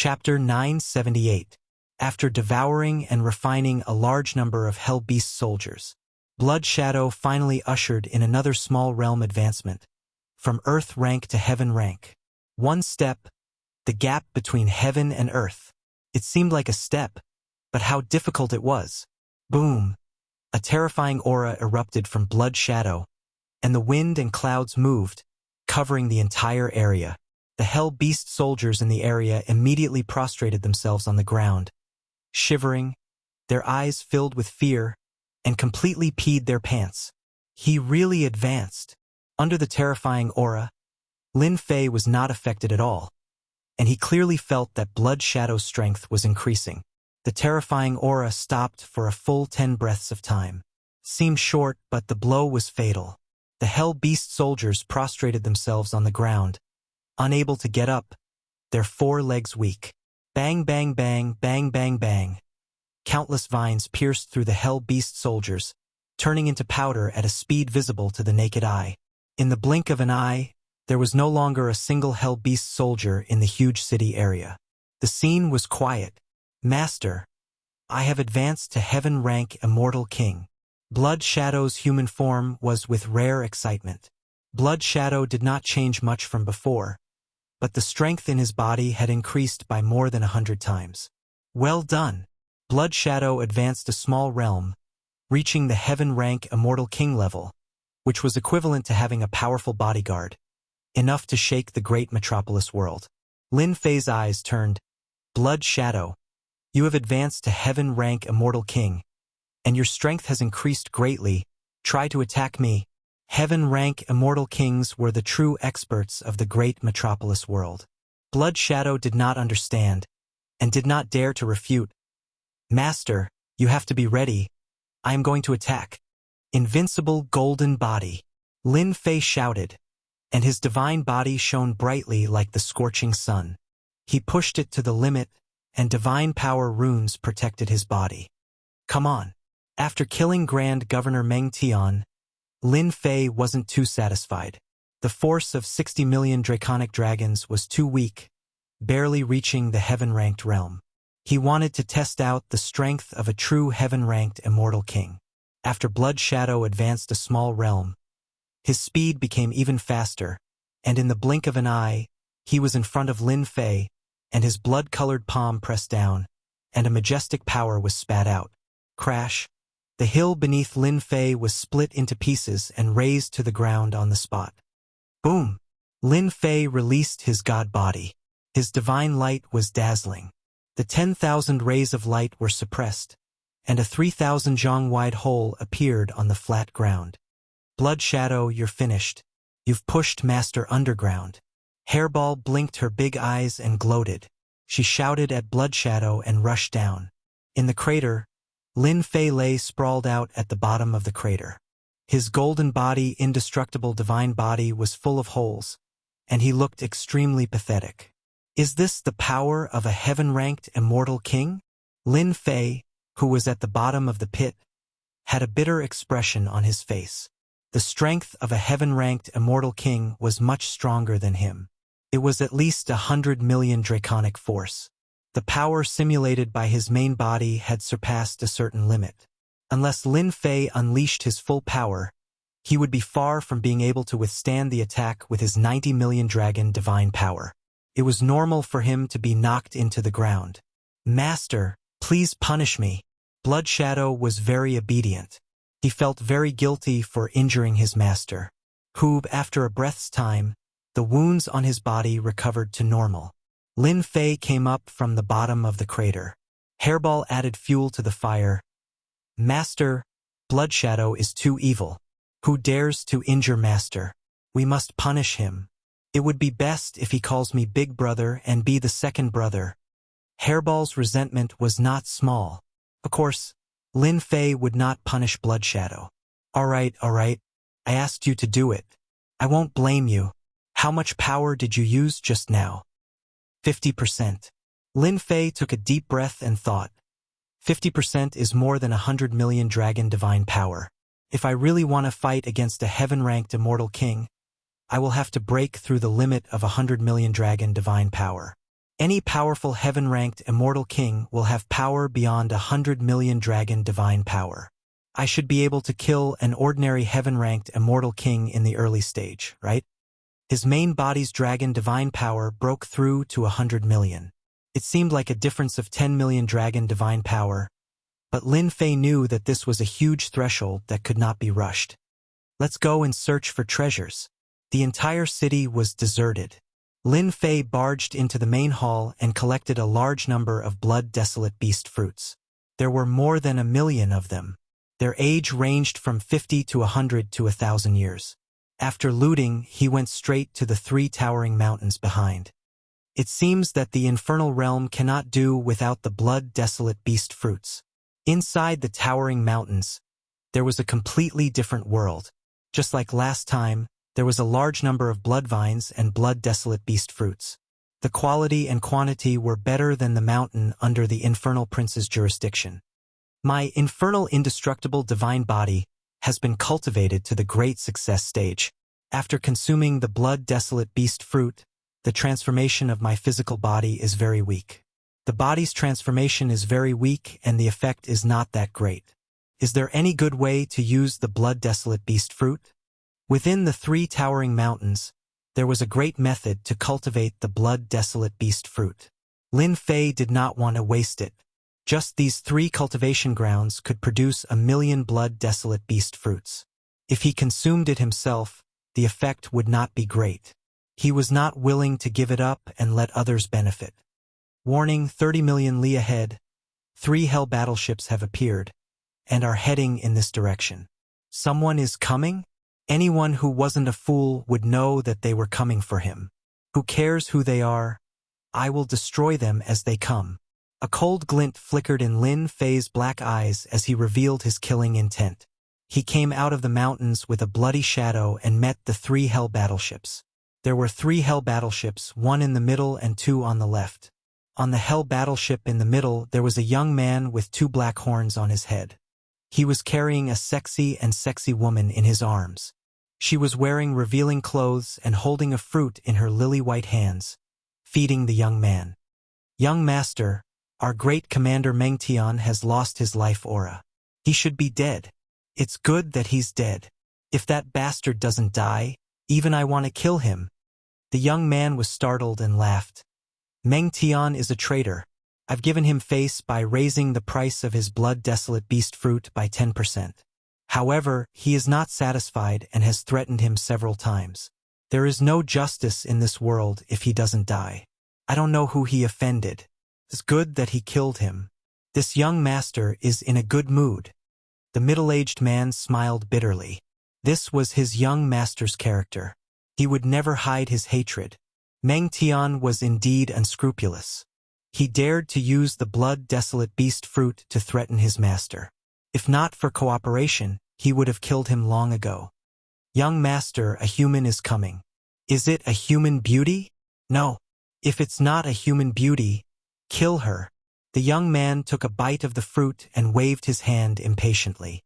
Chapter 978. After devouring and refining a large number of Hell Beast soldiers, Blood Shadow finally ushered in another small realm advancement, from Earth rank to Heaven rank. One step, the gap between Heaven and Earth. It seemed like a step, but how difficult it was. Boom! A terrifying aura erupted from Blood Shadow, and the wind and clouds moved, covering the entire area. The Hell Beast soldiers in the area immediately prostrated themselves on the ground, shivering, their eyes filled with fear, and completely peed their pants. He really advanced. Under the terrifying aura, Lin Fei was not affected at all, and he clearly felt that Blood Shadow's strength was increasing. The terrifying aura stopped for a full 10 breaths of time. Seemed short, but the blow was fatal. The Hell Beast soldiers prostrated themselves on the ground, unable to get up, their 4 legs weak. Bang, bang, bang, bang, bang, bang. Countless vines pierced through the Hell Beast soldiers, turning into powder at a speed visible to the naked eye. In the blink of an eye, there was no longer a single Hell Beast soldier in the huge city area. The scene was quiet. Master, I have advanced to Heaven rank Immortal King. Blood Shadow's human form was with rare excitement. Blood Shadow did not change much from before, but the strength in his body had increased by more than 100 times. Well done! Blood Shadow advanced a small realm, reaching the Heaven rank Immortal King level, which was equivalent to having a powerful bodyguard, enough to shake the great metropolis world. Lin Fei's eyes turned. Blood Shadow, you have advanced to Heaven rank Immortal King, and your strength has increased greatly. Try to attack me. Heaven rank Immortal Kings were the true experts of the great metropolis world. Blood Shadow did not understand, and did not dare to refute. Master, you have to be ready. I am going to attack. Invincible golden body. Lin Fei shouted, and his divine body shone brightly like the scorching sun. He pushed it to the limit, and divine power runes protected his body. Come on. After killing Grand Governor Meng Tian, Lin Fei wasn't too satisfied. The force of 60 million draconic dragons was too weak, barely reaching the Heaven-ranked realm. He wanted to test out the strength of a true Heaven-ranked Immortal King. After Blood Shadow advanced a small realm, his speed became even faster, and in the blink of an eye, he was in front of Lin Fei, and his blood-colored palm pressed down, and a majestic power was spat out. Crash! The hill beneath Lin Fei was split into pieces and razed to the ground on the spot. Boom! Lin Fei released his god body. His divine light was dazzling. The 10,000 rays of light were suppressed, and a 3,000 zhang-wide hole appeared on the flat ground. Blood Shadow, you're finished. You've pushed Master underground. Hairball blinked her big eyes and gloated. She shouted at Blood Shadow and rushed down. In the crater, Lin Fei lay sprawled out at the bottom of the crater. His golden body, indestructible divine body, was full of holes, and he looked extremely pathetic. Is this the power of a Heaven-ranked Immortal King? Lin Fei, who was at the bottom of the pit, had a bitter expression on his face. The strength of a Heaven-ranked Immortal King was much stronger than him. It was at least 100 million draconic force. The power simulated by his main body had surpassed a certain limit. Unless Lin Fei unleashed his full power, he would be far from being able to withstand the attack with his 90 million dragon divine power. It was normal for him to be knocked into the ground. Master, please punish me. Blood Shadow was very obedient. He felt very guilty for injuring his master, who, after a breath's time, the wounds on his body recovered to normal. Lin Fei came up from the bottom of the crater. Hairball added fuel to the fire. Master, Blood Shadow is too evil. Who dares to injure Master? We must punish him. It would be best if he calls me Big Brother and be the second brother. Hairball's resentment was not small. Of course, Lin Fei would not punish Blood Shadow. All right. I asked you to do it. I won't blame you. How much power did you use just now? 50%. Lin Fei took a deep breath and thought. 50% is more than 100 million dragon divine power. If I really want to fight against a Heaven-ranked Immortal King, I will have to break through the limit of 100 million dragon divine power. Any powerful heaven-ranked immortal king will have power beyond 100 million dragon divine power. I should be able to kill an ordinary heaven-ranked immortal king in the early stage, right? His main body's dragon divine power broke through to 100 million. It seemed like a difference of 10 million dragon divine power, but Lin Fei knew that this was a huge threshold that could not be rushed. Let's go and search for treasures. The entire city was deserted. Lin Fei barged into the main hall and collected a large number of blood-desolate beast fruits. There were more than 1 million of them. Their age ranged from 50 to 100 to 1,000 years. After looting, he went straight to the 3 towering mountains behind. It seems that the infernal realm cannot do without the blood-desolate beast fruits. Inside the towering mountains, there was a completely different world. Just like last time, there was a large number of blood vines and blood-desolate beast fruits. The quality and quantity were better than the mountain under the infernal prince's jurisdiction. My infernal indestructible divine body has been cultivated to the great success stage. After consuming the blood-desolate beast fruit, the transformation of my physical body is very weak. The body's transformation is very weak and the effect is not that great. Is there any good way to use the blood-desolate beast fruit? Within the 3 towering mountains, there was a great method to cultivate the blood-desolate beast fruit. Lin Fei did not want to waste it. Just these 3 cultivation grounds could produce 1 million blood-desolate beast fruits. If he consumed it himself, the effect would not be great. He was not willing to give it up and let others benefit. Warning: 30 million li ahead. 3 hell battleships have appeared and are heading in this direction. Someone is coming? Anyone who wasn't a fool would know that they were coming for him. Who cares who they are? I will destroy them as they come. A cold glint flickered in Lin Fei's black eyes as he revealed his killing intent. He came out of the mountains with a bloody shadow and met the 3 hell battleships. There were 3 hell battleships, 1 in the middle and 2 on the left. On the hell battleship in the middle there was a young man with 2 black horns on his head. He was carrying a sexy woman in his arms. She was wearing revealing clothes and holding a fruit in her lily-white hands, feeding the young man. Young master, our great commander Meng Tian has lost his life aura. He should be dead. It's good that he's dead. If that bastard doesn't die, even I want to kill him. The young man was startled and laughed. Meng Tian is a traitor. I've given him face by raising the price of his blood-desolate beast fruit by 10%. However, he is not satisfied and has threatened him several times. There is no justice in this world if he doesn't die. I don't know who he offended. It's good that he killed him. This young master is in a good mood. The middle-aged man smiled bitterly. This was his young master's character. He would never hide his hatred. Meng Tian was indeed unscrupulous. He dared to use the blood-desolate beast fruit to threaten his master. If not for cooperation, he would have killed him long ago. Young master, a human is coming. Is it a human beauty? No. If it's not a human beauty, kill her. The young man took a bite of the fruit and waved his hand impatiently.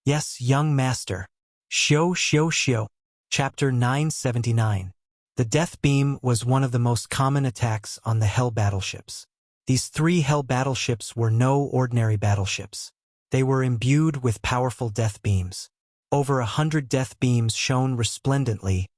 Yes, young master. Xiao. Chapter 979. The death beam was one of the most common attacks on the hell battleships. These 3 hell battleships were no ordinary battleships. They were imbued with powerful death beams. Over 100 death beams shone resplendently,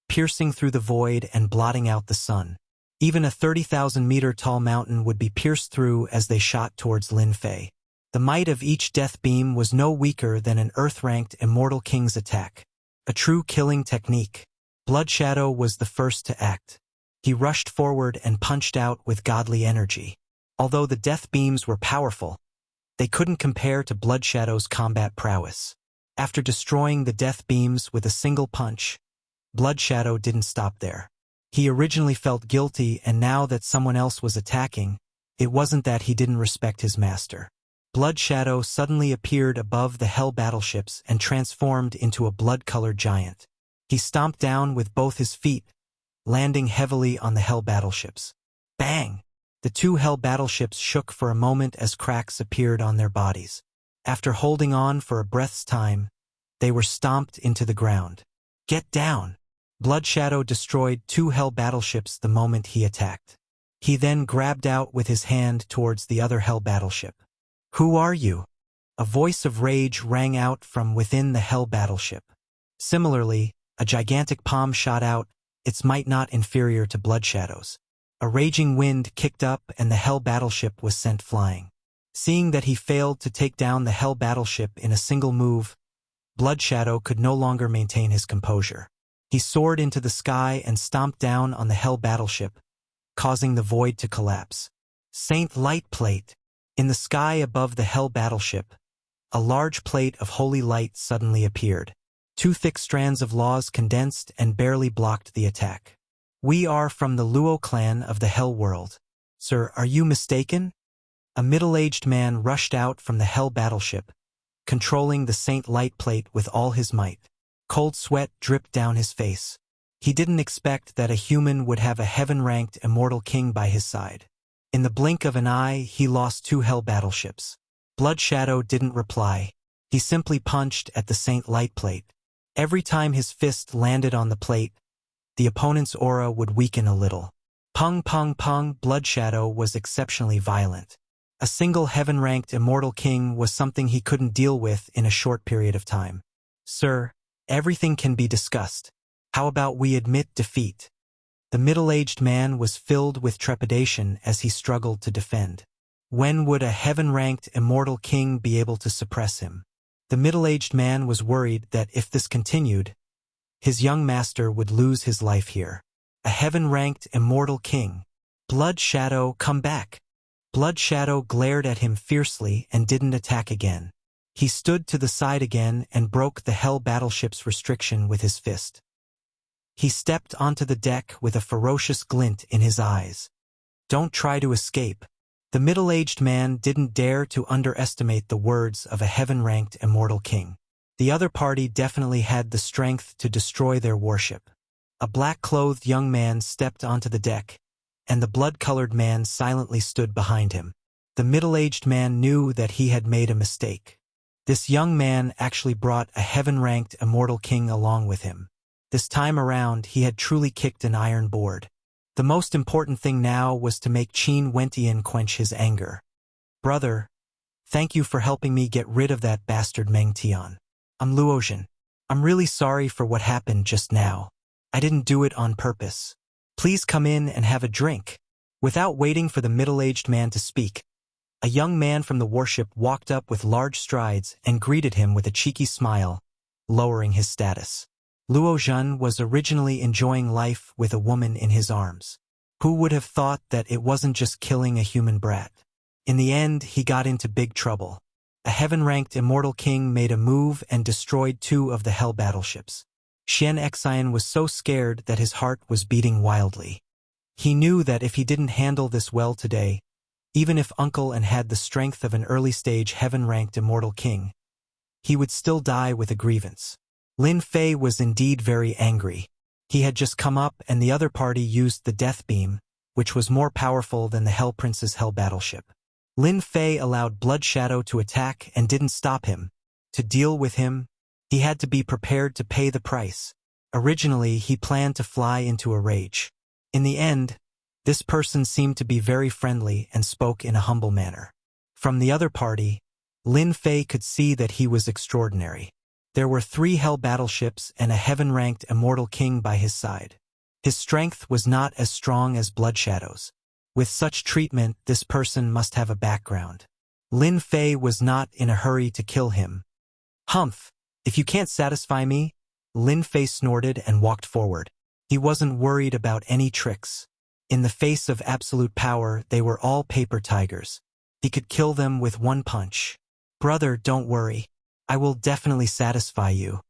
piercing through the void and blotting out the sun. Even a 30,000-meter tall mountain would be pierced through as they shot towards Lin Fei. The might of each death beam was no weaker than an Earth-ranked immortal king's attack. A true killing technique. Blood Shadow was the first to act. He rushed forward and punched out with godly energy. Although the death beams were powerful, they couldn't compare to Blood Shadow's combat prowess. After destroying the death beams with a single punch, Blood Shadow didn't stop there. He originally felt guilty, and now that someone else was attacking, it wasn't that he didn't respect his master. Blood Shadow suddenly appeared above the hell battleships and transformed into a blood-colored giant. He stomped down with both his feet, landing heavily on the hell battleships. Bang! The 2 hell battleships shook for a moment as cracks appeared on their bodies. After holding on for a breath's time, they were stomped into the ground. Get down! Blood Shadow destroyed 2 hell battleships the moment he attacked. He then grabbed out with his hand towards the other Hell battleship. "Who are you?" A voice of rage rang out from within the Hell battleship. Similarly, a gigantic palm shot out, its might not inferior to Bloodshadow's. A raging wind kicked up and the Hell battleship was sent flying. Seeing that he failed to take down the Hell battleship in a single move, Bloodshadow could no longer maintain his composure. He soared into the sky and stomped down on the Hell battleship, causing the void to collapse. Saint Light Plate. In the sky above the Hell battleship, a large plate of holy light suddenly appeared. Two thick strands of laws condensed and barely blocked the attack. "We are from the Luo clan of the Hell world. Sir, are you mistaken?" A middle-aged man rushed out from the Hell battleship, controlling the Saint Light Plate with all his might. Cold sweat dripped down his face. He didn't expect that a human would have a heaven-ranked immortal king by his side. In the blink of an eye, he lost two Hell battleships. Bloodshadow didn't reply. He simply punched at the Saint Light Plate. Every time his fist landed on the plate, the opponent's aura would weaken a little. Pung pung pung. Bloodshadow was exceptionally violent. A single heaven-ranked immortal king was something he couldn't deal with in a short period of time. "Sir, everything can be discussed. How about we admit defeat?" The middle-aged man was filled with trepidation as he struggled to defend. When would a heaven-ranked immortal king be able to suppress him? The middle-aged man was worried that if this continued, his young master would lose his life here. A heaven-ranked immortal king. "Bloodshadow, come back!" Bloodshadow glared at him fiercely and didn't attack again. He stood to the side again and broke the Hell battleship's restriction with his fist. He stepped onto the deck with a ferocious glint in his eyes. "Don't try to escape." The middle-aged man didn't dare to underestimate the words of a heaven-ranked immortal king. The other party definitely had the strength to destroy their warship. A black-clothed young man stepped onto the deck, and the blood-colored man silently stood behind him. The middle-aged man knew that he had made a mistake. This young man actually brought a heaven-ranked immortal king along with him. This time around, he had truly kicked an iron board. The most important thing now was to make Qin Wentian quench his anger. "Brother, thank you for helping me get rid of that bastard Meng Tian. I'm Luozhen. I'm really sorry for what happened just now. I didn't do it on purpose. Please come in and have a drink." Without waiting for the middle-aged man to speak, a young man from the warship walked up with large strides and greeted him with a cheeky smile, lowering his status. Luozhen was originally enjoying life with a woman in his arms. Who would have thought that it wasn't just killing a human brat? In the end, he got into big trouble. A heaven-ranked immortal king made a move and destroyed two of the Hell battleships. Xian Xian was so scared that his heart was beating wildly. He knew that if he didn't handle this well today, even if Uncle An had the strength of an early-stage heaven-ranked immortal king, he would still die with a grievance. Lin Fei was indeed very angry. He had just come up and the other party used the death beam, which was more powerful than the Hell Prince's Hell battleship. Lin Fei allowed Bloodshadow to attack and didn't stop him. To deal with him, he had to be prepared to pay the price. Originally, he planned to fly into a rage. In the end, this person seemed to be very friendly and spoke in a humble manner. From the other party, Lin Fei could see that he was extraordinary. There were 3 Hell battleships and a heaven-ranked immortal king by his side. His strength was not as strong as Bloodshadow's. With such treatment, this person must have a background. Lin Fei was not in a hurry to kill him. "Humph, if you can't satisfy me," Lin Fei snorted and walked forward. He wasn't worried about any tricks. In the face of absolute power, they were all paper tigers. He could kill them with one punch. "Brother, don't worry. I will definitely satisfy you."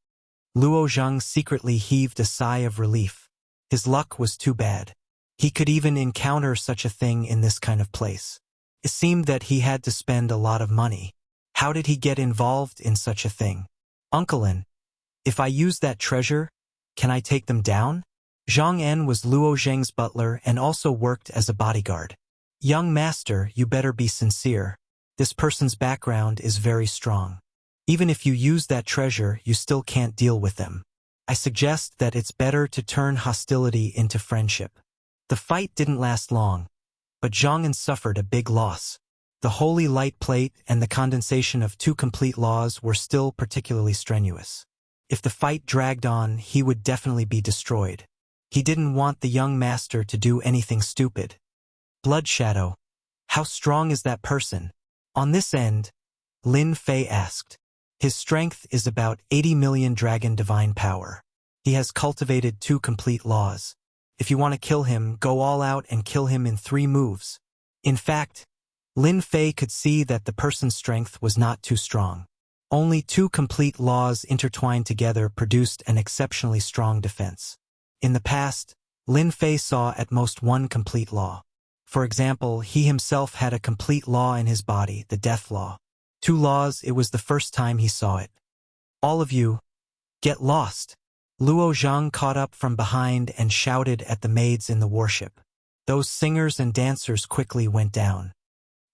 Luo Zhang secretly heaved a sigh of relief. His luck was too bad. He could even encounter such a thing in this kind of place. It seemed that he had to spend a lot of money. How did he get involved in such a thing? "Uncle An, if I use that treasure, can I take them down?" Zhang En was Luo Zheng's butler and also worked as a bodyguard. "Young master, you better be sincere. This person's background is very strong. Even if you use that treasure, you still can't deal with them. I suggest that it's better to turn hostility into friendship." The fight didn't last long. but Zhang suffered a big loss. The holy light plate and the condensation of 2 complete laws were still particularly strenuous. If the fight dragged on, he would definitely be destroyed. He didn't want the young master to do anything stupid. Blood Shadow. How strong is that person? On this end, Lin Fei asked. His strength is about 80 million dragon divine power. He has cultivated 2 complete laws. If you want to kill him, go all out and kill him in 3 moves. In fact, Lin Fei could see that the person's strength was not too strong. Only 2 complete laws intertwined together produced an exceptionally strong defense. In the past, Lin Fei saw at most 1 complete law. For example, he himself had a complete law in his body, the death law. 2 laws, it was the first time he saw it. All of you, get lost. Luo Zhang caught up from behind and shouted at the maids in the warship. Those singers and dancers quickly went down.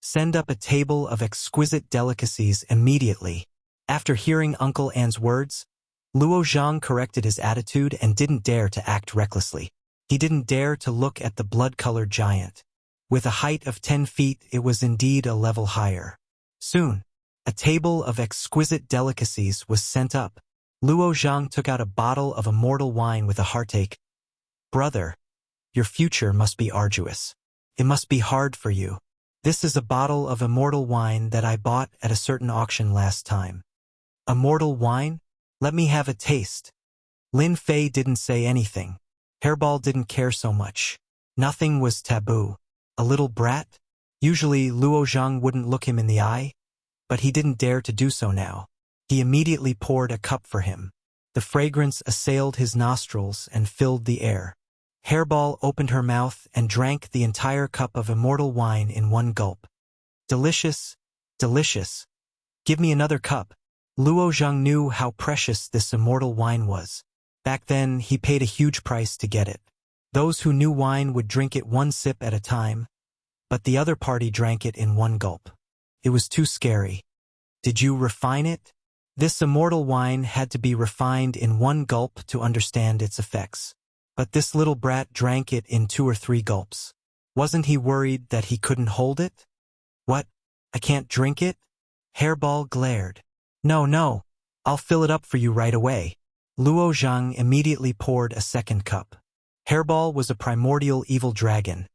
Send up a table of exquisite delicacies immediately. After hearing Uncle An's words, Luo Zhang corrected his attitude and didn't dare to act recklessly. He didn't dare to look at the blood-colored giant. With a height of 10 feet, it was indeed a level higher. Soon, a table of exquisite delicacies was sent up. Luo Zhang took out a bottle of immortal wine with a heartache. Brother, your future must be arduous. It must be hard for you. This is a bottle of immortal wine that I bought at a certain auction last time. Immortal wine? Let me have a taste. Lin Fei didn't say anything. Hairball didn't care so much. Nothing was taboo. A little brat? Usually Luo Zhang wouldn't look him in the eye, but he didn't dare to do so now. He immediately poured a cup for him. The fragrance assailed his nostrils and filled the air. Hairball opened her mouth and drank the entire cup of immortal wine in 1 gulp. Delicious, delicious. Give me another cup. Luo Zhang knew how precious this immortal wine was. Back then, he paid a huge price to get it. Those who knew wine would drink it 1 sip at a time, but the other party drank it in 1 gulp. It was too scary. Did you refine it? This immortal wine had to be refined in 1 gulp to understand its effects. But this little brat drank it in 2 or 3 gulps. Wasn't he worried that he couldn't hold it? What? I can't drink it? Hairball glared. No, I'll fill it up for you right away. Luo Zhang immediately poured a 2nd cup. Hairball was a primordial evil dragon,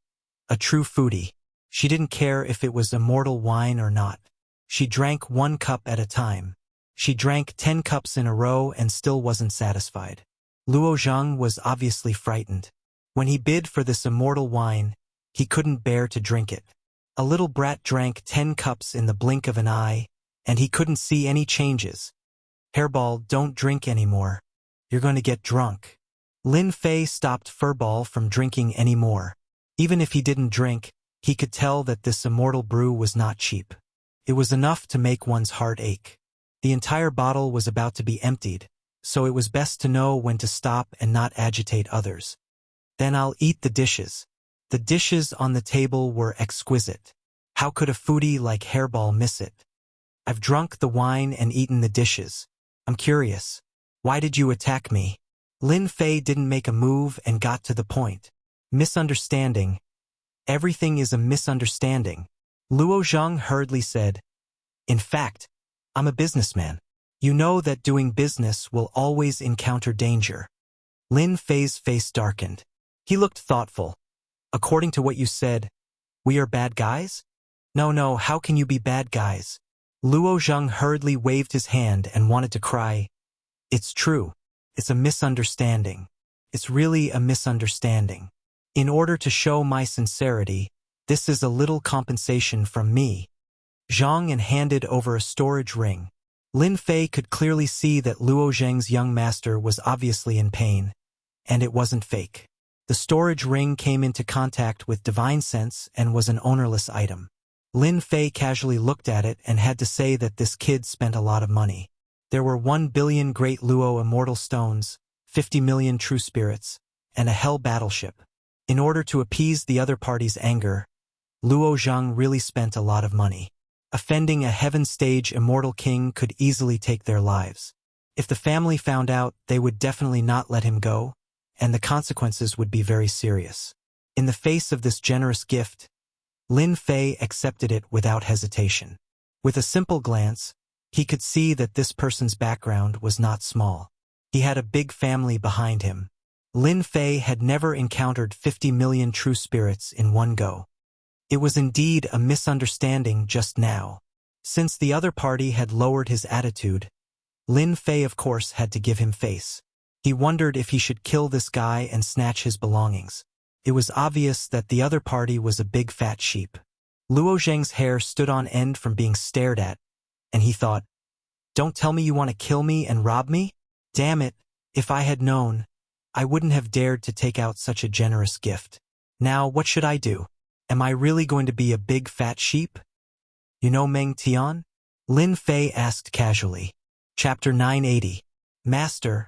a true foodie. She didn't care if it was immortal wine or not. She drank 1 cup at a time. She drank 10 cups in a row and still wasn't satisfied. Luo Zhang was obviously frightened. When he bid for this immortal wine, he couldn't bear to drink it. A little brat drank 10 cups in the blink of an eye, and he couldn't see any changes. Hairball, don't drink anymore. You're going to get drunk. Lin Fei stopped Furball from drinking anymore. Even if he didn't drink, he could tell that this immortal brew was not cheap. It was enough to make one's heart ache. The entire bottle was about to be emptied, so it was best to know when to stop and not agitate others. Then I'll eat the dishes. The dishes on the table were exquisite. How could a foodie like Hairball miss it? I've drunk the wine and eaten the dishes. I'm curious. Why did you attack me? Lin Fei didn't make a move and got to the point. Misunderstanding. Everything is a misunderstanding. Luo Zhang hurriedly said. In fact, I'm a businessman. You know that doing business will always encounter danger. Lin Fei's face darkened. He looked thoughtful. According to what you said, we are bad guys? No, how can you be bad guys? Luo Zhang hurriedly waved his hand and wanted to cry. It's true. It's a misunderstanding. It's really a misunderstanding. In order to show my sincerity, this is a little compensation from me. Zhang handed over a storage ring. Lin Fei could clearly see that Luo Zhang's young master was obviously in pain, and it wasn't fake. The storage ring came into contact with divine sense and was an ownerless item. Lin Fei casually looked at it and had to say that this kid spent a lot of money. There were 1 billion great Luo immortal stones, 50 million true spirits, and a hell battleship. In order to appease the other party's anger, Luo Zhang really spent a lot of money. Offending a heaven stage immortal king could easily take their lives. If the family found out, they would definitely not let him go, and the consequences would be very serious. In the face of this generous gift, Lin Fei accepted it without hesitation. With a simple glance, he could see that this person's background was not small. He had a big family behind him. Lin Fei had never encountered 50 million true spirits in one go. It was indeed a misunderstanding just now. Since the other party had lowered his attitude, Lin Fei of course had to give him face. He wondered if he should kill this guy and snatch his belongings. It was obvious that the other party was a big fat sheep. Luo Zheng's hair stood on end from being stared at, and he thought, "Don't tell me you want to kill me and rob me? Damn it, if I had known, I wouldn't have dared to take out such a generous gift. Now what should I do? Am I really going to be a big fat sheep?" "You know Meng Tian?" Lin Fei asked casually. Chapter 980. Master,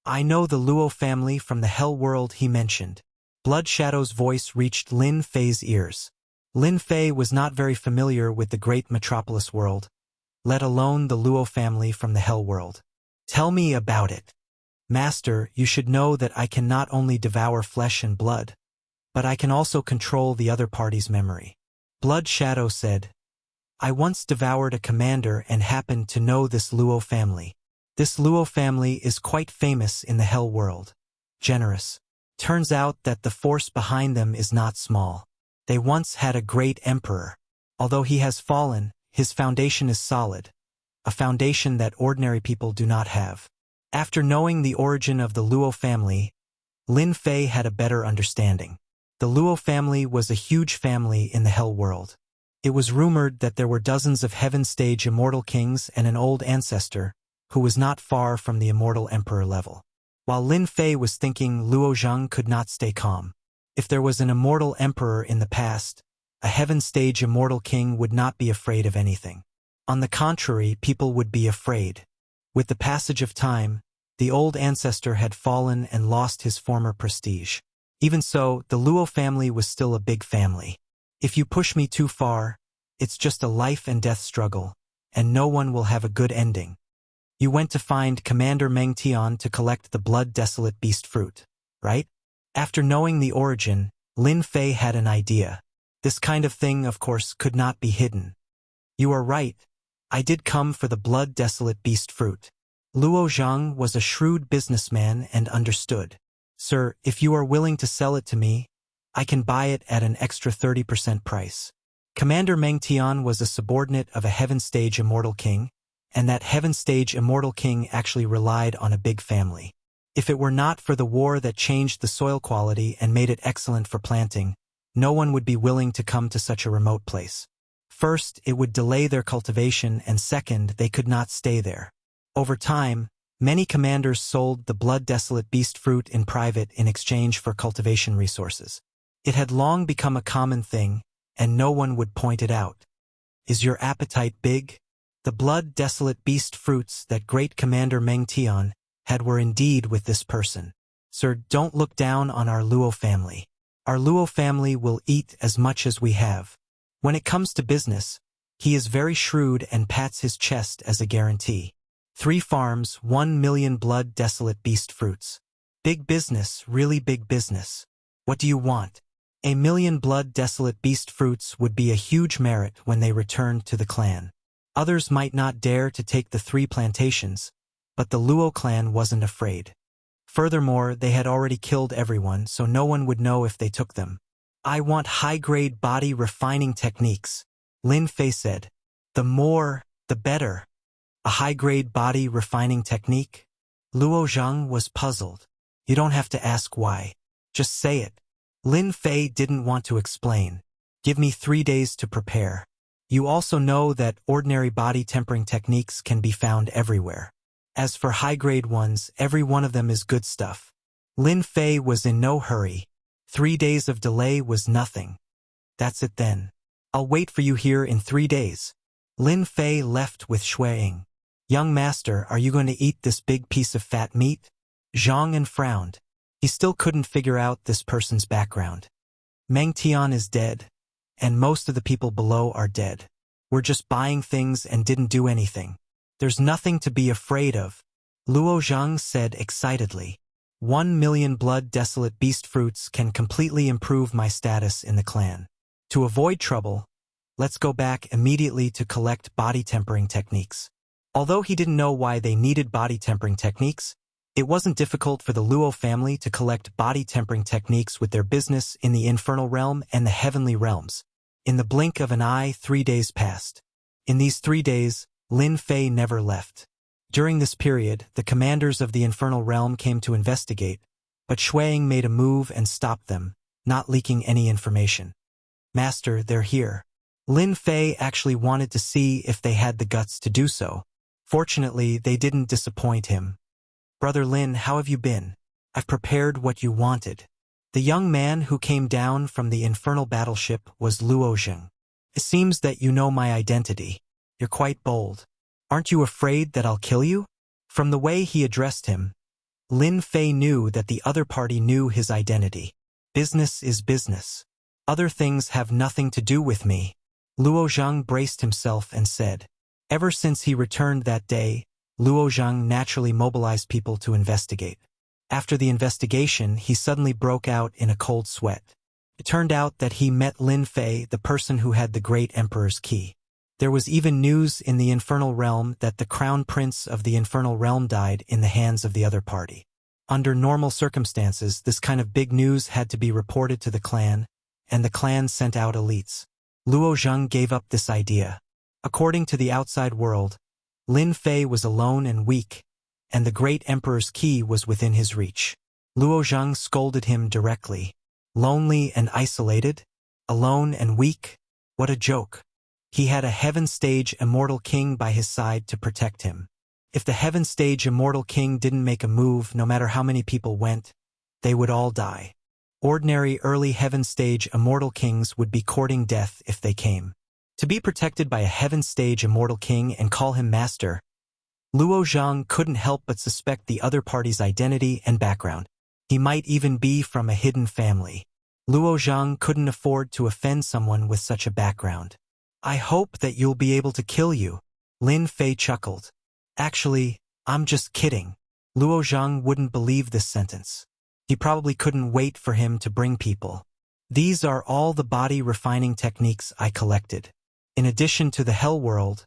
I know the Luo family from the hell world he mentioned. Blood Shadow's voice reached Lin Fei's ears. Lin Fei was not very familiar with the great metropolis world, let alone the Luo family from the hell world. "Tell me about it. Master, you should know that I can not only devour flesh and blood, but I can also control the other party's memory." Blood Shadow said, "I once devoured a commander and happened to know this Luo family. This Luo family is quite famous in the hell world. Generous. Turns out that the force behind them is not small. They once had a great emperor. Although he has fallen, his foundation is solid, a foundation that ordinary people do not have." After knowing the origin of the Luo family, Lin Fei had a better understanding. The Luo family was a huge family in the hell world. It was rumored that there were dozens of heaven-stage immortal kings and an old ancestor, who was not far from the immortal emperor level. While Lin Fei was thinking, Luo Zhang could not stay calm. If there was an immortal emperor in the past, a heaven-stage immortal king would not be afraid of anything. On the contrary, people would be afraid. With the passage of time, the old ancestor had fallen and lost his former prestige. Even so, the Luo family was still a big family. If you push me too far, it's just a life and death struggle, and no one will have a good ending. You went to find Commander Meng Tian to collect the blood-desolate beast fruit, right? After knowing the origin, Lin Fei had an idea. This kind of thing, of course, could not be hidden. "You are right. I did come for the blood-desolate beast fruit." Luo Zhang was a shrewd businessman and understood. "Sir, if you are willing to sell it to me, I can buy it at an extra 30% price." Commander Meng Tian was a subordinate of a heaven-stage immortal king, and that heaven-stage immortal king actually relied on a big family. If it were not for the war that changed the soil quality and made it excellent for planting, no one would be willing to come to such a remote place. First, it would delay their cultivation, and second, they could not stay there. Over time, many commanders sold the blood-desolate beast fruit in private in exchange for cultivation resources. It had long become a common thing, and no one would point it out. "Is your appetite big?" The blood-desolate beast fruits that great Commander Meng Tian had were indeed with this person. "Sir, don't look down on our Luo family. Our Luo family will eat as much as we have. When it comes to business, he is very shrewd and pats his chest as a guarantee. 3 farms, 1 million blood-desolate beast fruits. Big business, really big business. What do you want?" 1 million blood-desolate beast fruits would be a huge merit when they returned to the clan. Others might not dare to take the 3 plantations, but the Luo clan wasn't afraid. Furthermore, they had already killed everyone, so no one would know if they took them. "I want high-grade body refining techniques," Lin Fei said. "The more, the better." "A high-grade body refining technique?" Luo Zhang was puzzled. "You don't have to ask why. Just say it." Lin Fei didn't want to explain. "Give me 3 days to prepare. You also know that ordinary body tempering techniques can be found everywhere. As for high-grade ones, every one of them is good stuff." Lin Fei was in no hurry. 3 days of delay was nothing. "That's it then. I'll wait for you here in 3 days." Lin Fei left with Shueying. "Young master, are you going to eat this big piece of fat meat?" Zhang frowned. He still couldn't figure out this person's background. Meng Tian is dead, and most of the people below are dead. We're just buying things and didn't do anything. There's nothing to be afraid of, Luo Zhang said excitedly. 1 million blood-desolate beast fruits can completely improve my status in the clan. To avoid trouble, let's go back immediately to collect body tempering techniques. Although he didn't know why they needed body tempering techniques, it wasn't difficult for the Luo family to collect body tempering techniques with their business in the infernal realm and the heavenly realms. In the blink of an eye, 3 days passed. In these 3 days, Lin Fei never left. During this period, the commanders of the infernal realm came to investigate, but Shuang made a move and stopped them, not leaking any information. Master, they're here. Lin Fei actually wanted to see if they had the guts to do so. Fortunately, they didn't disappoint him. Brother Lin, how have you been? I've prepared what you wanted. The young man who came down from the infernal battleship was Luo Zheng. It seems that you know my identity. You're quite bold. Aren't you afraid that I'll kill you? From the way he addressed him, Lin Fei knew that the other party knew his identity. Business is business. Other things have nothing to do with me. Luo Zheng braced himself and said. Ever since he returned that day, Luo Zheng naturally mobilized people to investigate. After the investigation, he suddenly broke out in a cold sweat. It turned out that he met Lin Fei, the person who had the great emperor's key. There was even news in the infernal realm that the crown prince of the infernal realm died in the hands of the other party. Under normal circumstances, this kind of big news had to be reported to the clan, and the clan sent out elites. Luo Zheng gave up this idea. According to the outside world, Lin Fei was alone and weak, and the great emperor's key was within his reach. Luo Zheng scolded him directly. Lonely and isolated? Alone and weak? What a joke. He had a Heaven Stage Immortal King by his side to protect him. If the Heaven Stage Immortal King didn't make a move, no matter how many people went, they would all die. Ordinary early Heaven Stage Immortal Kings would be courting death if they came. To be protected by a Heaven Stage Immortal King and call him master, Luo Zheng couldn't help but suspect the other party's identity and background. He might even be from a hidden family. Luo Zheng couldn't afford to offend someone with such a background. I hope that you'll be able to kill you. Lin Fei chuckled. Actually, I'm just kidding. Luo Zheng wouldn't believe this sentence. He probably couldn't wait for him to bring people. These are all the body refining techniques I collected. In addition to the hell world,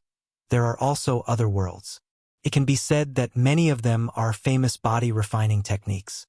there are also other worlds. It can be said that many of them are famous body refining techniques.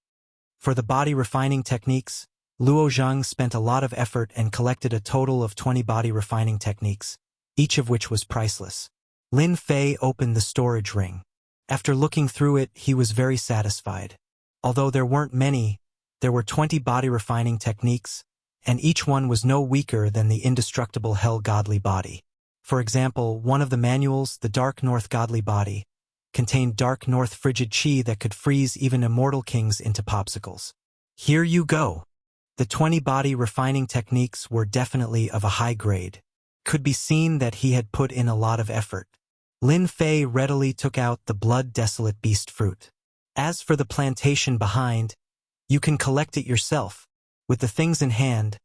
For the body refining techniques, Luo Zheng spent a lot of effort and collected a total of 20 body refining techniques, each of which was priceless. Lin Fei opened the storage ring. After looking through it, he was very satisfied. Although there weren't many, there were 20 body refining techniques, and each one was no weaker than the indestructible Hell Godly Body. For example, one of the manuals, the Dark North Godly Body, contained Dark North Frigid Chi that could freeze even immortal kings into popsicles. Here you go. The 20 body refining techniques were definitely of a high grade. Could be seen that he had put in a lot of effort. Lin Fei readily took out the blood desolate beast fruit. As for the plantation behind, you can collect it yourself. With the things in hand,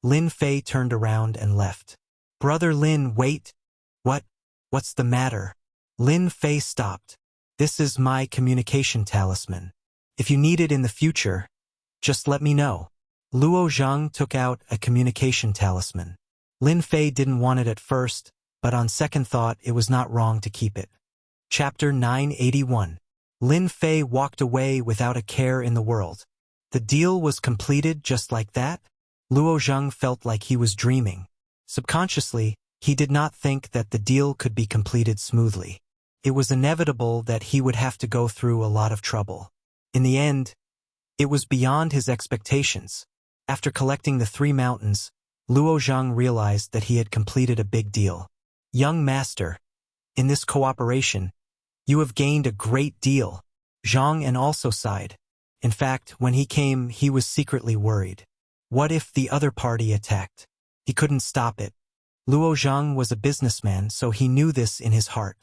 Lin Fei turned around and left. Brother Lin, wait. What's the matter? Lin Fei stopped. This is my communication talisman. If you need it in the future, just let me know. Luo Zheng took out a communication talisman. Lin Fei didn't want it at first, but on second thought it was not wrong to keep it. Chapter 981. Lin Fei walked away without a care in the world. The deal was completed just like that? Luo Zheng felt like he was dreaming. Subconsciously, he did not think that the deal could be completed smoothly. It was inevitable that he would have to go through a lot of trouble. In the end, it was beyond his expectations. After collecting the 3 mountains, Luo Zheng realized that he had completed a big deal. Young master, in this cooperation, you have gained a great deal. Zhang and also sighed. In fact, when he came, he was secretly worried. What if the other party attacked? He couldn't stop it. Luo Zheng was a businessman, so he knew this in his heart.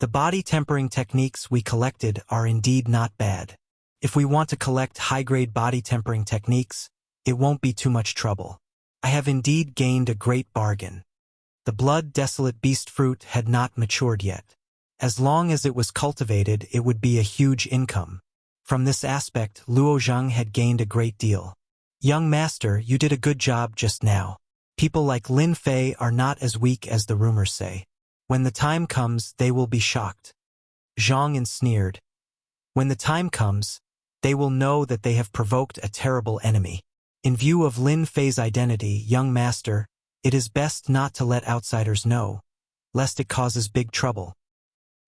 The body tempering techniques we collected are indeed not bad. If we want to collect high-grade body tempering techniques, it won't be too much trouble. I have indeed gained a great bargain. The blood desolate beast fruit had not matured yet. As long as it was cultivated, it would be a huge income. From this aspect, Luo Zheng had gained a great deal. Young master, you did a good job just now. People like Lin Fei are not as weak as the rumors say. When the time comes, they will be shocked. Zhang sneered. When the time comes, they will know that they have provoked a terrible enemy. In view of Lin Fei's identity, young master, it is best not to let outsiders know, lest it causes big trouble.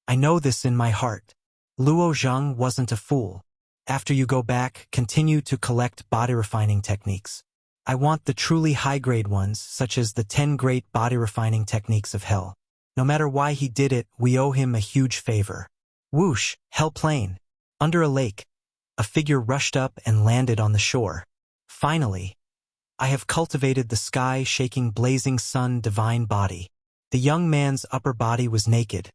I know this in my heart. Luo Zhang wasn't a fool. After you go back, continue to collect body refining techniques. I want the truly high-grade ones, such as the 10 great body refining techniques of hell. No matter why he did it, we owe him a huge favor. Whoosh, hell plane. Under a lake, a figure rushed up and landed on the shore. Finally, I have cultivated the sky-shaking blazing sun divine body. The young man's upper body was naked,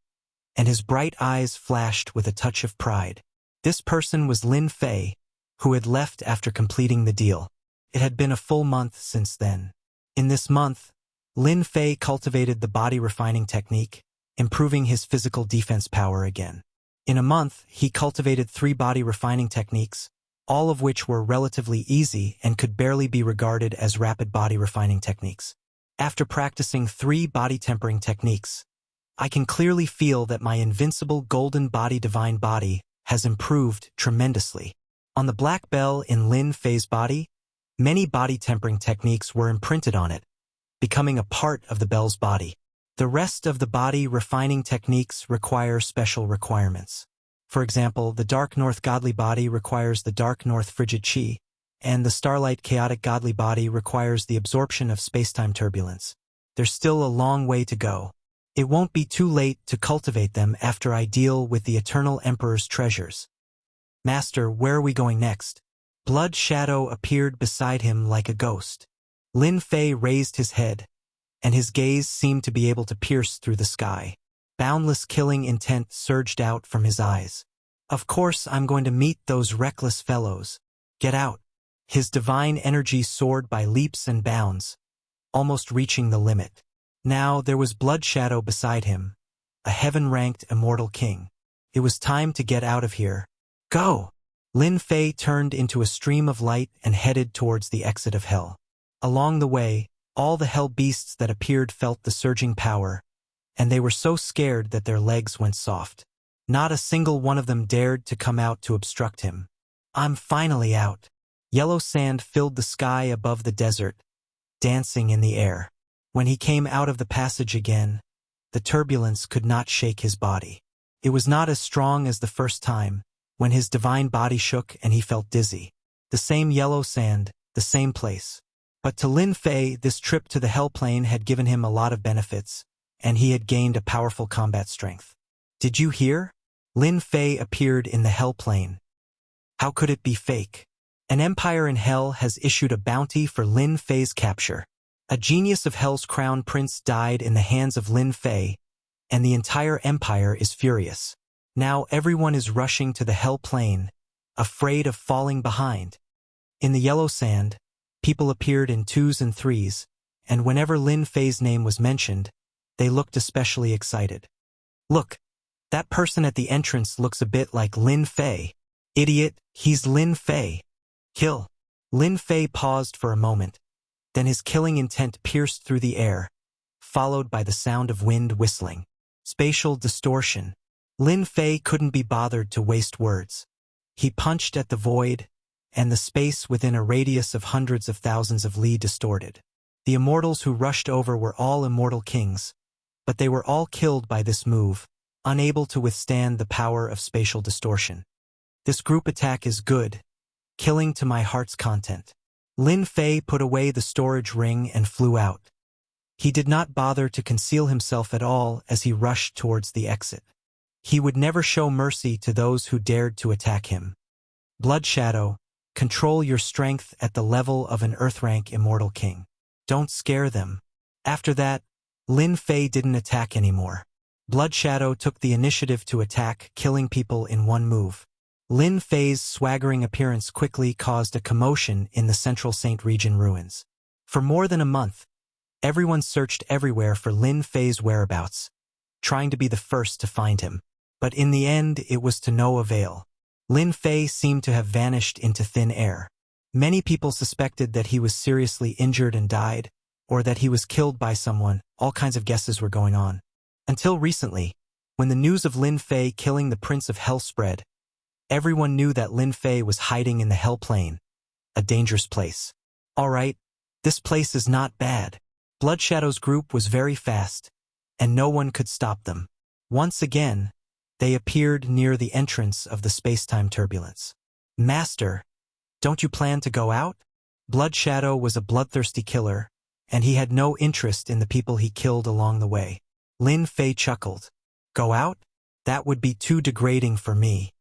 and his bright eyes flashed with a touch of pride. This person was Lin Fei, who had left after completing the deal. It had been a full month since then. In this month, Lin Fei cultivated the body refining technique, improving his physical defense power again. In a month, he cultivated 3 body refining techniques, all of which were relatively easy and could barely be regarded as rapid body refining techniques. After practicing 3 body tempering techniques, I can clearly feel that my invincible golden body divine body has improved tremendously. On the black bell in Lin Fei's body, many body tempering techniques were imprinted on it, becoming a part of the bell's body. The rest of the body refining techniques require special requirements. For example, the Dark North Godly Body requires the Dark North Frigid Qi, and the Starlight Chaotic Godly Body requires the absorption of spacetime turbulence. There's still a long way to go. It won't be too late to cultivate them after I deal with the Eternal Emperor's treasures. Master, where are we going next? Blood Shadow appeared beside him like a ghost. Lin Fei raised his head, and his gaze seemed to be able to pierce through the sky. Boundless killing intent surged out from his eyes. Of course I'm going to meet those reckless fellows. Get out. His divine energy soared by leaps and bounds, almost reaching the limit. Now there was Blood Shadow beside him, a heaven-ranked immortal king. It was time to get out of here. Go! Lin Fei turned into a stream of light and headed towards the exit of hell. Along the way, all the hell beasts that appeared felt the surging power, and they were so scared that their legs went soft. Not a single one of them dared to come out to obstruct him. I'm finally out. Yellow sand filled the sky above the desert, dancing in the air. When he came out of the passage again, the turbulence could not shake his body. It was not as strong as the first time, when his divine body shook and he felt dizzy. The same yellow sand, the same place. But to Lin Fei, this trip to the hell plane had given him a lot of benefits, and he had gained a powerful combat strength. Did you hear? Lin Fei appeared in the hell plane. How could it be fake? An empire in hell has issued a bounty for Lin Fei's capture. A genius of hell's crown prince died in the hands of Lin Fei, and the entire empire is furious. Now everyone is rushing to the hell plane, afraid of falling behind. In the yellow sand, people appeared in 2s and 3s, and whenever Lin Fei's name was mentioned, they looked especially excited. Look, that person at the entrance looks a bit like Lin Fei. Idiot, he's Lin Fei. Kill. Lin Fei paused for a moment, then his killing intent pierced through the air, followed by the sound of wind whistling. Spatial distortion. Lin Fei couldn't be bothered to waste words. He punched at the void, and the space within a radius of hundreds of thousands of li distorted. The immortals who rushed over were all immortal kings, but they were all killed by this move, unable to withstand the power of spatial distortion. This group attack is good, killing to my heart's content. Lin Fei put away the storage ring and flew out. He did not bother to conceal himself at all as he rushed towards the exit. He would never show mercy to those who dared to attack him. Blood Shadow, control your strength at the level of an Earth-rank immortal king. Don't scare them. After that, Lin Fei didn't attack anymore. Blood Shadow took the initiative to attack, killing people in one move. Lin Fei's swaggering appearance quickly caused a commotion in the Central Saint region ruins. For more than a month, everyone searched everywhere for Lin Fei's whereabouts, trying to be the first to find him. But in the end, it was to no avail. Lin Fei seemed to have vanished into thin air. Many people suspected that he was seriously injured and died, or that he was killed by someone. All kinds of guesses were going on. Until recently, when the news of Lin Fei killing the Prince of Hell spread, everyone knew that Lin Fei was hiding in the Hell Plane, a dangerous place. All right, this place is not bad. Bloodshadow's group was very fast, and no one could stop them. Once again, they appeared near the entrance of the space-time turbulence. Master, don't you plan to go out? Bloodshadow was a bloodthirsty killer, and he had no interest in the people he killed along the way. Lin Fei chuckled. Go out? That would be too degrading for me.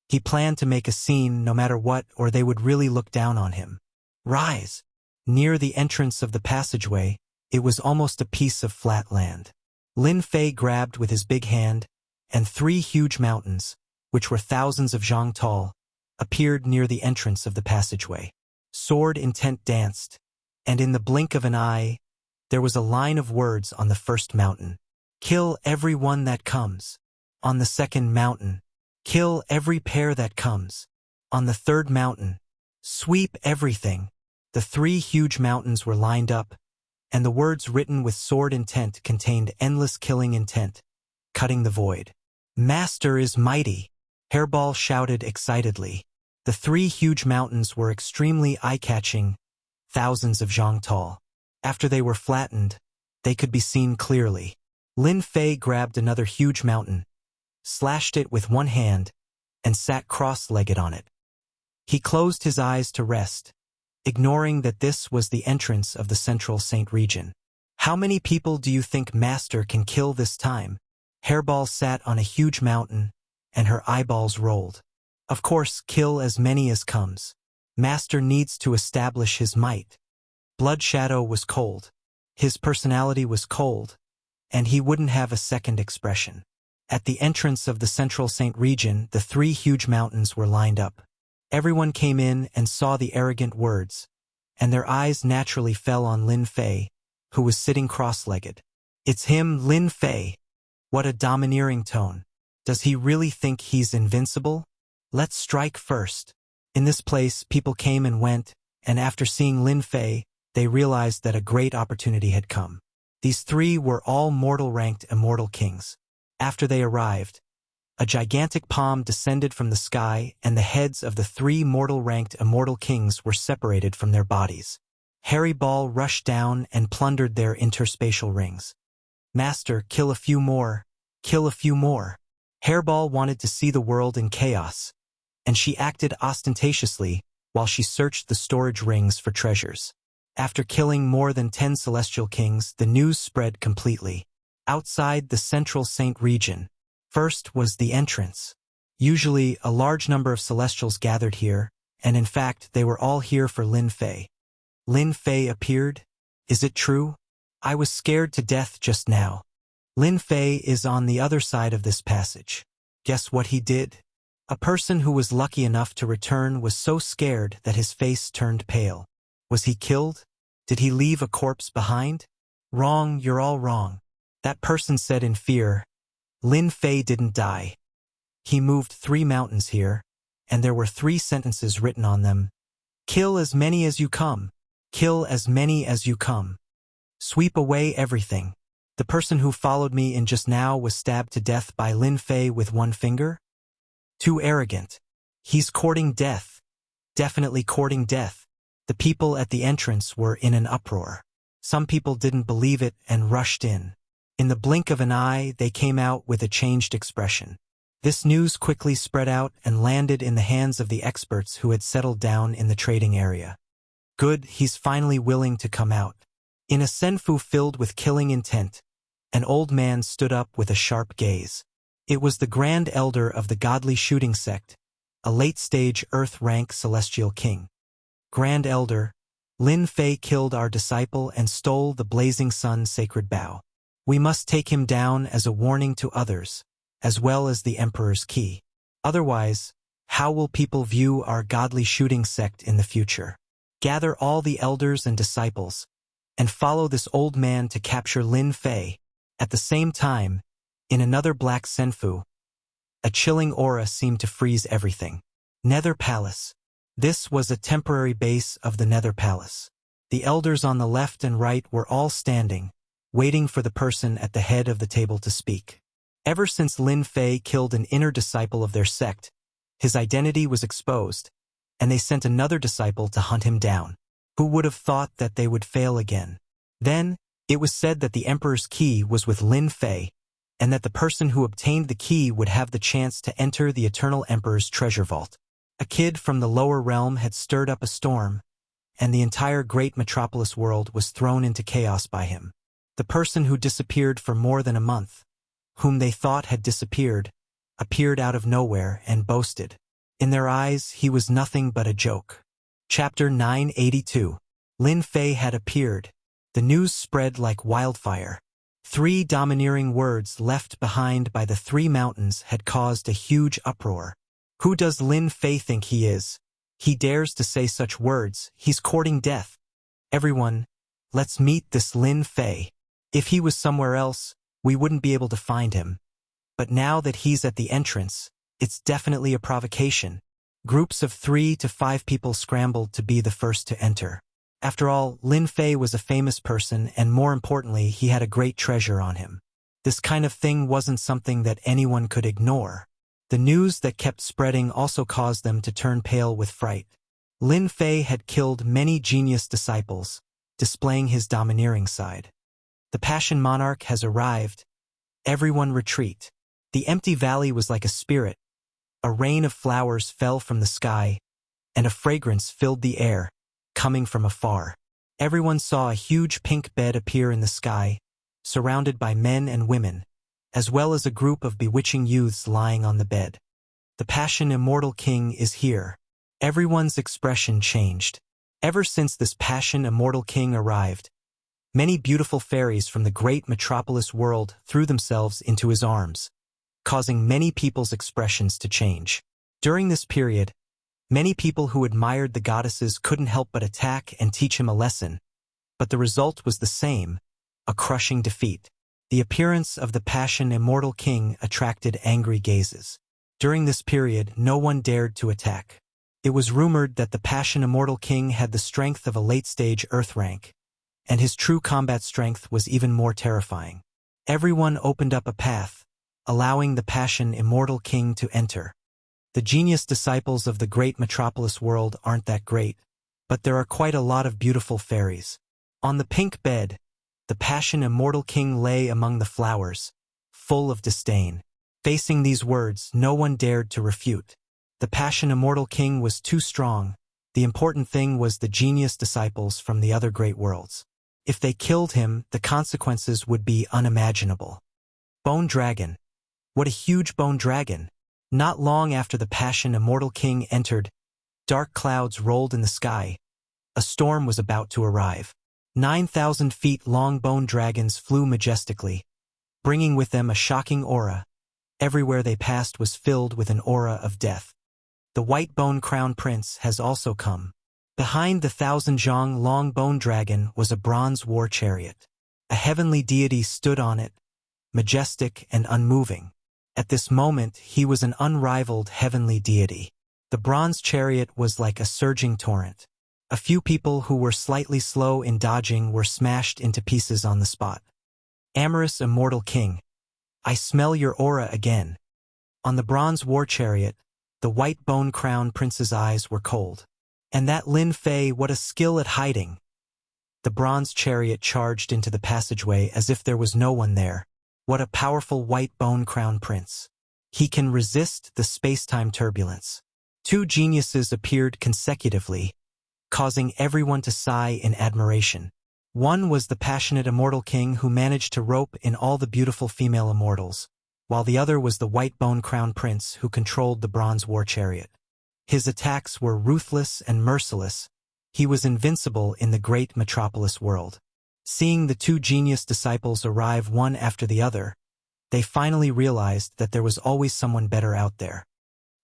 He planned to make a scene no matter what, or they would really look down on him. Rise! Near the entrance of the passageway, it was almost a piece of flat land. Lin Fei grabbed with his big hand, and 3 huge mountains, which were thousands of zhang tall, appeared near the entrance of the passageway. Sword intent danced, and in the blink of an eye, there was a line of words on the first mountain. Kill everyone that comes. On the second mountain, kill every pair that comes. On the third mountain, sweep everything. The 3 huge mountains were lined up, and the words written with sword intent contained endless killing intent, cutting the void. Master is mighty, Hairball shouted excitedly. The 3 huge mountains were extremely eye-catching, thousands of zhang tall. After they were flattened, they could be seen clearly. Lin Fei grabbed another huge mountain, slashed it with one hand, and sat cross-legged on it. He closed his eyes to rest, ignoring that this was the entrance of the Central Saint region. How many people do you think Master can kill this time? Hairball sat on a huge mountain, and her eyeballs rolled. Of course, kill as many as comes. Master needs to establish his might. Bloodshadow was cold. His personality was cold, and he wouldn't have a second expression. At the entrance of the Central Saint region, the 3 huge mountains were lined up. Everyone came in and saw the arrogant words, and their eyes naturally fell on Lin Fei, who was sitting cross-legged. It's him, Lin Fei. What a domineering tone. Does he really think he's invincible? Let's strike first. In this place, people came and went, and after seeing Lin Fei, they realized that a great opportunity had come. These 3 were all mortal-ranked immortal kings. After they arrived, a gigantic palm descended from the sky, and the heads of the 3 mortal-ranked immortal kings were separated from their bodies. Harry Ball rushed down and plundered their interspatial rings. Master, kill a few more. Kill a few more. Hairball wanted to see the world in chaos, and she acted ostentatiously while she searched the storage rings for treasures. After killing more than 10 celestial kings, the news spread completely. Outside the Central Saint region, first was the entrance. Usually, a large number of celestials gathered here, and in fact, they were all here for Lin Fei. Lin Fei appeared? Is it true? I was scared to death just now. Lin Fei is on the other side of this passage. Guess what he did? A person who was lucky enough to return was so scared that his face turned pale. Was he killed? Did he leave a corpse behind? Wrong, you're all wrong. That person said in fear, Lin Fei didn't die. He moved 3 mountains here, and there were 3 sentences written on them. Kill as many as you come. Kill as many as you come. Sweep away everything. The person who followed me in just now was stabbed to death by Lin Fei with 1 finger? Too arrogant. He's courting death. Definitely courting death. The people at the entrance were in an uproar. Some people didn't believe it and rushed in. In the blink of an eye, they came out with a changed expression. This news quickly spread out and landed in the hands of the experts who had settled down in the trading area. Good, he's finally willing to come out. In a senfu filled with killing intent, an old man stood up with a sharp gaze. It was the Grand Elder of the Godly Shooting Sect, a late-stage Earth-rank celestial king. Grand Elder, Lin Fei killed our disciple and stole the Blazing Sun's sacred bow. We must take him down as a warning to others, as well as the Emperor's key. Otherwise, how will people view our Godly Shooting Sect in the future? Gather all the elders and disciples, and follow this old man to capture Lin Fei. At the same time, in another black senfu, a chilling aura seemed to freeze everything. Nether Palace. This was a temporary base of the Nether Palace. The elders on the left and right were all standing, waiting for the person at the head of the table to speak. Ever since Lin Fei killed an inner disciple of their sect, his identity was exposed, and they sent another disciple to hunt him down. Who would have thought that they would fail again? Then, it was said that the emperor's key was with Lin Fei, and that the person who obtained the key would have the chance to enter the eternal emperor's treasure vault. A kid from the lower realm had stirred up a storm, and the entire great metropolis world was thrown into chaos by him. The person who disappeared for more than a month, whom they thought had disappeared, appeared out of nowhere and boasted. In their eyes, he was nothing but a joke. Chapter 982. Lin Fei had appeared. The news spread like wildfire. 3 domineering words left behind by the 3 mountains had caused a huge uproar. Who does Lin Fei think he is? He dares to say such words. He's courting death. Everyone, let's meet this Lin Fei. If he was somewhere else, we wouldn't be able to find him. But now that he's at the entrance, it's definitely a provocation. Groups of 3 to 5 people scrambled to be the first to enter. After all, Lin Fei was a famous person, and more importantly, he had a great treasure on him. This kind of thing wasn't something that anyone could ignore. The news that kept spreading also caused them to turn pale with fright. Lin Fei had killed many genius disciples, displaying his domineering side. The Passion Monarch has arrived. Everyone retreat. The empty valley was like a spirit. A rain of flowers fell from the sky, and a fragrance filled the air, coming from afar. Everyone saw a huge pink bed appear in the sky, surrounded by men and women, as well as a group of bewitching youths lying on the bed. The Passion Immortal King is here. Everyone's expression changed. Ever since this Passion Immortal King arrived, many beautiful fairies from the great metropolis world threw themselves into his arms, causing many people's expressions to change. During this period, many people who admired the goddesses couldn't help but attack and teach him a lesson, but the result was the same, a crushing defeat. The appearance of the Passion Immortal King attracted angry gazes. During this period, no one dared to attack. It was rumored that the Passion Immortal King had the strength of a late-stage Earth rank, and his true combat strength was even more terrifying. Everyone opened up a path, allowing the Passion Immortal King to enter. The genius disciples of the great metropolis world aren't that great, but there are quite a lot of beautiful fairies. On the pink bed, the Passion Immortal King lay among the flowers, full of disdain. Facing these words, no one dared to refute. The Passion Immortal King was too strong. The important thing was the genius disciples from the other great worlds. If they killed him, the consequences would be unimaginable. Bone Dragon. What a huge bone dragon! Not long after the Passion Immortal King entered, dark clouds rolled in the sky. A storm was about to arrive. 9,000 feet long bone dragons flew majestically, bringing with them a shocking aura. Everywhere they passed was filled with an aura of death. The white bone crown prince has also come. Behind the 1,000-zhang long bone dragon was a bronze war chariot. A heavenly deity stood on it, majestic and unmoving. At this moment, he was an unrivaled heavenly deity. The bronze chariot was like a surging torrent. A few people who were slightly slow in dodging were smashed into pieces on the spot. Amorous Immortal King, I smell your aura again. On the bronze war chariot, the white bone crown prince's eyes were cold. And that Lin Fei, what a skill at hiding! The bronze chariot charged into the passageway as if there was no one there. What a powerful white bone crown prince. He can resist the space-time turbulence. 2 geniuses appeared consecutively, causing everyone to sigh in admiration. One was the passionate Immortal King who managed to rope in all the beautiful female immortals, while the other was the white bone crown prince who controlled the bronze war chariot. His attacks were ruthless and merciless. He was invincible in the great metropolis world. Seeing the 2 genius disciples arrive one after the other, they finally realized that there was always someone better out there.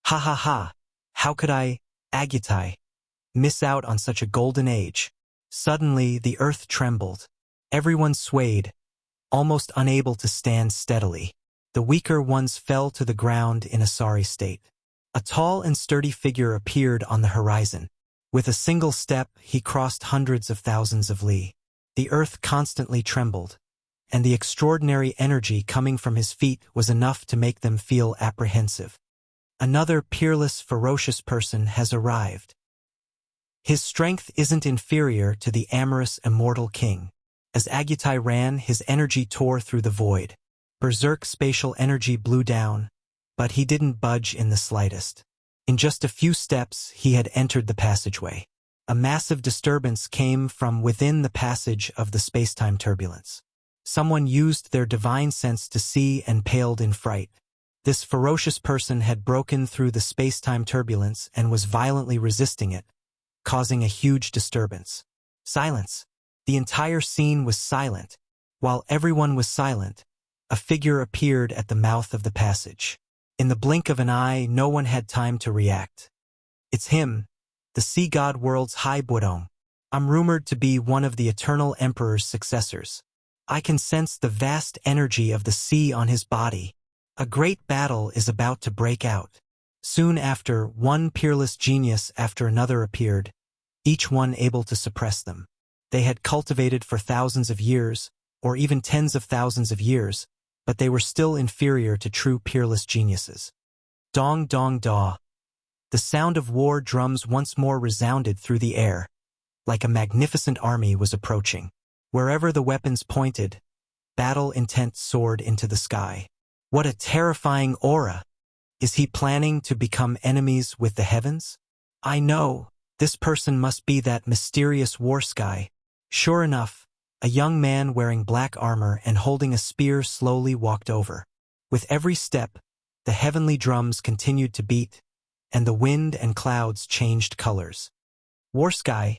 Ha ha ha! How could I, Agutai, miss out on such a golden age? Suddenly, the earth trembled. Everyone swayed, almost unable to stand steadily. The weaker ones fell to the ground in a sorry state. A tall and sturdy figure appeared on the horizon. With a single step, he crossed hundreds of thousands of li. The earth constantly trembled, and the extraordinary energy coming from his feet was enough to make them feel apprehensive. Another peerless, ferocious person has arrived. His strength isn't inferior to the amorous, immortal king. As Agutai ran, his energy tore through the void. Berserk spatial energy blew down, but he didn't budge in the slightest. In just a few steps, he had entered the passageway. A massive disturbance came from within the passage of the space-time turbulence. Someone used their divine sense to see and paled in fright. This ferocious person had broken through the space-time turbulence and was violently resisting it, causing a huge disturbance. Silence. The entire scene was silent. While everyone was silent, a figure appeared at the mouth of the passage. In the blink of an eye, no one had time to react. It's him, the sea god world's High Budong. I'm rumored to be one of the Eternal Emperor's successors. I can sense the vast energy of the sea on his body. A great battle is about to break out. Soon after, one peerless genius after another appeared, each one able to suppress them. They had cultivated for thousands of years, or even tens of thousands of years, but they were still inferior to true peerless geniuses. Dong dong da. The sound of war drums once more resounded through the air, like a magnificent army was approaching. Wherever the weapons pointed, battle intent soared into the sky. What a terrifying aura! Is he planning to become enemies with the heavens? I know, this person must be that mysterious war sky. Sure enough, a young man wearing black armor and holding a spear slowly walked over. With every step, the heavenly drums continued to beat, and the wind and clouds changed colors. War sky,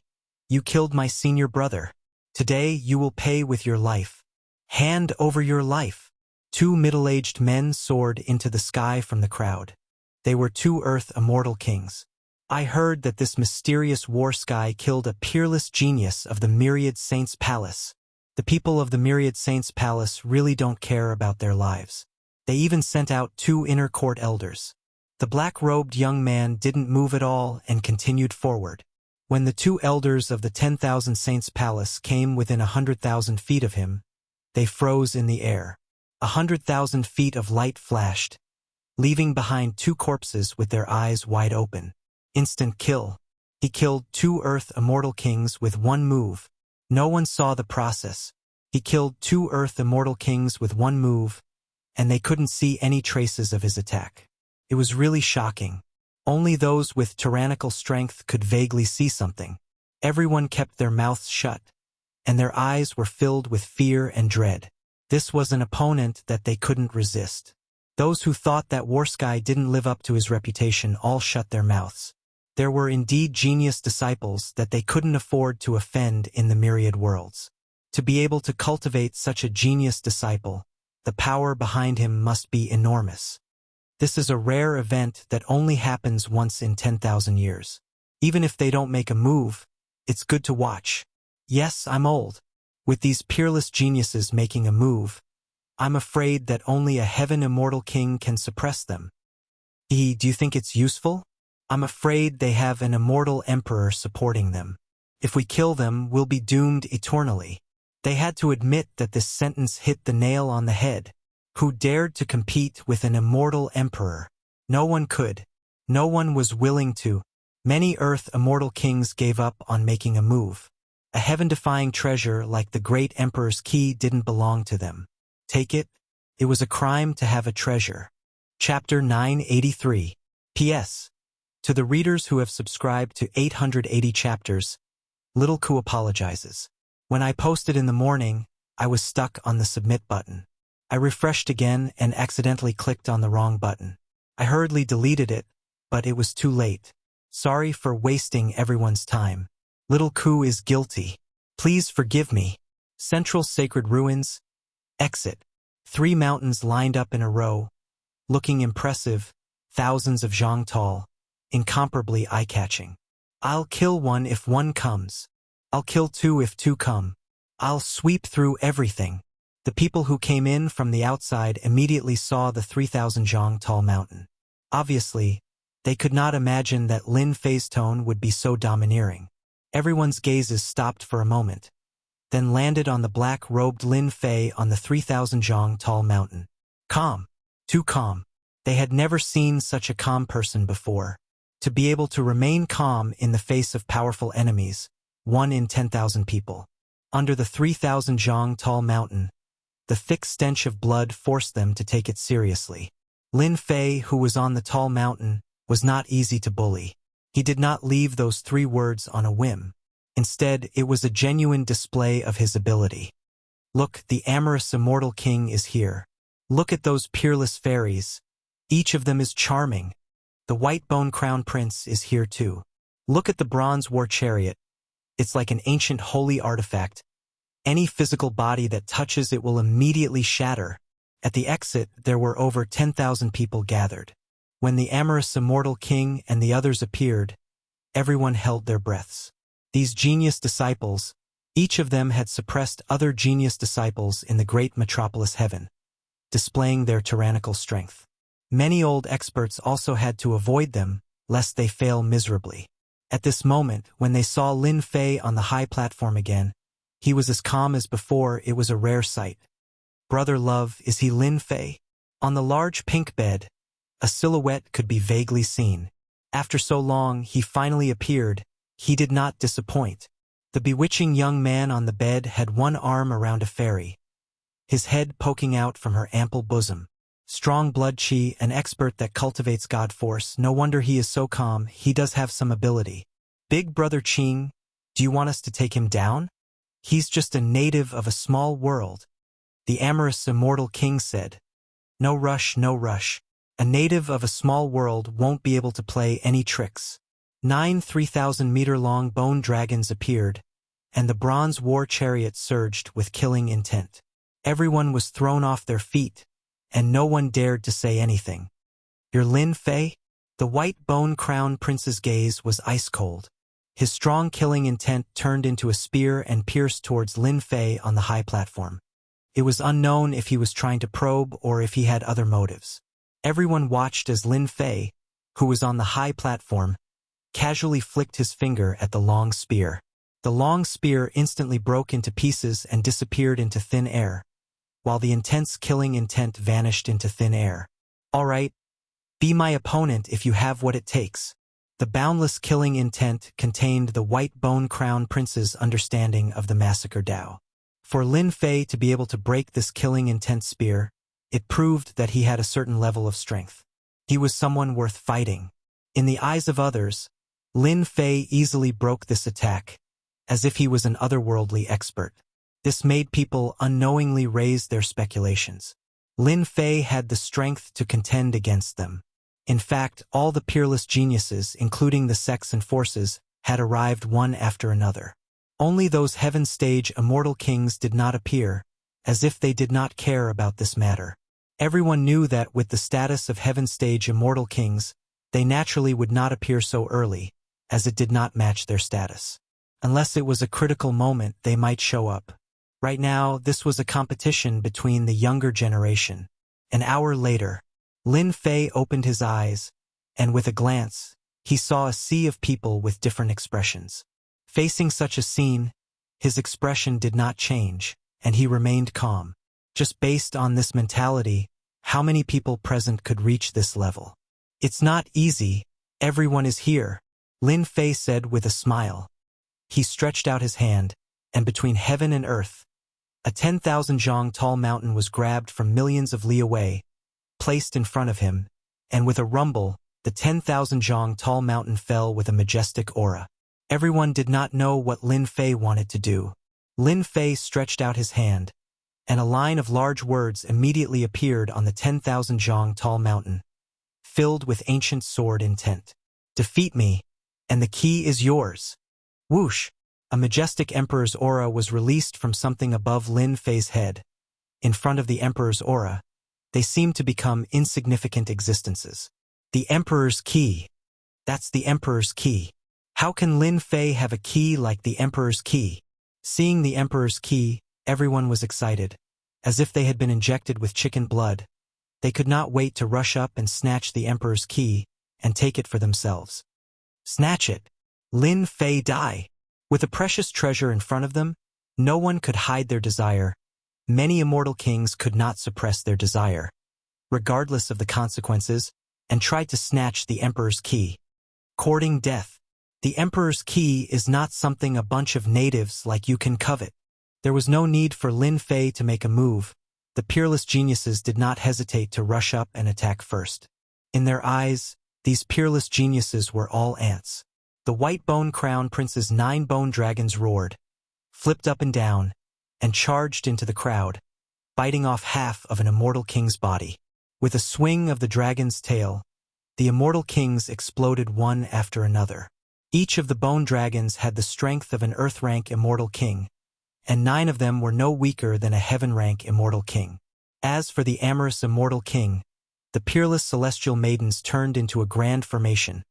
you killed my senior brother. Today you will pay with your life. Hand over your life. Two middle-aged men soared into the sky from the crowd. They were two Earth immortal kings. I heard that this mysterious war sky killed a peerless genius of the Myriad Saints' Palace. The people of the Myriad Saints' Palace really don't care about their lives. They even sent out two inner court elders. The black-robed young man didn't move at all and continued forward. When the two elders of the 10,000 Saints' Palace came within 100,000 feet of him, they froze in the air. 100,000 feet of light flashed, leaving behind two corpses with their eyes wide open. Instant kill. He killed two Earth immortal kings with one move. No one saw the process. He killed two Earth immortal kings with one move, and they couldn't see any traces of his attack. It was really shocking. Only those with tyrannical strength could vaguely see something. Everyone kept their mouths shut, and their eyes were filled with fear and dread. This was an opponent that they couldn't resist. Those who thought that Warsky didn't live up to his reputation all shut their mouths. There were indeed genius disciples that they couldn't afford to offend in the myriad worlds. To be able to cultivate such a genius disciple, the power behind him must be enormous. This is a rare event that only happens once in 10,000 years. Even if they don't make a move, it's good to watch. Yes, I'm old. With these peerless geniuses making a move, I'm afraid that only a heaven immortal king can suppress them. Do you think it's useful? I'm afraid they have an immortal emperor supporting them. If we kill them, we'll be doomed eternally. They had to admit that this sentence hit the nail on the head. Who dared to compete with an immortal emperor? No one could. No one was willing to. Many Earth immortal kings gave up on making a move. A heaven-defying treasure like the great emperor's key didn't belong to them. Take it? It was a crime to have a treasure. Chapter 983. P.S. To the readers who have subscribed to 880 chapters, Little Ku apologizes. When I posted in the morning, I was stuck on the submit button. I refreshed again and accidentally clicked on the wrong button. I hurriedly deleted it, but it was too late. Sorry for wasting everyone's time. Little Ku is guilty. Please forgive me. Central Sacred Ruins. Exit. 3 mountains lined up in a row, looking impressive, thousands of zhang tall, incomparably eye-catching. I'll kill one if one comes. I'll kill two if two come. I'll sweep through everything. The people who came in from the outside immediately saw the 3,000 zhang tall mountain. Obviously, They could not imagine that Lin Fei's tone would be so domineering. Everyone's gazes stopped for a moment, then landed on the black-robed Lin Fei on the 3,000 zhang tall mountain. Calm. Too calm. They had never seen such a calm person before. To be able to remain calm in the face of powerful enemies, 1 in 10,000 people. Under the 3,000 zhang tall mountain, the thick stench of blood forced them to take it seriously. Lin Fei, who was on the tall mountain, was not easy to bully. He did not leave those 3 words on a whim. Instead, it was a genuine display of his ability. Look, the amorous immortal king is here. Look at those peerless fairies. Each of them is charming. The white bone crown prince is here too. Look at the bronze war chariot. It's like an ancient holy artifact. Any physical body that touches it will immediately shatter. At the exit, there were over 10,000 people gathered. When the amorous immortal king and the others appeared, everyone held their breaths. These genius disciples, each of them had suppressed other genius disciples in the great metropolis heaven, displaying their tyrannical strength. Many old experts also had to avoid them, lest they fail miserably. At this moment, when they saw Lin Fei on the high platform again, he was as calm as before. It was a rare sight. Brother love, is he Lin Fei? On the large pink bed, a silhouette could be vaguely seen. After so long, he finally appeared. He did not disappoint. The bewitching young man on the bed had one arm around a fairy, his head poking out from her ample bosom. Strong blood chi, an expert that cultivates God force. No wonder he is so calm. He does have some ability. Big brother Qing, do you want us to take him down? He's just a native of a small world, the amorous immortal king said. No rush, no rush. A native of a small world won't be able to play any tricks. 9 3,000-meter-long bone dragons appeared, and the bronze war chariot surged with killing intent. Everyone was thrown off their feet, and no one dared to say anything. You're Lin Fei? The white bone crown prince's gaze was ice-cold. His strong killing intent turned into a spear and pierced towards Lin Fei on the high platform. It was unknown if he was trying to probe or if he had other motives. Everyone watched as Lin Fei, who was on the high platform, casually flicked his finger at the long spear. The long spear instantly broke into pieces and disappeared into thin air, while the intense killing intent vanished into thin air. All right, be my opponent if you have what it takes. The boundless killing intent contained the white bone crown prince's understanding of the massacre Dao. For Lin Fei to be able to break this killing intent spear, it proved that he had a certain level of strength. He was someone worth fighting. In the eyes of others, Lin Fei easily broke this attack, as if he was an otherworldly expert. This made people unknowingly raise their speculations. Lin Fei had the strength to contend against them. In fact, all the peerless geniuses, including the sects and forces, had arrived one after another. Only those heaven-stage immortal kings did not appear, as if they did not care about this matter. Everyone knew that with the status of heaven-stage immortal kings, they naturally would not appear so early, as it did not match their status. Unless it was a critical moment, they might show up. Right now, this was a competition between the younger generation. An hour later, Lin Fei opened his eyes, and with a glance, he saw a sea of people with different expressions. Facing such a scene, his expression did not change, and he remained calm. Just based on this mentality, how many people present could reach this level? It's not easy. Everyone is here, Lin Fei said with a smile. He stretched out his hand, and between heaven and earth, a 10,000 zhang tall mountain was grabbed from millions of li away, placed in front of him, and with a rumble, the 10,000 zhang tall mountain fell with a majestic aura. Everyone did not know what Lin Fei wanted to do. Lin Fei stretched out his hand, and a line of large words immediately appeared on the 10,000 zhang tall mountain, filled with ancient sword intent. Defeat me, and the key is yours. Whoosh! A majestic emperor's aura was released from something above Lin Fei's head. In front of the emperor's aura, they seemed to become insignificant existences. The emperor's key. That's the emperor's key. How can Lin Fei have a key like the emperor's key? Seeing the emperor's key, everyone was excited, as if they had been injected with chicken blood. They could not wait to rush up and snatch the emperor's key, and take it for themselves. Snatch it. Lin Fei die. With a precious treasure in front of them, no one could hide their desire. Many immortal kings could not suppress their desire, regardless of the consequences, and tried to snatch the emperor's key. Courting death. The emperor's key is not something a bunch of natives like you can covet. There was no need for Lin Fei to make a move. The peerless geniuses did not hesitate to rush up and attack first. In their eyes, these peerless geniuses were all ants. The white bone crown prince's 9 bone dragons roared, flipped up and down, and charged into the crowd, biting off half of an immortal king's body. With a swing of the dragon's tail, the immortal kings exploded one after another. Each of the bone dragons had the strength of an earth-rank immortal king, and 9 of them were no weaker than a heaven-rank immortal king. As for the amorous immortal king, the peerless celestial maidens turned into a grand formation,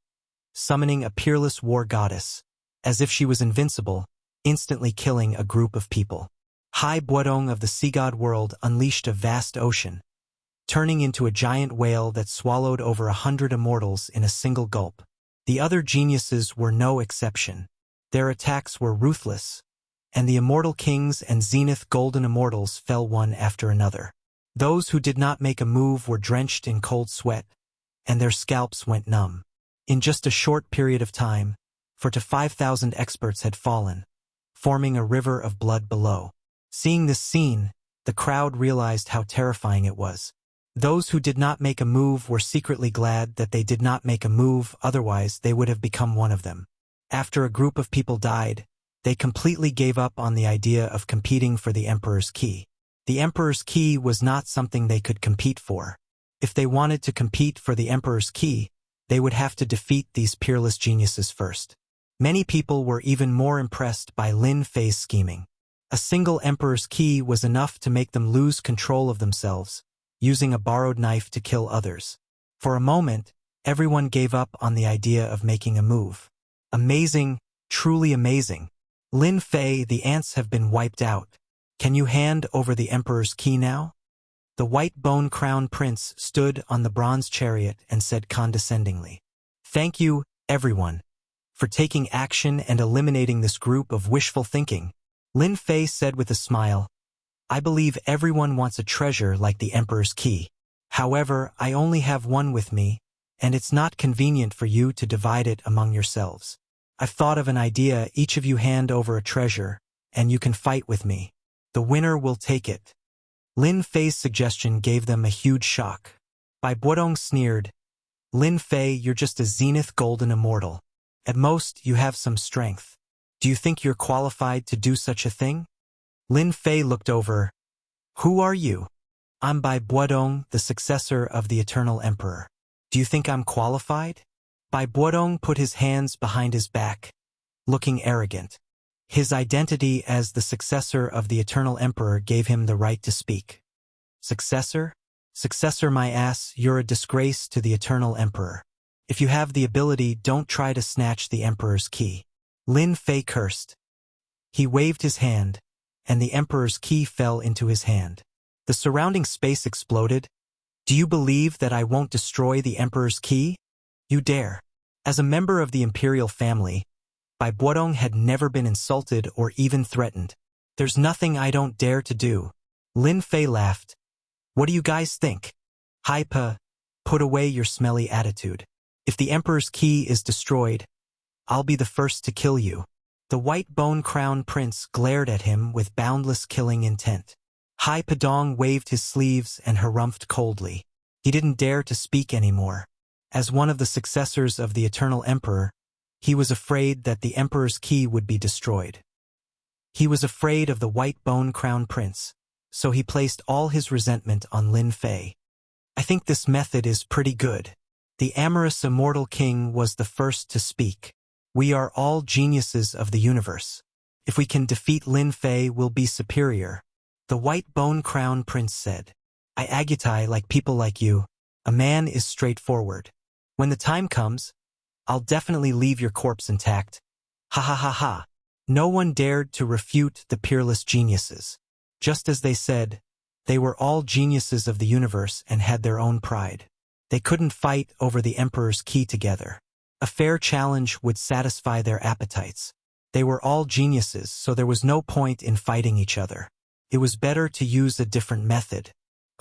summoning a peerless war goddess, as if she was invincible, instantly killing a group of people. Hai Buodong of the sea god world unleashed a vast ocean, turning into a giant whale that swallowed over 100 immortals in a single gulp. The other geniuses were no exception. Their attacks were ruthless, and the immortal kings and zenith golden immortals fell one after another. Those who did not make a move were drenched in cold sweat, and their scalps went numb. In just a short period of time, 4 to 5,000 experts had fallen, forming a river of blood below. Seeing this scene, the crowd realized how terrifying it was. Those who did not make a move were secretly glad that they did not make a move, otherwise they would have become one of them. After a group of people died, they completely gave up on the idea of competing for the emperor's key. The emperor's key was not something they could compete for. If they wanted to compete for the emperor's key, they would have to defeat these peerless geniuses first. Many people were even more impressed by Lin Fei's scheming. A single emperor's key was enough to make them lose control of themselves, using a borrowed knife to kill others. For a moment, everyone gave up on the idea of making a move. Amazing, truly amazing. Lin Fei, the ants have been wiped out. Can you hand over the emperor's key now? The white bone crown prince stood on the bronze chariot and said condescendingly, "Thank you, everyone, for taking action and eliminating this group of wishful thinking." Lin Fei said with a smile, "I believe everyone wants a treasure like the emperor's key. However, I only have one with me, and it's not convenient for you to divide it among yourselves. I've thought of an idea. Each of you hand over a treasure, and you can fight with me. The winner will take it." Lin Fei's suggestion gave them a huge shock. Bai Buodong sneered, "Lin Fei, you're just a zenith golden immortal. At most, you have some strength. Do you think you're qualified to do such a thing?" Lin Fei looked over. "Who are you?" "I'm Bai Buodong, the successor of the eternal emperor. Do you think I'm qualified?" Bai Buodong put his hands behind his back, looking arrogant. His identity as the successor of the eternal emperor gave him the right to speak. "Successor? Successor my ass, you're a disgrace to the eternal emperor. If you have the ability, don't try to snatch the emperor's key." Lin Fei cursed. He waved his hand, and the emperor's key fell into his hand. The surrounding space exploded. "Do you believe that I won't destroy the emperor's key? You dare." As a member of the imperial family, Bai Buodong had never been insulted or even threatened. "There's nothing I don't dare to do." Lin Fei laughed. "What do you guys think?" "Hypa, put away your smelly attitude. If the emperor's key is destroyed, I'll be the first to kill you." The white bone crown prince glared at him with boundless killing intent. Hai Padong waved his sleeves and harumphed coldly. He didn't dare to speak anymore. As one of the successors of the eternal emperor, he was afraid that the emperor's key would be destroyed. He was afraid of the white bone crown prince, so he placed all his resentment on Lin Fei. "I think this method is pretty good." The amorous immortal king was the first to speak. "We are all geniuses of the universe. If we can defeat Lin Fei, we'll be superior." The white bone crown prince said, "I agitai like people like you. A man is straightforward. When the time comes, I'll definitely leave your corpse intact." Ha ha ha ha. No one dared to refute the peerless geniuses. Just as they said, they were all geniuses of the universe and had their own pride. They couldn't fight over the emperor's key together. A fair challenge would satisfy their appetites. They were all geniuses, so there was no point in fighting each other. It was better to use a different method.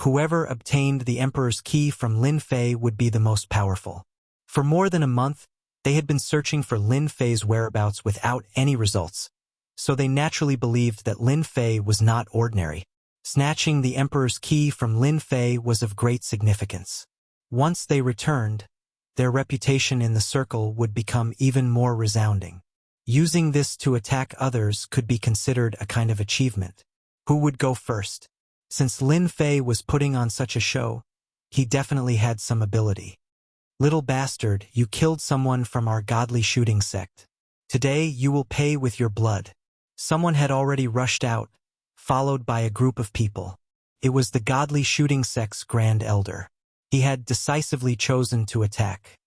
Whoever obtained the emperor's key from Lin Fei would be the most powerful. For more than a month, they had been searching for Lin Fei's whereabouts without any results, so they naturally believed that Lin Fei was not ordinary. Snatching the emperor's key from Lin Fei was of great significance. Once they returned, their reputation in the circle would become even more resounding. Using this to attack others could be considered a kind of achievement. Who would go first? Since Lin Fei was putting on such a show, he definitely had some ability. Little bastard, you killed someone from our godly shooting sect. Today you will pay with your blood. Someone had already rushed out, followed by a group of people. It was the godly shooting sect's grand elder. He had decisively chosen to attack.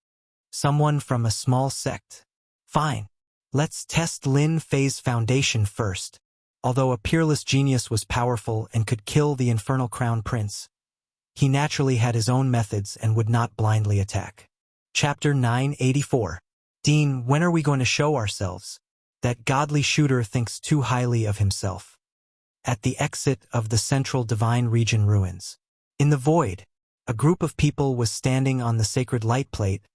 Someone from a small sect. Fine. Let's test Lin Fei's foundation first. Although a peerless genius was powerful and could kill the infernal crown prince, he naturally had his own methods and would not blindly attack. Chapter 984. Dean, when are we going to show ourselves? That godly shooter thinks too highly of himself. At the exit of the central divine region ruins. In the void, a group of people was standing on the sacred light plate,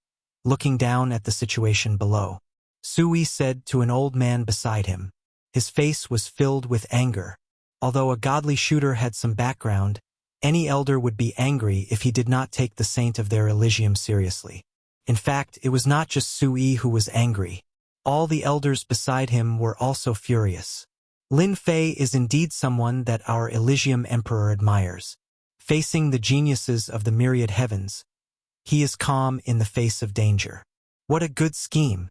looking down at the situation below. Sui said to an old man beside him. His face was filled with anger. Although a godly shooter had some background, any elder would be angry if he did not take the saint of their Elysium seriously. In fact, it was not just Sui who was angry. All the elders beside him were also furious. Lin Fei is indeed someone that our Elysium Emperor admires. Facing the geniuses of the myriad heavens, he is calm in the face of danger. What a good scheme!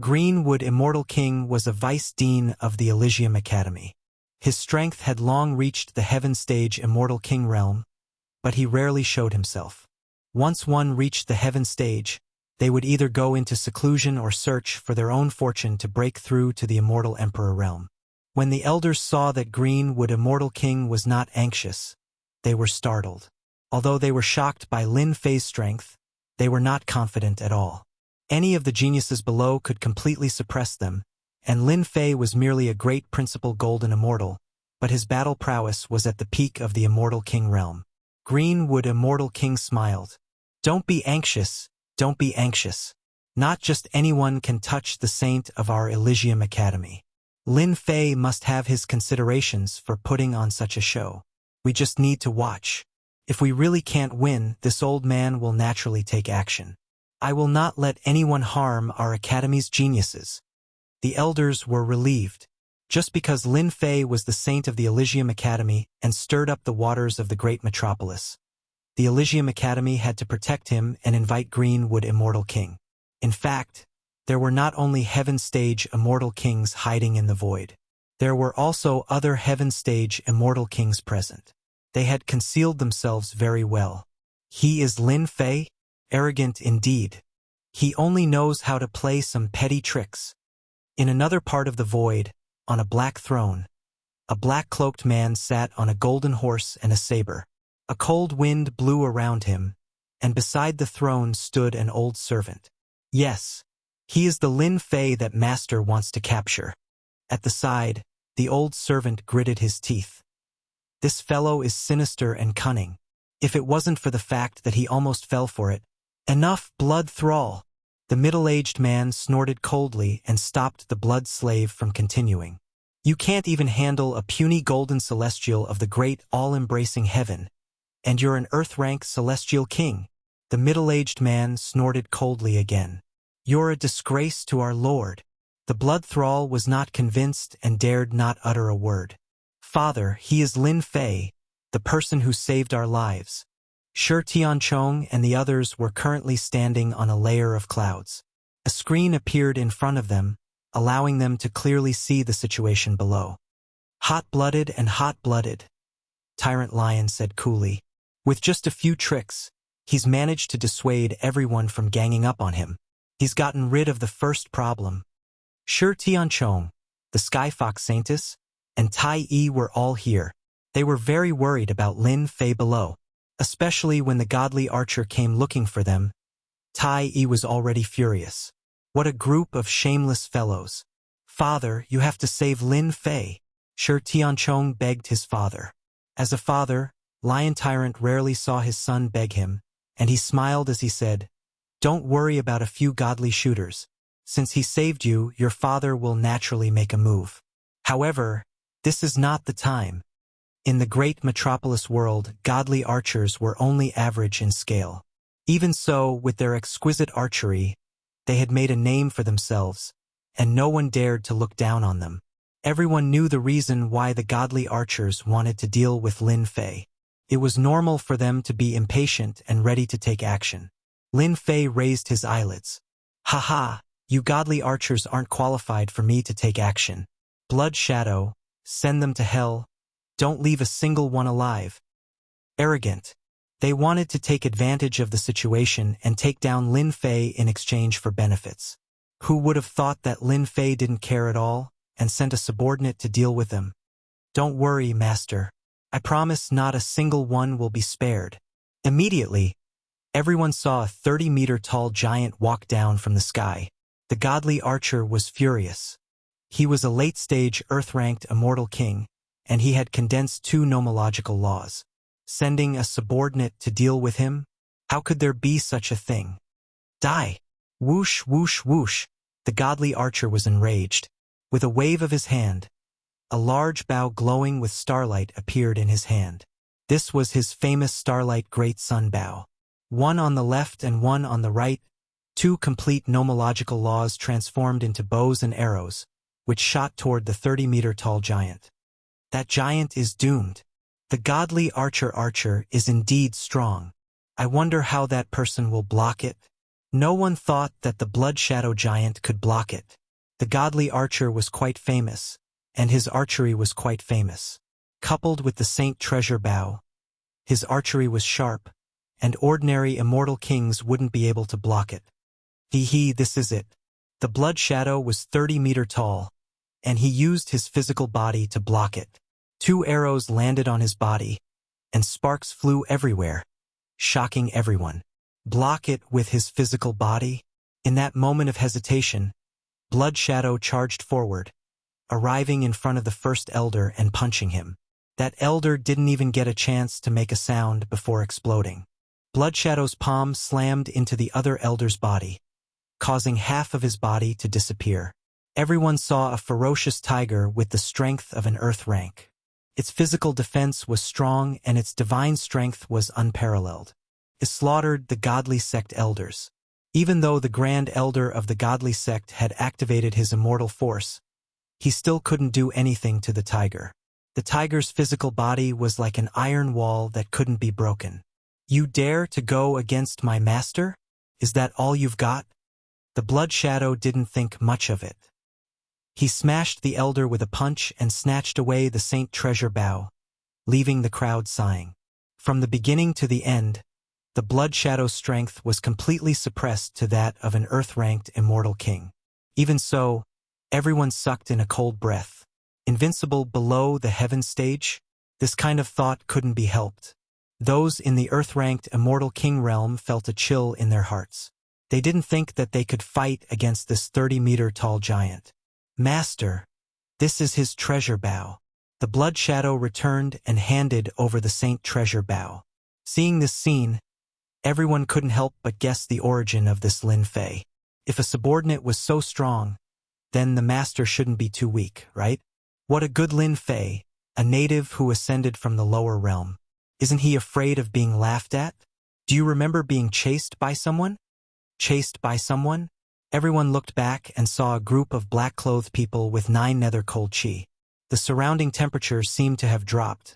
Greenwood Immortal King was a vice-dean of the Elysium Academy. His strength had long reached the heaven stage Immortal King realm, but he rarely showed himself. Once one reached the heaven stage, they would either go into seclusion or search for their own fortune to break through to the Immortal Emperor realm. When the elders saw that Greenwood Immortal King was not anxious, they were startled. Although they were shocked by Lin Fei's strength, they were not confident at all. Any of the geniuses below could completely suppress them, and Lin Fei was merely a great principal golden immortal, but his battle prowess was at the peak of the Immortal King realm. Greenwood Immortal King smiled. Don't be anxious, don't be anxious. Not just anyone can touch the saint of our Elysium Academy. Lin Fei must have his considerations for putting on such a show. We just need to watch. If we really can't win, this old man will naturally take action. I will not let anyone harm our Academy's geniuses. The elders were relieved. Just because Lin Fei was the saint of the Elysium Academy and stirred up the waters of the great metropolis, the Elysium Academy had to protect him and invite Greenwood Immortal King. In fact, there were not only Heaven Stage Immortal Kings hiding in the void. There were also other Heaven Stage Immortal Kings present. They had concealed themselves very well. He is Lin Fei? Arrogant indeed. He only knows how to play some petty tricks. In another part of the void, on a black throne, a black-cloaked man sat on a golden horse and a saber. A cold wind blew around him, and beside the throne stood an old servant. Yes, he is the Lin Fei that Master wants to capture. At the side, the old servant gritted his teeth. This fellow is sinister and cunning. If it wasn't for the fact that he almost fell for it. Enough, blood thrall! The middle-aged man snorted coldly and stopped the blood slave from continuing. You can't even handle a puny golden celestial of the great all-embracing heaven, and you're an earth-rank celestial king. The middle-aged man snorted coldly again. You're a disgrace to our lord. The blood thrall was not convinced and dared not utter a word. Father, he is Lin Fei, the person who saved our lives. Shi Tianchong and the others were currently standing on a layer of clouds. A screen appeared in front of them, allowing them to clearly see the situation below. Hot-blooded and hot-blooded, Tyrant Lion said coolly. With just a few tricks, he's managed to dissuade everyone from ganging up on him. He's gotten rid of the first problem. Shi Tianchong, the Sky Fox Saintess, and Tai Yi were all here. They were very worried about Lin Fei below. especially when the godly archer came looking for them. Tai Yi was already furious. What a group of shameless fellows. Father, you have to save Lin Fei. Shi Tianchong begged his father. As a father, Lion Tyrant rarely saw his son beg him, and he smiled as he said, "Don't worry about a few godly shooters. Since he saved you, your father will naturally make a move. However, this is not the time. In the great metropolis world, godly archers were only average in scale. Even so, with their exquisite archery, they had made a name for themselves, and no one dared to look down on them. Everyone knew the reason why the godly archers wanted to deal with Lin Fei. It was normal for them to be impatient and ready to take action. Lin Fei raised his eyelids. "Ha, you godly archers aren't qualified for me to take action. Blood Shadow, send them to hell. Don't leave a single one alive." Arrogant. They wanted to take advantage of the situation and take down Lin Fei in exchange for benefits. Who would have thought that Lin Fei didn't care at all and sent a subordinate to deal with them? "Don't worry, master. I promise not a single one will be spared." Immediately, everyone saw a 30-meter-tall giant walk down from the sky. The godly archer was furious. He was a late-stage Earth-ranked immortal king, and he had condensed 2 nomological laws. Sending a subordinate to deal with him? How could there be such a thing? Die! Whoosh, whoosh, whoosh. The godly archer was enraged. With a wave of his hand, a large bow glowing with starlight appeared in his hand. This was his famous Starlight Great Sun bow. One on the left and one on the right, 2 complete nomological laws transformed into bows and arrows, which shot toward the 30-meter-tall giant. That giant is doomed. The godly archer is indeed strong. I wonder how that person will block it. No one thought that the Blood Shadow giant could block it. The godly archer was quite famous, and his archery was quite famous. Coupled with the Saint Treasure bow, his archery was sharp, and ordinary immortal kings wouldn't be able to block it. This is it. The Blood Shadow was 30-meter tall, and he used his physical body to block it. 2 arrows landed on his body, and sparks flew everywhere, shocking everyone. Block it with his physical body? In that moment of hesitation, Blood Shadow charged forward, arriving in front of the first elder and punching him. That elder didn't even get a chance to make a sound before exploding. Blood Shadow's palm slammed into the other elder's body, causing half of his body to disappear. Everyone saw a ferocious tiger with the strength of an earth rank. Its physical defense was strong and its divine strength was unparalleled. It slaughtered the godly sect elders. Even though the grand elder of the godly sect had activated his immortal force, he still couldn't do anything to the tiger. The tiger's physical body was like an iron wall that couldn't be broken. "You dare to go against my master? Is that all you've got?" The Blood Shadow didn't think much of it. He smashed the elder with a punch and snatched away the Saint Treasure bow, leaving the crowd sighing. From the beginning to the end, the Blood Shadow's strength was completely suppressed to that of an earth-ranked immortal king. Even so, everyone sucked in a cold breath. Invincible below the heaven stage? This kind of thought couldn't be helped. Those in the earth-ranked immortal king realm felt a chill in their hearts. They didn't think that they could fight against this 30-meter-tall giant. "Master, this is his treasure bow." The Blood Shadow returned and handed over the Saint Treasure bow. Seeing this scene, everyone couldn't help but guess the origin of this Lin Fei. If a subordinate was so strong, then the master shouldn't be too weak, right? What a good Lin Fei, a native who ascended from the lower realm. Isn't he afraid of being laughed at? Do you remember being chased by someone? Chased by someone? Everyone looked back and saw a group of black-clothed people with 9 nether cold chi. The surrounding temperature seemed to have dropped,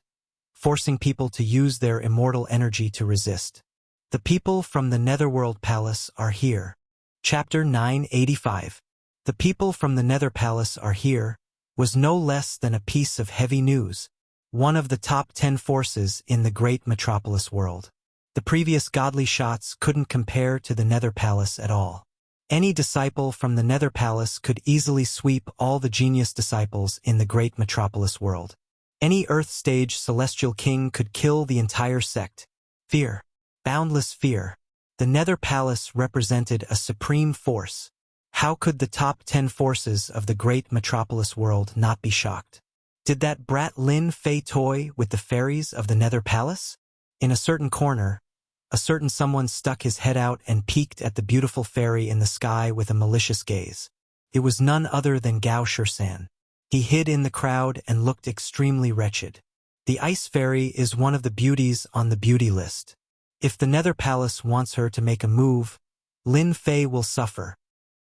forcing people to use their immortal energy to resist. The people from the Netherworld Palace are here. Chapter 985. The people from the Nether Palace are here was no less than a piece of heavy news, one of the top 10 forces in the great metropolis world. The previous godly shots couldn't compare to the Nether Palace at all. Any disciple from the Nether Palace could easily sweep all the genius disciples in the great metropolis world. Any Earth-stage celestial king could kill the entire sect. Fear. Boundless fear. The Nether Palace represented a supreme force. How could the top 10 forces of the great metropolis world not be shocked? Did that brat Lin Fei toy with the fairies of the Nether Palace? In a certain corner, a certain someone stuck his head out and peeked at the beautiful fairy in the sky with a malicious gaze. It was none other than Gao Shirsan. He hid in the crowd and looked extremely wretched. The ice fairy is one of the beauties on the beauty list. If the Nether Palace wants her to make a move, Lin Fei will suffer.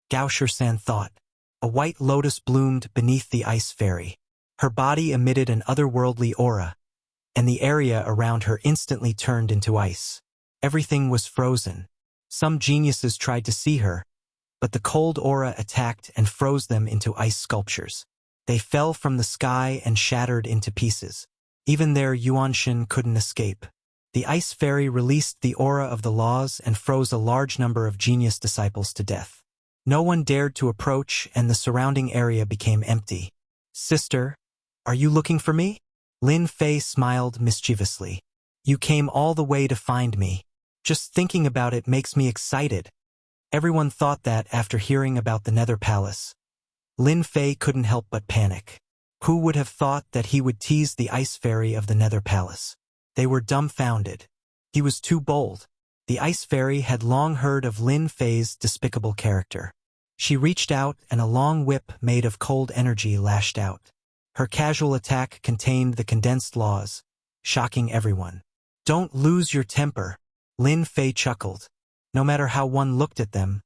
Gao Shirsan thought. A white lotus bloomed beneath the ice fairy. Her body emitted an otherworldly aura, and the area around her instantly turned into ice. Everything was frozen. Some geniuses tried to see her, but the cold aura attacked and froze them into ice sculptures. They fell from the sky and shattered into pieces. Even their Yuanshin couldn't escape. The ice fairy released the aura of the laws and froze a large number of genius disciples to death. No one dared to approach, and the surrounding area became empty. Sister, are you looking for me? Lin Fei smiled mischievously. You came all the way to find me. Just thinking about it makes me excited. Everyone thought that after hearing about the Nether Palace. Lin Fei couldn't help but panic. Who would have thought that he would tease the ice fairy of the Nether Palace? They were dumbfounded. He was too bold. The ice fairy had long heard of Lin Fei's despicable character. She reached out and a long whip made of cold energy lashed out. Her casual attack contained the condensed laws, shocking everyone. Don't lose your temper, Lin Fei chuckled. No matter how one looked at them,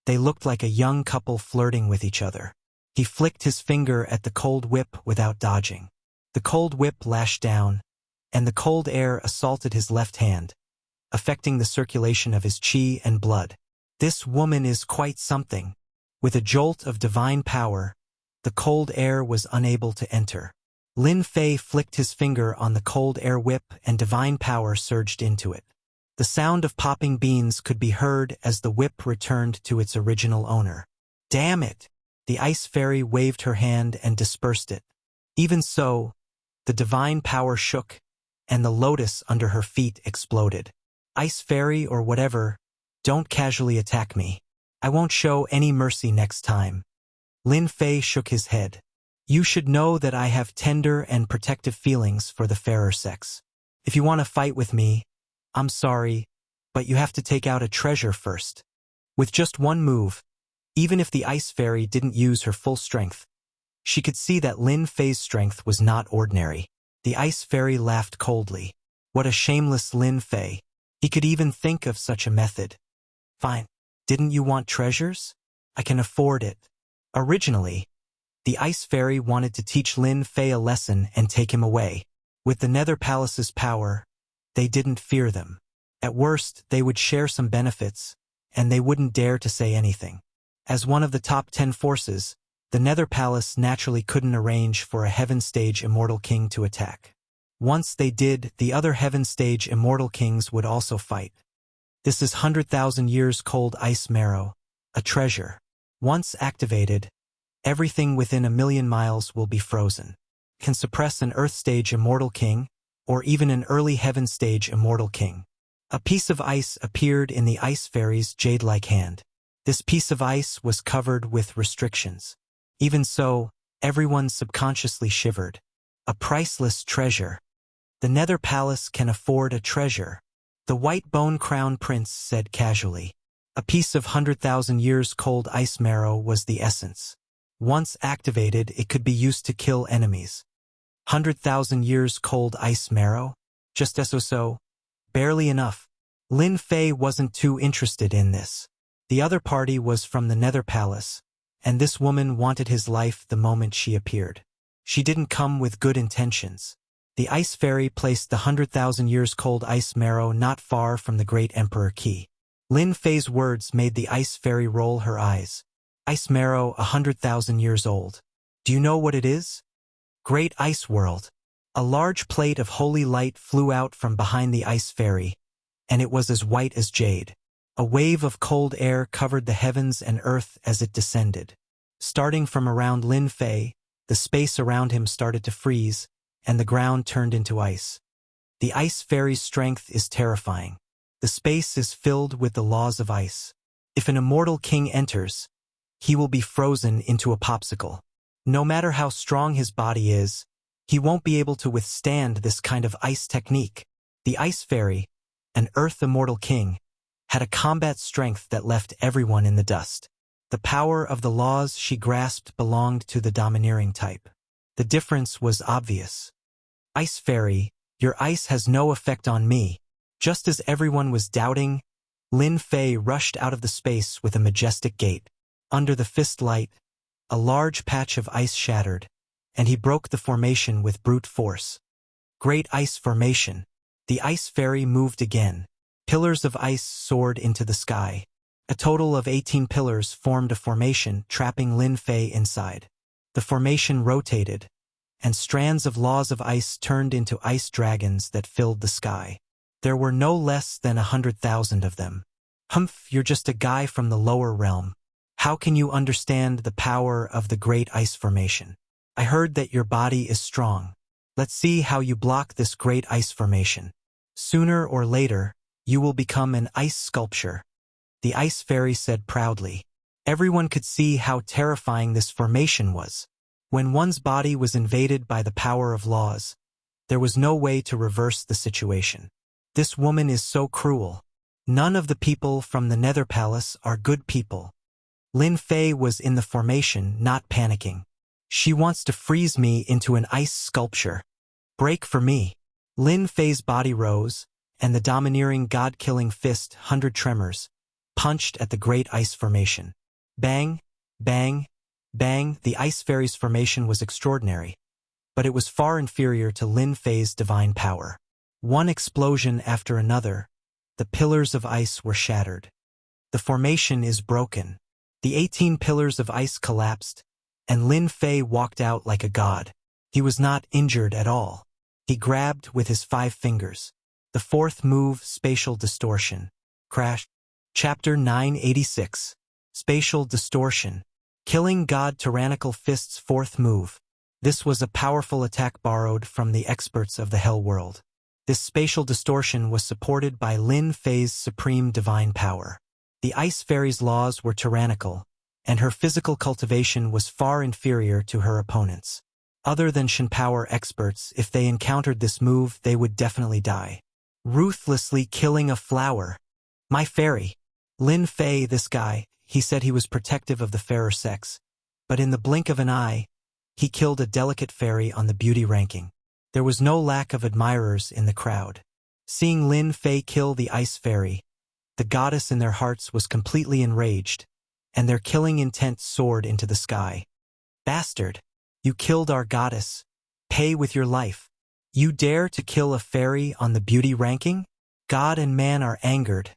they looked like a young couple flirting with each other. He flicked his finger at the cold whip without dodging. The cold whip lashed down, and the cold air assaulted his left hand, affecting the circulation of his qi and blood. This woman is quite something. With a jolt of divine power, the cold air was unable to enter. Lin Fei flicked his finger on the cold air whip and divine power surged into it. The sound of popping beans could be heard as the whip returned to its original owner. Damn it! The ice fairy waved her hand and dispersed it. Even so, the divine power shook, and the lotus under her feet exploded. Ice fairy or whatever, don't casually attack me. I won't show any mercy next time. Lin Fei shook his head. You should know that I have tender and protective feelings for the fairer sex. If you want to fight with me, I'm sorry, but you have to take out a treasure first. With just one move, even if the ice fairy didn't use her full strength, she could see that Lin Fei's strength was not ordinary. The ice fairy laughed coldly. What a shameless Lin Fei. He could even think of such a method. Fine. Didn't you want treasures? I can afford it. Originally, the ice fairy wanted to teach Lin Fei a lesson and take him away. With the Nether Palace's power, they didn't fear them. At worst, they would share some benefits, and they wouldn't dare to say anything. As one of the top 10 forces, the Nether Palace naturally couldn't arrange for a Heaven Stage Immortal King to attack. Once they did, the other Heaven Stage Immortal Kings would also fight. This is 100,000 years cold ice marrow, a treasure. Once activated, everything within 1,000,000 miles will be frozen. Can suppress an Earth Stage Immortal King, or even an early Heaven Stage Immortal King. A piece of ice appeared in the ice fairy's jade-like hand. This piece of ice was covered with restrictions. Even so, everyone subconsciously shivered. A priceless treasure. The Nether Palace can afford a treasure. The White Bone Crown Prince said casually. A piece of 100,000 years cold ice marrow was the essence. Once activated, it could be used to kill enemies. 100,000 years cold ice marrow? Just so. Barely enough. Lin Fei wasn't too interested in this. The other party was from the Nether Palace, and this woman wanted his life the moment she appeared. She didn't come with good intentions. The ice fairy placed the 100,000 years cold ice marrow not far from the great Emperor Qi. Lin Fei's words made the ice fairy roll her eyes. Ice marrow 100,000 years old. Do you know what it is? Great Ice World. A large plate of holy light flew out from behind the ice fairy, and it was as white as jade. A wave of cold air covered the heavens and earth as it descended. Starting from around Lin Fei, the space around him started to freeze, and the ground turned into ice. The ice fairy's strength is terrifying. The space is filled with the laws of ice. If an immortal king enters, he will be frozen into a popsicle. No matter how strong his body is, he won't be able to withstand this kind of ice technique. The ice fairy, an earth immortal king, had a combat strength that left everyone in the dust. The power of the laws she grasped belonged to the domineering type. The difference was obvious. Ice fairy, your ice has no effect on me. Just as everyone was doubting, Lin Fei rushed out of the space with a majestic gait. Under the fist light, a large patch of ice shattered, and he broke the formation with brute force. Great ice formation. The ice fairy moved again. Pillars of ice soared into the sky. A total of 18 pillars formed a formation, trapping Lin Fei inside. The formation rotated, and strands of laws of ice turned into ice dragons that filled the sky. There were no less than 100,000 of them. Humph, you're just a guy from the lower realm. How can you understand the power of the great ice formation? I heard that your body is strong. Let's see how you block this great ice formation. Sooner or later, you will become an ice sculpture, the ice fairy said proudly. Everyone could see how terrifying this formation was. When one's body was invaded by the power of laws, there was no way to reverse the situation. This woman is so cruel. None of the people from the Nether Palace are good people. Lin Fei was in the formation, not panicking. She wants to freeze me into an ice sculpture. Break for me. Lin Fei's body rose, and the domineering god-killing fist, 100 tremors, punched at the great ice formation. Bang, bang, bang. The ice fairy's formation was extraordinary, but it was far inferior to Lin Fei's divine power. One explosion after another, the pillars of ice were shattered. The formation is broken. The 18 pillars of ice collapsed, and Lin Fei walked out like a god. He was not injured at all. He grabbed with his 5 fingers. The fourth move, spatial distortion. Crash. Chapter 986. Spatial distortion. Killing God Tyrannical Fist's fourth move. This was a powerful attack borrowed from the experts of the Hell World. This spatial distortion was supported by Lin Fei's supreme divine power. The Ice Fairy's laws were tyrannical, and her physical cultivation was far inferior to her opponents. Other than Shen power experts, if they encountered this move, they would definitely die. Ruthlessly killing a flower. My fairy. Lin Fei, this guy, he said he was protective of the fairer sex, but in the blink of an eye, he killed a delicate fairy on the beauty ranking. There was no lack of admirers in the crowd. Seeing Lin Fei kill the Ice Fairy, the goddess in their hearts was completely enraged, and their killing intent soared into the sky. Bastard! You killed our goddess. Pay with your life. You dare to kill a fairy on the beauty ranking? God and man are angered.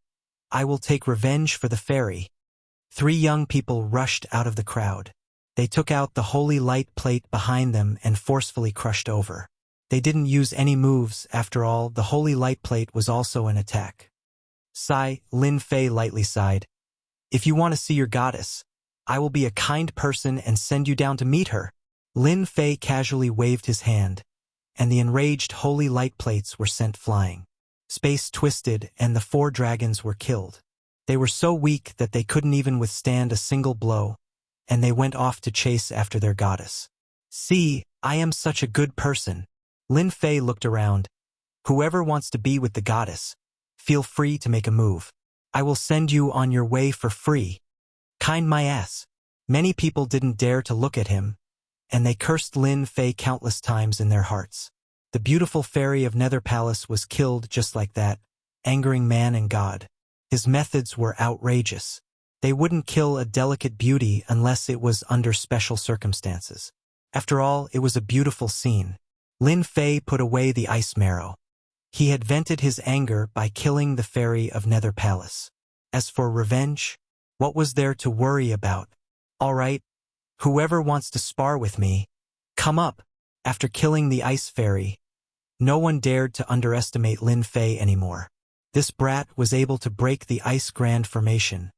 I will take revenge for the fairy. 3 young people rushed out of the crowd. They took out the holy light plate behind them and forcefully crushed over. They didn't use any moves, after all, the holy light plate was also an attack. Sigh, Lin Fei lightly sighed. If you want to see your goddess, I will be a kind person and send you down to meet her. Lin Fei casually waved his hand, and the enraged holy light plates were sent flying. Space twisted, and the 4 dragons were killed. They were so weak that they couldn't even withstand a single blow, and they went off to chase after their goddess. See, I am such a good person. Lin Fei looked around. Whoever wants to be with the goddess, feel free to make a move. I will send you on your way for free. Kind my ass. Many people didn't dare to look at him, and they cursed Lin Fei countless times in their hearts. The beautiful fairy of Nether Palace was killed just like that, angering man and God. His methods were outrageous. They wouldn't kill a delicate beauty unless it was under special circumstances. After all, it was a beautiful scene. Lin Fei put away the ice marrow. He had vented his anger by killing the fairy of Nether Palace. As for revenge, what was there to worry about? All right, whoever wants to spar with me, come up. After killing the ice fairy, no one dared to underestimate Lin Fei anymore. This brat was able to break the ice grand formation.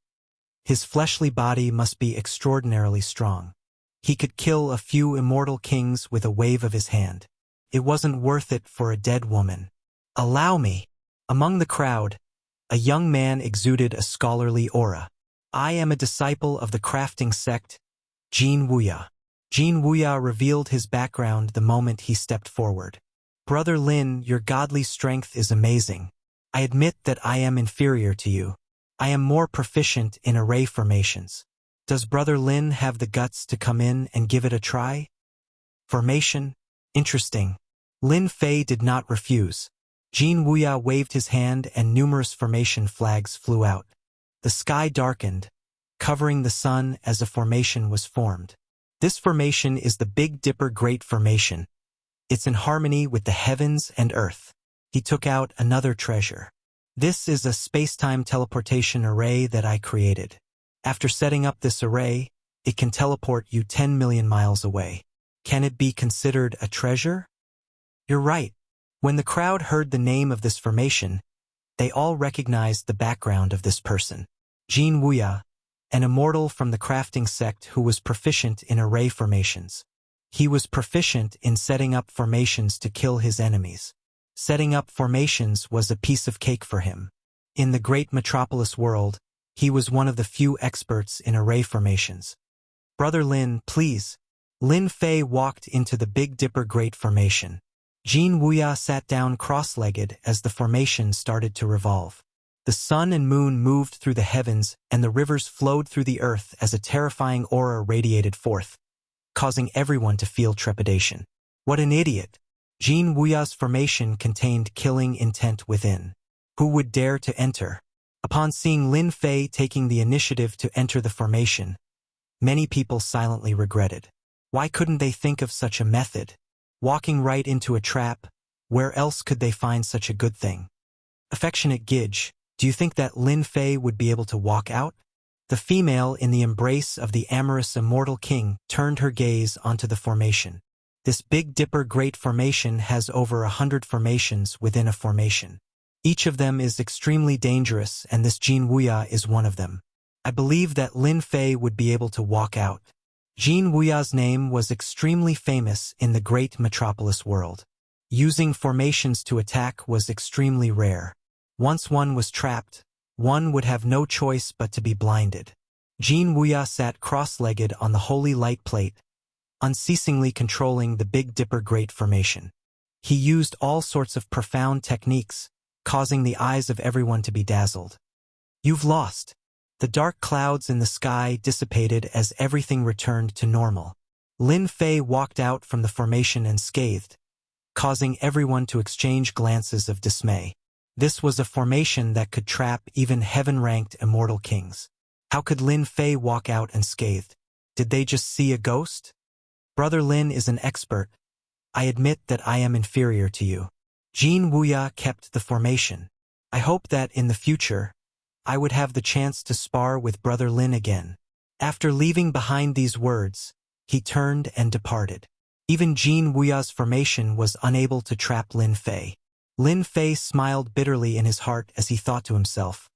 His fleshly body must be extraordinarily strong. He could kill a few immortal kings with a wave of his hand. It wasn't worth it for a dead woman. Allow me. Among the crowd, a young man exuded a scholarly aura. I am a disciple of the crafting sect, Jin Wuya. Jin Wuya revealed his background the moment he stepped forward. Brother Lin, your godly strength is amazing. I admit that I am inferior to you. I am more proficient in array formations. Does Brother Lin have the guts to come in and give it a try? Formation? Interesting. Lin Fei did not refuse. Jin Wuya waved his hand and numerous formation flags flew out. The sky darkened, covering the sun as a formation was formed. This formation is the Big Dipper Great Formation. It's in harmony with the heavens and earth. He took out another treasure. This is a space-time teleportation array that I created. After setting up this array, it can teleport you 10 million miles away. Can it be considered a treasure? You're right. When the crowd heard the name of this formation, they all recognized the background of this person. Jin Wuya, an immortal from the crafting sect who was proficient in array formations. He was proficient in setting up formations to kill his enemies. Setting up formations was a piece of cake for him. In the great metropolis world, he was one of the few experts in array formations. Brother Lin, please. Lin Fei walked into the Big Dipper Great Formation. Jin Wuya sat down cross-legged as the formation started to revolve. The sun and moon moved through the heavens and the rivers flowed through the earth as a terrifying aura radiated forth, causing everyone to feel trepidation. What an idiot! Jin Wuya's formation contained killing intent within. Who would dare to enter? Upon seeing Lin Fei taking the initiative to enter the formation, many people silently regretted. Why couldn't they think of such a method? Walking right into a trap, where else could they find such a good thing? Affectionate Gidge, do you think that Lin Fei would be able to walk out? The female in the embrace of the amorous immortal king turned her gaze onto the formation. This Big Dipper Great Formation has over 100 formations within a formation. Each of them is extremely dangerous and this Jin Wuya is one of them. I believe that Lin Fei would be able to walk out. Jin Wuya's name was extremely famous in the great metropolis world. Using formations to attack was extremely rare. Once one was trapped, one would have no choice but to be blinded. Jin Wuya sat cross-legged on the holy light plate, unceasingly controlling the Big Dipper Great Formation. He used all sorts of profound techniques, causing the eyes of everyone to be dazzled. You've lost. The dark clouds in the sky dissipated as everything returned to normal. Lin Fei walked out from the formation and scathed, causing everyone to exchange glances of dismay. This was a formation that could trap even heaven-ranked immortal kings. How could Lin Fei walk out unscathed? Did they just see a ghost? Brother Lin is an expert. I admit that I am inferior to you. Jin Wuya kept the formation. I hope that in the future, I would have the chance to spar with Brother Lin again. After leaving behind these words, he turned and departed. Even Jin Wuya's formation was unable to trap Lin Fei. Lin Fei smiled bitterly in his heart as he thought to himself,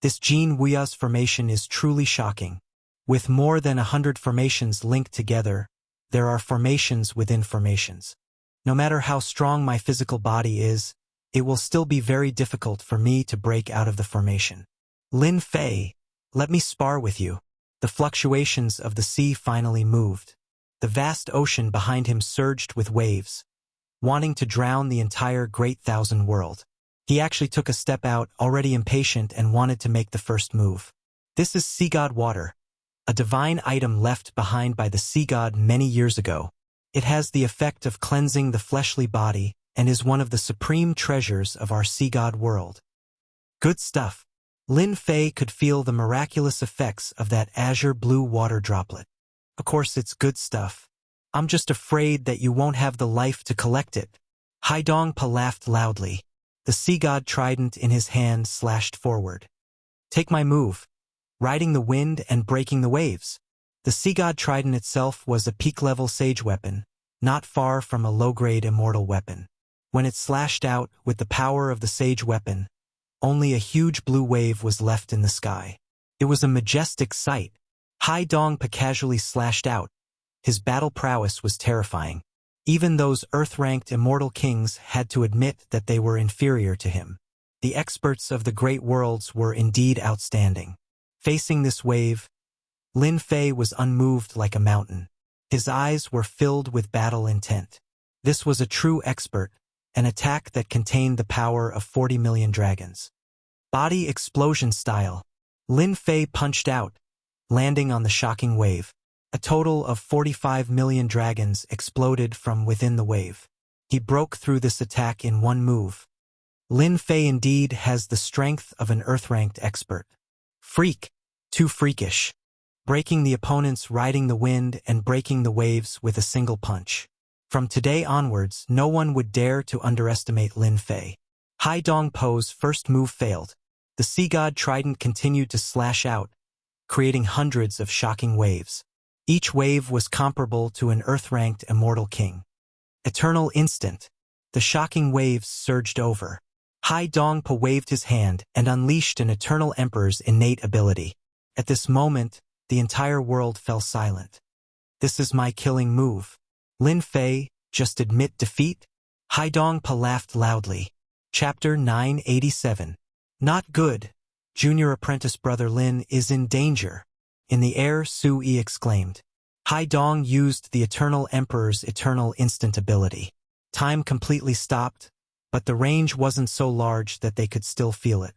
this Jin Wuya's formation is truly shocking. With more than 100 formations linked together, there are formations within formations. No matter how strong my physical body is, it will still be very difficult for me to break out of the formation. Lin Fei, let me spar with you. The fluctuations of the sea finally moved. The vast ocean behind him surged with waves, wanting to drown the entire Great Thousand World. He actually took a step out, already impatient, and wanted to make the first move. This is sea god water, a divine item left behind by the sea god many years ago. It has the effect of cleansing the fleshly body and is one of the supreme treasures of our sea god world. Good stuff. Lin Fei could feel the miraculous effects of that azure blue water droplet. Of course it's good stuff. I'm just afraid that you won't have the life to collect it. Haidongpa laughed loudly. The sea god trident in his hand slashed forward. Take my move. Riding the wind and breaking the waves. The sea god trident itself was a peak-level sage weapon, not far from a low-grade immortal weapon. When it slashed out with the power of the sage weapon, only a huge blue wave was left in the sky. It was a majestic sight. Haidongpa casually slashed out. His battle prowess was terrifying. Even those earth-ranked immortal kings had to admit that they were inferior to him. The experts of the great worlds were indeed outstanding. Facing this wave, Lin Fei was unmoved like a mountain. His eyes were filled with battle intent. This was a true expert, an attack that contained the power of 40 million dragons. Body explosion style. Lin Fei punched out, landing on the shocking wave. A total of 45 million dragons exploded from within the wave. He broke through this attack in one move. Lin Fei indeed has the strength of an earth-ranked expert. Freak. Too freakish. Breaking the opponents, riding the wind, and breaking the waves with a single punch. From today onwards, no one would dare to underestimate Lin Fei. Hai Dong Po's first move failed. The sea god trident continued to slash out, creating hundreds of shocking waves. Each wave was comparable to an earth-ranked immortal king. Eternal instant. The shocking waves surged over. Hai Dong Po waved his hand and unleashed an eternal emperor's innate ability. At this moment, the entire world fell silent. This is my killing move. Lin Fei, just admit defeat? Hai Dong Po laughed loudly. Chapter 987. Not good. Junior apprentice brother Lin is in danger. In the air, Su Yi exclaimed. Hai Dong used the Eternal Emperor's eternal instant ability. Time completely stopped, but the range wasn't so large that they could still feel it.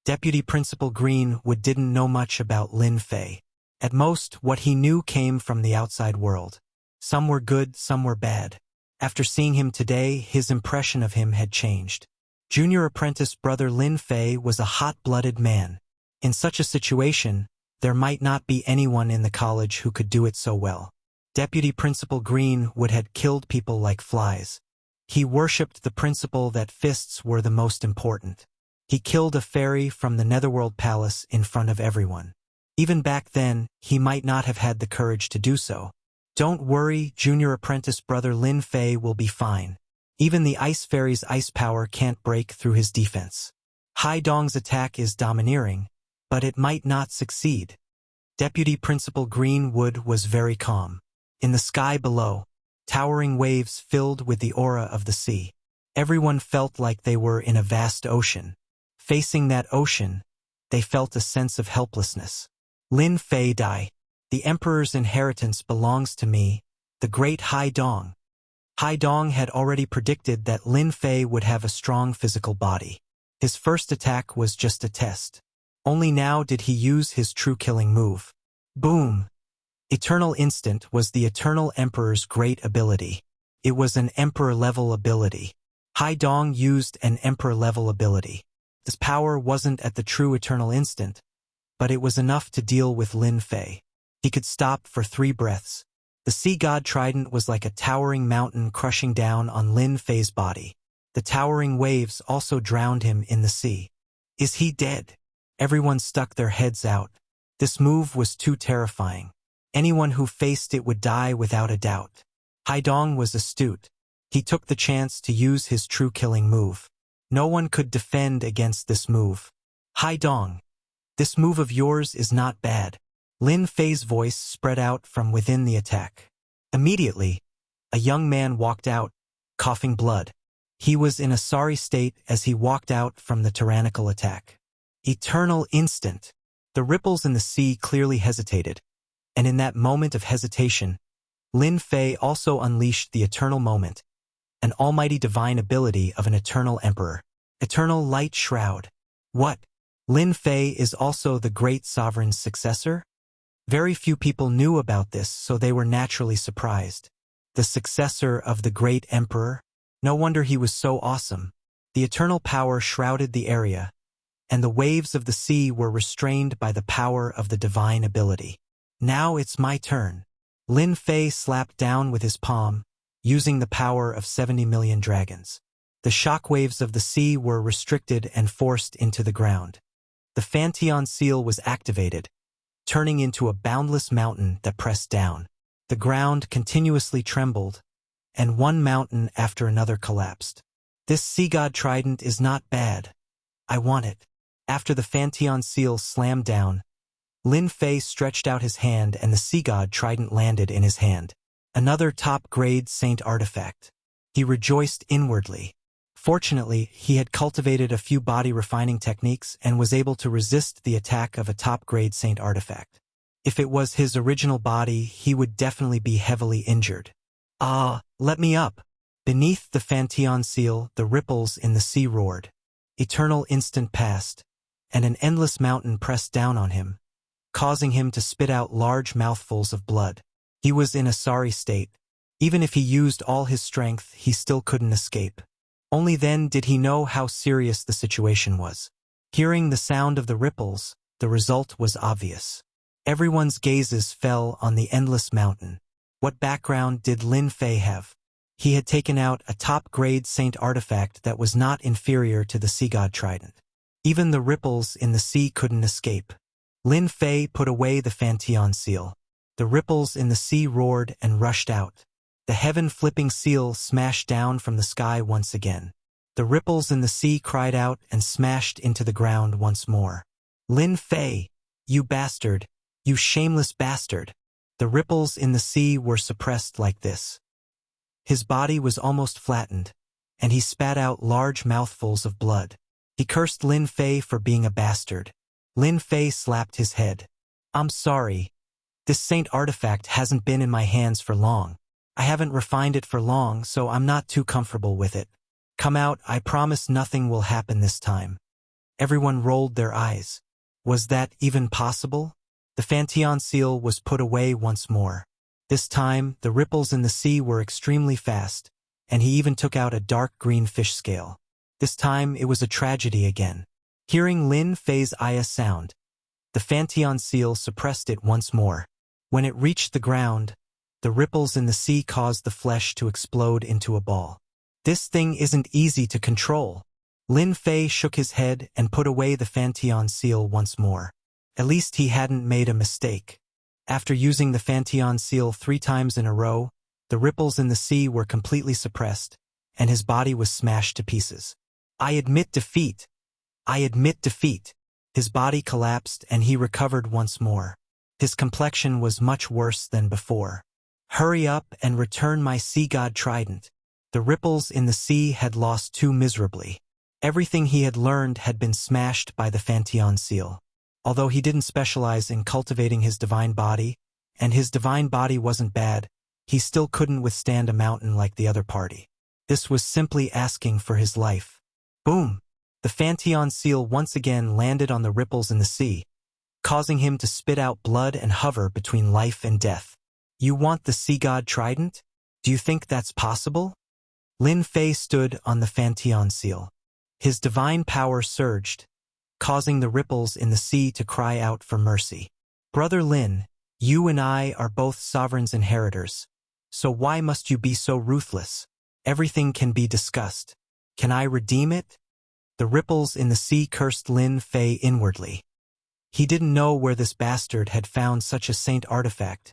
Deputy Principal Greenwood didn't know much about Lin Fei. At most, what he knew came from the outside world. Some were good, some were bad. After seeing him today, his impression of him had changed. Junior apprentice brother Lin Fei was a hot-blooded man. In such a situation, there might not be anyone in the college who could do it so well. Deputy Principal Greenwood had killed people like flies. He worshipped the principle that fists were the most important. He killed a fairy from the Netherworld Palace in front of everyone. Even back then, he might not have had the courage to do so. Don't worry, junior apprentice brother Lin Fei will be fine. Even the Ice Fairy's ice power can't break through his defense. Hai Dong's attack is domineering, but it might not succeed. Deputy Principal Greenwood was very calm. In the sky below, towering waves filled with the aura of the sea. Everyone felt like they were in a vast ocean. Facing that ocean, they felt a sense of helplessness. Lin Fei die. The Emperor's inheritance belongs to me, the great Hai Dong. Hai Dong had already predicted that Lin Fei would have a strong physical body. His first attack was just a test. Only now did he use his true killing move. Boom! Eternal Instant was the Eternal Emperor's great ability. It was an Emperor-level ability. Hai Dong used an Emperor-level ability. This power wasn't at the true Eternal Instant, but it was enough to deal with Lin Fei. He could stop for 3 breaths. The sea god trident was like a towering mountain crushing down on Lin Fei's body. The towering waves also drowned him in the sea. Is he dead? Everyone stuck their heads out. This move was too terrifying. Anyone who faced it would die without a doubt. Hai Dong was astute. He took the chance to use his true killing move. No one could defend against this move. Hai Dong, this move of yours is not bad. Lin Fei's voice spread out from within the attack. Immediately, a young man walked out, coughing blood. He was in a sorry state as he walked out from the tyrannical attack. Eternal Instant. The ripples in the sea clearly hesitated, and in that moment of hesitation, Lin Fei also unleashed the Eternal Moment, an almighty divine ability of an Eternal Emperor. Eternal Light Shroud. What? Lin Fei is also the great sovereign's successor? Very few people knew about this, so they were naturally surprised. The successor of the great emperor? No wonder he was so awesome. The eternal power shrouded the area, and the waves of the sea were restrained by the power of the divine ability. Now it's my turn. Lin Fei slapped down with his palm, using the power of 70 million dragons. The shockwaves of the sea were restricted and forced into the ground. The Fanteon seal was activated, turning into a boundless mountain that pressed down. The ground continuously trembled, and one mountain after another collapsed. This sea god trident is not bad. I want it. After the Fanteon seal slammed down, Lin Fei stretched out his hand and the sea god trident landed in his hand. Another top-grade saint artifact. He rejoiced inwardly. Fortunately, he had cultivated a few body-refining techniques and was able to resist the attack of a top-grade saint artifact. If it was his original body, he would definitely be heavily injured. Ah, let me up! Beneath the Pantheon seal, the ripples in the sea roared. Eternal instant passed, and an endless mountain pressed down on him, causing him to spit out large mouthfuls of blood. He was in a sorry state. Even if he used all his strength, he still couldn't escape. Only then did he know how serious the situation was. Hearing the sound of the ripples, the result was obvious. Everyone's gazes fell on the endless mountain. What background did Lin Fei have? He had taken out a top-grade saint artifact that was not inferior to the sea god trident. Even the ripples in the sea couldn't escape. Lin Fei put away the Pantheon seal. The ripples in the sea roared and rushed out. The heaven-flipping seal smashed down from the sky once again. The ripples in the sea cried out and smashed into the ground once more. Lin Fei, you bastard, you shameless bastard. The ripples in the sea were suppressed like this. His body was almost flattened, and he spat out large mouthfuls of blood. He cursed Lin Fei for being a bastard. Lin Fei slapped his head. I'm sorry. This saint artifact hasn't been in my hands for long. I haven't refined it for long, so I'm not too comfortable with it. Come out, I promise nothing will happen this time. Everyone rolled their eyes. Was that even possible? The Pantheon seal was put away once more. This time, the ripples in the sea were extremely fast, and he even took out a dark green fish scale. This time, it was a tragedy again. Hearing Lin Fei's Aya sound, the Pantheon seal suppressed it once more. When it reached the ground, the ripples in the sea caused the flesh to explode into a ball. This thing isn't easy to control. Lin Fei shook his head and put away the Pantheon seal once more. At least he hadn't made a mistake. After using the Pantheon seal 3 times in a row, the ripples in the sea were completely suppressed, and his body was smashed to pieces. I admit defeat. I admit defeat. His body collapsed and he recovered once more. His complexion was much worse than before. Hurry up and return my sea god trident. The ripples in the sea had lost too miserably. Everything he had learned had been smashed by the Pantheon seal. Although he didn't specialize in cultivating his divine body, and his divine body wasn't bad, he still couldn't withstand a mountain like the other party. This was simply asking for his life. Boom! The Pantheon seal once again landed on the ripples in the sea, causing him to spit out blood and hover between life and death. You want the sea god trident? Do you think that's possible? Lin Fei stood on the Pantheon seal. His divine power surged, causing the ripples in the sea to cry out for mercy. Brother Lin, you and I are both sovereign's inheritors, so why must you be so ruthless? Everything can be discussed. Can I redeem it? The ripples in the sea cursed Lin Fei inwardly. He didn't know where this bastard had found such a saint artifact,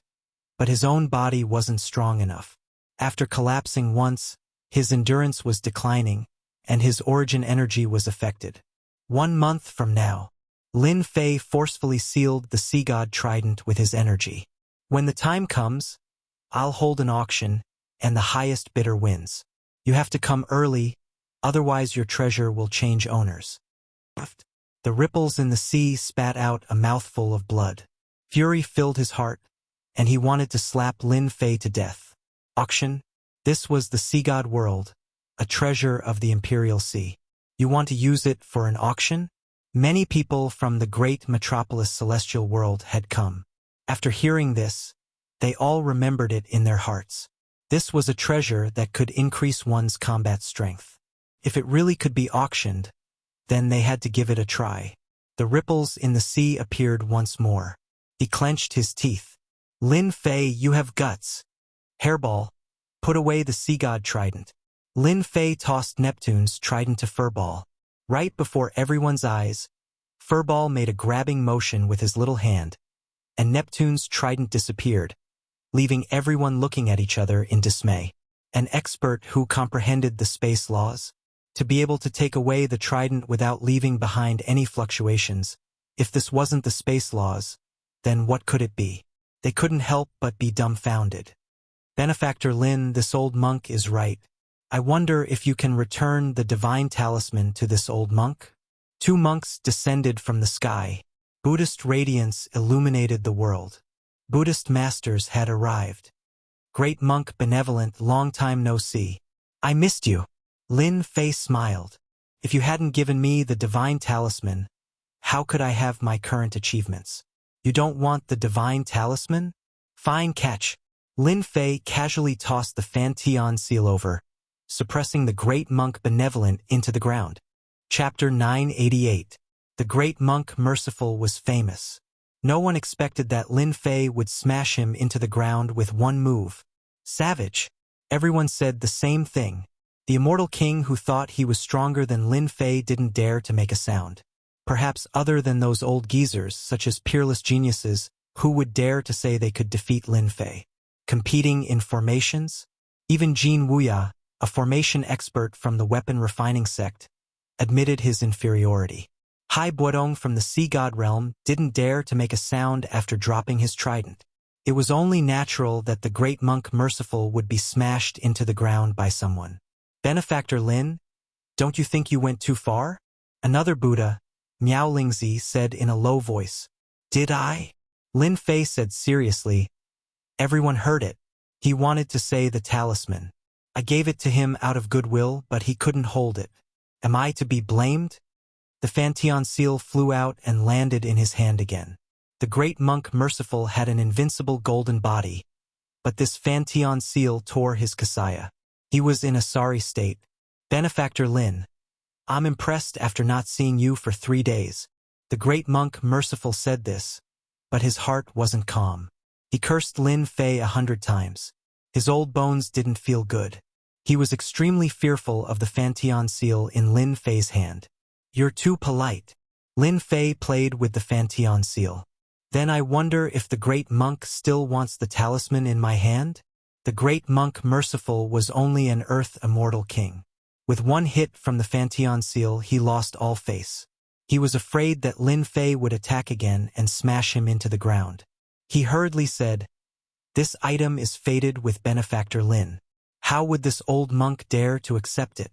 but his own body wasn't strong enough. After collapsing once, his endurance was declining, and his origin energy was affected. 1 month from now, Lin Fei forcefully sealed the sea god trident with his energy. When the time comes, I'll hold an auction, and the highest bidder wins. You have to come early, otherwise your treasure will change owners. The ripples in the sea spat out a mouthful of blood. Fury filled his heart, and he wanted to slap Lin Fei to death. Auction? This was the sea god world, a treasure of the Imperial Sea. You want to use it for an auction? Many people from the great metropolis celestial world had come. After hearing this, they all remembered it in their hearts. This was a treasure that could increase one's combat strength. If it really could be auctioned, then they had to give it a try. The ripples in the sea appeared once more. He clenched his teeth. Lin Fei, you have guts. Hairball, put away the sea god trident. Lin Fei tossed Neptune's trident to Furball. Right before everyone's eyes, Furball made a grabbing motion with his little hand, and Neptune's trident disappeared, leaving everyone looking at each other in dismay. An expert who comprehended the space laws, to be able to take away the trident without leaving behind any fluctuations. If this wasn't the space laws, then what could it be? They couldn't help but be dumbfounded. Benefactor Lin, this old monk is right. I wonder if you can return the divine talisman to this old monk? Two monks descended from the sky. Buddhist radiance illuminated the world. Buddhist masters had arrived. Great monk benevolent, long time no see. I missed you. Lin Fei smiled. If you hadn't given me the divine talisman, how could I have my current achievements? You don't want the divine talisman? Fine catch. Lin Fei casually tossed the Fantian seal over, suppressing the great monk benevolent into the ground. Chapter 988. The great monk merciful was famous. No one expected that Lin Fei would smash him into the ground with one move. Savage. Everyone said the same thing. The immortal king who thought he was stronger than Lin Fei didn't dare to make a sound. Perhaps other than those old geezers, such as peerless geniuses, who would dare to say they could defeat Lin Fei. Competing in formations? Even Jin Wuxia, a formation expert from the weapon refining sect, admitted his inferiority. Hai Buodong from the sea god realm didn't dare to make a sound after dropping his trident. It was only natural that the great monk merciful would be smashed into the ground by someone. Benefactor Lin, don't you think you went too far? Another Buddha, Miao Lingzi, said in a low voice. Did I? Lin Fei said seriously. Everyone heard it. He wanted to say the talisman. I gave it to him out of goodwill, but he couldn't hold it. Am I to be blamed? The Fantian seal flew out and landed in his hand again. The great monk merciful had an invincible golden body, but this Fantian seal tore his kasaya. He was in a sorry state. Benefactor Lin, I'm impressed after not seeing you for 3 days. The great monk merciful said this, but his heart wasn't calm. He cursed Lin Fei 100 times. His old bones didn't feel good. He was extremely fearful of the Fantian seal in Lin Fei's hand. You're too polite. Lin Fei played with the Fantian seal. Then I wonder if the great monk still wants the talisman in my hand? The great monk merciful was only an earth immortal king. With one hit from the Fantian seal he lost all face. He was afraid that Lin Fei would attack again and smash him into the ground. He hurriedly said, This item is fated with Benefactor Lin. How would this old monk dare to accept it?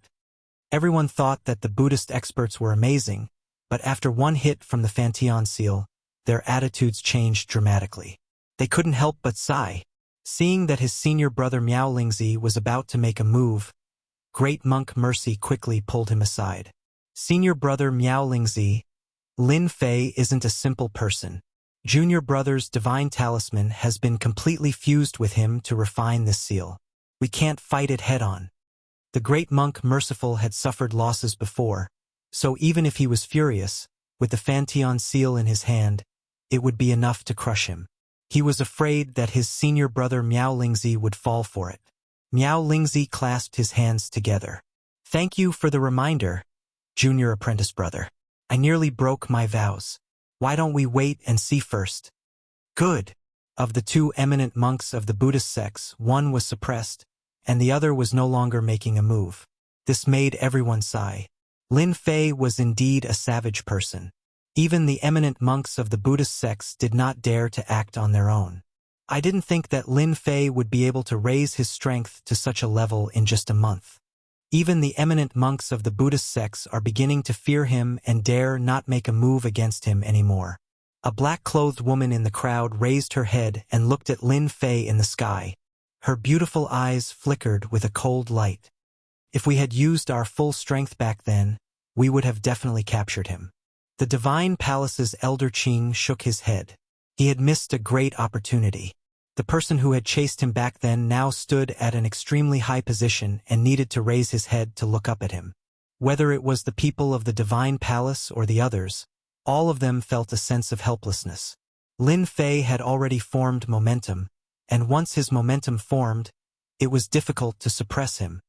Everyone thought that the Buddhist experts were amazing, but after one hit from the Fantian seal, their attitudes changed dramatically. They couldn't help but sigh. Seeing that his senior brother Miao Lingzi was about to make a move, great monk Mercy quickly pulled him aside. Senior brother Miao Lingzi, Lin Fei isn't a simple person. Junior brother's divine talisman has been completely fused with him to refine this seal. We can't fight it head-on. The great monk merciful had suffered losses before, so even if he was furious, with the Fantian seal in his hand, it would be enough to crush him. He was afraid that his senior brother Miao Lingzi would fall for it. Miao Lingzi clasped his hands together. Thank you for the reminder, junior apprentice brother. I nearly broke my vows. Why don't we wait and see first? Good. Of the two eminent monks of the Buddhist sects, one was suppressed, and the other was no longer making a move. This made everyone sigh. Lin Fei was indeed a savage person. Even the eminent monks of the Buddhist sects did not dare to act on their own. I didn't think that Lin Fei would be able to raise his strength to such a level in just a month. Even the eminent monks of the Buddhist sects are beginning to fear him and dare not make a move against him anymore. A black-clothed woman in the crowd raised her head and looked at Lin Fei in the sky. Her beautiful eyes flickered with a cold light. If we had used our full strength back then, we would have definitely captured him. The Divine Palace's elder Qing shook his head. He had missed a great opportunity. The person who had chased him back then now stood at an extremely high position and needed to raise his head to look up at him. Whether it was the people of the Divine Palace or the others, all of them felt a sense of helplessness. Lin Fei had already formed momentum, and once his momentum formed, it was difficult to suppress him.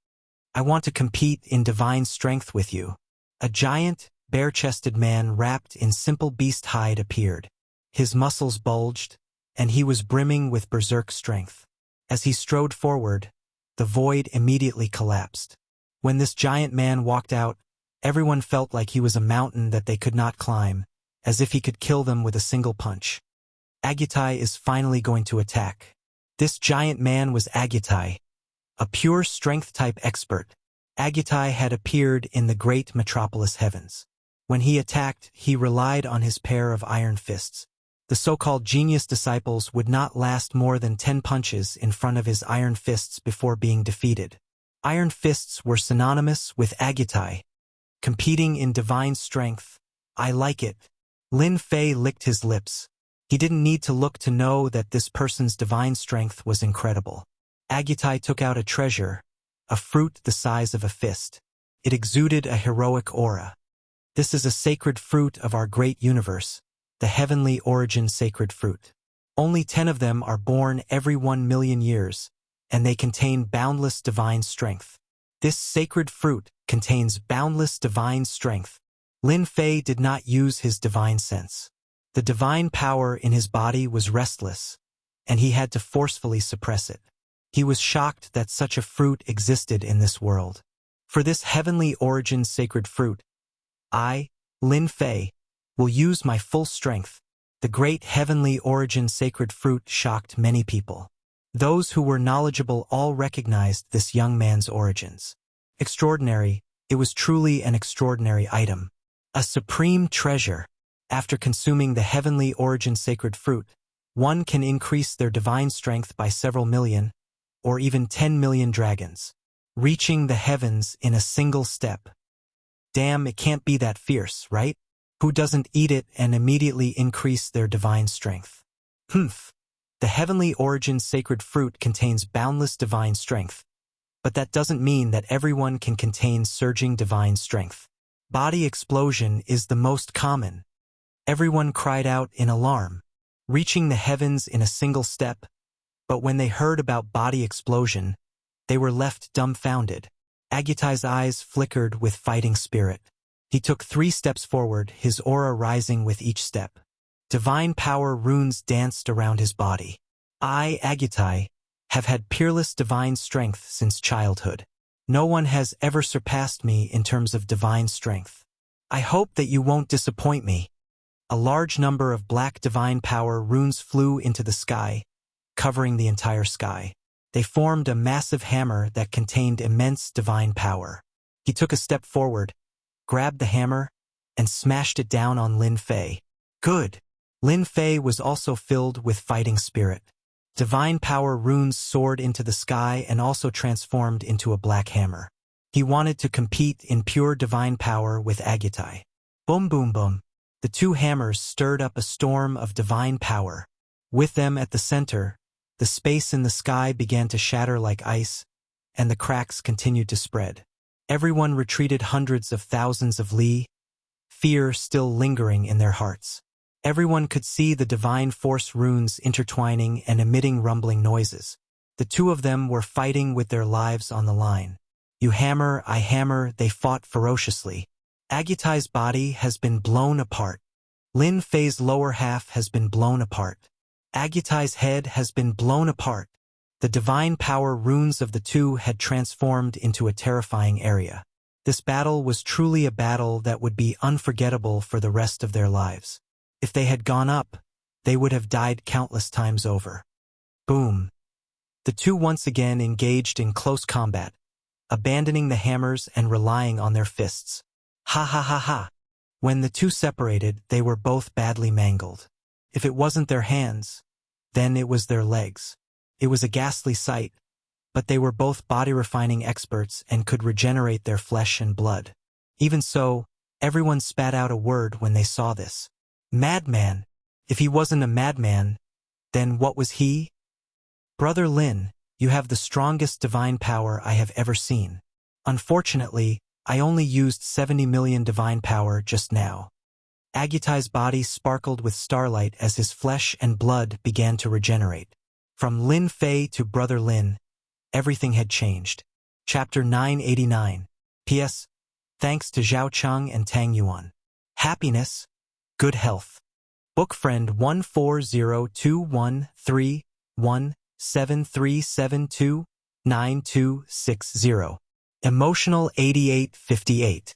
I want to compete in divine strength with you. A giant, bare-chested man wrapped in simple beast hide appeared. His muscles bulged, and he was brimming with berserk strength. As he strode forward, the void immediately collapsed. When this giant man walked out, everyone felt like he was a mountain that they could not climb, as if he could kill them with a single punch. Agutai is finally going to attack. This giant man was Agutai, a pure strength-type expert. Agutai had appeared in the great metropolis heavens. When he attacked, he relied on his pair of iron fists. The so-called genius disciples would not last more than 10 punches in front of his iron fists before being defeated. Iron fists were synonymous with Agutai, competing in divine strength. I like it. Lin Fei licked his lips. He didn't need to look to know that this person's divine strength was incredible. Agutai took out a treasure, a fruit the size of a fist. It exuded a heroic aura. This is a sacred fruit of our great universe, the heavenly origin sacred fruit. Only 10 of them are born every 1 million years, and they contain boundless divine strength. This sacred fruit contains boundless divine strength. Lin Fei did not use his divine sense. The divine power in his body was restless, and he had to forcefully suppress it. He was shocked that such a fruit existed in this world. For this heavenly origin sacred fruit, I, Lin Fei, will use my full strength. The great heavenly origin sacred fruit shocked many people. Those who were knowledgeable all recognized this young man's origins. Extraordinary, it was truly an extraordinary item. A supreme treasure. After consuming the heavenly origin sacred fruit, one can increase their divine strength by several million, or even 10 million dragons, reaching the heavens in a single step. Damn, it can't be that fierce, right? Who doesn't eat it and immediately increase their divine strength? Humph. The heavenly origin sacred fruit contains boundless divine strength, but that doesn't mean that everyone can contain surging divine strength. Body explosion is the most common. Everyone cried out in alarm, reaching the heavens in a single step, but when they heard about body explosion, they were left dumbfounded. Agutai's eyes flickered with fighting spirit. He took 3 steps forward, his aura rising with each step. Divine power runes danced around his body. I, Agutai, have had peerless divine strength since childhood. No one has ever surpassed me in terms of divine strength. I hope that you won't disappoint me. A large number of black divine power runes flew into the sky, covering the entire sky. They formed a massive hammer that contained immense divine power. He took a step forward, grabbed the hammer, and smashed it down on Lin Fei. Good. Lin Fei was also filled with fighting spirit. Divine power runes soared into the sky and also transformed into a black hammer. He wanted to compete in pure divine power with Agutai. Boom boom boom. The 2 hammers stirred up a storm of divine power. With them at the center, the space in the sky began to shatter like ice, and the cracks continued to spread. Everyone retreated hundreds of thousands of li, fear still lingering in their hearts. Everyone could see the divine force runes intertwining and emitting rumbling noises. The 2 of them were fighting with their lives on the line. You hammer, I hammer, they fought ferociously. Agutai's body has been blown apart. Lin Fei's lower half has been blown apart. Agutai's head has been blown apart. The divine power runes of the 2 had transformed into a terrifying area. This battle was truly a battle that would be unforgettable for the rest of their lives. If they had gone up, they would have died countless times over. Boom. The 2 once again engaged in close combat, abandoning the hammers and relying on their fists. Ha ha ha ha. When the 2 separated, they were both badly mangled. If it wasn't their hands, then it was their legs. It was a ghastly sight, but they were both body-refining experts and could regenerate their flesh and blood. Even so, everyone spat out a word when they saw this. Madman! If he wasn't a madman, then what was he? Brother Lin, you have the strongest divine power I have ever seen. Unfortunately, I only used 70 million divine power just now. Agutai's body sparkled with starlight as his flesh and blood began to regenerate. From Lin Fei to Brother Lin, everything had changed. Chapter 989. P.S. Thanks to Zhao Cheng and Tang Yuan. Happiness, good health. Book friend 140213173729260. Emotional 8858.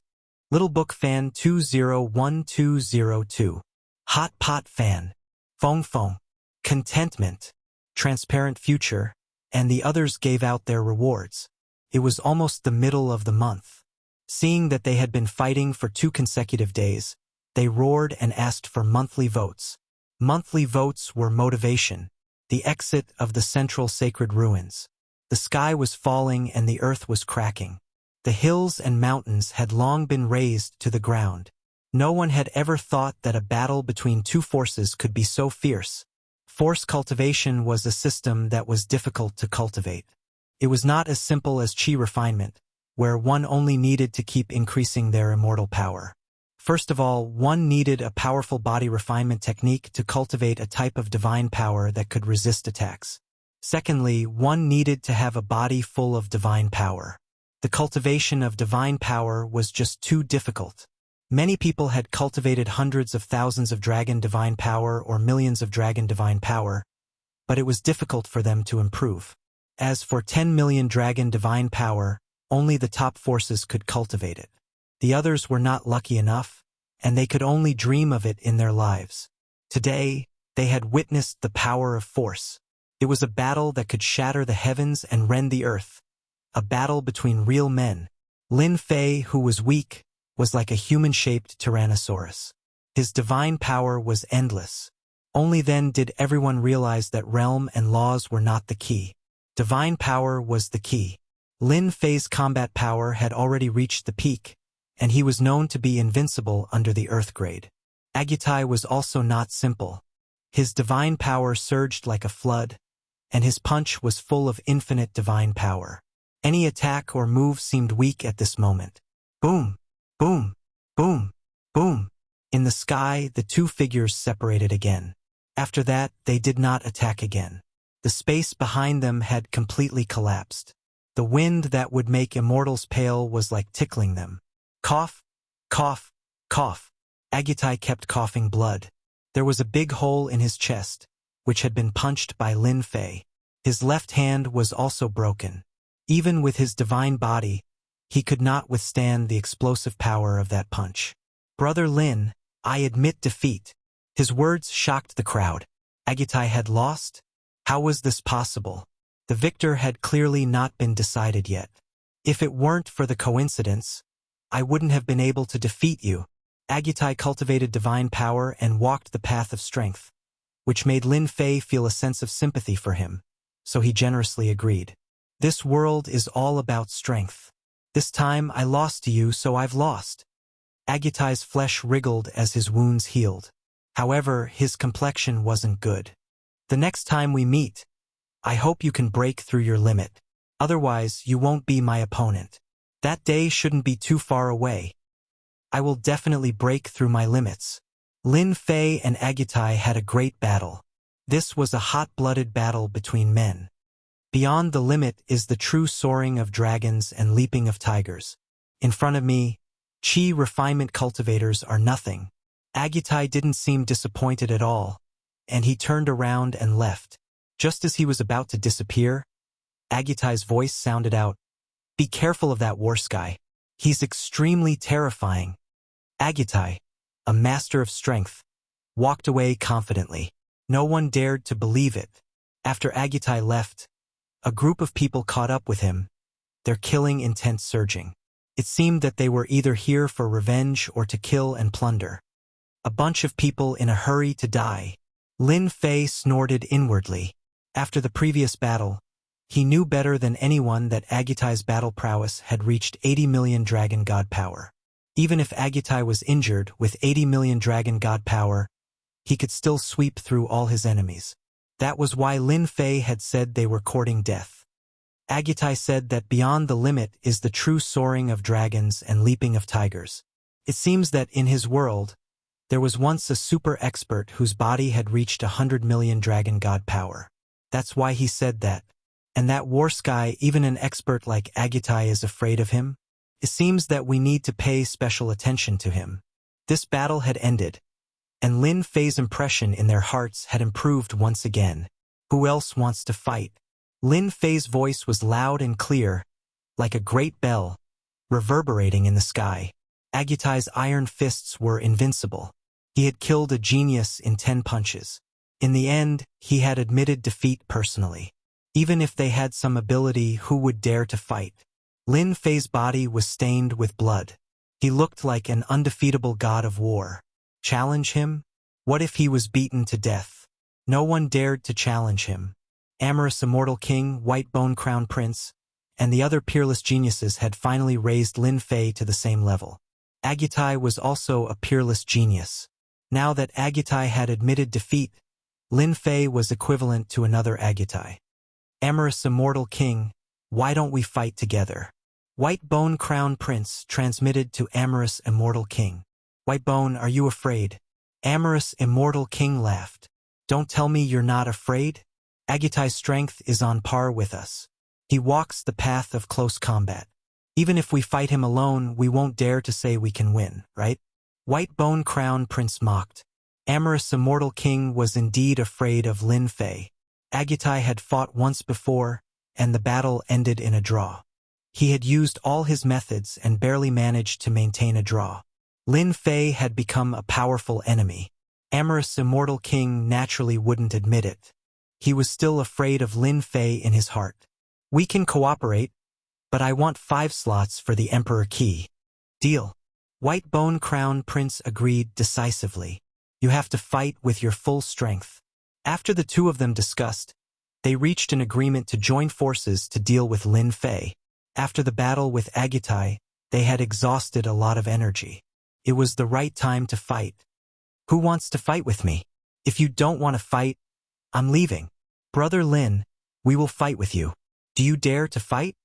Little Book Fan 201202. Hot Pot Fan. Fong Fong. Contentment. transparent future, and the others gave out their rewards. It was almost the middle of the month. Seeing that they had been fighting for 2 consecutive days, they roared and asked for monthly votes. Monthly votes were motivation, the exit of the central sacred ruins. The sky was falling and the earth was cracking. The hills and mountains had long been razed to the ground. No one had ever thought that a battle between 2 forces could be so fierce. Force cultivation was a system that was difficult to cultivate. It was not as simple as chi refinement, where one only needed to keep increasing their immortal power. First of all, one needed a powerful body refinement technique to cultivate a type of divine power that could resist attacks. Secondly, one needed to have a body full of divine power. The cultivation of divine power was just too difficult. Many people had cultivated hundreds of thousands of dragon divine power or millions of dragon divine power, but it was difficult for them to improve. As for 10 million dragon divine power, only the top forces could cultivate it. The others were not lucky enough, and they could only dream of it in their lives. Today, they had witnessed the power of force. It was a battle that could shatter the heavens and rend the earth. A battle between real men. Lin Fei, who was weak, was like a human-shaped tyrannosaurus. His divine power was endless. Only then did everyone realize that realm and laws were not the key. Divine power was the key. Lin Fei's combat power had already reached the peak, and he was known to be invincible under the Earth grade. Agutai was also not simple. His divine power surged like a flood, and his punch was full of infinite divine power. Any attack or move seemed weak at this moment. Boom! Boom! Boom! Boom! In the sky, the 2 figures separated again. After that, they did not attack again. The space behind them had completely collapsed. The wind that would make immortals pale was like tickling them. Cough, cough, cough. Agutai kept coughing blood. There was a big hole in his chest, which had been punched by Lin Fei. His left hand was also broken. Even with his divine body, he could not withstand the explosive power of that punch. Brother Lin, I admit defeat. His words shocked the crowd. Agutai had lost? How was this possible? The victor had clearly not been decided yet. If it weren't for the coincidence, I wouldn't have been able to defeat you. Agutai cultivated divine power and walked the path of strength, which made Lin Fei feel a sense of sympathy for him, so he generously agreed. This world is all about strength. This time I lost to you, so I've lost. Agutai's flesh wriggled as his wounds healed. However, his complexion wasn't good. The next time we meet, I hope you can break through your limit. Otherwise, you won't be my opponent. That day shouldn't be too far away. I will definitely break through my limits. Lin Fei and Agutai had a great battle. This was a hot-blooded battle between men. Beyond the limit is the true soaring of dragons and leaping of tigers. In front of me, chi refinement cultivators are nothing. Agutai didn't seem disappointed at all, and he turned around and left. Just as he was about to disappear, Agutai's voice sounded out, "Be careful of that war sky. He's extremely terrifying." Agutai, a master of strength, walked away confidently. No one dared to believe it. After Agutai left, a group of people caught up with him, their killing intent surging. It seemed that they were either here for revenge or to kill and plunder. A bunch of people in a hurry to die. Lin Fei snorted inwardly. After the previous battle, he knew better than anyone that Agutai's battle prowess had reached 80 million dragon god power. Even if Agutai was injured with 80 million dragon god power, he could still sweep through all his enemies. That was why Lin Fei had said they were courting death. Agutai said that beyond the limit is the true soaring of dragons and leaping of tigers. It seems that in his world, there was once a super expert whose body had reached 100 million dragon god power. That's why he said that. And that war sky, even an expert like Agutai is afraid of him? It seems that we need to pay special attention to him. This battle had ended, and Lin Fei's impression in their hearts had improved once again. Who else wants to fight? Lin Fei's voice was loud and clear, like a great bell, reverberating in the sky. Agutai's iron fists were invincible. He had killed a genius in 10 punches. In the end, he had admitted defeat personally. Even if they had some ability, who would dare to fight? Lin Fei's body was stained with blood. He looked like an undefeatable god of war. Challenge him? What if he was beaten to death? No one dared to challenge him. Amorous Immortal King, White Bone Crown Prince, and the other peerless geniuses had finally raised Lin Fei to the same level. Agutai was also a peerless genius. Now that Agutai had admitted defeat, Lin Fei was equivalent to another Agutai. Amorous Immortal King, why don't we fight together? White Bone Crown Prince transmitted to Amorous Immortal King. White Bone, are you afraid? Amorous Immortal King laughed. Don't tell me you're not afraid? Agutai's strength is on par with us. He walks the path of close combat. Even if we fight him alone, we won't dare to say we can win, right? White Bone Crown Prince mocked. Amorous Immortal King was indeed afraid of Lin Fei. Agutai had fought once before, and the battle ended in a draw. He had used all his methods and barely managed to maintain a draw. Lin Fei had become a powerful enemy. Amorous Immortal King naturally wouldn't admit it. He was still afraid of Lin Fei in his heart. We can cooperate, but I want 5 slots for the Emperor Key. Deal. White Bone Crown Prince agreed decisively. You have to fight with your full strength. After the two of them discussed, they reached an agreement to join forces to deal with Lin Fei. After the battle with Agutai, they had exhausted a lot of energy. It was the right time to fight. Who wants to fight with me? If you don't want to fight, I'm leaving. Brother Lin, we will fight with you. Do you dare to fight?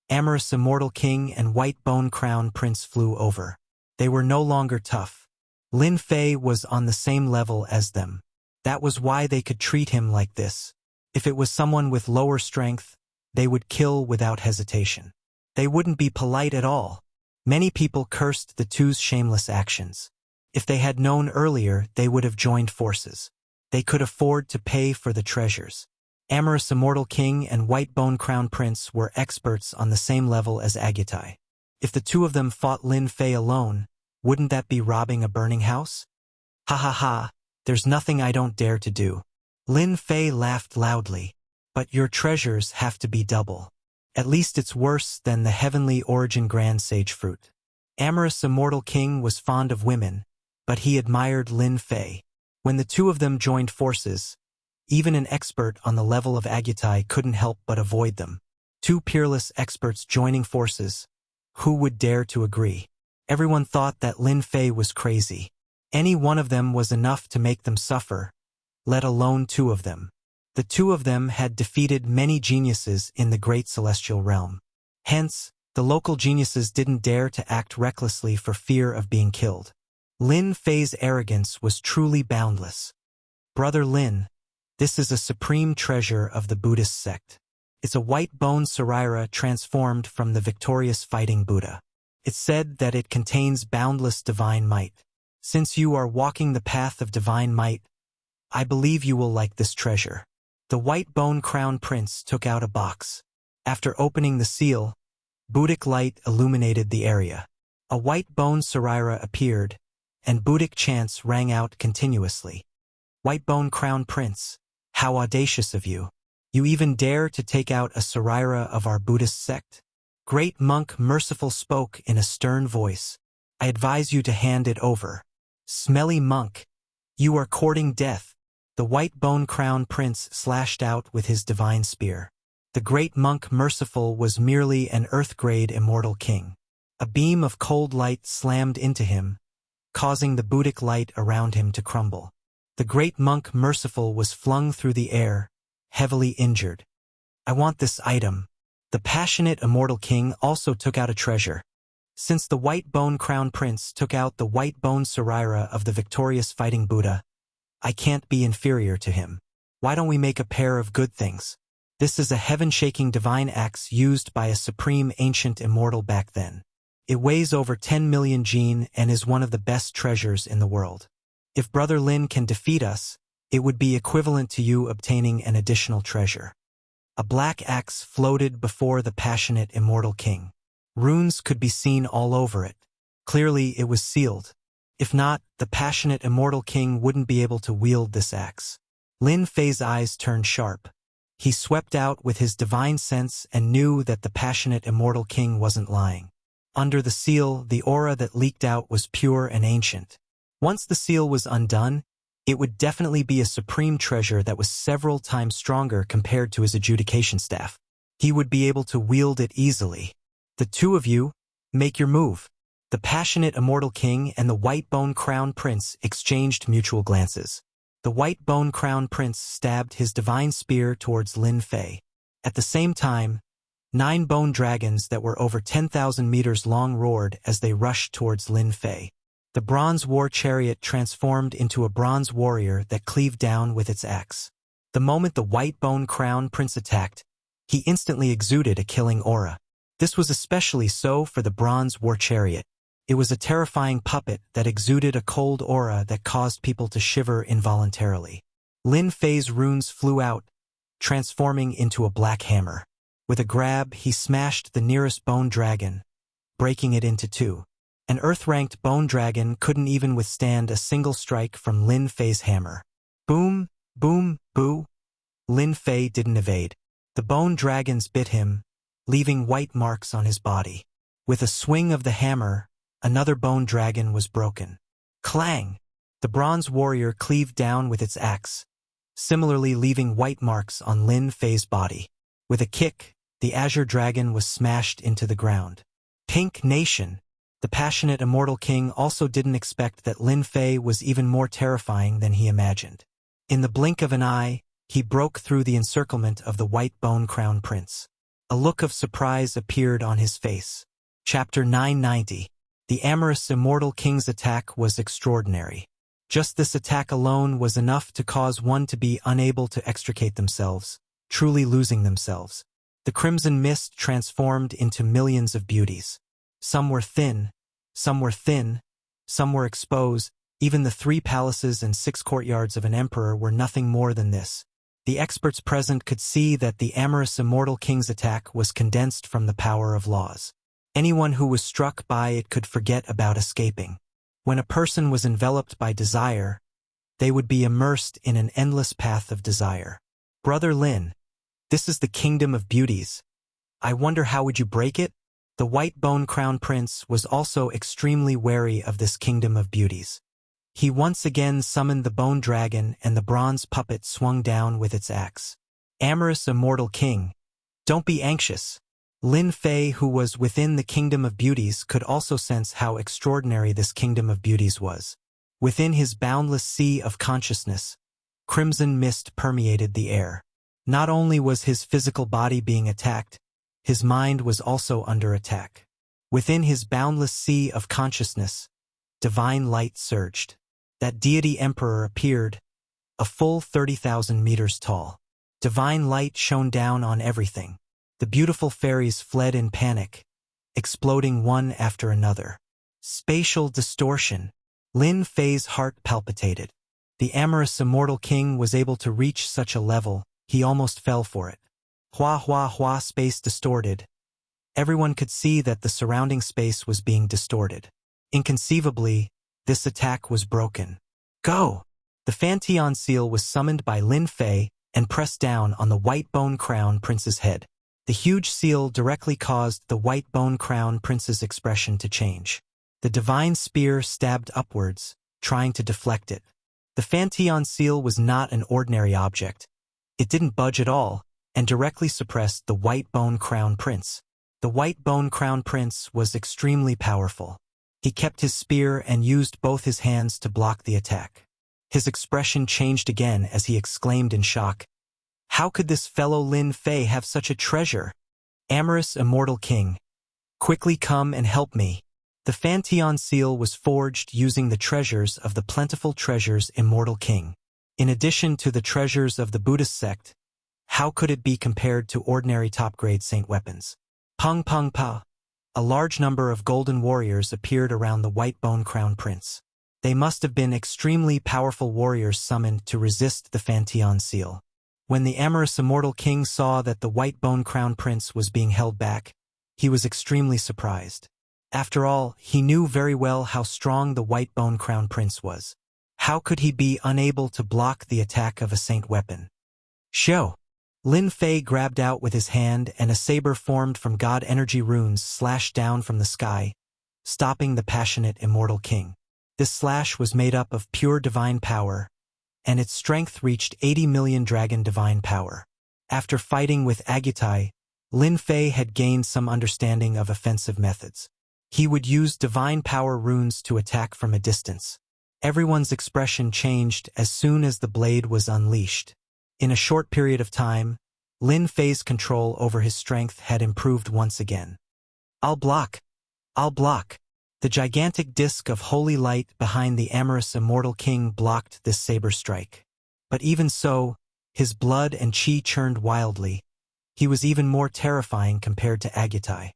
Amorous Immortal King and White Bone Crown Prince flew over. They were no longer tough. Lin Fei was on the same level as them. That was why they could treat him like this. If it was someone with lower strength, they would kill without hesitation. They wouldn't be polite at all. Many people cursed the two's shameless actions. If they had known earlier, they would have joined forces. They could afford to pay for the treasures. Amorous Immortal King and White Bone Crown Prince were experts on the same level as Agutai. If the two of them fought Lin Fei alone, wouldn't that be robbing a burning house? Ha ha ha, there's nothing I don't dare to do. Lin Fei laughed loudly. But your treasures have to be double. At least it's worse than the Heavenly Origin Grand Sage Fruit. Amorous Immortal King was fond of women, but he admired Lin Fei. When the two of them joined forces, even an expert on the level of Agutai couldn't help but avoid them. Two peerless experts joining forces. Who would dare to agree? Everyone thought that Lin Fei was crazy. Any one of them was enough to make them suffer, let alone two of them. The two of them had defeated many geniuses in the Great Celestial Realm. Hence, the local geniuses didn't dare to act recklessly for fear of being killed. Lin Fei's arrogance was truly boundless. Brother Lin, this is a supreme treasure of the Buddhist sect. It's a white bone Saraira transformed from the victorious fighting Buddha. It's said that it contains boundless divine might. Since you are walking the path of divine might, I believe you will like this treasure. The White Bone Crown Prince took out a box. After opening the seal, Buddhic light illuminated the area. A white bone Saraira appeared, and Buddhic chants rang out continuously. White Bone Crown Prince, how audacious of you. You even dare to take out a Saraira of our Buddhist sect? Great Monk Merciful spoke in a stern voice. I advise you to hand it over. Smelly monk, you are courting death. The White Bone Crown Prince slashed out with his divine spear. The Great Monk Merciful was merely an earth-grade immortal king. A beam of cold light slammed into him, causing the Buddhic light around him to crumble. The Great Monk Merciful was flung through the air, heavily injured. I want this item. The passionate immortal king also took out a treasure. Since the White Bone Crown Prince took out the White Bone Saraira of the victorious fighting Buddha, I can't be inferior to him. Why don't we make a pair of good things? This is a heaven-shaking divine axe used by a supreme ancient immortal back then. It weighs over 10 million jin and is one of the best treasures in the world. If Brother Lin can defeat us, it would be equivalent to you obtaining an additional treasure. A black axe floated before the passionate immortal king. Runes could be seen all over it. Clearly it was sealed. If not, the passionate immortal king wouldn't be able to wield this axe. Lin Fei's eyes turned sharp. He swept out with his divine sense and knew that the passionate immortal king wasn't lying. Under the seal, the aura that leaked out was pure and ancient. Once the seal was undone, it would definitely be a supreme treasure that was several times stronger compared to his adjudication staff. He would be able to wield it easily. The two of you, make your move. The passionate immortal king and the white bone crown prince exchanged mutual glances. The white bone crown prince stabbed his divine spear towards Lin Fei. At the same time, 9 bone dragons that were over 10,000 meters long roared as they rushed towards Lin Fei. The bronze war chariot transformed into a bronze warrior that cleaved down with its axe. The moment the white bone crown prince attacked, he instantly exuded a killing aura. This was especially so for the bronze war chariot. It was a terrifying puppet that exuded a cold aura that caused people to shiver involuntarily. Lin Fei's runes flew out, transforming into a black hammer. With a grab, he smashed the nearest bone dragon, breaking it into 2. An earth-ranked bone dragon couldn't even withstand a single strike from Lin Fei's hammer. Boom, boom, boo. Lin Fei didn't evade. The bone dragons bit him, leaving white marks on his body. With a swing of the hammer, another bone dragon was broken. Clang! The bronze warrior cleaved down with its axe, similarly leaving white marks on Lin Fei's body. With a kick, the azure dragon was smashed into the ground. Pink Nation! The passionate immortal king also didn't expect that Lin Fei was even more terrifying than he imagined. In the blink of an eye, he broke through the encirclement of the white bone crown prince. A look of surprise appeared on his face. Chapter 990. The amorous immortal king's attack was extraordinary. Just this attack alone was enough to cause one to be unable to extricate themselves, truly losing themselves. The crimson mist transformed into millions of beauties. Some were thin, some were thin, some were exposed. Even the 3 palaces and 6 courtyards of an emperor were nothing more than this. The experts present could see that the amorous immortal king's attack was condensed from the power of laws. Anyone who was struck by it could forget about escaping. When a person was enveloped by desire, they would be immersed in an endless path of desire. Brother Lin, this is the kingdom of beauties. I wonder how would you break it? The white bone crown prince was also extremely wary of this kingdom of beauties. He once again summoned the bone dragon and the bronze puppet swung down with its axe. Amorous immortal king, don't be anxious. Lin Fei, who was within the kingdom of beauties, could also sense how extraordinary this kingdom of beauties was. Within his boundless sea of consciousness, crimson mist permeated the air. Not only was his physical body being attacked, his mind was also under attack. Within his boundless sea of consciousness, divine light surged. That deity emperor appeared, a full 30,000 meters tall. Divine light shone down on everything. The beautiful fairies fled in panic, exploding one after another. Spatial distortion. Lin Fei's heart palpitated. The amorous immortal king was able to reach such a level, he almost fell for it. Hua hua hua, space distorted. Everyone could see that the surrounding space was being distorted. Inconceivably, this attack was broken. Go! The Fantion seal was summoned by Lin Fei and pressed down on the white bone crown prince's head. The huge seal directly caused the white bone crown prince's expression to change. The divine spear stabbed upwards, trying to deflect it. The Fantion seal was not an ordinary object. It didn't budge at all, and directly suppressed the white bone crown prince. The white bone crown prince was extremely powerful. He kept his spear and used both his hands to block the attack. His expression changed again as he exclaimed in shock, "How could this fellow Lin Fei have such a treasure? Amorous immortal king, quickly come and help me." The Fantion seal was forged using the treasures of the plentiful treasures immortal king. In addition to the treasures of the Buddhist sect, how could it be compared to ordinary top-grade saint weapons? Pung pung pa. A large number of golden warriors appeared around the white bone crown prince. They must have been extremely powerful warriors summoned to resist the Fantion seal. When the amorous immortal king saw that the white bone crown prince was being held back, he was extremely surprised. After all, he knew very well how strong the white bone crown prince was. How could he be unable to block the attack of a saint weapon? Show! Lin Fei grabbed out with his hand, and a saber formed from god energy runes slashed down from the sky, stopping the passionate immortal king. This slash was made up of pure divine power, and its strength reached 80 million dragon divine power. After fighting with Agutai, Lin Fei had gained some understanding of offensive methods. He would use divine power runes to attack from a distance. Everyone's expression changed as soon as the blade was unleashed. In a short period of time, Lin Fei's control over his strength had improved once again. I'll block! I'll block! The gigantic disk of holy light behind the amorous immortal king blocked this saber strike. But even so, his blood and chi churned wildly. He was even more terrifying compared to Agutai.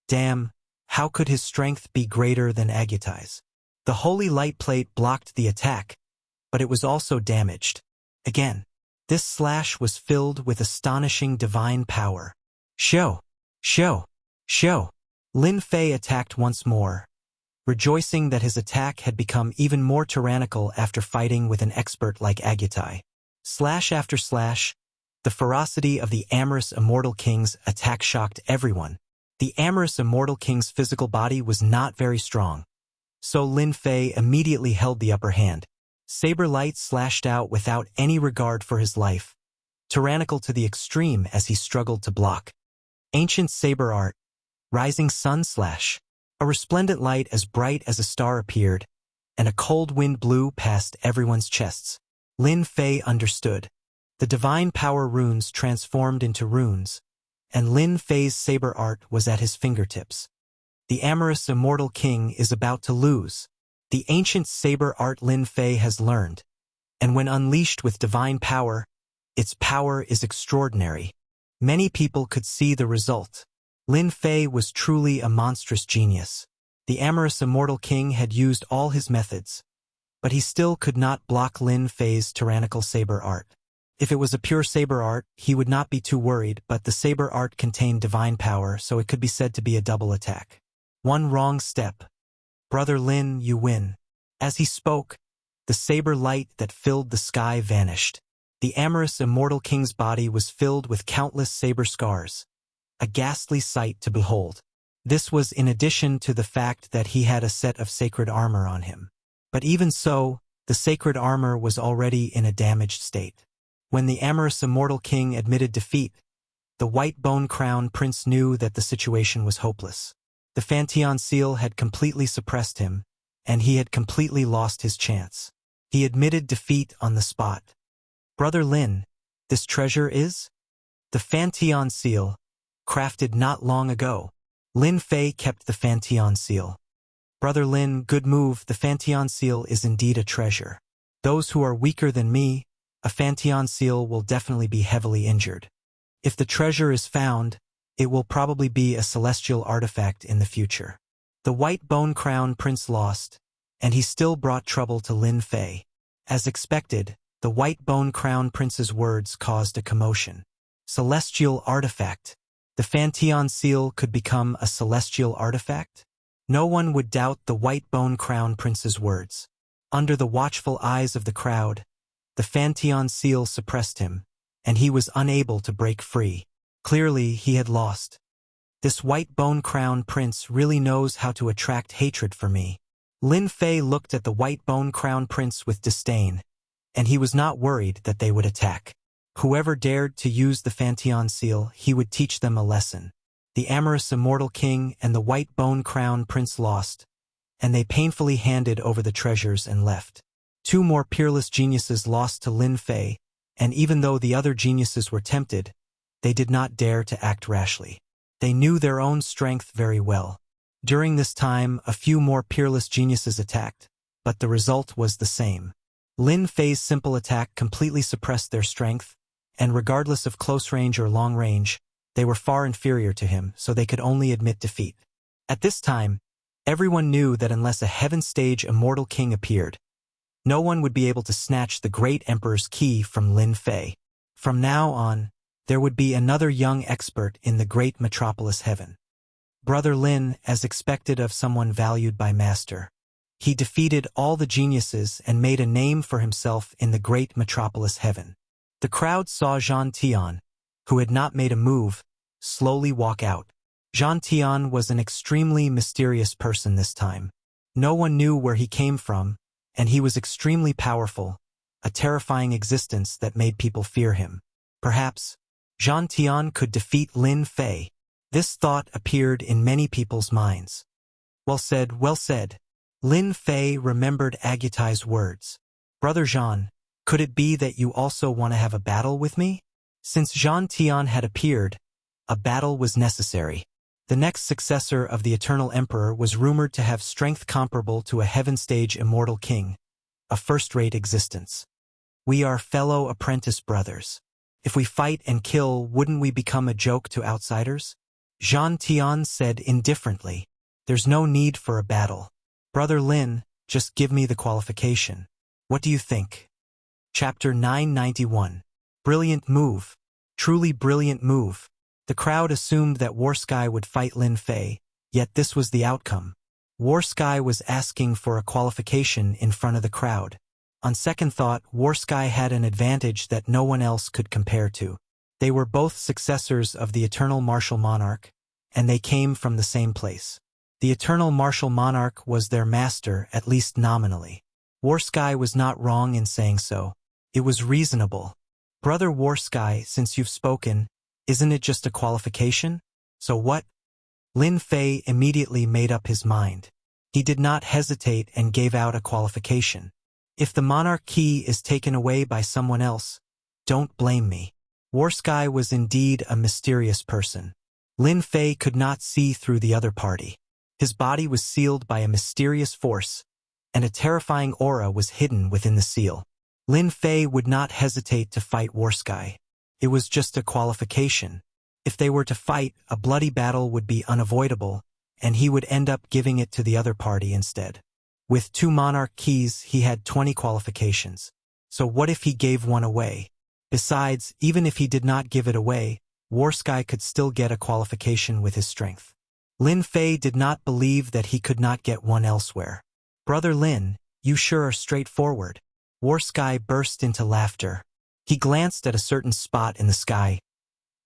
Damn, how could his strength be greater than Agutai's? The holy light plate blocked the attack, but it was also damaged. Again, this slash was filled with astonishing divine power. Show! Show! Show! Lin Fei attacked once more, rejoicing that his attack had become even more tyrannical after fighting with an expert like Agutai. Slash after slash, the ferocity of the amorous immortal king's attack shocked everyone. The amorous immortal king's physical body was not very strong, so Lin Fei immediately held the upper hand. Saber light slashed out without any regard for his life, tyrannical to the extreme as he struggled to block. Ancient saber art, rising sun slash. A resplendent light as bright as a star appeared, and a cold wind blew past everyone's chests. Lin Fei understood. The divine power runes transformed into runes, and Lin Fei's saber art was at his fingertips. The amorous immortal king is about to lose. The ancient saber art Lin Fei has learned, and when unleashed with divine power, its power is extraordinary. Many people could see the result. Lin Fei was truly a monstrous genius. The amorous immortal king had used all his methods, but he still could not block Lin Fei's tyrannical saber art. If it was a pure saber art, he would not be too worried, but the saber art contained divine power, so it could be said to be a double attack. One wrong step. Brother Lin, you win. As he spoke, the saber light that filled the sky vanished. The amorous immortal king's body was filled with countless saber scars, a ghastly sight to behold. This was in addition to the fact that he had a set of sacred armor on him. But even so, the sacred armor was already in a damaged state. When the amorous immortal king admitted defeat, the white bone crown prince knew that the situation was hopeless. The Fanteon seal had completely suppressed him, and he had completely lost his chance. He admitted defeat on the spot. Brother Lin, this treasure is? The Fanteon seal, crafted not long ago. Lin Fei kept the Fanteon seal. Brother Lin, good move, the Fanteon seal is indeed a treasure. Those who are weaker than me, a Fanteon seal will definitely be heavily injured. If the treasure is found, it will probably be a celestial artifact in the future. The white bone crown prince lost, and he still brought trouble to Lin Fei. As expected, the white bone crown prince's words caused a commotion. Celestial artifact. The Fanteon seal could become a celestial artifact? No one would doubt the white bone crown prince's words. Under the watchful eyes of the crowd, the Fanteon seal suppressed him, and he was unable to break free. Clearly, he had lost. This white bone crown prince really knows how to attract hatred for me. Lin Fei looked at the white bone crown prince with disdain, and he was not worried that they would attack. Whoever dared to use the Fanteon seal, he would teach them a lesson. The amorous immortal king and the white bone crown prince lost, and they painfully handed over the treasures and left. Two more peerless geniuses lost to Lin Fei, and even though the other geniuses were tempted, they did not dare to act rashly. They knew their own strength very well. During this time, a few more peerless geniuses attacked, but the result was the same. Lin Fei's simple attack completely suppressed their strength, and regardless of close range or long range, they were far inferior to him, so they could only admit defeat. At this time, everyone knew that unless a heaven stage immortal king appeared, no one would be able to snatch the great emperor's key from Lin Fei. From now on, there would be another young expert in the great metropolis heaven. Brother Lin, as expected of someone valued by master. He defeated all the geniuses and made a name for himself in the great metropolis heaven. The crowd saw Zhang Tian, who had not made a move, slowly walk out. Zhang Tian was an extremely mysterious person this time. No one knew where he came from, and he was extremely powerful, a terrifying existence that made people fear him. Perhaps Zhang Tian could defeat Lin Fei. This thought appeared in many people's minds. Well said, well said. Lin Fei remembered Agutai's words. Brother Zhang, could it be that you also want to have a battle with me? Since Zhang Tian had appeared, a battle was necessary. The next successor of the Eternal Emperor was rumored to have strength comparable to a heaven-stage immortal king, a first-rate existence. We are fellow apprentice brothers. If we fight and kill, wouldn't we become a joke to outsiders? Zhang Tian said indifferently. There's no need for a battle. Brother Lin, just give me the qualification. What do you think? Chapter 991. Brilliant move. Truly brilliant move. The crowd assumed that Warsky would fight Lin Fei, yet this was the outcome. Warsky was asking for a qualification in front of the crowd. On second thought, Warsky had an advantage that no one else could compare to. They were both successors of the Eternal Martial Monarch, and they came from the same place. The Eternal Martial Monarch was their master, at least nominally. Warsky was not wrong in saying so. It was reasonable. Brother Warsky, since you've spoken, isn't it just a qualification? So what? Lin Fei immediately made up his mind. He did not hesitate and gave out a qualification. If the monarch key is taken away by someone else, don't blame me. Warsky was indeed a mysterious person. Lin Fei could not see through the other party. His body was sealed by a mysterious force, and a terrifying aura was hidden within the seal. Lin Fei would not hesitate to fight Warsky. It was just a qualification. If they were to fight, a bloody battle would be unavoidable, and he would end up giving it to the other party instead. With 2 monarch keys, he had 20 qualifications. So what if he gave one away? Besides, even if he did not give it away, Warsky could still get a qualification with his strength. Lin Fei did not believe that he could not get one elsewhere. Brother Lin, you sure are straightforward. Warsky burst into laughter. He glanced at a certain spot in the sky.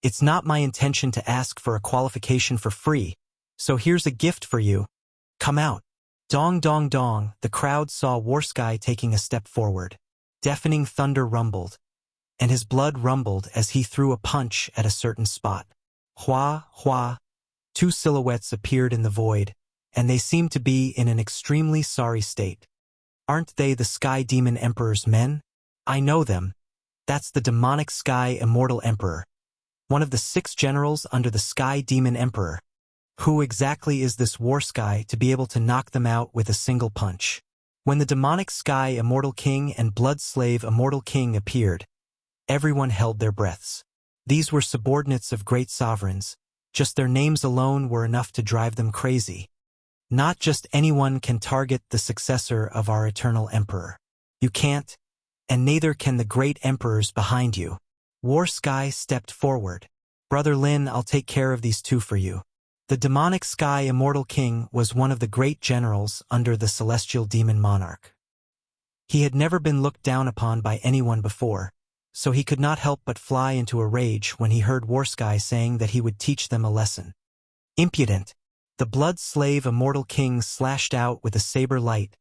It's not my intention to ask for a qualification for free, so here's a gift for you. Come out. Dong dong dong, the crowd saw Warsky taking a step forward. Deafening thunder rumbled, and his blood rumbled as he threw a punch at a certain spot. Hua, hua. 2 silhouettes appeared in the void, and they seemed to be in an extremely sorry state. Aren't they the Sky Demon Emperor's men? I know them. That's the demonic Sky Immortal Emperor, one of the 6 generals under the Sky Demon Emperor. Who exactly is this Warsky to be able to knock them out with a single punch? When the demonic Sky Immortal King and Blood Slave Immortal King appeared, everyone held their breaths. These were subordinates of great sovereigns. Just their names alone were enough to drive them crazy. Not just anyone can target the successor of our Eternal Emperor. You can't, and neither can the great emperors behind you. Warsky stepped forward. Brother Lin, I'll take care of these 2 for you. The demonic Sky Immortal King was one of the great generals under the Celestial Demon Monarch. He had never been looked down upon by anyone before, so he could not help but fly into a rage when he heard Warsky saying that he would teach them a lesson. Impudent! The Blood Slave Immortal King slashed out with a saber light,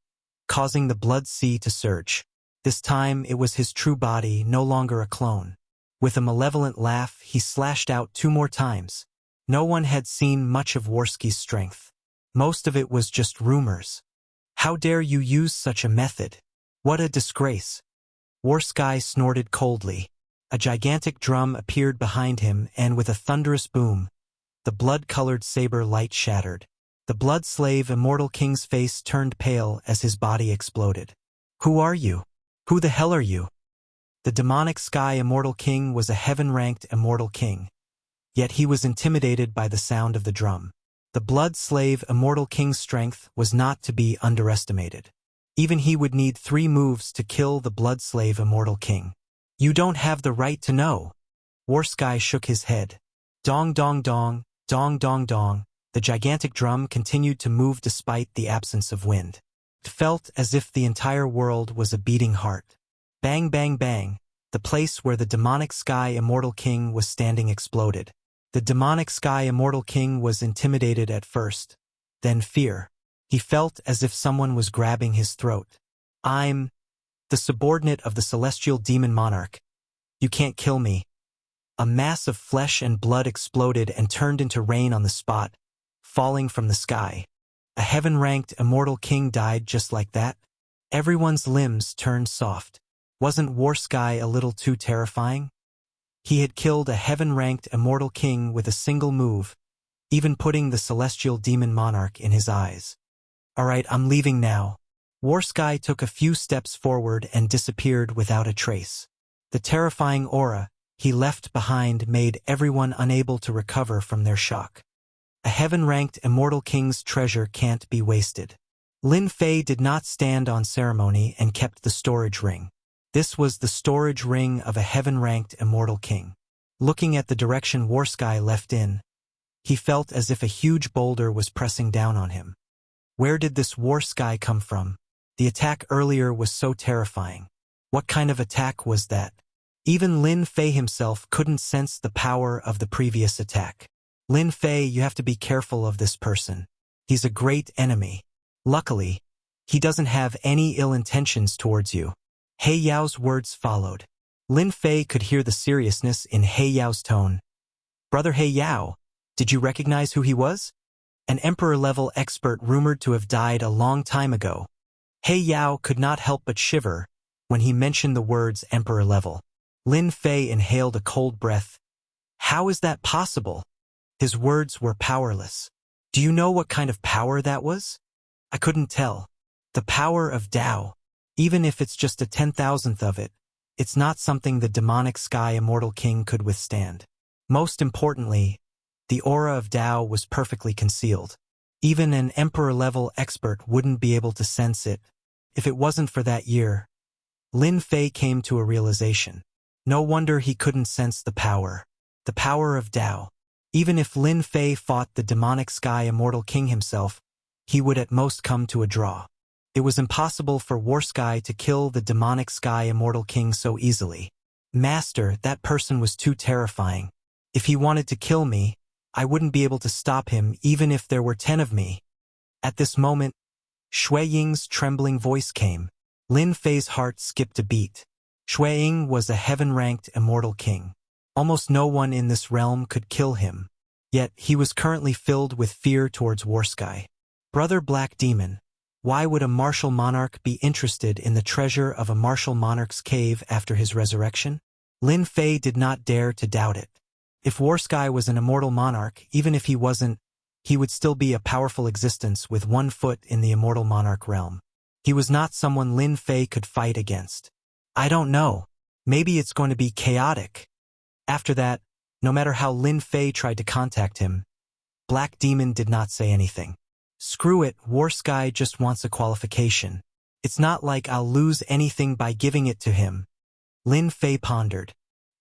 causing the blood sea to surge. This time it was his true body, no longer a clone. With a malevolent laugh, he slashed out 2 more times. No one had seen much of Warsky's strength. Most of it was just rumors. How dare you use such a method? What a disgrace! Warsky snorted coldly. A gigantic drum appeared behind him, and with a thunderous boom, the blood-colored saber light shattered. The Blood Slave Immortal King's face turned pale as his body exploded. Who are you? Who the hell are you? The demonic Sky Immortal King was a heaven-ranked Immortal King. Yet he was intimidated by the sound of the drum. The Blood Slave Immortal King's strength was not to be underestimated. Even he would need 3 moves to kill the Blood Slave Immortal King. You don't have the right to know. Warsky shook his head. Dong dong dong, dong dong dong. The gigantic drum continued to move despite the absence of wind. It felt as if the entire world was a beating heart. Bang, bang, bang. The place where the demonic Sky Immortal King was standing exploded. The demonic Sky Immortal King was intimidated at first, then fear. He felt as if someone was grabbing his throat. I'm the subordinate of the celestial demon monarch. You can't kill me. A mass of flesh and blood exploded and turned into rain on the spot, falling from the sky. A heaven-ranked immortal king died just like that. Everyone's limbs turned soft. Wasn't Wuxia a little too terrifying? He had killed a heaven-ranked immortal king with a single move, even putting the celestial demon monarch in his eyes. All right, I'm leaving now. Wuxia took a few steps forward and disappeared without a trace. The terrifying aura he left behind made everyone unable to recover from their shock. A heaven-ranked immortal king's treasure can't be wasted. Lin Fei did not stand on ceremony and kept the storage ring. This was the storage ring of a heaven-ranked immortal king. Looking at the direction Wuxia left in, he felt as if a huge boulder was pressing down on him. Where did this Wuxia come from? The attack earlier was so terrifying. What kind of attack was that? Even Lin Fei himself couldn't sense the power of the previous attack. Lin Fei, you have to be careful of this person. He's a great enemy. Luckily, he doesn't have any ill intentions towards you. He Yao's words followed. Lin Fei could hear the seriousness in He Yao's tone. Brother He Yao, did you recognize who he was? An emperor-level expert rumored to have died a long time ago. He Yao could not help but shiver when he mentioned the words emperor-level. Lin Fei inhaled a cold breath. How is that possible? His words were powerless. Do you know what kind of power that was? I couldn't tell. The power of Tao. Even if it's just a 10,000th of it, it's not something the demonic Sky Immortal King could withstand. Most importantly, the aura of Tao was perfectly concealed. Even an emperor-level expert wouldn't be able to sense it. If it wasn't for that year, Lin Fei came to a realization. No wonder he couldn't sense the power. The power of Tao. Even if Lin Fei fought the demonic Sky Immortal King himself, he would at most come to a draw. It was impossible for Wuxia to kill the demonic Sky Immortal King so easily. Master, that person was too terrifying. If he wanted to kill me, I wouldn't be able to stop him even if there were 10 of me. At this moment, Shui Ying's trembling voice came. Lin Fei's heart skipped a beat. Shui Ying was a heaven-ranked immortal king. Almost no one in this realm could kill him. Yet he was currently filled with fear towards Wuxia. Brother Black Demon, why would a martial monarch be interested in the treasure of a martial monarch's cave after his resurrection? Lin Fei did not dare to doubt it. If Wuxia was an immortal monarch, even if he wasn't, he would still be a powerful existence with one foot in the immortal monarch realm. He was not someone Lin Fei could fight against. I don't know. Maybe it's going to be chaotic. After that, no matter how Lin Fei tried to contact him, Black Demon did not say anything. Screw it, Wuxia just wants a qualification. It's not like I'll lose anything by giving it to him. Lin Fei pondered.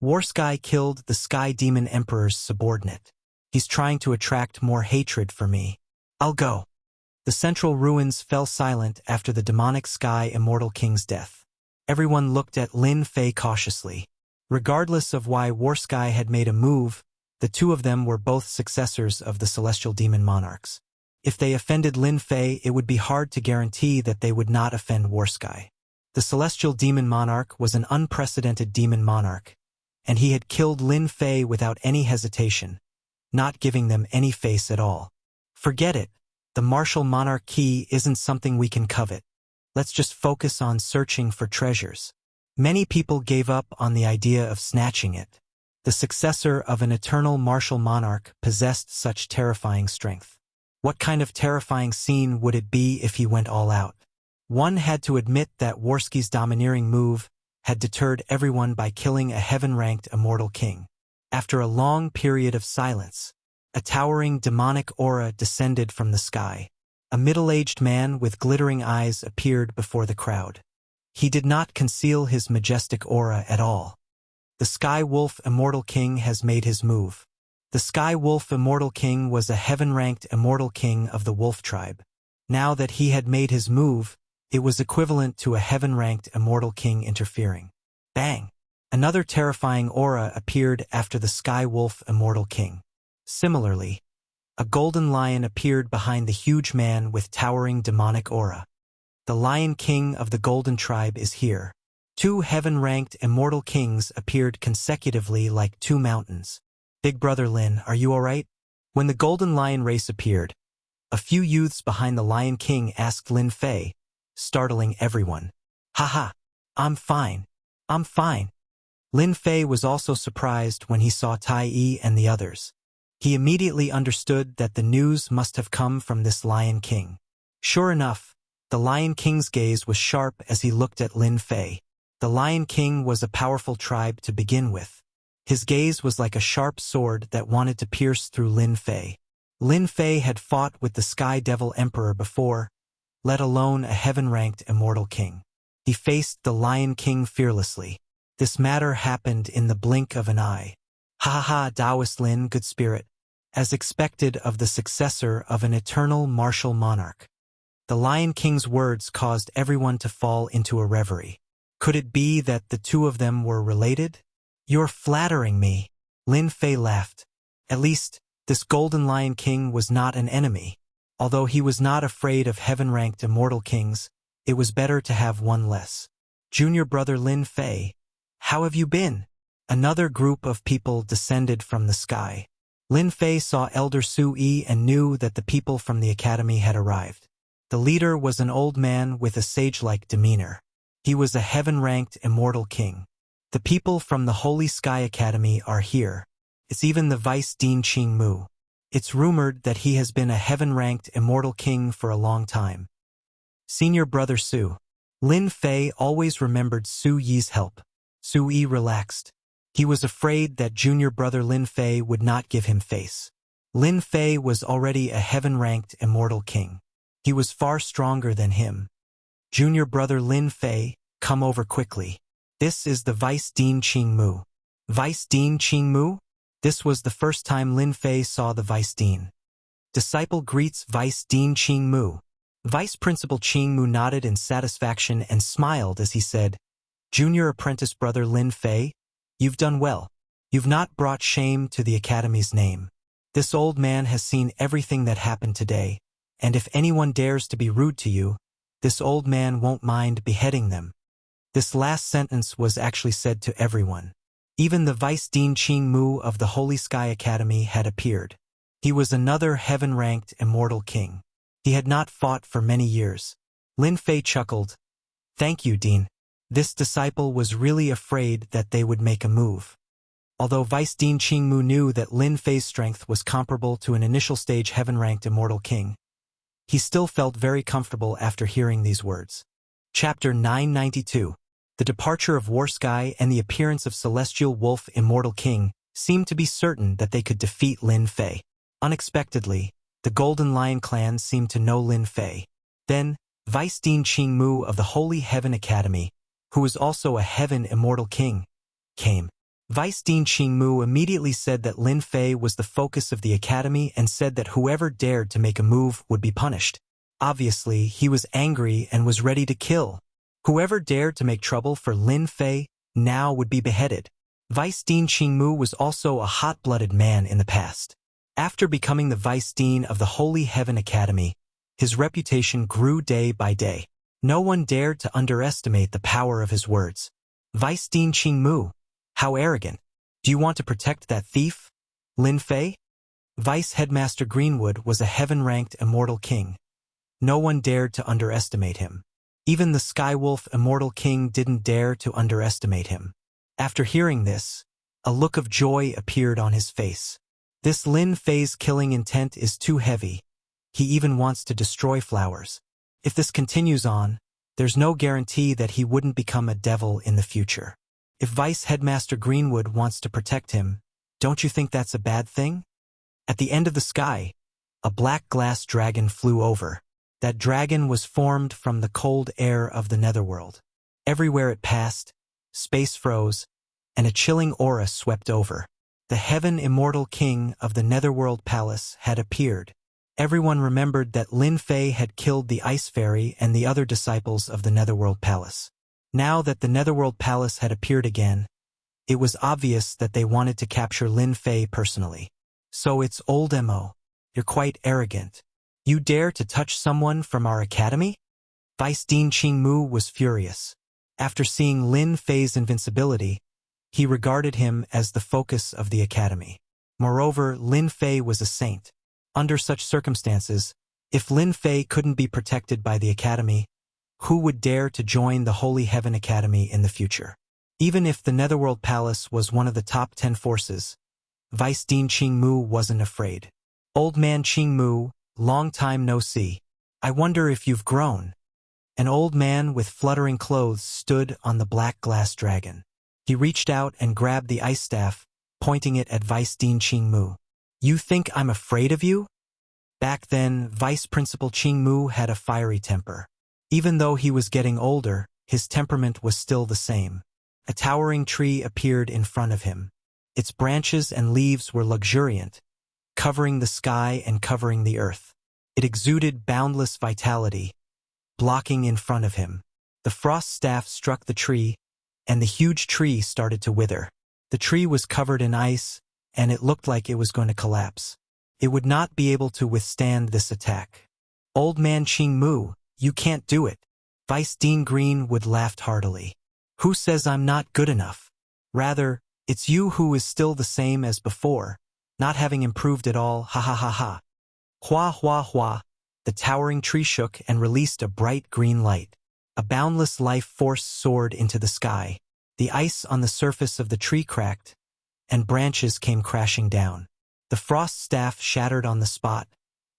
Wuxia killed the Sky Demon Emperor's subordinate. He's trying to attract more hatred for me. I'll go. The central ruins fell silent after the demonic Sky Immortal King's death. Everyone looked at Lin Fei cautiously. Regardless of why Wuxia had made a move, the two of them were both successors of the Celestial Demon Monarchs. If they offended Lin Fei, it would be hard to guarantee that they would not offend Wuxia. The Celestial Demon Monarch was an unprecedented demon monarch, and he had killed Lin Fei without any hesitation, not giving them any face at all. Forget it. The martial monarch key isn't something we can covet. Let's just focus on searching for treasures. Many people gave up on the idea of snatching it. The successor of an eternal martial monarch possessed such terrifying strength. What kind of terrifying scene would it be if he went all out? One had to admit that Wuxia's domineering move had deterred everyone by killing a heaven-ranked immortal king. After a long period of silence, a towering demonic aura descended from the sky. A middle-aged man with glittering eyes appeared before the crowd. He did not conceal his majestic aura at all. The Sky Wolf Immortal King has made his move. The Sky Wolf Immortal King was a heaven-ranked immortal king of the Wolf tribe. Now that he had made his move, It was equivalent to a heaven-ranked immortal king interfering. Bang! Another terrifying aura appeared after the Sky Wolf immortal king. Similarly, a golden lion appeared behind the huge man with towering demonic aura. The Lion King of the Golden Tribe is here. Two heaven-ranked immortal kings appeared consecutively like two mountains. Big Brother Lin, are you alright? When the Golden Lion race appeared, a few youths behind the Lion King asked Lin Fei, startling everyone. Haha, I'm fine. I'm fine. Lin Fei was also surprised when he saw Tai Yi and the others. He immediately understood that the news must have come from this Lion King. Sure enough, the Lion King's gaze was sharp as he looked at Lin Fei. The Lion King was a powerful tribe to begin with. His gaze was like a sharp sword that wanted to pierce through Lin Fei. Lin Fei had fought with the Sky Devil Emperor before, let alone a heaven-ranked immortal king. He faced the Lion King fearlessly. This matter happened in the blink of an eye. Ha ha, Taoist Lin, good spirit, as expected of the successor of an eternal martial monarch. The Lion King's words caused everyone to fall into a reverie. Could it be that the two of them were related? You're flattering me. Lin Fei laughed. At least, this Golden Lion King was not an enemy. Although he was not afraid of heaven-ranked immortal kings, it was better to have one less. Junior brother Lin Fei, how have you been? Another group of people descended from the sky. Lin Fei saw Elder Su Yi and knew that the people from the academy had arrived. The leader was an old man with a sage-like demeanor. He was a heaven-ranked immortal king. The people from the Holy Sky Academy are here. It's even the Vice Dean Qing Mu. It's rumored that he has been a heaven-ranked immortal king for a long time. Senior brother Su. Lin Fei always remembered Su Yi's help. Su Yi relaxed. He was afraid that junior brother Lin Fei would not give him face. Lin Fei was already a heaven-ranked immortal king. He was far stronger than him. Junior brother Lin Fei, come over quickly. This is the Vice Dean Qing Mu. Vice Dean Qing Mu? This was the first time Lin Fei saw the Vice Dean. Disciple greets Vice Dean Qing Mu. Vice Principal Qing Mu nodded in satisfaction and smiled as he said, Junior apprentice brother Lin Fei, you've done well. You've not brought shame to the Academy's name. This old man has seen everything that happened today, and if anyone dares to be rude to you, this old man won't mind beheading them. This last sentence was actually said to everyone. Even the Vice Dean Qing Mu of the Holy Sky Academy had appeared. He was another heaven-ranked immortal king. He had not fought for many years. Lin Fei chuckled. Thank you, Dean. This disciple was really afraid that they would make a move. Although Vice Dean Qing Mu knew that Lin Fei's strength was comparable to an initial stage heaven-ranked immortal king, he still felt very comfortable after hearing these words. Chapter 992. The departure of War Sky and the appearance of Celestial Wolf Immortal King seemed to be certain that they could defeat Lin Fei. Unexpectedly, the Golden Lion clan seemed to know Lin Fei. Then, Vice Dean Qing Mu of the Holy Heaven Academy, who was also a Heaven Immortal King, came. Vice Dean Qing Mu immediately said that Lin Fei was the focus of the academy and said that whoever dared to make a move would be punished. Obviously, he was angry and was ready to kill. Whoever dared to make trouble for Lin Fei now would be beheaded. Vice Dean Qing Mu was also a hot-blooded man in the past. After becoming the Vice Dean of the Holy Heaven Academy, his reputation grew day by day. No one dared to underestimate the power of his words. Vice Dean Qing Mu, how arrogant. Do you want to protect that thief, Lin Fei? Vice Headmaster Greenwood was a heaven-ranked immortal king. No one dared to underestimate him. Even the Skywolf Immortal King didn't dare to underestimate him. After hearing this, a look of joy appeared on his face. This Lin Fei's killing intent is too heavy. He even wants to destroy flowers. If this continues on, there's no guarantee that he wouldn't become a devil in the future. If Vice Headmaster Greenwood wants to protect him, don't you think that's a bad thing? At the end of the sky, a black glass dragon flew over. That dragon was formed from the cold air of the netherworld. Everywhere it passed, space froze, and a chilling aura swept over. The Heaven Immortal King of the Netherworld Palace had appeared. Everyone remembered that Lin Fei had killed the Ice Fairy and the other disciples of the Netherworld Palace. Now that the Netherworld Palace had appeared again, it was obvious that they wanted to capture Lin Fei personally. So it's old Mo. You're quite arrogant. You dare to touch someone from our academy? Vice Dean Qingmu was furious. After seeing Lin Fei's invincibility, he regarded him as the focus of the academy. Moreover, Lin Fei was a saint. Under such circumstances, if Lin Fei couldn't be protected by the academy, who would dare to join the Holy Heaven Academy in the future? Even if the Netherworld Palace was one of the top 10 forces, Vice Dean Qingmu wasn't afraid. Old man Qingmu, long time no see. I wonder if you've grown. An old man with fluttering clothes stood on the black glass dragon. He reached out and grabbed the ice staff, pointing it at Vice Dean Qingmu. You think I'm afraid of you? Back then, Vice Principal Qingmu had a fiery temper. Even though he was getting older, his temperament was still the same. A towering tree appeared in front of him. Its branches and leaves were luxuriant, covering the sky and covering the earth. It exuded boundless vitality, blocking in front of him. The frost staff struck the tree, and the huge tree started to wither. The tree was covered in ice, and it looked like it was going to collapse. It would not be able to withstand this attack. Old man Qingmu, you can't do it. Vice Dean Greenwood laughed heartily. Who says I'm not good enough? Rather, it's you who is still the same as before, not having improved at all, ha ha ha ha. Hua hua hua. The towering tree shook and released a bright green light. A boundless life force soared into the sky. The ice on the surface of the tree cracked, and branches came crashing down. The frost staff shattered on the spot,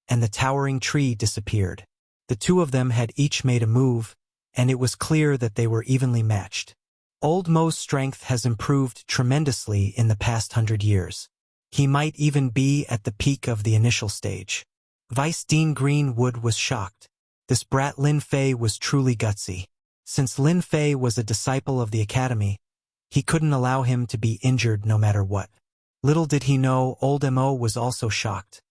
and the towering tree disappeared. The two of them had each made a move, and it was clear that they were evenly matched. Old Mo's strength has improved tremendously in the past 100 years. He might even be at the peak of the initial stage. Vice Dean Greenwood was shocked. This brat Lin Fei was truly gutsy. Since Lin Fei was a disciple of the academy, he couldn't allow him to be injured no matter what. Little did he know, old Mo was also shocked.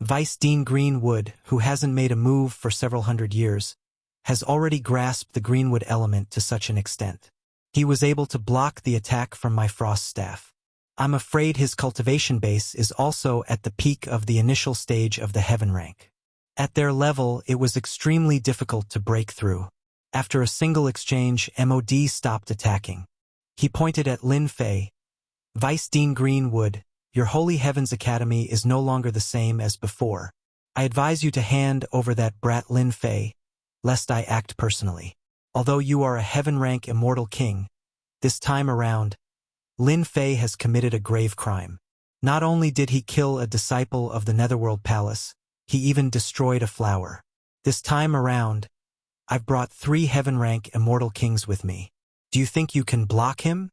Vice Dean Greenwood, who hasn't made a move for several hundred years, has already grasped the Greenwood element to such an extent. He was able to block the attack from my frost staff. I'm afraid his cultivation base is also at the peak of the initial stage of the heaven rank. At their level, it was extremely difficult to break through. After a single exchange, MOD stopped attacking. He pointed at Lin Fei. Vice Dean Greenwood, your Holy Heavens Academy is no longer the same as before. I advise you to hand over that brat Lin Fei, lest I act personally. Although you are a heaven rank immortal king, this time around, Lin Fei has committed a grave crime. Not only did he kill a disciple of the Netherworld Palace, he even destroyed a flower. This time around, I've brought 3 heaven rank immortal kings with me. Do you think you can block him?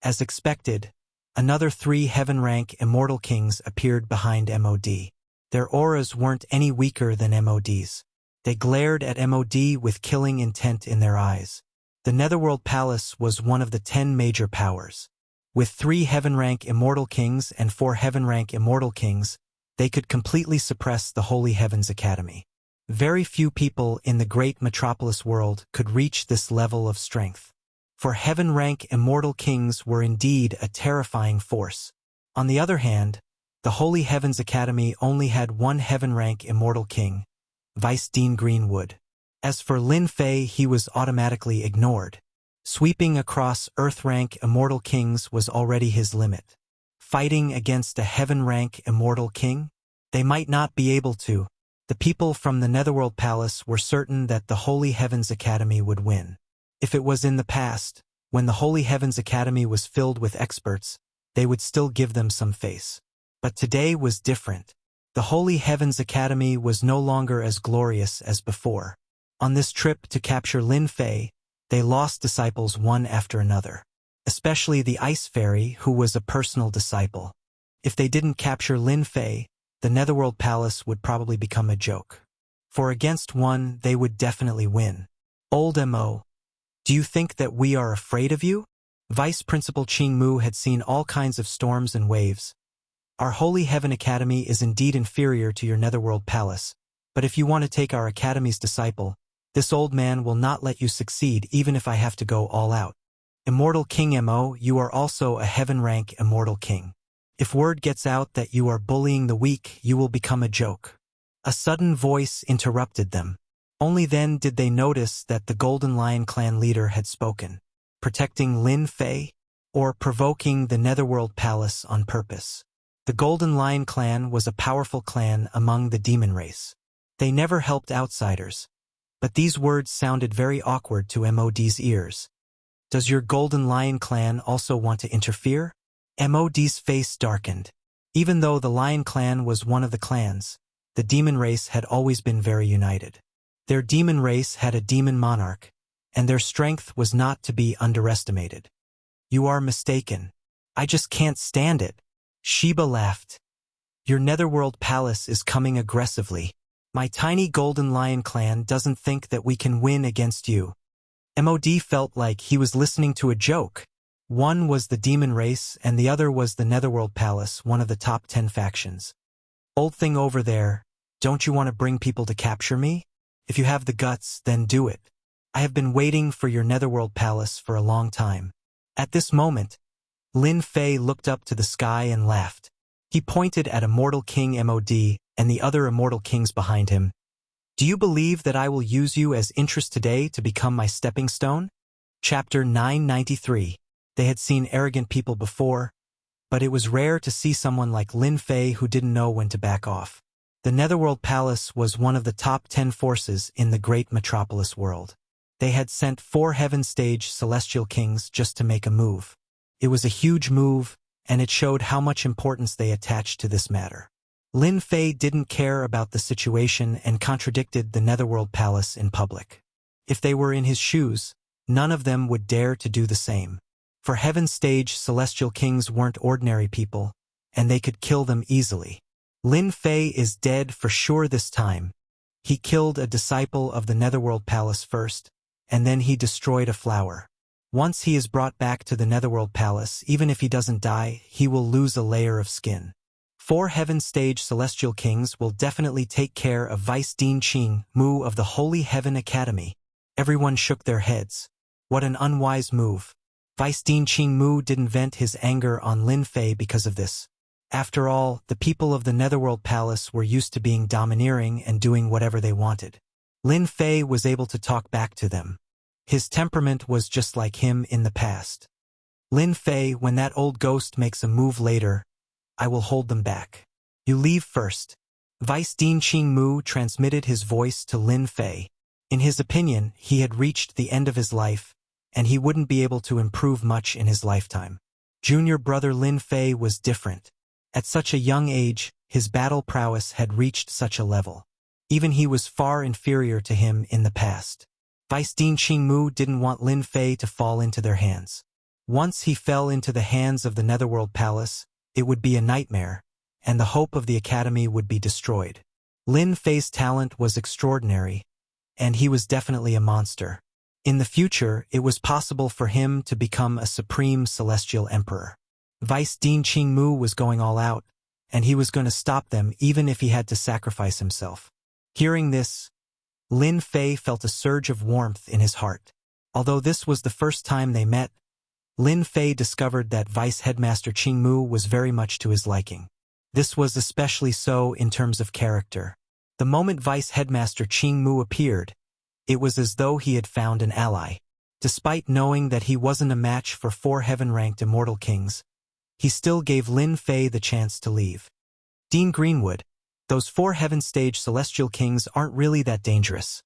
As expected, another 3 heaven rank immortal kings appeared behind MOD. Their auras weren't any weaker than MOD's. They glared at MOD with killing intent in their eyes. The Netherworld Palace was one of the 10 major powers. With 3 heaven rank immortal kings and 4 heaven rank immortal kings, they could completely suppress the Holy Heavens Academy. Very few people in the great metropolis world could reach this level of strength. For heaven rank immortal kings were indeed a terrifying force. On the other hand, the Holy Heavens Academy only had 1 heaven rank immortal king, Vice Dean Greenwood. As for Lin Fei, he was automatically ignored. Sweeping across Earth rank immortal kings was already his limit. Fighting against a heaven rank immortal king? They might not be able to. The people from the Netherworld Palace were certain that the Holy Heavens Academy would win. If it was in the past, when the Holy Heavens Academy was filled with experts, they would still give them some face. But today was different. The Holy Heavens Academy was no longer as glorious as before. On this trip to capture Lin Fei, they lost disciples one after another. Especially the Ice Fairy, who was a personal disciple. If they didn't capture Lin Fei, the Netherworld Palace would probably become a joke. For against one, they would definitely win. Old Mo, do you think that we are afraid of you? Vice Principal Qingmu had seen all kinds of storms and waves. Our Holy Heaven Academy is indeed inferior to your Netherworld Palace, but if you want to take our Academy's disciple, this old man will not let you succeed even if I have to go all out. Immortal King Mo, you are also a heaven-rank Immortal King. If word gets out that you are bullying the weak, you will become a joke. A sudden voice interrupted them. Only then did they notice that the Golden Lion Clan leader had spoken. Protecting Lin Fei? Or provoking the Netherworld Palace on purpose? The Golden Lion Clan was a powerful clan among the demon race. They never helped outsiders. But these words sounded very awkward to MOD's ears. Does your Golden Lion Clan also want to interfere? MOD's face darkened. Even though the Lion Clan was one of the clans, the demon race had always been very united. Their demon race had a demon monarch, and their strength was not to be underestimated. You are mistaken. I just can't stand it. Sheba laughed. Your Netherworld Palace is coming aggressively. My tiny Golden Lion Clan doesn't think that we can win against you. MOD felt like he was listening to a joke. One was the demon race and the other was the Netherworld Palace, one of the top 10 factions. Old thing over there, don't you want to bring people to capture me? If you have the guts, then do it. I have been waiting for your Netherworld Palace for a long time. At this moment, Lin Fei looked up to the sky and laughed. He pointed at Immortal King MOD and the other Immortal Kings behind him. Do you believe that I will use you as interest today to become my stepping stone? Chapter 993. They had seen arrogant people before, but it was rare to see someone like Lin Fei who didn't know when to back off. The Netherworld Palace was one of the top 10 forces in the great metropolis world. They had sent 4 heaven-stage celestial kings just to make a move. It was a huge move, and it showed how much importance they attached to this matter. Lin Fei didn't care about the situation and contradicted the Netherworld Palace in public. If they were in his shoes, none of them would dare to do the same. For heaven-stage celestial kings weren't ordinary people, and they could kill them easily. Lin Fei is dead for sure this time. He killed a disciple of the Netherworld Palace first, and then he destroyed a flower. Once he is brought back to the Netherworld Palace, even if he doesn't die, he will lose a layer of skin. 4 heaven-stage celestial kings will definitely take care of Vice Dean Qing Mu of the Holy Heaven Academy. Everyone shook their heads. What an unwise move. Vice Dean Qing Mu didn't vent his anger on Lin Fei because of this. After all, the people of the Netherworld Palace were used to being domineering and doing whatever they wanted. Lin Fei was able to talk back to them. His temperament was just like him in the past. Lin Fei, when that old ghost makes a move later, I will hold them back. You leave first. Vice Dean Qing Mu transmitted his voice to Lin Fei. In his opinion, he had reached the end of his life, and he wouldn't be able to improve much in his lifetime. Junior brother Lin Fei was different. At such a young age, his battle prowess had reached such a level. Even he was far inferior to him in the past. Vice Dean Qing Mu didn't want Lin Fei to fall into their hands. Once he fell into the hands of the Netherworld Palace, it would be a nightmare, and the hope of the Academy would be destroyed. Lin Fei's talent was extraordinary, and he was definitely a monster. In the future, it was possible for him to become a supreme celestial emperor. Vice Dean Qing Mu was going all out, and he was going to stop them even if he had to sacrifice himself. Hearing this, Lin Fei felt a surge of warmth in his heart. Although this was the first time they met, Lin Fei discovered that Vice Headmaster Qing Mu was very much to his liking. This was especially so in terms of character. The moment Vice Headmaster Qing Mu appeared, it was as though he had found an ally. Despite knowing that he wasn't a match for 4 heaven-ranked immortal kings, he still gave Lin Fei the chance to leave. Dean Greenwood, those 4 heaven-stage celestial kings aren't really that dangerous.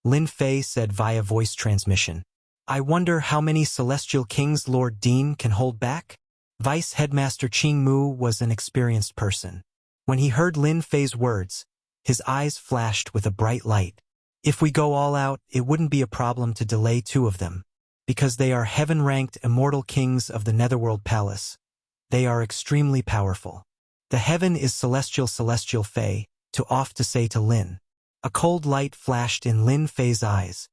Lin Fei said via voice transmission. I wonder how many celestial kings Lord Dean can hold back? Vice Headmaster Qing Mu was an experienced person. When he heard Lin Fei's words, his eyes flashed with a bright light. If we go all out, it wouldn't be a problem to delay 2 of them. Because they are heaven-ranked immortal kings of the Netherworld Palace, they are extremely powerful. The heaven is celestial Fei, to off to say to Lin. A cold light flashed in Lin Fei's eyes.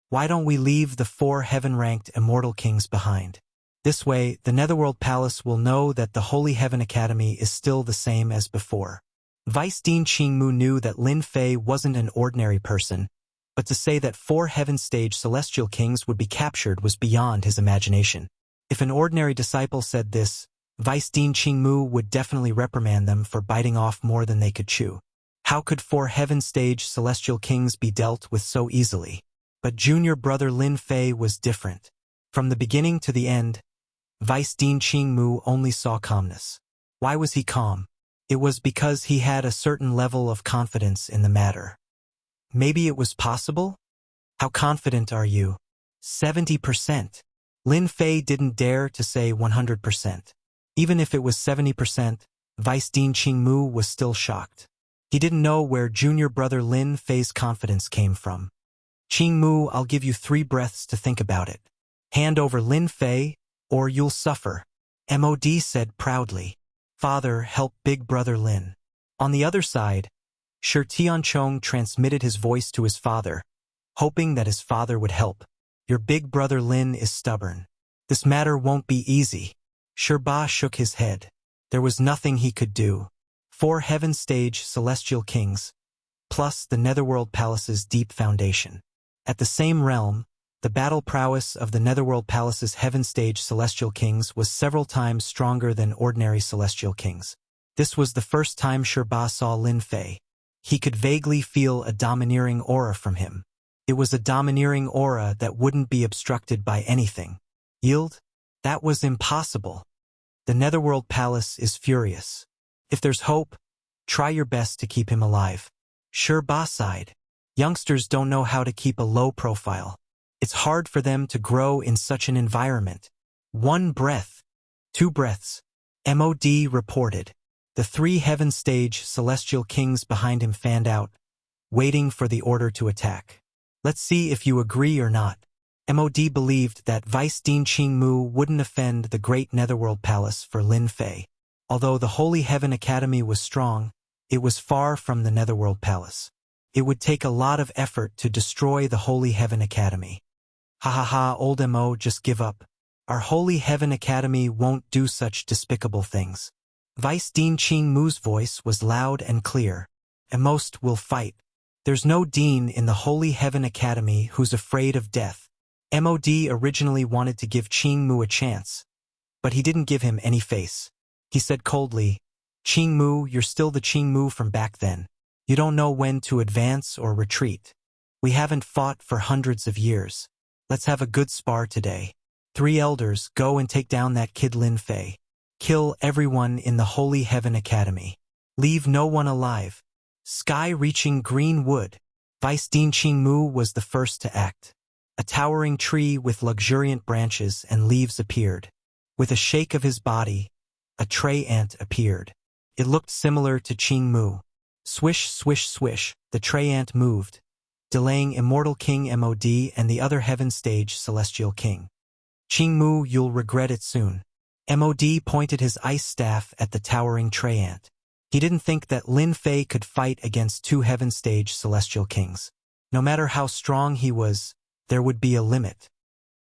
Why don't we leave the 4 heaven-ranked immortal kings behind? This way, the Netherworld Palace will know that the Holy Heaven Academy is still the same as before. Vice Dean Qingmu knew that Lin Fei wasn't an ordinary person, but to say that 4 Heaven Stage Celestial Kings would be captured was beyond his imagination. If an ordinary disciple said this, Vice Dean Qingmu would definitely reprimand them for biting off more than they could chew. How could 4 Heaven Stage Celestial Kings be dealt with so easily? But junior brother Lin Fei was different. From the beginning to the end, Vice Dean Qingmu only saw calmness. Why was he calm? It was because he had a certain level of confidence in the matter. Maybe it was possible? How confident are you? 70%. Lin Fei didn't dare to say 100%. Even if it was 70%, Vice Dean Qingmu was still shocked. He didn't know where junior brother Lin Fei's confidence came from. Qingmu, I'll give you 3 breaths to think about it. Hand over Lin Fei, or you'll suffer, MOD said proudly. Father, help big brother Lin. On the other side, Shi Tianchong transmitted his voice to his father, hoping that his father would help. Your big brother Lin is stubborn. This matter won't be easy. Shi Ba shook his head. There was nothing he could do. 4 Heaven Stage Celestial Kings, plus the Netherworld Palace's deep foundation. At the same realm, the battle prowess of the Netherworld Palace's Heaven Stage Celestial Kings was several times stronger than ordinary Celestial Kings. This was the first time Shi Ba saw Lin Fei. He could vaguely feel a domineering aura from him. It was a domineering aura that wouldn't be obstructed by anything. Yield? That was impossible. The Netherworld Palace is furious. If there's hope, try your best to keep him alive. Shi Ba sighed. Youngsters don't know how to keep a low profile. It's hard for them to grow in such an environment. 1 breath. 2 breaths. MOD reported. The 3 Heaven Stage Celestial Kings behind him fanned out, waiting for the order to attack. Let's see if you agree or not. MOD believed that Vice Dean Qingmu wouldn't offend the great Netherworld Palace for Lin Fei. Although the Holy Heaven Academy was strong, it was far from the Netherworld Palace. It would take a lot of effort to destroy the Holy Heaven Academy. Ha ha ha, old Mo, just give up. Our Holy Heaven Academy won't do such despicable things. Vice Dean Qingmu's voice was loud and clear. Most will fight. There's no dean in the Holy Heaven Academy who's afraid of death. MOD originally wanted to give Qingmu a chance, but he didn't give him any face. He said coldly, Qingmu, you're still the Qingmu from back then. You don't know when to advance or retreat. We haven't fought for hundreds of years. Let's have a good spar today. 3 elders, go and take down that kid Lin Fei. Kill everyone in the Holy Heaven Academy. Leave no one alive. Sky reaching green wood. Vice Dean Qingmu was the first to act. A towering tree with luxuriant branches and leaves appeared. With a shake of his body, a tray ant appeared. It looked similar to Qingmu. Swish, swish, swish, the tray ant moved, delaying Immortal King MOD and the other Heaven Stage Celestial King. Qingmu, you'll regret it soon. MOD pointed his ice staff at the towering tray ant. He didn't think that Lin Fei could fight against 2 Heaven Stage Celestial Kings. No matter how strong he was, there would be a limit.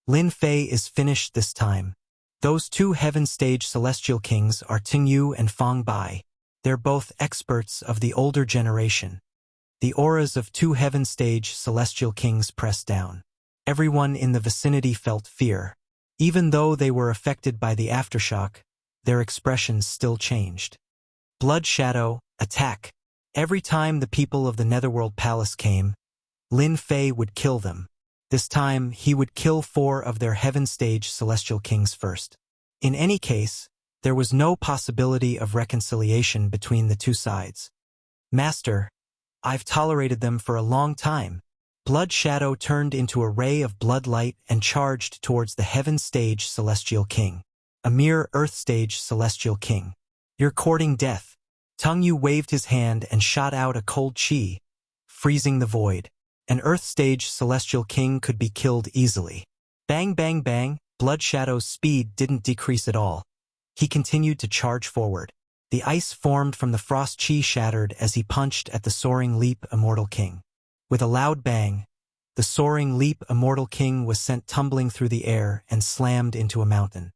Lin Fei is finished this time. Those 2 Heaven Stage Celestial Kings are Tingyu and Fang Bai. They're both experts of the older generation. The auras of 2 Heaven Stage Celestial Kings pressed down. Everyone in the vicinity felt fear. Even though they were affected by the aftershock, their expressions still changed. Blood Shadow, attack. Every time the people of the Netherworld Palace came, Lin Fei would kill them. This time, he would kill 4 of their Heaven Stage Celestial Kings first. In any case, there was no possibility of reconciliation between the 2 sides. Master, I've tolerated them for a long time. Blood Shadow turned into a ray of blood light and charged towards the Heaven Stage Celestial King, a mere Earth Stage Celestial King. You're courting death. Tongyu waved his hand and shot out a cold chi, freezing the void. An Earth Stage Celestial King could be killed easily. Bang bang bang, Blood Shadow's speed didn't decrease at all. He continued to charge forward. The ice formed from the frost chi shattered as he punched at the Soaring Leap Immortal King. With a loud bang, the Soaring Leap Immortal King was sent tumbling through the air and slammed into a mountain.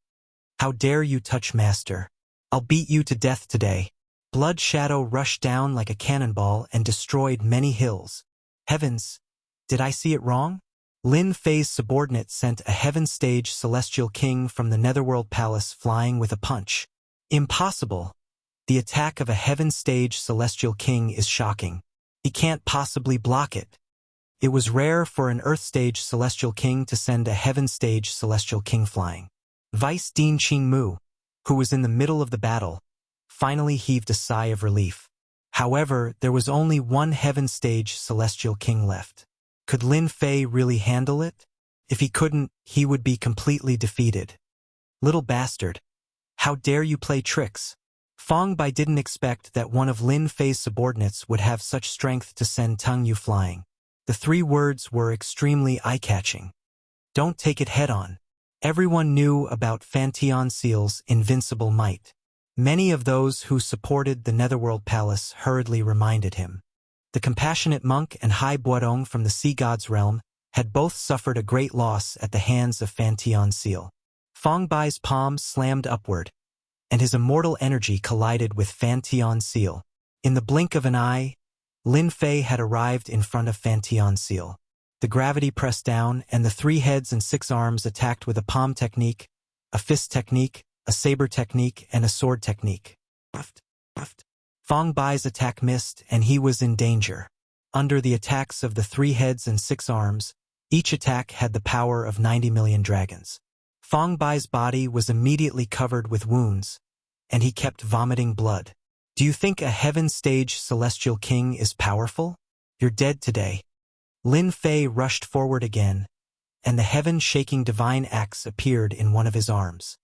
How dare you touch Master? I'll beat you to death today. Blood shadow rushed down like a cannonball and destroyed many hills. Heavens! Did I see it wrong? Lin Fei's subordinate sent a heaven-stage celestial king from the Netherworld Palace flying with a punch. Impossible! The attack of a heaven-stage celestial king is shocking. He can't possibly block it. It was rare for an Earth-stage celestial king to send a heaven-stage celestial king flying. Vice Dean Qing Mu, who was in the middle of the battle, finally heaved a sigh of relief. However, there was only one heaven-stage celestial king left. Could Lin Fei really handle it? If he couldn't, he would be completely defeated. Little bastard. How dare you play tricks? Fang Bai didn't expect that one of Lin Fei's subordinates would have such strength to send Teng Yu flying. The 3 words were extremely eye-catching. Don't take it head-on. Everyone knew about Fan Tianxi's invincible might. Many of those who supported the Netherworld Palace hurriedly reminded him. The compassionate monk and Hai Buodong from the Sea God's realm had both suffered a great loss at the hands of Fan Tianxi. Fang Bai's palm slammed upward, and his immortal energy collided with Fan Tianxi. In the blink of an eye, Lin Fei had arrived in front of Fan Tianxi. The gravity pressed down, and the 3 heads and 6 arms attacked with a palm technique, a fist technique, a saber technique, and a sword technique. Fang Bai's attack missed, and he was in danger. Under the attacks of the 3 heads and 6 arms, each attack had the power of 90 million dragons. Fang Bai's body was immediately covered with wounds, and he kept vomiting blood. Do you think a heaven-stage celestial king is powerful? You're dead today. Lin Fei rushed forward again, and the heaven-shaking divine axe appeared in one of his arms.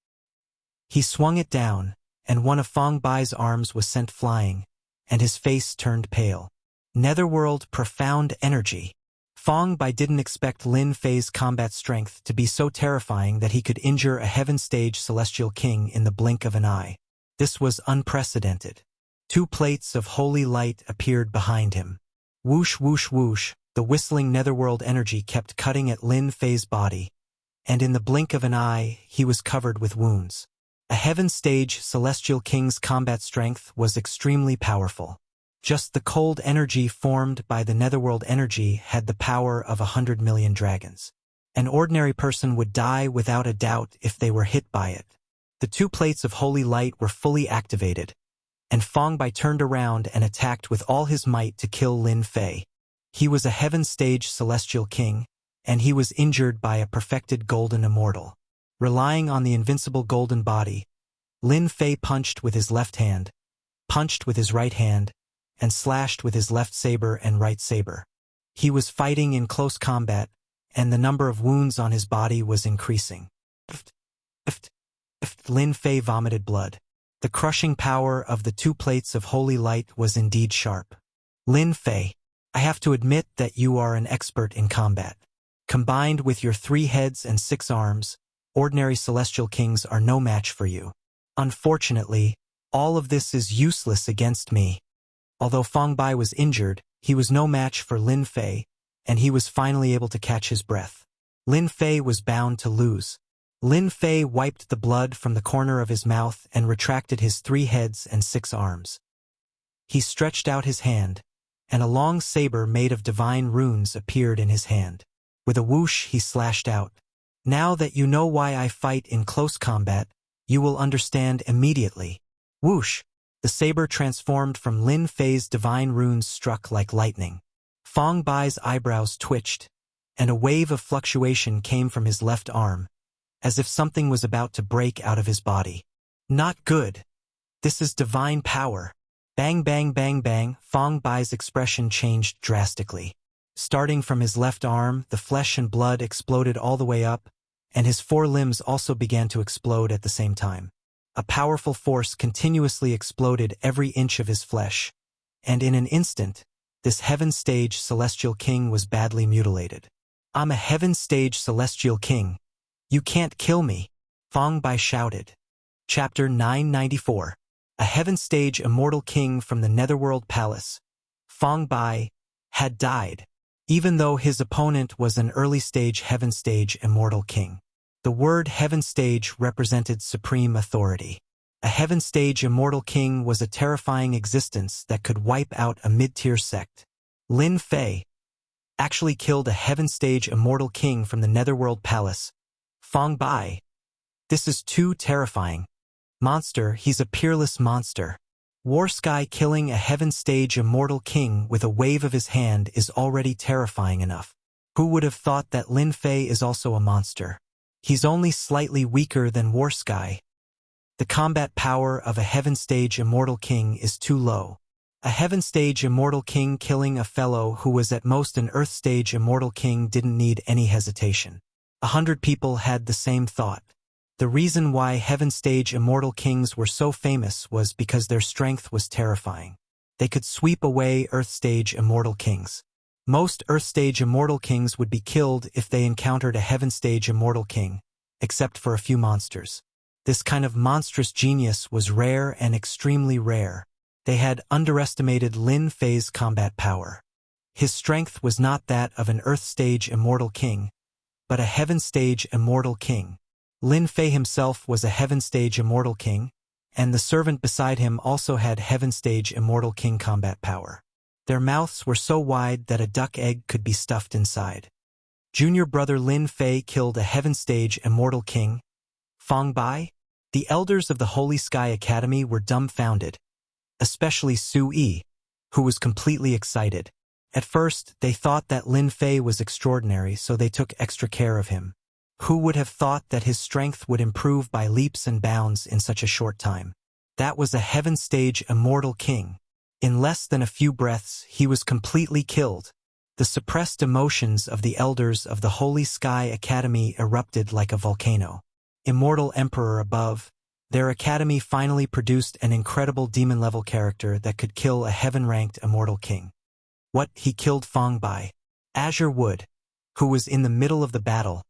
He swung it down, and one of Fang Bai's arms was sent flying, and his face turned pale. Netherworld profound energy. Fang Bai didn't expect Lin Fei's combat strength to be so terrifying that he could injure a heaven-stage celestial king in the blink of an eye. This was unprecedented. 2 plates of holy light appeared behind him. Whoosh, whoosh, whoosh. The whistling netherworld energy kept cutting at Lin Fei's body, and in the blink of an eye, he was covered with wounds. A heaven-stage celestial king's combat strength was extremely powerful. Just the cold energy formed by the netherworld energy had the power of 100 million dragons. An ordinary person would die without a doubt if they were hit by it. The 2 plates of holy light were fully activated, and Fang Bai turned around and attacked with all his might to kill Lin Fei. He was a heaven-stage celestial king, and he was injured by a perfected golden immortal. Relying on the invincible golden body, Lin Fei punched with his left hand, punched with his right hand, and slashed with his left saber and right saber. He was fighting in close combat, and the number of wounds on his body was increasing. Lin Fei vomited blood. The crushing power of the 2 plates of holy light was indeed sharp. Lin Fei, I have to admit that you are an expert in combat. Combined with your 3 heads and 6 arms, ordinary celestial kings are no match for you. Unfortunately, all of this is useless against me. Although Fang Bai was injured, he was no match for Lin Fei, and he was finally able to catch his breath. Lin Fei was bound to lose. Lin Fei wiped the blood from the corner of his mouth and retracted his 3 heads and 6 arms. He stretched out his hand, and a long saber made of divine runes appeared in his hand. With a whoosh, he slashed out. Now that you know why I fight in close combat, you will understand immediately. Whoosh! The saber transformed from Lin Fei's divine runes struck like lightning. Fang Bai's eyebrows twitched, and a wave of fluctuation came from his left arm, as if something was about to break out of his body. Not good. This is divine power. Bang, bang, bang, bang. Fang Bai's expression changed drastically. Starting from his left arm, the flesh and blood exploded all the way up, and his 4 limbs also began to explode at the same time. A powerful force continuously exploded every inch of his flesh, and in an instant, this heaven-stage celestial king was badly mutilated. I'm a heaven-stage celestial king. You can't kill me, Fang Bai shouted. Chapter 994. A heaven-stage immortal king from the Netherworld Palace, Fang Bai, had died, even though his opponent was an early-stage heaven-stage immortal king. The word heaven stage represented supreme authority. A heaven stage immortal king was a terrifying existence that could wipe out a mid-tier sect. Lin Fei actually killed a heaven stage immortal king from the Netherworld Palace, Fong Bai. This is too terrifying. Monster, he's a peerless monster. War Sky killing a heaven stage immortal king with a wave of his hand is already terrifying enough. Who would have thought that Lin Fei is also a monster? He's only slightly weaker than War Sky. The combat power of a heaven stage immortal king is too low. A heaven stage immortal king killing a fellow who was at most an earth stage immortal king didn't need any hesitation. 100 people had the same thought. The reason why heaven stage immortal kings were so famous was because their strength was terrifying. They could sweep away earth stage immortal kings. Most earth stage immortal kings would be killed if they encountered a heaven stage immortal king, except for a few monsters. This kind of monstrous genius was rare and extremely rare. They had underestimated Lin Fei's combat power. His strength was not that of an earth stage immortal king, but a heaven stage immortal king. Lin Fei himself was a heaven stage immortal king, and the servant beside him also had heaven stage immortal king combat power. Their mouths were so wide that a duck egg could be stuffed inside. Junior brother Lin Fei killed a heaven stage immortal king, Fong Bai. The elders of the Holy Sky Academy were dumbfounded, especially Su Yi, who was completely excited. At first, they thought that Lin Fei was extraordinary, so they took extra care of him. Who would have thought that his strength would improve by leaps and bounds in such a short time? That was a heaven stage immortal king. In less than a few breaths, he was completely killed. The suppressed emotions of the elders of the Holy Sky Academy erupted like a volcano. Immortal Emperor above, their academy finally produced an incredible demon-level character that could kill a heaven-ranked immortal king. What, he killed Fong Bai? Azure Wood, who was in the middle of the battle,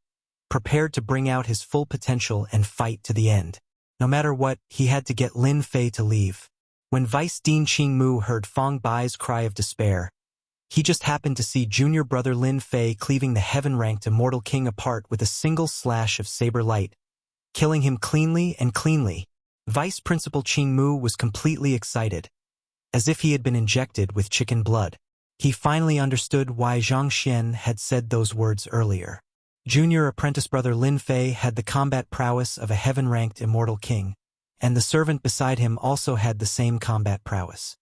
prepared to bring out his full potential and fight to the end. No matter what, he had to get Lin Fei to leave. When Vice Dean Qing Mu heard Fong Bai's cry of despair, he just happened to see junior brother Lin Fei cleaving the heaven-ranked immortal king apart with a single slash of saber light, killing him cleanly and cleanly. Vice Principal Qing Mu was completely excited, as if he had been injected with chicken blood. He finally understood why Zhang Xian had said those words earlier. Junior apprentice brother Lin Fei had the combat prowess of a heaven-ranked immortal king, and the servant beside him also had the same combat prowess.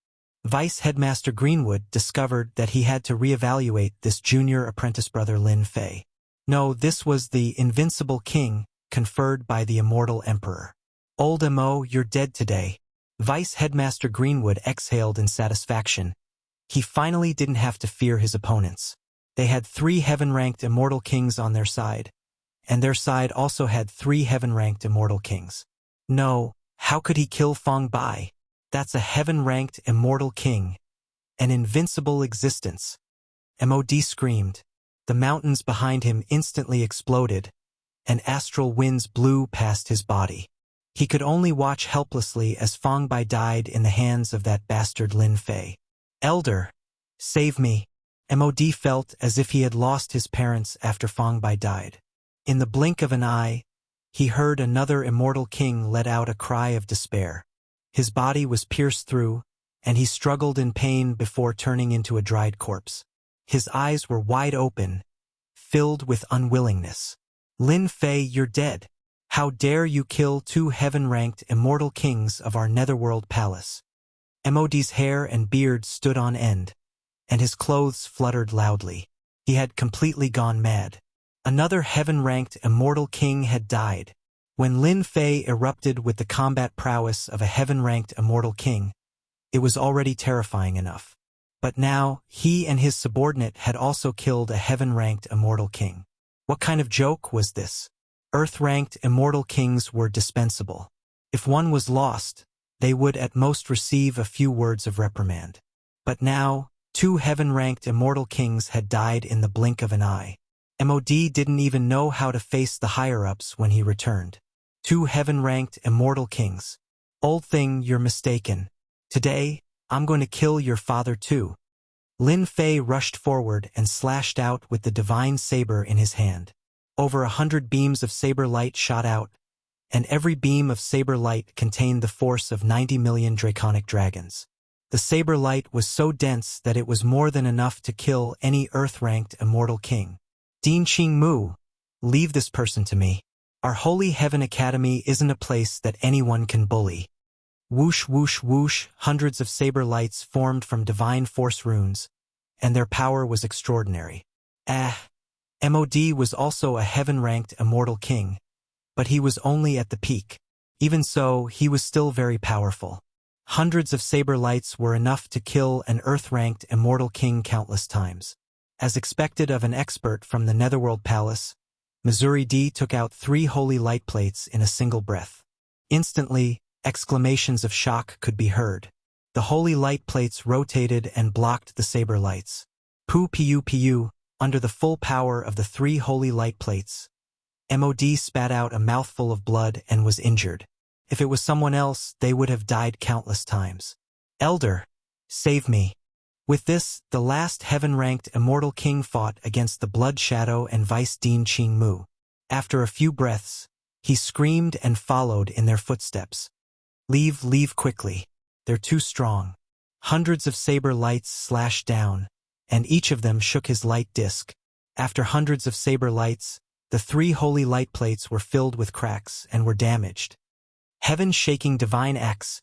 Vice Headmaster Greenwood discovered that he had to reevaluate this junior apprentice brother Lin Fei. No, this was the invincible king conferred by the immortal emperor. Old Mo, you're dead today. Vice Headmaster Greenwood exhaled in satisfaction. He finally didn't have to fear his opponents. They had 3 heaven-ranked immortal kings on their side, and their side also had 3 heaven-ranked immortal kings. No, how could he kill Fong Bai? That's a heaven-ranked immortal king. An invincible existence. Mod screamed. The mountains behind him instantly exploded, and astral winds blew past his body. He could only watch helplessly as Fong Bai died in the hands of that bastard Lin Fei. Elder, save me. Mod felt as if he had lost his parents after Fong Bai died. In the blink of an eye, he heard another immortal king let out a cry of despair. His body was pierced through, and he struggled in pain before turning into a dried corpse. His eyes were wide open, filled with unwillingness. Lin Fei, you're dead. How dare you kill 2 heaven-ranked immortal kings of our Netherworld Palace? Mod's hair and beard stood on end, and his clothes fluttered loudly. He had completely gone mad. Another heaven-ranked immortal king had died. When Lin Fei erupted with the combat prowess of a heaven-ranked immortal king, it was already terrifying enough. But now, he and his subordinate had also killed a heaven-ranked immortal king. What kind of joke was this? Earth-ranked immortal kings were dispensable. If one was lost, they would at most receive a few words of reprimand. But now, 2 heaven-ranked immortal kings had died in the blink of an eye. Mod didn't even know how to face the higher-ups when he returned. 2 heaven-ranked immortal kings. Old thing, you're mistaken. Today, I'm going to kill your father too. Lin Fei rushed forward and slashed out with the divine saber in his hand. Over 100 beams of saber light shot out, and every beam of saber light contained the force of 90 million draconic dragons. The saber light was so dense that it was more than enough to kill any Earth-ranked immortal king. Din Qing Mu, leave this person to me. Our Holy Heaven Academy isn't a place that anyone can bully. Whoosh whoosh whoosh, hundreds of saber lights formed from divine force runes, and their power was extraordinary. MOD was also a heaven-ranked immortal king, but he was only at the peak. Even so, he was still very powerful. Hundreds of saber lights were enough to kill an Earth-ranked immortal king countless times. As expected of an expert from the Netherworld Palace, Missouri D took out 3 holy light plates in a single breath. Instantly, exclamations of shock could be heard. The holy light plates rotated and blocked the saber lights. Pu, under the full power of the 3 holy light plates, MOD spat out a mouthful of blood and was injured. If it was someone else, they would have died countless times. Elder, save me. With this, the last heaven-ranked immortal king fought against the Blood Shadow and Vice Din Qing Mu. After a few breaths, he screamed and followed in their footsteps. Leave quickly. They're too strong. Hundreds of saber lights slashed down, and each of them shook his light disc. After hundreds of saber lights, the 3 holy light plates were filled with cracks and were damaged. Heaven-shaking divine axe.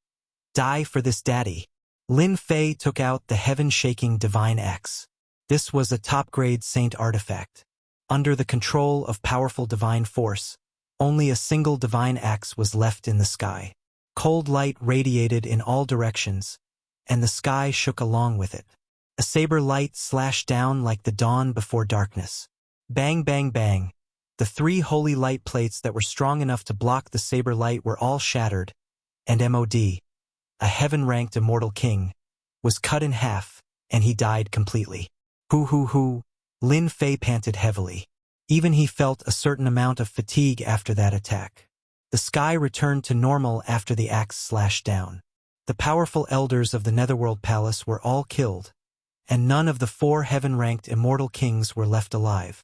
Die for this, daddy. Lin Fei took out the heaven-shaking divine axe. This was a top-grade saint artifact. Under the control of powerful divine force, only a single divine axe was left in the sky. Cold light radiated in all directions, and the sky shook along with it. A saber light slashed down like the dawn before darkness. Bang, bang, bang. The 3 holy light plates that were strong enough to block the saber light were all shattered, and MOD, a heaven-ranked immortal king, was cut in half, and he died completely. Hoo. Lin Fei panted heavily. Even he felt a certain amount of fatigue after that attack. The sky returned to normal after the axe slashed down. The powerful elders of the Netherworld Palace were all killed, and none of the 4 heaven-ranked immortal kings were left alive.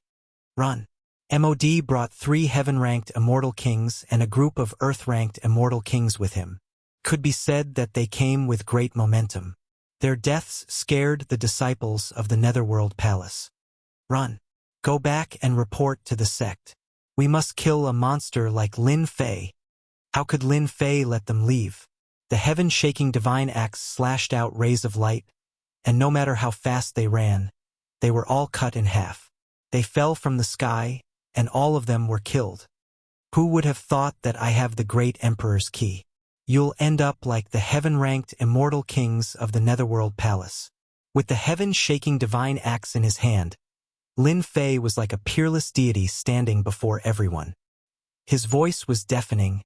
Run. MOD brought 3 heaven-ranked immortal kings and a group of earth-ranked immortal kings with him. Could be said that they came with great momentum. Their deaths scared the disciples of the Netherworld Palace. Run. Go back and report to the sect. We must kill a monster like Lin Fei. How could Lin Fei let them leave? The heaven-shaking divine axe slashed out rays of light, and no matter how fast they ran, they were all cut in half. They fell from the sky, and all of them were killed. Who would have thought that I have the great Emperor's key? You'll end up like the heaven-ranked immortal kings of the Netherworld Palace. With the heaven-shaking divine axe in his hand, Lin Fei was like a peerless deity standing before everyone. His voice was deafening,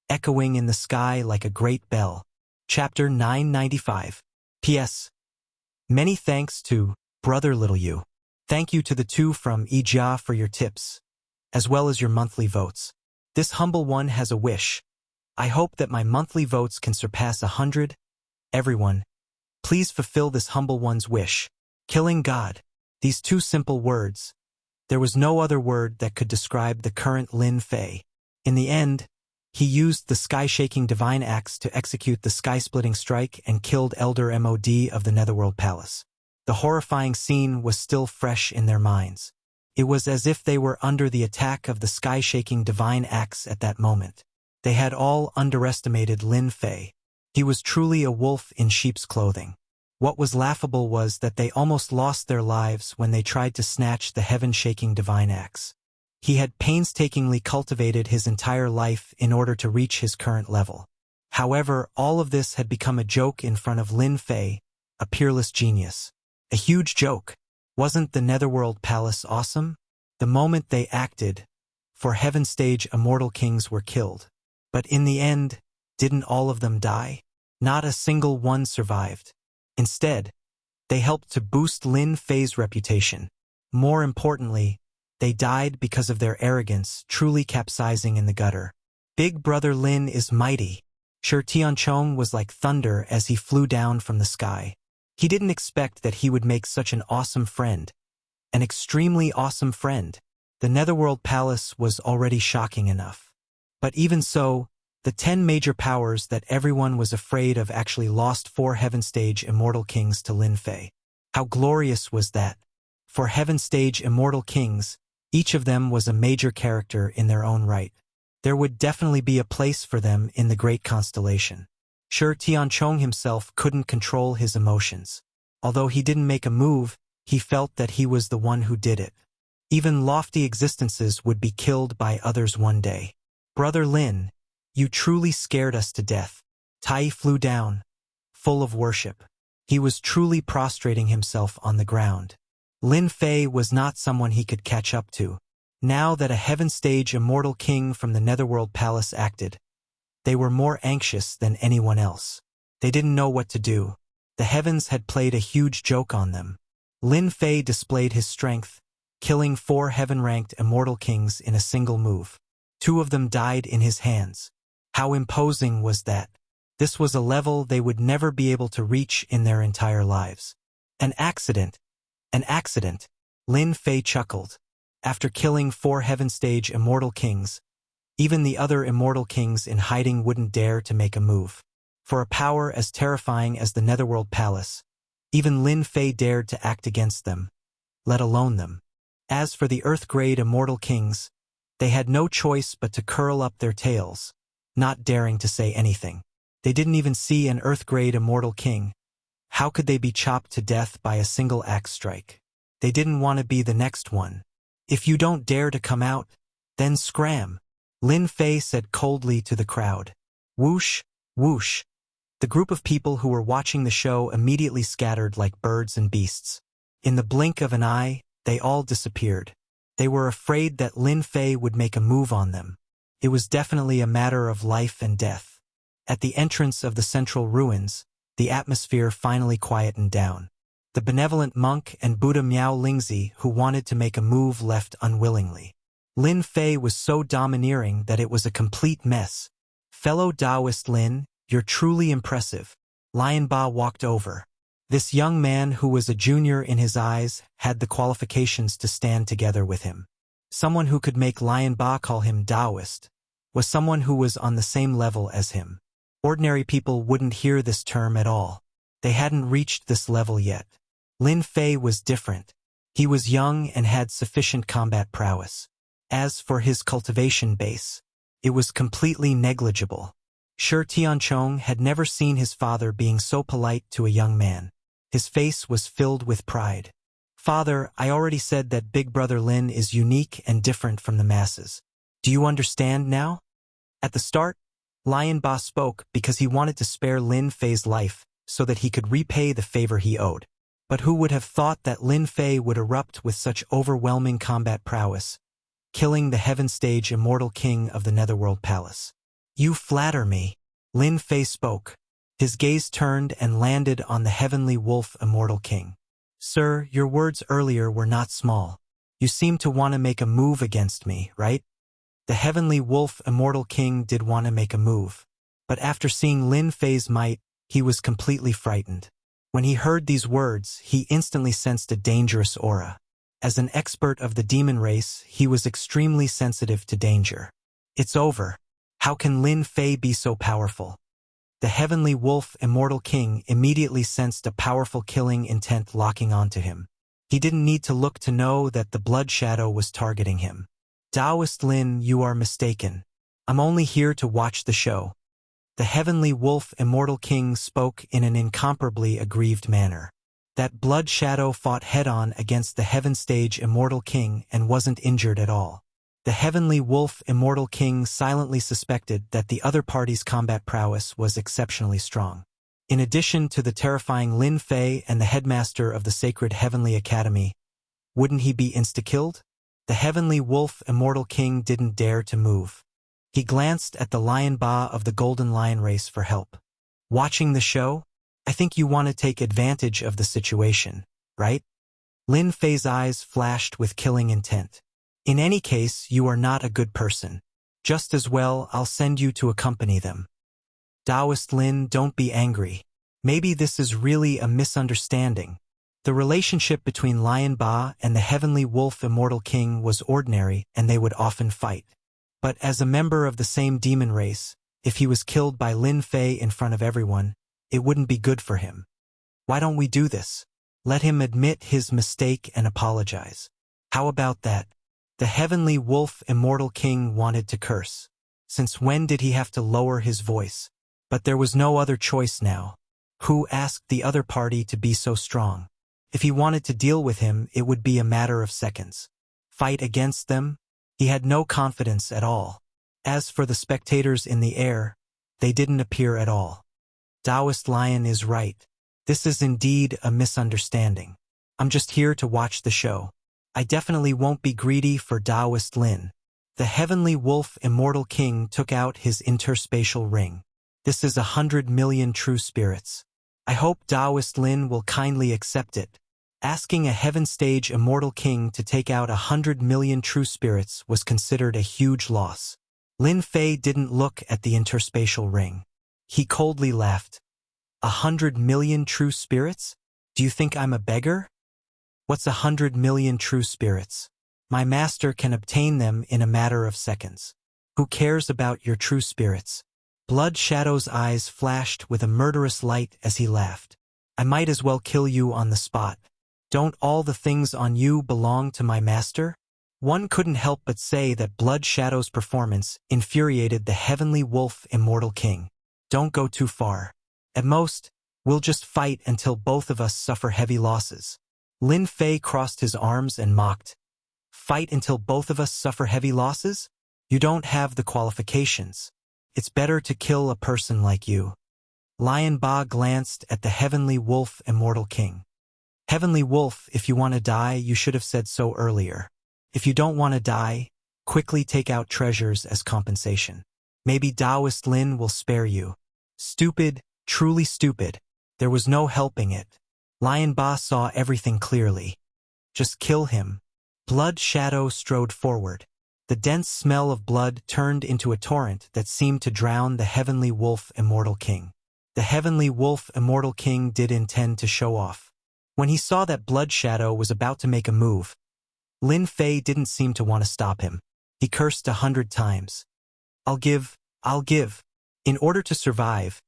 echoing in the sky like a great bell. Chapter 995. P.S. Many thanks to Brother Little You. Thank you to the 2 from Ijia for your tips, as well as your monthly votes. This humble one has a wish. I hope that my monthly votes can surpass 100. Everyone, please fulfill this humble one's wish. Killing God. These 2 simple words. There was no other word that could describe the current Lin Fei. In the end, he used the sky-shaking divine axe to execute the sky-splitting strike and killed Elder MOD of the Netherworld Palace. The horrifying scene was still fresh in their minds. It was as if they were under the attack of the sky-shaking divine axe at that moment. They had all underestimated Lin Fei. He was truly a wolf in sheep's clothing. What was laughable was that they almost lost their lives when they tried to snatch the heaven-shaking divine axe. He had painstakingly cultivated his entire life in order to reach his current level. However, all of this had become a joke in front of Lin Fei, a peerless genius. A huge joke. Wasn't the Netherworld Palace awesome? The moment they acted, for Heaven Stage immortal kings were killed. But in the end, didn't all of them die? Not a single one survived. Instead, they helped to boost Lin Fei's reputation. More importantly, they died because of their arrogance, truly capsizing in the gutter. Big Brother Lin is mighty. Shi Tianchong was like thunder as he flew down from the sky. He didn't expect that he would make such an awesome friend. An extremely awesome friend. The Netherworld Palace was already shocking enough. But even so, the 10 major powers that everyone was afraid of actually lost 4 Heaven Stage Immortal Kings to Lin Fei. How glorious was that? For Heaven Stage Immortal Kings, each of them was a major character in their own right. There would definitely be a place for them in the great constellation. Sure, Tianchong himself couldn't control his emotions. Although he didn't make a move, he felt that he was the one who did it. Even lofty existences would be killed by others one day. Brother Lin, you truly scared us to death. Tai flew down, full of worship. He was truly prostrating himself on the ground. Lin Fei was not someone he could catch up to. Now that a Heaven Stage Immortal King from the Netherworld Palace acted, they were more anxious than anyone else. They didn't know what to do. The heavens had played a huge joke on them. Lin Fei displayed his strength, killing 4 heaven-ranked Immortal Kings in a single move. 2 of them died in his hands. How imposing was that? This was a level they would never be able to reach in their entire lives. An accident. An accident. Lin Fei chuckled. After killing 4 Heaven Stage Immortal Kings, even the other Immortal Kings in hiding wouldn't dare to make a move. For a power as terrifying as the Netherworld Palace, even Lin Fei dared to act against them, let alone them. As for the Earth-grade Immortal Kings, they had no choice but to curl up their tails, not daring to say anything. They didn't even see an Earth-grade Immortal King. How could they be chopped to death by a single axe strike? They didn't want to be the next one. If you don't dare to come out, then scram, Lin Fei said coldly to the crowd. Whoosh, whoosh. The group of people who were watching the show immediately scattered like birds and beasts. In the blink of an eye, they all disappeared. They were afraid that Lin Fei would make a move on them. It was definitely a matter of life and death. At the entrance of the central ruins, the atmosphere finally quietened down. The benevolent monk and Buddha Miao Lingzi who wanted to make a move left unwillingly. Lin Fei was so domineering that it was a complete mess. Fellow Taoist Lin, you're truly impressive. Lion Ba walked over. This young man who was a junior in his eyes had the qualifications to stand together with him. Someone who could make Lion Ba call him Taoist was someone who was on the same level as him. Ordinary people wouldn't hear this term at all. They hadn't reached this level yet. Lin Fei was different. He was young and had sufficient combat prowess. As for his cultivation base, it was completely negligible. Sure, Tianchong had never seen his father being so polite to a young man. His face was filled with pride. Father, I already said that Big Brother Lin is unique and different from the masses. Do you understand now? At the start, Lion Ba spoke because he wanted to spare Lin Fei's life so that he could repay the favor he owed. But who would have thought that Lin Fei would erupt with such overwhelming combat prowess, killing the Heaven Stage Immortal King of the Netherworld Palace? You flatter me. Lin Fei spoke. His gaze turned and landed on the Heavenly Wolf Immortal King. Sir, your words earlier were not small. You seem to want to make a move against me, right? The Heavenly Wolf Immortal King did want to make a move. But after seeing Lin Fei's might, he was completely frightened. When he heard these words, he instantly sensed a dangerous aura. As an expert of the demon race, he was extremely sensitive to danger. It's over. How can Lin Fei be so powerful? The Heavenly Wolf Immortal King immediately sensed a powerful killing intent locking onto him. He didn't need to look to know that the blood shadow was targeting him. Taoist Lin, you are mistaken. I'm only here to watch the show. The Heavenly Wolf Immortal King spoke in an incomparably aggrieved manner. That blood shadow fought head-on against the Heaven Stage Immortal King and wasn't injured at all. The Heavenly Wolf Immortal King silently suspected that the other party's combat prowess was exceptionally strong. In addition to the terrifying Lin Fei and the headmaster of the Sacred Heavenly Academy, wouldn't he be insta-killed? The Heavenly Wolf Immortal King didn't dare to move. He glanced at the Lion Ba of the Golden Lion race for help. Watching the show? I think you want to take advantage of the situation, right? Lin Fei's eyes flashed with killing intent. In any case, you are not a good person. Just as well, I'll send you to accompany them. Taoist Lin, don't be angry. Maybe this is really a misunderstanding. The relationship between Lion Ba and the heavenly wolf immortal king was ordinary, and they would often fight. But as a member of the same demon race, if he was killed by Lin Fei in front of everyone, it wouldn't be good for him. Why don't we do this? Let him admit his mistake and apologize. How about that? The heavenly wolf immortal king wanted to curse. Since when did he have to lower his voice? But there was no other choice now. Who asked the other party to be so strong? If he wanted to deal with him, it would be a matter of seconds. Fight against them? He had no confidence at all. As for the spectators in the air, they didn't appear at all. Taoist Lion is right. This is indeed a misunderstanding. I'm just here to watch the show. I definitely won't be greedy for Taoist Lin. The heavenly wolf immortal king took out his interspatial ring. This is 100 million true spirits. I hope Taoist Lin will kindly accept it. Asking a heaven stage immortal king to take out 100 million true spirits was considered a huge loss. Lin Fei didn't look at the interspatial ring. He coldly laughed. 100 million true spirits? Do you think I'm a beggar? What's 100 million true spirits? My master can obtain them in a matter of seconds. Who cares about your true spirits? Blood Shadow's eyes flashed with a murderous light as he laughed. I might as well kill you on the spot. Don't all the things on you belong to my master? One couldn't help but say that Blood Shadow's performance infuriated the heavenly wolf immortal king. Don't go too far. At most, we'll just fight until both of us suffer heavy losses. Lin Fei crossed his arms and mocked. Fight until both of us suffer heavy losses? You don't have the qualifications. It's better to kill a person like you. Lion Ba glanced at the heavenly wolf immortal king. Heavenly wolf, if you want to die, you should have said so earlier. If you don't want to die, quickly take out treasures as compensation. Maybe Taoist Lin will spare you. Stupid, truly stupid. There was no helping it. Lion Ba saw everything clearly. Just kill him. Blood Shadow strode forward. The dense smell of blood turned into a torrent that seemed to drown the heavenly wolf immortal king. The heavenly wolf immortal king did intend to show off. When he saw that Blood Shadow was about to make a move, Lin Fei didn't seem to want to stop him. He cursed 100 times. I'll give. In order to survive,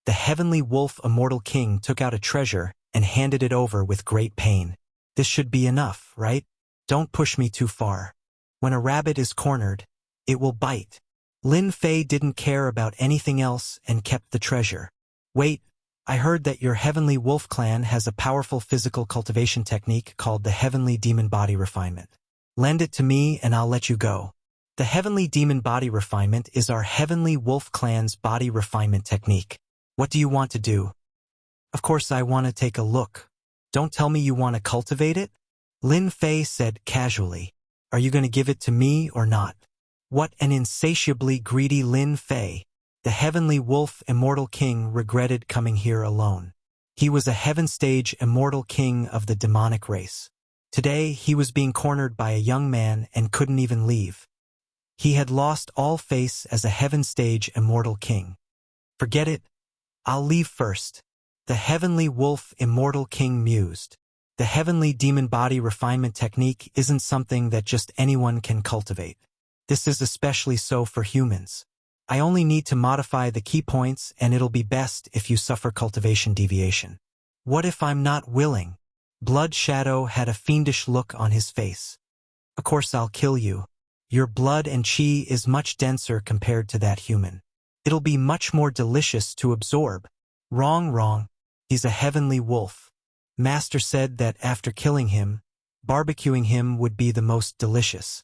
the heavenly wolf immortal king took out a treasure and handed it over with great pain. This should be enough, right? Don't push me too far. When a rabbit is cornered, it will bite. Lin Fei didn't care about anything else and kept the treasure. Wait, I heard that your heavenly wolf clan has a powerful physical cultivation technique called the heavenly demon body refinement. Lend it to me and I'll let you go. The heavenly demon body refinement is our heavenly wolf clan's body refinement technique. What do you want to do? Of course I want to take a look. Don't tell me you want to cultivate it? Lin Fei said casually. Are you going to give it to me or not? What an insatiably greedy Lin Fei. The heavenly wolf immortal king regretted coming here alone. He was a heaven stage immortal king of the demonic race. Today he was being cornered by a young man and couldn't even leave. He had lost all face as a heaven stage immortal king. Forget it. I'll leave first. The heavenly wolf immortal king mused. The heavenly demon body refinement technique isn't something that just anyone can cultivate. This is especially so for humans. I only need to modify the key points and it'll be best if you suffer cultivation deviation. What if I'm not willing? Blood Shadow had a fiendish look on his face. Of course I'll kill you. Your blood and chi is much denser compared to that human. It'll be much more delicious to absorb. Wrong. He's a heavenly wolf. Master said that after killing him, barbecuing him would be the most delicious.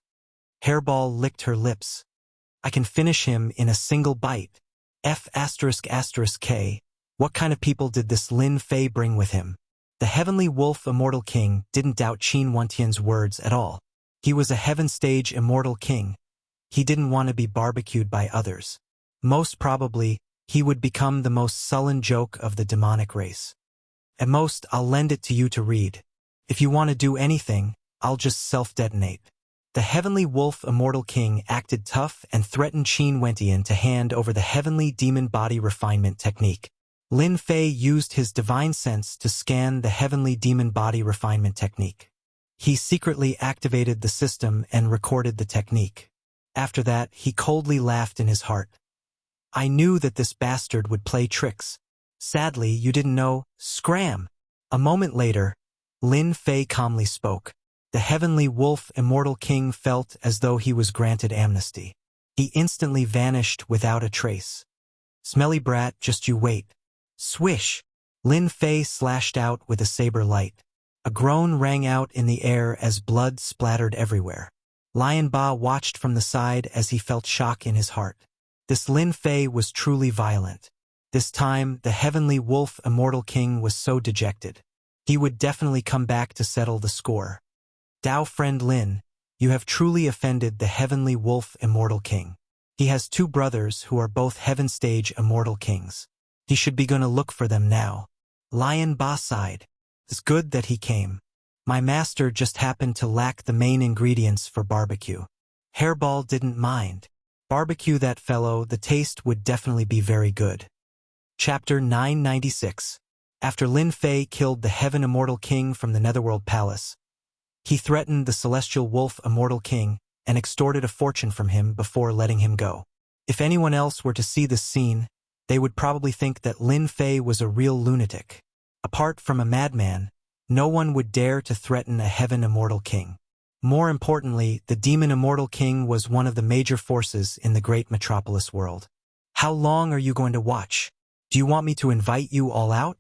Hairball licked her lips. I can finish him in a single bite. F***K. What kind of people did this Lin Fei bring with him? The heavenly wolf immortal king didn't doubt Qin Wentian's words at all. He was a heaven stage immortal king. He didn't want to be barbecued by others. Most probably, he would become the most sullen joke of the demonic race. At most, I'll lend it to you to read. If you want to do anything, I'll just self-detonate. The heavenly wolf immortal king acted tough and threatened Qin Wentian to hand over the heavenly demon body refinement technique. Lin Fei used his divine sense to scan the heavenly demon body refinement technique. He secretly activated the system and recorded the technique. After that, he coldly laughed in his heart. I knew that this bastard would play tricks. Sadly, you didn't know. Scram! A moment later, Lin Fei calmly spoke. The heavenly wolf immortal king felt as though he was granted amnesty. He instantly vanished without a trace. Smelly brat, just you wait. Swish! Lin Fei slashed out with a saber light. A groan rang out in the air as blood splattered everywhere. Lion Ba watched from the side as he felt shock in his heart. This Lin Fei was truly violent. This time, the heavenly wolf immortal king was so dejected. He would definitely come back to settle the score. Dao friend Lin, you have truly offended the heavenly wolf immortal king. He has two brothers who are both heaven stage immortal kings. He should be gonna look for them now. Lion Ba sighed. It's good that he came. My master just happened to lack the main ingredients for barbecue. Hairball didn't mind. Barbecue that fellow, the taste would definitely be very good. Chapter 996. After Lin Fei killed the Heaven Immortal King from the Netherworld Palace, he threatened the Celestial Wolf Immortal King and extorted a fortune from him before letting him go. If anyone else were to see this scene, they would probably think that Lin Fei was a real lunatic. Apart from a madman, no one would dare to threaten a Heaven Immortal King. More importantly, the Demon Immortal King was one of the major forces in the great metropolis world. How long are you going to watch? Do you want me to invite you all out?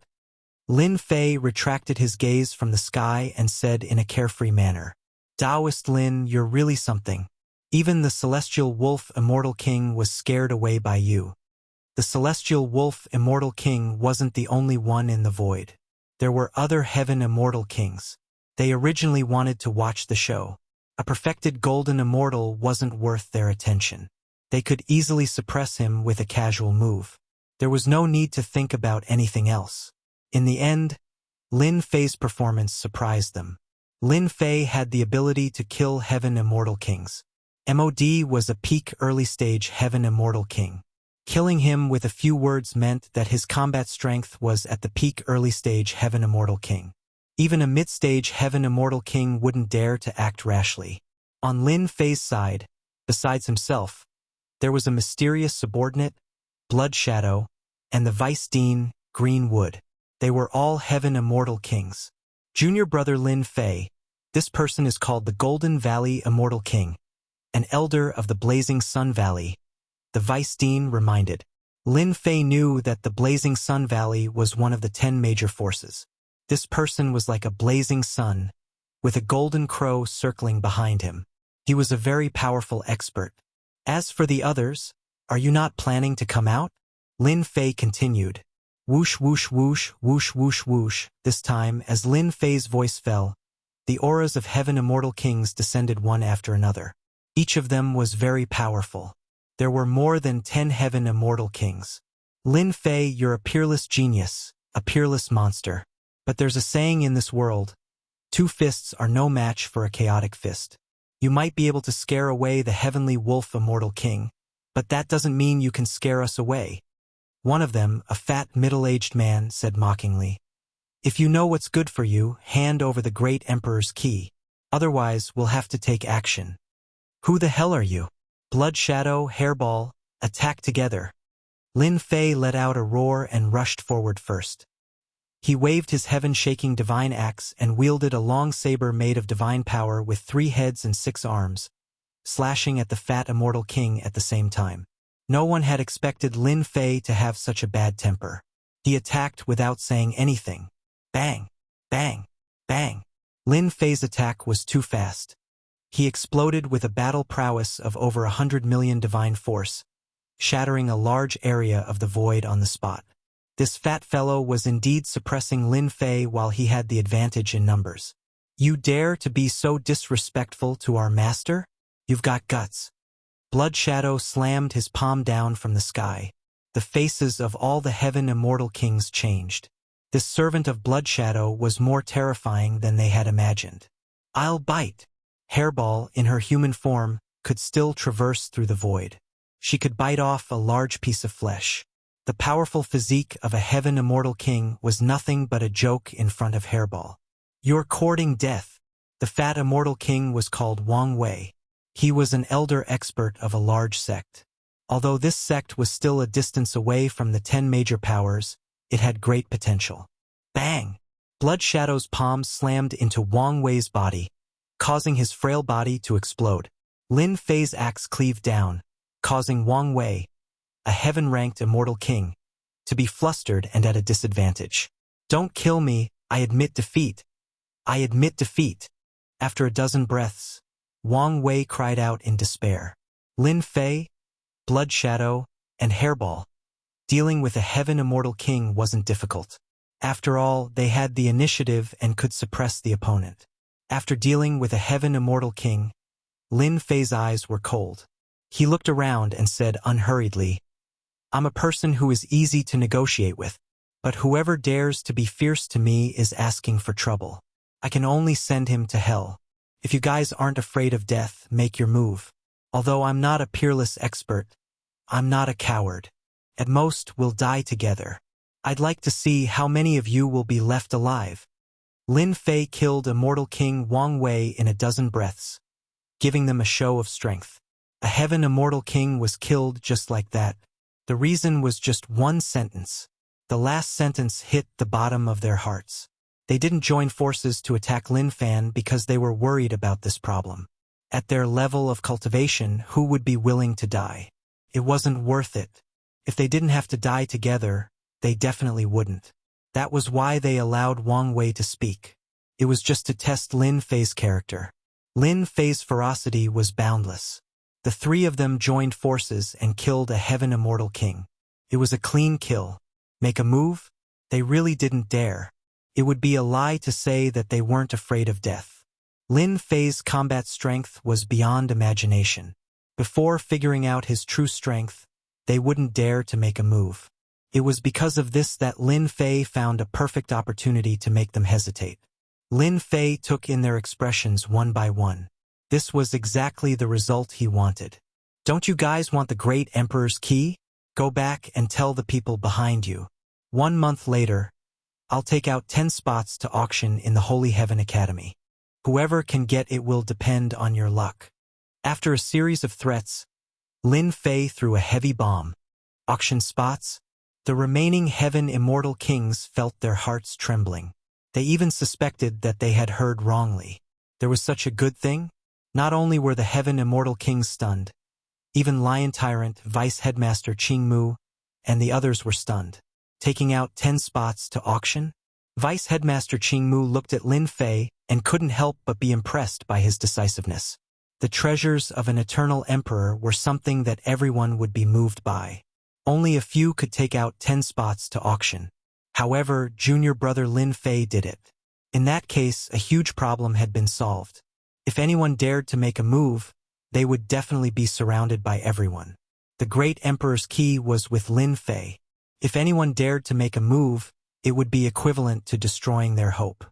Lin Fei retracted his gaze from the sky and said in a carefree manner, Taoist Lin, you're really something. Even the Celestial Wolf Immortal King was scared away by you. The Celestial Wolf Immortal King wasn't the only one in the void. There were other Heaven Immortal Kings. They originally wanted to watch the show. A perfected golden immortal wasn't worth their attention. They could easily suppress him with a casual move. There was no need to think about anything else. In the end, Lin Fei's performance surprised them. Lin Fei had the ability to kill Heaven Immortal Kings. MOD was a peak early-stage Heaven Immortal King. Killing him with a few words meant that his combat strength was at the peak early-stage Heaven Immortal King. Even a mid-stage Heaven Immortal King wouldn't dare to act rashly. On Lin Fei's side, besides himself, there was a mysterious subordinate, Blood Shadow, and the Vice Dean, Green Wood. They were all Heaven Immortal Kings. Junior brother Lin Fei, this person is called the Golden Valley Immortal King, an elder of the Blazing Sun Valley, the Vice Dean reminded. Lin Fei knew that the Blazing Sun Valley was one of the 10 major forces. This person was like a blazing sun, with a golden crow circling behind him. He was a very powerful expert. As for the others, are you not planning to come out? Lin Fei continued. Whoosh whoosh whoosh, whoosh whoosh whoosh. This time, as Lin Fei's voice fell, the auras of Heaven Immortal Kings descended one after another. Each of them was very powerful. There were more than 10 Heaven Immortal Kings. Lin Fei, you're a peerless genius, a peerless monster. But there's a saying in this world, 2 fists are no match for a chaotic fist. You might be able to scare away the Heavenly Wolf Immortal King, but that doesn't mean you can scare us away. One of them, a fat middle-aged man, said mockingly, If you know what's good for you, hand over the Great Emperor's key. Otherwise, we'll have to take action. Who the hell are you? Blood Shadow, Hairball, attack together. Lin Fei let out a roar and rushed forward first. He waved his heaven-shaking divine axe and wielded a long saber made of divine power with 3 heads and 6 arms, slashing at the fat immortal king at the same time. No one had expected Lin Fei to have such a bad temper. He attacked without saying anything. Bang! Bang! Bang! Lin Fei's attack was too fast. He exploded with a battle prowess of over 100 million divine force, shattering a large area of the void on the spot. This fat fellow was indeed suppressing Lin Fei while he had the advantage in numbers. You dare to be so disrespectful to our master? You've got guts. Blood Shadow slammed his palm down from the sky. The faces of all the Heaven Immortal Kings changed. This servant of Blood Shadow was more terrifying than they had imagined. I'll bite. Hairball, in her human form, could still traverse through the void. She could bite off a large piece of flesh. The powerful physique of a heaven immortal king was nothing but a joke in front of Hairball. "You're courting death." The fat immortal king was called Wang Wei. He was an elder expert of a large sect. Although this sect was still a distance away from the 10 major powers, it had great potential. Bang! Blood Shadow's palm slammed into Wang Wei's body, causing his frail body to explode. Lin Fei's axe cleaved down, causing Wang Wei, a heaven-ranked immortal king, to be flustered and at a disadvantage. "Don't kill me, I admit defeat. I admit defeat." After a dozen breaths, Wang Wei cried out in despair. Lin Fei, Blood Shadow, and Hairball. Dealing with a heaven immortal king wasn't difficult. After all, they had the initiative and could suppress the opponent. After dealing with a heaven immortal king, Lin Fei's eyes were cold. He looked around and said unhurriedly, "I'm a person who is easy to negotiate with, but whoever dares to be fierce to me is asking for trouble. I can only send him to hell. If you guys aren't afraid of death, make your move. Although I'm not a peerless expert, I'm not a coward. At most, we'll die together. I'd like to see how many of you will be left alive." Lin Fei killed immortal king Wang Wei in a dozen breaths, giving them a show of strength. A heaven immortal king was killed just like that. The reason was just one sentence. The last sentence hit the bottom of their hearts. They didn't join forces to attack Lin Fan because they were worried about this problem. At their level of cultivation, who would be willing to die? It wasn't worth it. If they didn't have to die together, they definitely wouldn't. That was why they allowed Wang Wei to speak. It was just to test Lin Fei's character. Lin Fei's ferocity was boundless. The three of them joined forces and killed a heaven immortal king. It was a clean kill. Make a move? They really didn't dare. It would be a lie to say that they weren't afraid of death. Lin Fei's combat strength was beyond imagination. Before figuring out his true strength, they wouldn't dare to make a move. It was because of this that Lin Fei found a perfect opportunity to make them hesitate. Lin Fei took in their expressions one by one. This was exactly the result he wanted. "Don't you guys want the great emperor's key? Go back and tell the people behind you. 1 month later, I'll take out 10 spots to auction in the Holy Heaven Academy. Whoever can get it will depend on your luck." After a series of threats, Lin Fei threw a heavy bomb. Auction spots? The remaining heaven immortal kings felt their hearts trembling. They even suspected that they had heard wrongly. There was such a good thing? Not only were the heaven immortal kings stunned, even Lion Tyrant, Vice Headmaster Qing Mu, and the others were stunned. Taking out 10 spots to auction? Vice Headmaster Qing Mu looked at Lin Fei and couldn't help but be impressed by his decisiveness. The treasures of an eternal emperor were something that everyone would be moved by. Only a few could take out 10 spots to auction. However, junior brother Lin Fei did it. In that case, a huge problem had been solved. If anyone dared to make a move, they would definitely be surrounded by everyone. The great emperor's key was with Lin Fei. If anyone dared to make a move, it would be equivalent to destroying their hope.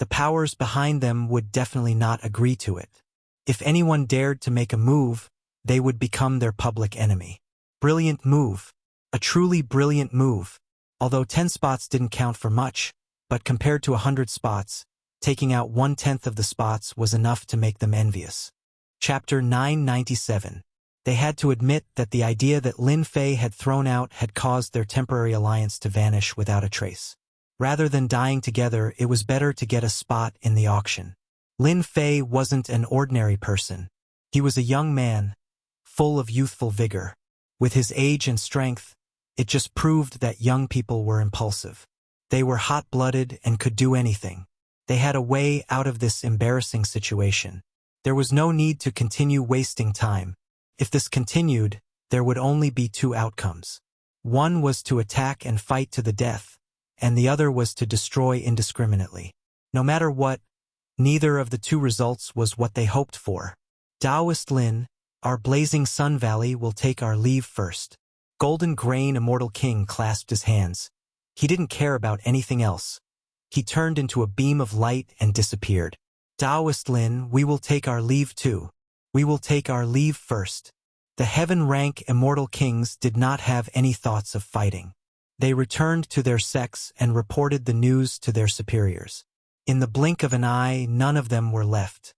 The powers behind them would definitely not agree to it. If anyone dared to make a move, they would become their public enemy. Brilliant move. A truly brilliant move. Although 10 spots didn't count for much, but compared to 100 spots, taking out 1/10 of the spots was enough to make them envious. Chapter 997. They had to admit that the idea that Lin Fei had thrown out had caused their temporary alliance to vanish without a trace. Rather than dying together, it was better to get a spot in the auction. Lin Fei wasn't an ordinary person. He was a young man, full of youthful vigor. With his age and strength, it just proved that young people were impulsive. They were hot-blooded and could do anything. They had a way out of this embarrassing situation. There was no need to continue wasting time. If this continued, there would only be 2 outcomes. One was to attack and fight to the death, and the other was to destroy indiscriminately. No matter what, neither of the 2 results was what they hoped for. Taoist Lin, our blazing sun valley will take our leave first. Golden Grain Immortal King clasped his hands. He didn't care about anything else. He turned into a beam of light and disappeared. Taoist Lin, we will take our leave too. We will take our leave first. The heaven rank immortal kings did not have any thoughts of fighting. They returned to their sects and reported the news to their superiors. In the blink of an eye, none of them were left.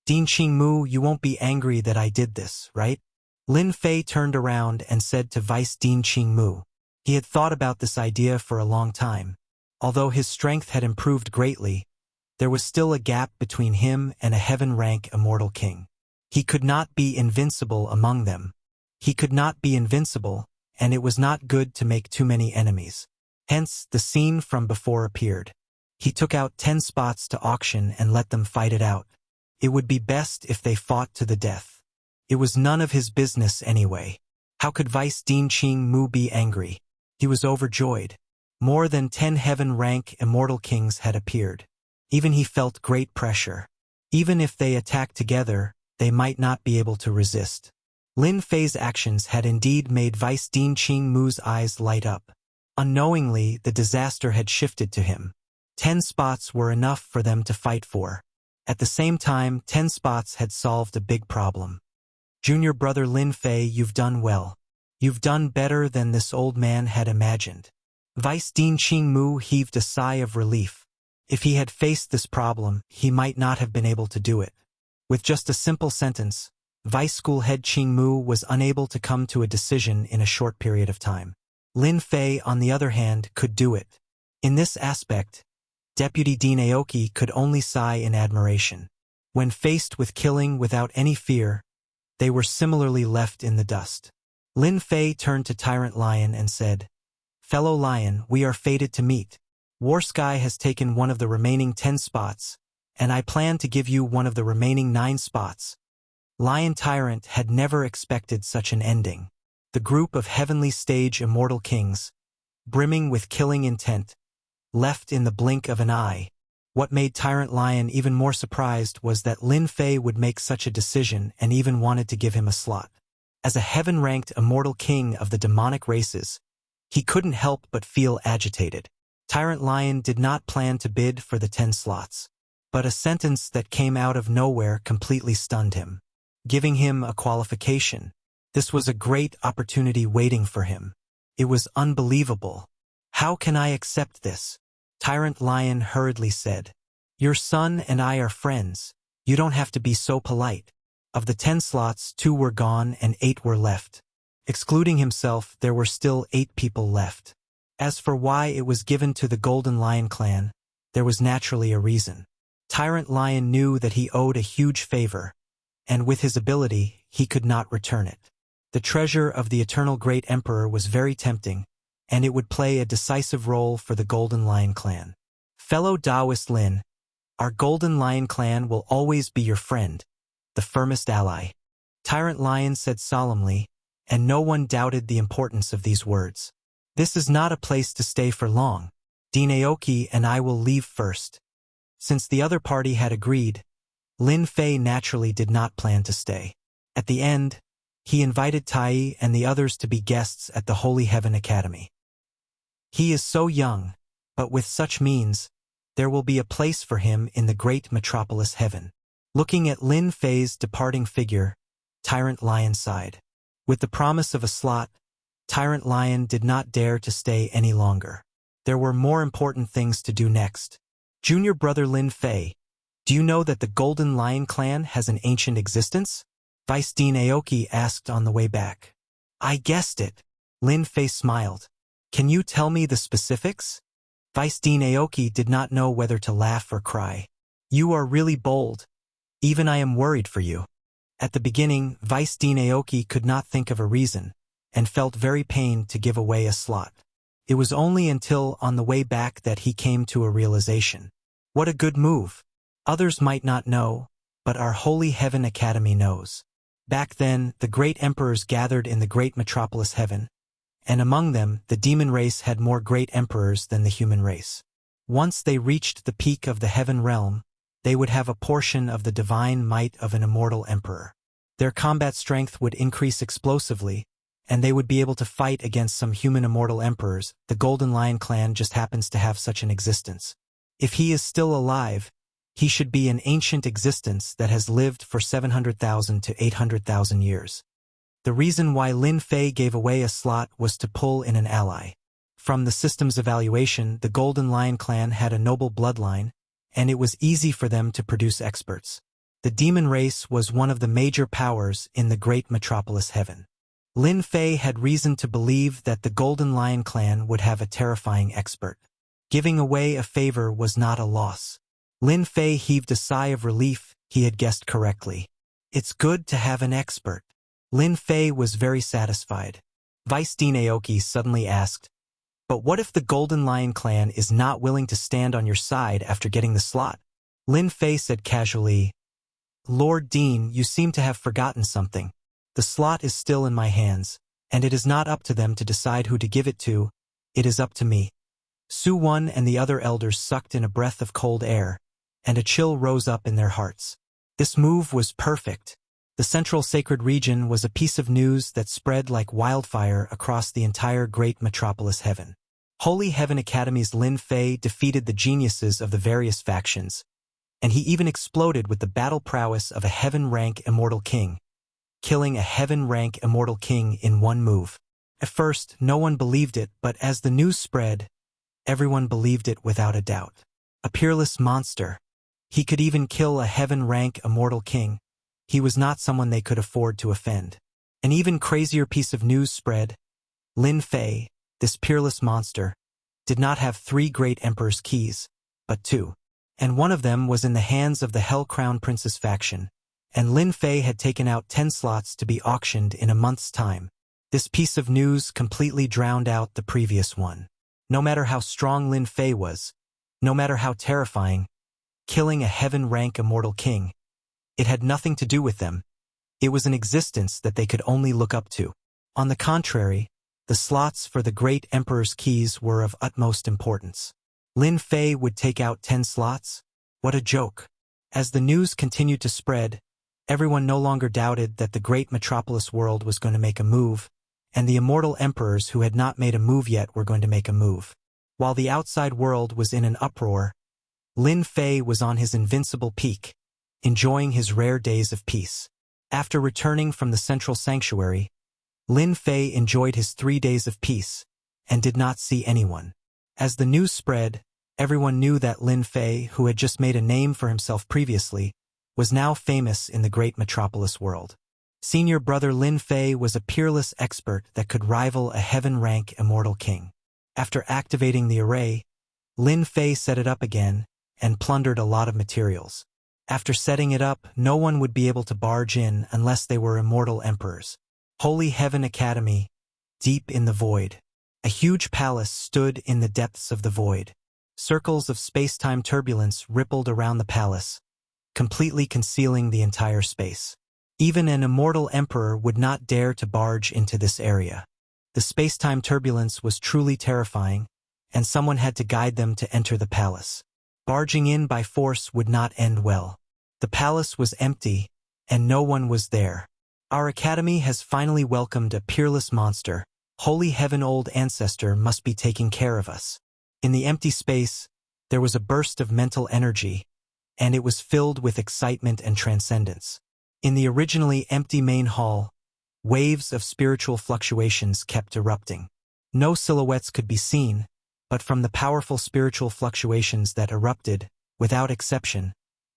Din Qingmu, you won't be angry that I did this, right? Lin Fei turned around and said to Vice Din Qingmu. He had thought about this idea for a long time. Although his strength had improved greatly, there was still a gap between him and a heaven-rank immortal king. He could not be invincible among them. He could not be invincible, and it was not good to make too many enemies. Hence, the scene from before appeared. He took out 10 spots to auction and let them fight it out. It would be best if they fought to the death. It was none of his business anyway. How could Vice Din Qingmu be angry? He was overjoyed. More than 10 heaven-rank immortal kings had appeared. Even he felt great pressure. Even if they attacked together, they might not be able to resist. Lin Fei's actions had indeed made Vice Din Qingmu's eyes light up. Unknowingly, the disaster had shifted to him. 10 spots were enough for them to fight for. At the same time, 10 spots had solved a big problem. Junior brother Lin Fei, you've done well. You've done better than this old man had imagined. Vice Din Qingmu heaved a sigh of relief. If he had faced this problem, he might not have been able to do it. With just a simple sentence, Vice School Head Qingmu was unable to come to a decision in a short period of time. Lin Fei, on the other hand, could do it. In this aspect, Deputy Dean Aoki could only sigh in admiration. When faced with killing without any fear, they were similarly left in the dust. Lin Fei turned to Tyrant Lion and said, Fellow Lion, we are fated to meet. War Sky has taken one of the remaining 10 spots, and I plan to give you one of the remaining 9 spots. Lion Tyrant had never expected such an ending. The group of heavenly stage immortal kings, brimming with killing intent, left in the blink of an eye. What made Tyrant Lion even more surprised was that Lin Fei would make such a decision and even wanted to give him a slot. As a heaven-ranked immortal king of the demonic races, he couldn't help but feel agitated. Tyrant Lion did not plan to bid for the 10 slots, but a sentence that came out of nowhere completely stunned him, giving him a qualification. This was a great opportunity waiting for him. It was unbelievable. How can I accept this? Tyrant Lion hurriedly said. Your son and I are friends. You don't have to be so polite. Of the 10 slots, 2 were gone and 8 were left. Excluding himself, there were still 8 people left. As for why it was given to the Golden Lion clan, there was naturally a reason. Tyrant Lion knew that he owed a huge favor, and with his ability, he could not return it. The treasure of the Eternal Great Emperor was very tempting, and it would play a decisive role for the Golden Lion clan. Fellow Taoist Lin, our Golden Lion clan will always be your friend, the firmest ally. Tyrant Lion said solemnly, and no one doubted the importance of these words. This is not a place to stay for long. Dean Aoki and I will leave first. Since the other party had agreed, Lin Fei naturally did not plan to stay. At the end, he invited Tai and the others to be guests at the Holy Heaven Academy. He is so young, but with such means, there will be a place for him in the great metropolis heaven. Looking at Lin Fei's departing figure, Tyrant Lion sighed. With the promise of a slot, Tyrant Lion did not dare to stay any longer. There were more important things to do next. Junior brother Lin Fei, do you know that the Golden Lion clan has an ancient existence? Vice Dean Aoki asked on the way back. I guessed it. Lin Fei smiled. Can you tell me the specifics? Vice Dean Aoki did not know whether to laugh or cry. You are really bold. Even I am worried for you. At the beginning, Vice Dean Aoki could not think of a reason, and felt very pained to give away a slot. It was only until on the way back that he came to a realization. What a good move. Others might not know, but our Holy Heaven Academy knows. Back then, the great emperors gathered in the great metropolis heaven, and among them, the demon race had more great emperors than the human race. Once they reached the peak of the heaven realm, they would have a portion of the divine might of an immortal emperor. Their combat strength would increase explosively, and they would be able to fight against some human immortal emperors. The Golden Lion clan just happens to have such an existence. If he is still alive, he should be an ancient existence that has lived for 700,000 to 800,000 years. The reason why Lin Fei gave away a slot was to pull in an ally. From the system's evaluation, the Golden Lion clan had a noble bloodline, and it was easy for them to produce experts. The demon race was one of the major powers in the great metropolis heaven. Lin Fei had reason to believe that the Golden Lion clan would have a terrifying expert. Giving away a favor was not a loss. Lin Fei heaved a sigh of relief. He had guessed correctly. It's good to have an expert. Lin Fei was very satisfied. Vice Dean Aoki suddenly asked, "But what if the Golden Lion clan is not willing to stand on your side after getting the slot?" Lin Fei said casually, "Lord Dean, you seem to have forgotten something. The slot is still in my hands, and it is not up to them to decide who to give it to. It is up to me." Su Wen and the other elders sucked in a breath of cold air, and a chill rose up in their hearts. This move was perfect. The Central Sacred Region was a piece of news that spread like wildfire across the entire great metropolis heaven. Holy Heaven Academy's Lin Fei defeated the geniuses of the various factions, and he even exploded with the battle prowess of a heaven-rank immortal king, killing a heaven-rank immortal king in one move. At first, no one believed it, but as the news spread, everyone believed it without a doubt. A peerless monster. He could even kill a heaven-rank immortal king. He was not someone they could afford to offend. An even crazier piece of news spread. Lin Fei, this peerless monster, did not have 3 great emperor's keys, but 2. And one of them was in the hands of the Hell Crown Princess faction, and Lin Fei had taken out 10 slots to be auctioned in a month's time. This piece of news completely drowned out the previous one. No matter how strong Lin Fei was, no matter how terrifying, killing a heaven-rank immortal king, it had nothing to do with them. It was an existence that they could only look up to. On the contrary, the slots for the great emperor's keys were of utmost importance. Lin Fei would take out 10 slots? What a joke. As the news continued to spread, everyone no longer doubted that the great metropolis world was going to make a move, and the immortal emperors who had not made a move yet were going to make a move. While the outside world was in an uproar, Lin Fei was on his invincible peak, enjoying his rare days of peace. After returning from the central sanctuary, Lin Fei enjoyed his 3 days of peace, and did not see anyone. As the news spread, everyone knew that Lin Fei, who had just made a name for himself previously, was now famous in the great metropolis world. Senior brother Lin Fei was a peerless expert that could rival a heaven-rank immortal king. After activating the array, Lin Fei set it up again and plundered a lot of materials. After setting it up, no one would be able to barge in unless they were immortal emperors. Holy Heaven Academy, deep in the void. A huge palace stood in the depths of the void. Circles of space-time turbulence rippled around the palace, completely concealing the entire space. Even an immortal emperor would not dare to barge into this area. The space-time turbulence was truly terrifying, and someone had to guide them to enter the palace. Barging in by force would not end well. The palace was empty, and no one was there. Our academy has finally welcomed a peerless monster. Holy Heaven Old Ancestor must be taking care of us. In the empty space, there was a burst of mental energy, and it was filled with excitement and transcendence. In the originally empty main hall, waves of spiritual fluctuations kept erupting. No silhouettes could be seen, but from the powerful spiritual fluctuations that erupted, without exception,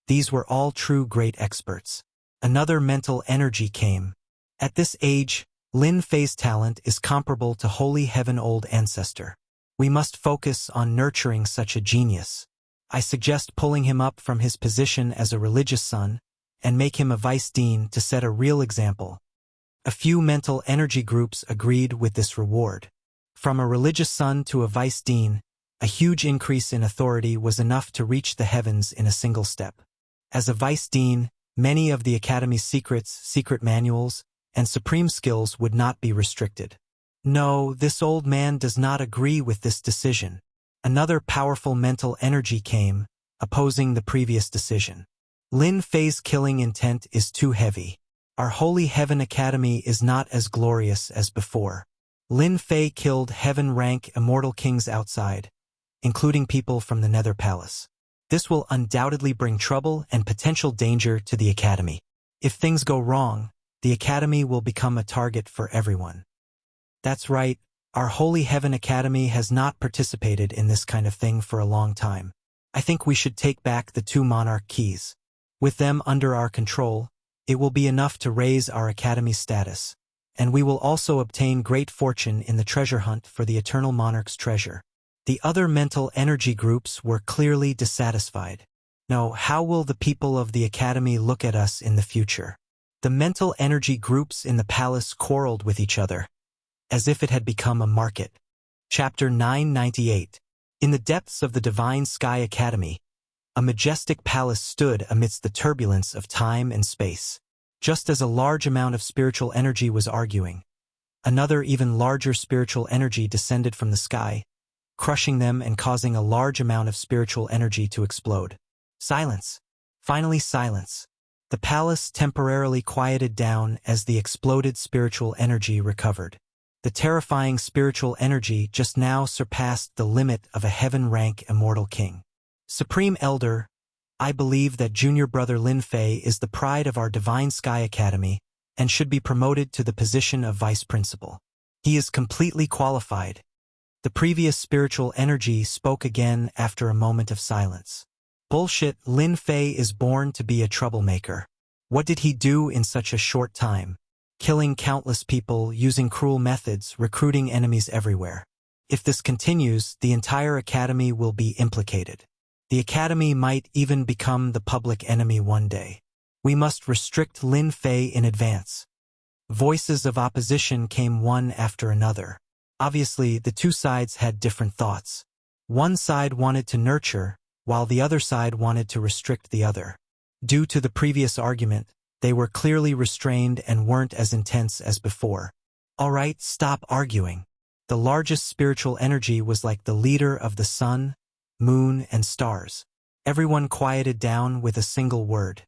these were all true great experts. Another mental energy came. At this age, Lin Fei's talent is comparable to Holy Heaven Old Ancestor. We must focus on nurturing such a genius. I suggest pulling him up from his position as a religious son and make him a vice dean to set a real example. A few mental energy groups agreed with this reward. From a religious son to a vice dean, a huge increase in authority was enough to reach the heavens in a single step. As a vice dean, many of the Academy's secrets, secret manuals, and supreme skills would not be restricted. No, this old man does not agree with this decision. Another powerful mental energy came, opposing the previous decision. Lin Fei's killing intent is too heavy. Our Holy Heaven Academy is not as glorious as before. Lin Fei killed heaven-rank immortal kings outside, including people from the Nether Palace. This will undoubtedly bring trouble and potential danger to the Academy. If things go wrong, the Academy will become a target for everyone. That's right, Our Holy Heaven Academy has not participated in this kind of thing for a long time. I think we should take back the 2 monarch keys. With them under our control, it will be enough to raise our academy status, and we will also obtain great fortune in the treasure hunt for the Eternal Monarch's treasure. The other mental energy groups were clearly dissatisfied. No, how will the people of the academy look at us in the future? The mental energy groups in the palace quarreled with each other, as if it had become a market. Chapter 998. In the depths of the Divine Sky Academy, a majestic palace stood amidst the turbulence of time and space. Just as a large amount of spiritual energy was arguing, another even larger spiritual energy descended from the sky, crushing them and causing a large amount of spiritual energy to explode. Silence. Finally silence. The palace temporarily quieted down as the exploded spiritual energy recovered. The terrifying spiritual energy just now surpassed the limit of a heaven-rank immortal king. Supreme Elder, I believe that junior brother Lin Fei is the pride of our Divine Sky Academy and should be promoted to the position of vice principal. He is completely qualified. The previous spiritual energy spoke again after a moment of silence. Bullshit, Lin Fei is born to be a troublemaker. What did he do in such a short time? Killing countless people, using cruel methods, recruiting enemies everywhere. If this continues, the entire academy will be implicated. The academy might even become the public enemy one day. We must restrict Lin Fei in advance. Voices of opposition came one after another. Obviously, the 2 sides had different thoughts. One side wanted to nurture, while the other side wanted to restrict the other. Due to the previous argument, they were clearly restrained and weren't as intense as before. All right, stop arguing. The largest spiritual energy was like the leader of the sun, moon, and stars. Everyone quieted down with a single word.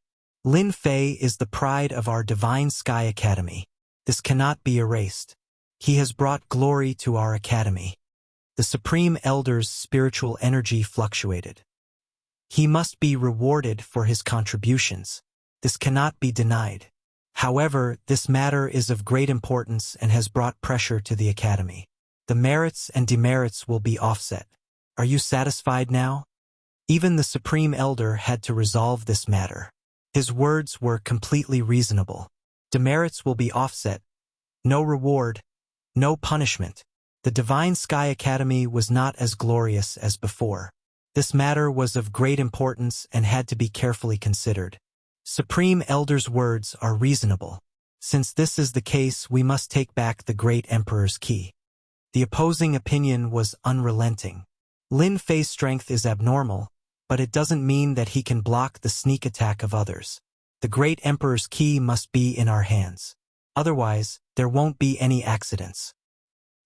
Lin Fei is the pride of our Divine Sky Academy. This cannot be erased. He has brought glory to our academy. The Supreme Elder's spiritual energy fluctuated. He must be rewarded for his contributions. This cannot be denied. However, this matter is of great importance and has brought pressure to the academy. The merits and demerits will be offset. Are you satisfied now? Even the Supreme Elder had to resolve this matter. His words were completely reasonable. Demerits will be offset. No reward, no punishment. The Divine Sky Academy was not as glorious as before. This matter was of great importance and had to be carefully considered. Supreme Elder's words are reasonable. Since this is the case, we must take back the Great Emperor's key. The opposing opinion was unrelenting. Lin Fei's strength is abnormal, but it doesn't mean that he can block the sneak attack of others. The Great Emperor's key must be in our hands. Otherwise, there won't be any accidents.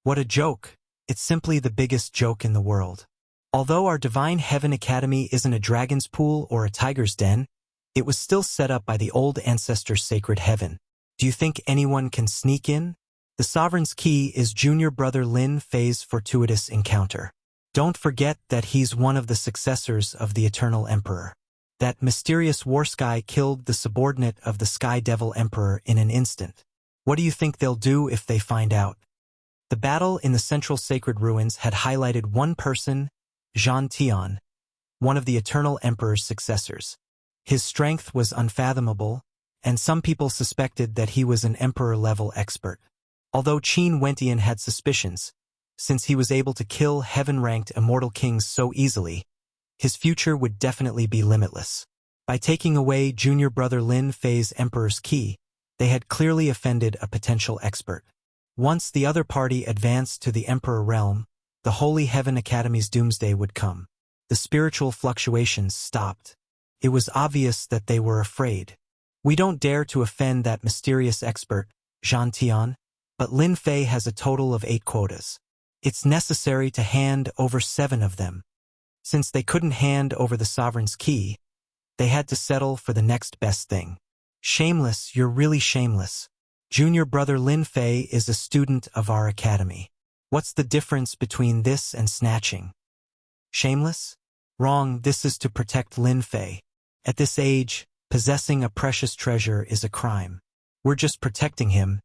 What a joke. It's simply the biggest joke in the world. Although our Divine Heaven Academy isn't a dragon's pool or a tiger's den, it was still set up by the old ancestors' sacred heaven. Do you think anyone can sneak in? The Sovereign's key is junior brother Lin Fei's fortuitous encounter. Don't forget that he's one of the successors of the Eternal Emperor. That mysterious war sky killed the subordinate of the Sky Devil Emperor in an instant. What do you think they'll do if they find out? The battle in the central sacred ruins had highlighted one person, Zhan Tian, one of the Eternal Emperor's successors. His strength was unfathomable, and some people suspected that he was an emperor-level expert. Although Qin Wentian had suspicions, since he was able to kill heaven-ranked immortal kings so easily, his future would definitely be limitless. By taking away junior brother Lin Fei's emperor's key, they had clearly offended a potential expert. Once the other party advanced to the emperor realm, the Holy Heaven Academy's doomsday would come. The spiritual fluctuations stopped. It was obvious that they were afraid. We don't dare to offend that mysterious expert, Zhan Tian, but Lin Fei has a total of 8 quotas. It's necessary to hand over 7 of them. Since they couldn't hand over the sovereign's key, they had to settle for the next best thing. Shameless, you're really shameless. Junior brother Lin Fei is a student of our academy. What's the difference between this and snatching? Shameless? Wrong, this is to protect Lin Fei. At this age, possessing a precious treasure is a crime. We're just protecting him.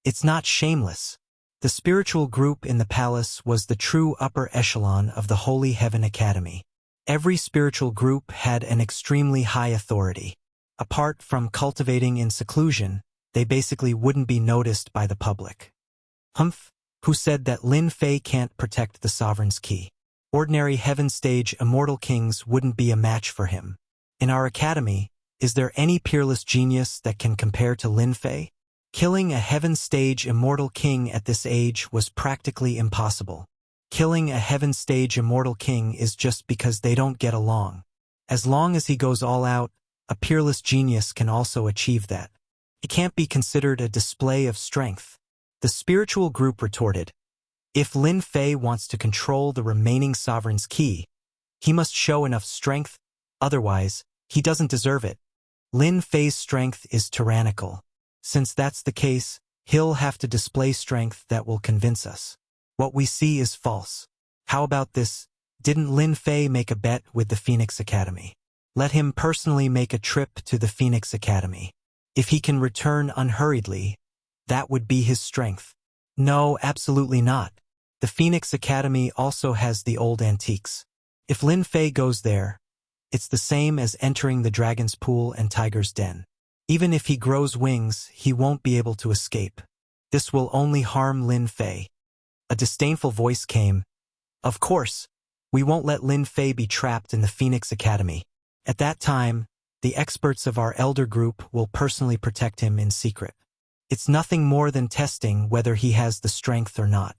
It's not shameless. The spiritual group in the palace was the true upper echelon of the Holy Heaven Academy. Every spiritual group had an extremely high authority. Apart from cultivating in seclusion, they basically wouldn't be noticed by the public. Humph, who said that Lin Fei can't protect the sovereign's key. Ordinary heaven stage immortal kings wouldn't be a match for him. In our academy, is there any peerless genius that can compare to Lin Fei? Killing a heaven stage immortal king at this age was practically impossible. Killing a heaven stage immortal king is just because they don't get along. As long as he goes all out, a peerless genius can also achieve that. It can't be considered a display of strength. The spiritual group retorted, if Lin Fei wants to control the remaining sovereign's key, he must show enough strength, otherwise, he doesn't deserve it. Lin Fei's strength is tyrannical. Since that's the case, he'll have to display strength that will convince us. What we see is false. How about this? Didn't Lin Fei make a bet with the Phoenix Academy? Let him personally make a trip to the Phoenix Academy. If he can return unhurriedly, that would be his strength. No, absolutely not. The Phoenix Academy also has the old antiques. If Lin Fei goes there, it's the same as entering the dragon's pool and tiger's den. Even if he grows wings, he won't be able to escape. This will only harm Lin Fei. A disdainful voice came. Of course, we won't let Lin Fei be trapped in the Phoenix Academy. At that time, the experts of our elder group will personally protect him in secret. It's nothing more than testing whether he has the strength or not.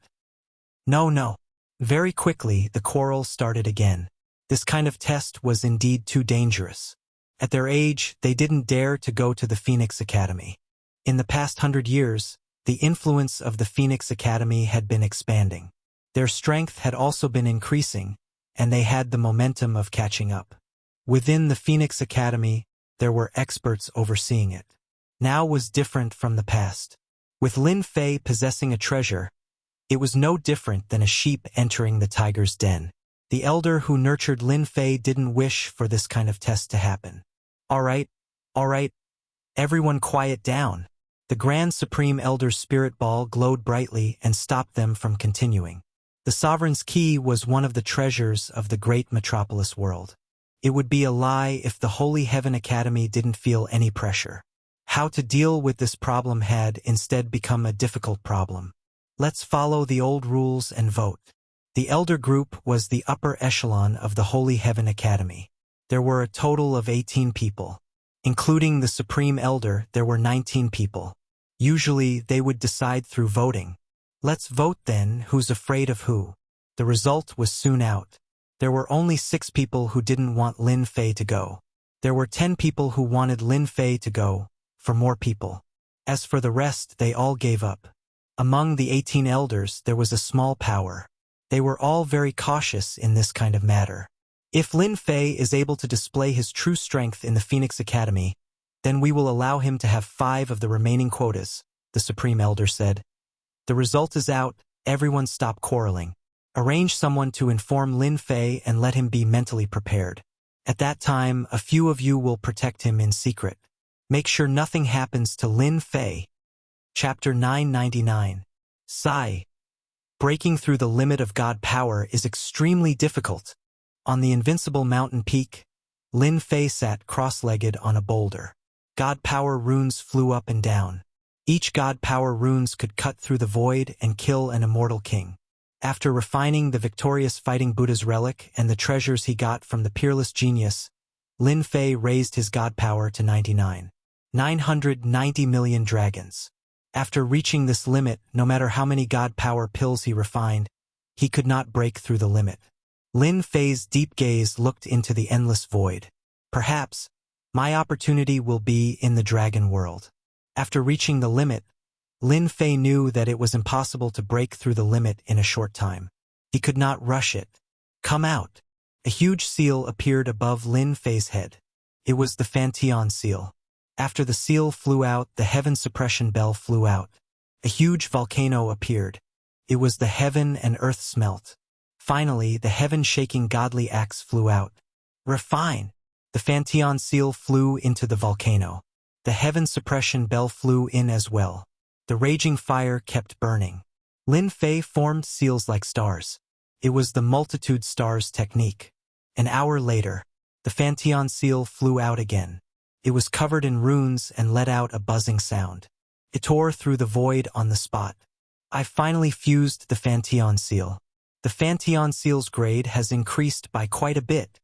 No. Very quickly, the quarrel started again. This kind of test was indeed too dangerous. At their age, they didn't dare to go to the Phoenix Academy. In the past 100 years, the influence of the Phoenix Academy had been expanding. Their strength had also been increasing, and they had the momentum of catching up. Within the Phoenix Academy, there were experts overseeing it. Now was different from the past. With Lin Fei possessing a treasure, it was no different than a sheep entering the tiger's den. The elder who nurtured Lin Fei didn't wish for this kind of test to happen. All right, everyone quiet down. The Grand Supreme Elder's spirit ball glowed brightly and stopped them from continuing. The sovereign's key was one of the treasures of the great metropolis world. It would be a lie if the Holy Heaven Academy didn't feel any pressure. How to deal with this problem had instead become a difficult problem. Let's follow the old rules and vote. The elder group was the upper echelon of the Holy Heaven Academy. There were a total of 18 people. Including the Supreme Elder, there were 19 people. Usually, they would decide through voting. Let's vote then, who's afraid of who. The result was soon out. There were only 6 people who didn't want Lin Fei to go. There were 10 people who wanted Lin Fei to go, for more people. As for the rest, they all gave up. Among the 18 elders, there was a small power. They were all very cautious in this kind of matter. If Lin Fei is able to display his true strength in the Phoenix Academy, then we will allow him to have 5 of the remaining quotas, the Supreme Elder said. The result is out, everyone stop quarreling. Arrange someone to inform Lin Fei and let him be mentally prepared. At that time, a few of you will protect him in secret. Make sure nothing happens to Lin Fei. Chapter 999. Sigh. Breaking through the limit of God power is extremely difficult. On the invincible mountain peak, Lin Fei sat cross-legged on a boulder. God power runes flew up and down. Each God power runes could cut through the void and kill an immortal king. After refining the victorious fighting Buddha's relic and the treasures he got from the peerless genius, Lin Fei raised his God power to 990 million dragons. After reaching this limit, no matter how many God power pills he refined, he could not break through the limit. Lin Fei's deep gaze looked into the endless void. Perhaps, my opportunity will be in the dragon world. After reaching the limit, Lin Fei knew that it was impossible to break through the limit in a short time. He could not rush it. Come out. A huge seal appeared above Lin Fei's head. It was the Fantion seal. After the seal flew out, the heaven suppression bell flew out. A huge volcano appeared. It was the heaven and earth smelt. Finally, the heaven-shaking godly axe flew out. Refine! The Fantion seal flew into the volcano. The heaven suppression bell flew in as well. The raging fire kept burning. Lin Fei formed seals like stars. It was the multitude stars technique. An hour later, the Fantion seal flew out again. It was covered in runes and let out a buzzing sound. It tore through the void on the spot. I finally fused the Fantion seal. The Fantion seal's grade has increased by quite a bit.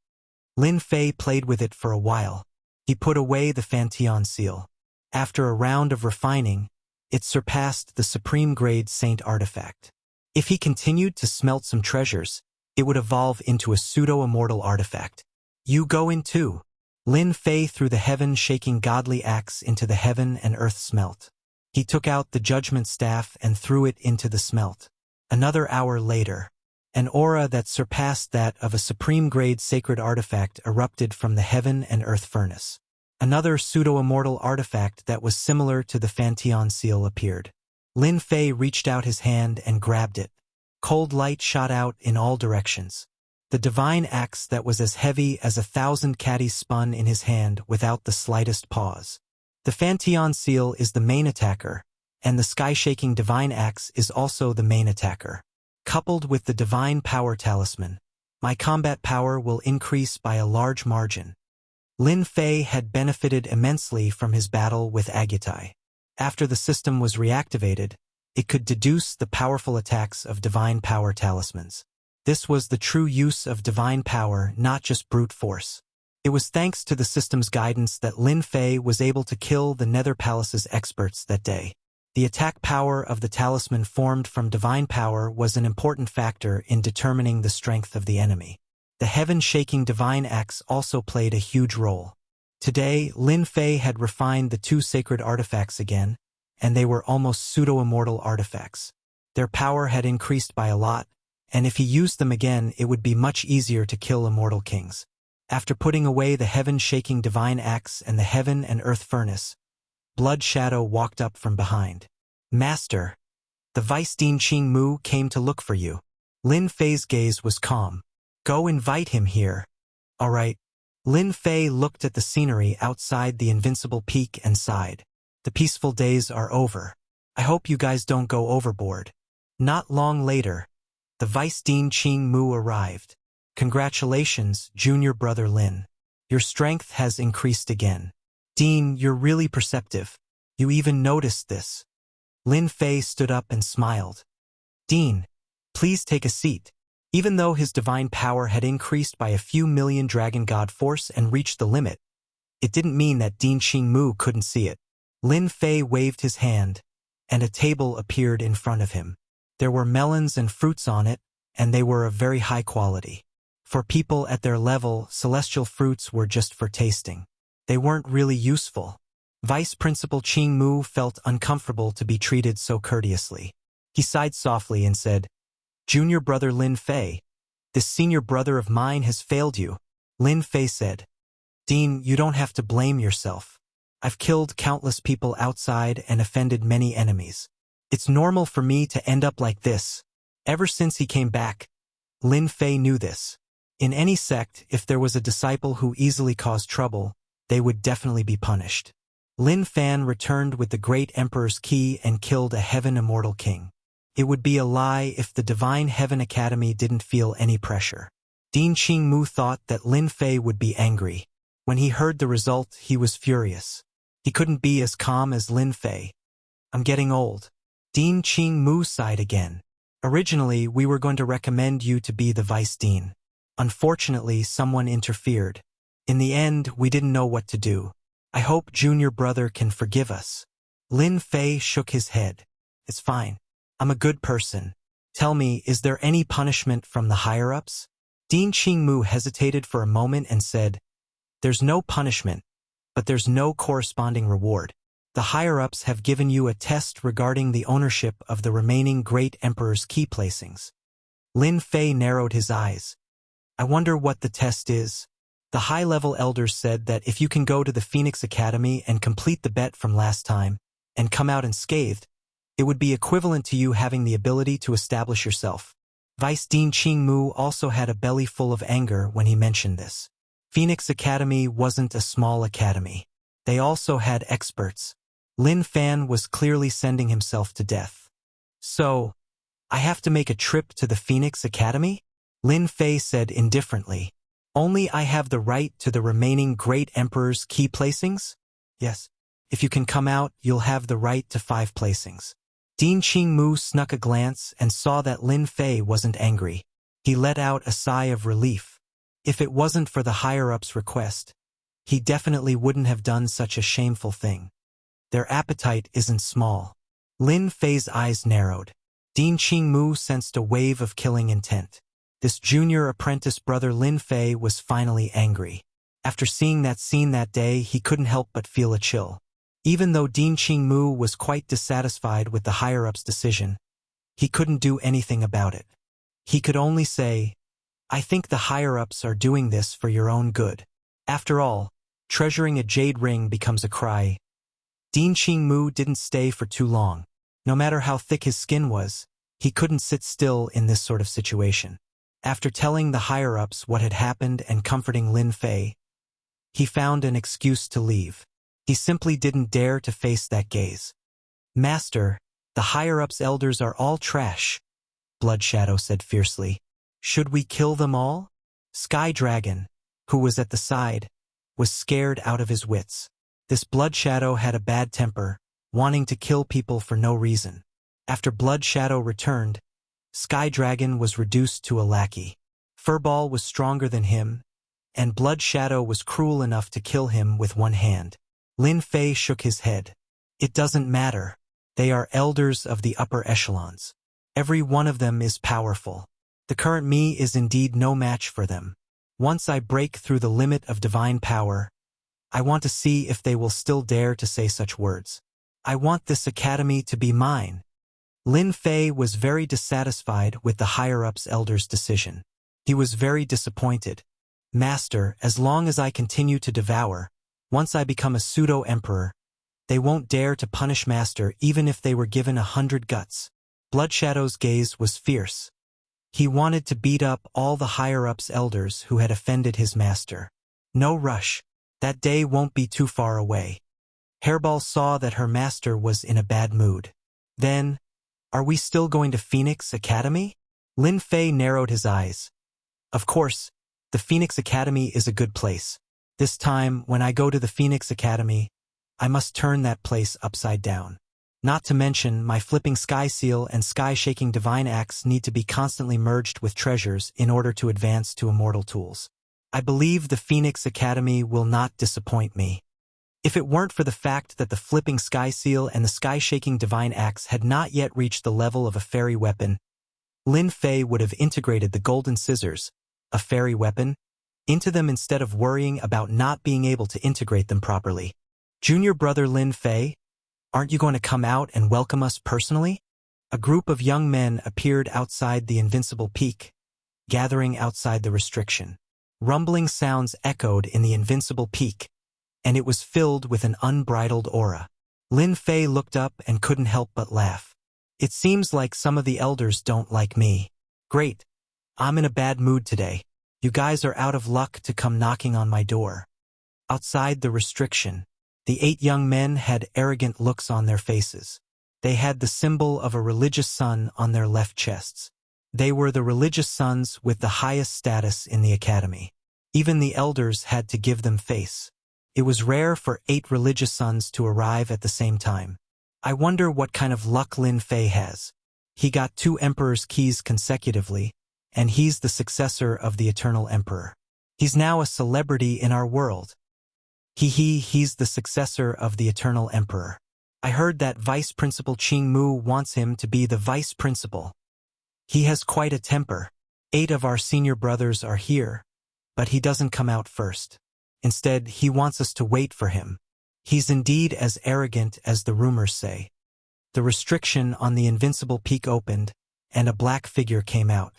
Lin Fei played with it for a while. He put away the Fantion seal. After a round of refining, it surpassed the supreme grade saint artifact. If he continued to smelt some treasures, it would evolve into a pseudo-immortal artifact. You go in too. Lin Fei threw the heaven-shaking godly axe into the heaven and earth smelt. He took out the judgment staff and threw it into the smelt. Another hour later, an aura that surpassed that of a supreme-grade sacred artifact erupted from the heaven and earth furnace. Another pseudo-immortal artifact that was similar to the Fantion seal appeared. Lin Fei reached out his hand and grabbed it. Cold light shot out in all directions. The divine axe that was as heavy as 1,000 caddies spun in his hand without the slightest pause. The Fantion seal is the main attacker, and the sky-shaking divine axe is also the main attacker. Coupled with the divine power talisman, my combat power will increase by a large margin. Lin Fei had benefited immensely from his battle with Agutai. After the system was reactivated, it could deduce the powerful attacks of divine power talismans. This was the true use of divine power, not just brute force. It was thanks to the system's guidance that Lin Fei was able to kill the Nether Palace's experts that day. The attack power of the talisman formed from divine power was an important factor in determining the strength of the enemy. The heaven-shaking divine axe also played a huge role. Today, Lin Fei had refined the two sacred artifacts again, and they were almost pseudo-immortal artifacts. Their power had increased by a lot, and if he used them again, it would be much easier to kill immortal kings. After putting away the heaven-shaking divine axe and the heaven and earth furnace, Blood Shadow walked up from behind. Master, the Vice Dean Qing Mu came to look for you. Lin Fei's gaze was calm. Go invite him here. All right. Lin Fei looked at the scenery outside the invincible peak and sighed. The peaceful days are over. I hope you guys don't go overboard. Not long later, the Vice Dean Qing Mu arrived. Congratulations, junior brother Lin. Your strength has increased again. Dean, you're really perceptive. You even noticed this. Lin Fei stood up and smiled. Dean, please take a seat. Even though his divine power had increased by a few million dragon god force and reached the limit, it didn't mean that Dean Qing Mu couldn't see it. Lin Fei waved his hand, and a table appeared in front of him. There were melons and fruits on it, and they were of very high quality. For people at their level, celestial fruits were just for tasting. They weren't really useful. Vice Principal Qing Mu felt uncomfortable to be treated so courteously. He sighed softly and said, Junior brother Lin Fei, this senior brother of mine has failed you. Lin Fei said, Dean, you don't have to blame yourself. I've killed countless people outside and offended many enemies. It's normal for me to end up like this. Ever since he came back, Lin Fei knew this. In any sect, if there was a disciple who easily caused trouble, they would definitely be punished. Lin Fan returned with the Great Emperor's key and killed a Heaven Immortal King. It would be a lie if the Divine Heaven Academy didn't feel any pressure. Dean Qing Mu thought that Lin Fei would be angry. When he heard the result, he was furious. He couldn't be as calm as Lin Fei. I'm getting old. Dean Qing Mu sighed again. Originally, we were going to recommend you to be the Vice Dean. Unfortunately, someone interfered. In the end, we didn't know what to do. I hope junior brother can forgive us. Lin Fei shook his head. It's fine. I'm a good person. Tell me, is there any punishment from the higher-ups? Dean Qing Mu hesitated for a moment and said, There's no punishment, but there's no corresponding reward. The higher-ups have given you a test regarding the ownership of the remaining Great Emperor's key placings. Lin Fei narrowed his eyes. I wonder what the test is. The high-level elders said that if you can go to the Phoenix Academy and complete the bet from last time, and come out unscathed, it would be equivalent to you having the ability to establish yourself. Vice Dean Qing Mu also had a belly full of anger when he mentioned this. Phoenix Academy wasn't a small academy. They also had experts. Lin Fan was clearly sending himself to death. So, I have to make a trip to the Phoenix Academy? Lin Fei said indifferently. Only I have the right to the remaining Great Emperor's key placings? Yes. If you can come out, you'll have the right to 5 placings. Dean Qingmu snuck a glance and saw that Lin Fei wasn't angry. He let out a sigh of relief. If it wasn't for the higher-up's request, he definitely wouldn't have done such a shameful thing. Their appetite isn't small. Lin Fei's eyes narrowed. Dean Qingmu sensed a wave of killing intent. This junior apprentice brother Lin Fei was finally angry. After seeing that scene that day, he couldn't help but feel a chill. Even though Dean Qingmu was quite dissatisfied with the higher-up's decision, he couldn't do anything about it. He could only say, I think the higher-ups are doing this for your own good. After all, treasuring a jade ring becomes a cry. Dean Qingmu didn't stay for too long. No matter how thick his skin was, he couldn't sit still in this sort of situation. After telling the higher-ups what had happened and comforting Lin Fei, he found an excuse to leave. He simply didn't dare to face that gaze. Master, the higher-ups elders are all trash, Blood Shadow said fiercely. Should we kill them all? Sky Dragon, who was at the side, was scared out of his wits. This Blood Shadow had a bad temper, wanting to kill people for no reason. After Blood Shadow returned, Sky Dragon was reduced to a lackey. Furball was stronger than him, and Blood Shadow was cruel enough to kill him with one hand. Lin Fei shook his head. It doesn't matter. They are elders of the upper echelons. Every one of them is powerful. The current me is indeed no match for them. Once I break through the limit of divine power, I want to see if they will still dare to say such words. I want this academy to be mine. Lin Fei was very dissatisfied with the higher-ups elders' decision. He was very disappointed. Master, as long as I continue to devour, once I become a pseudo-emperor, they won't dare to punish Master even if they were given 100 guts. Blood Shadow's gaze was fierce. He wanted to beat up all the higher-ups elders who had offended his master. No rush. That day won't be too far away. Hairball saw that her master was in a bad mood. Then, are we still going to Phoenix Academy? Lin Fei narrowed his eyes. Of course, the Phoenix Academy is a good place. This time, when I go to the Phoenix Academy, I must turn that place upside down. Not to mention, my flipping sky seal and sky-shaking divine axe need to be constantly merged with treasures in order to advance to immortal tools. I believe the Phoenix Academy will not disappoint me. If it weren't for the fact that the flipping sky seal and the sky-shaking divine axe had not yet reached the level of a fairy weapon, Lin Fei would have integrated the golden scissors, a fairy weapon, into them instead of worrying about not being able to integrate them properly. Junior brother Lin Fei, aren't you going to come out and welcome us personally? A group of young men appeared outside the invincible peak, gathering outside the restriction. Rumbling sounds echoed in the invincible peak, and it was filled with an unbridled aura. Lin Fei looked up and couldn't help but laugh. It seems like some of the elders don't like me. Great. I'm in a bad mood today. You guys are out of luck to come knocking on my door. Outside the restriction, the 8 young men had arrogant looks on their faces. They had the symbol of a religious sun on their left chests. They were the religious sons with the highest status in the academy. Even the elders had to give them face. It was rare for 8 religious sons to arrive at the same time. I wonder what kind of luck Lin Fei has. He got 2 emperor's keys consecutively, and he's the successor of the eternal emperor. He's now a celebrity in our world. He's the successor of the eternal emperor. I heard that Vice Principal Qingmu wants him to be the vice principal. He has quite a temper. 8 of our senior brothers are here, but he doesn't come out first. Instead, he wants us to wait for him. He's indeed as arrogant as the rumors say. The restriction on the invincible peak opened, and a black figure came out.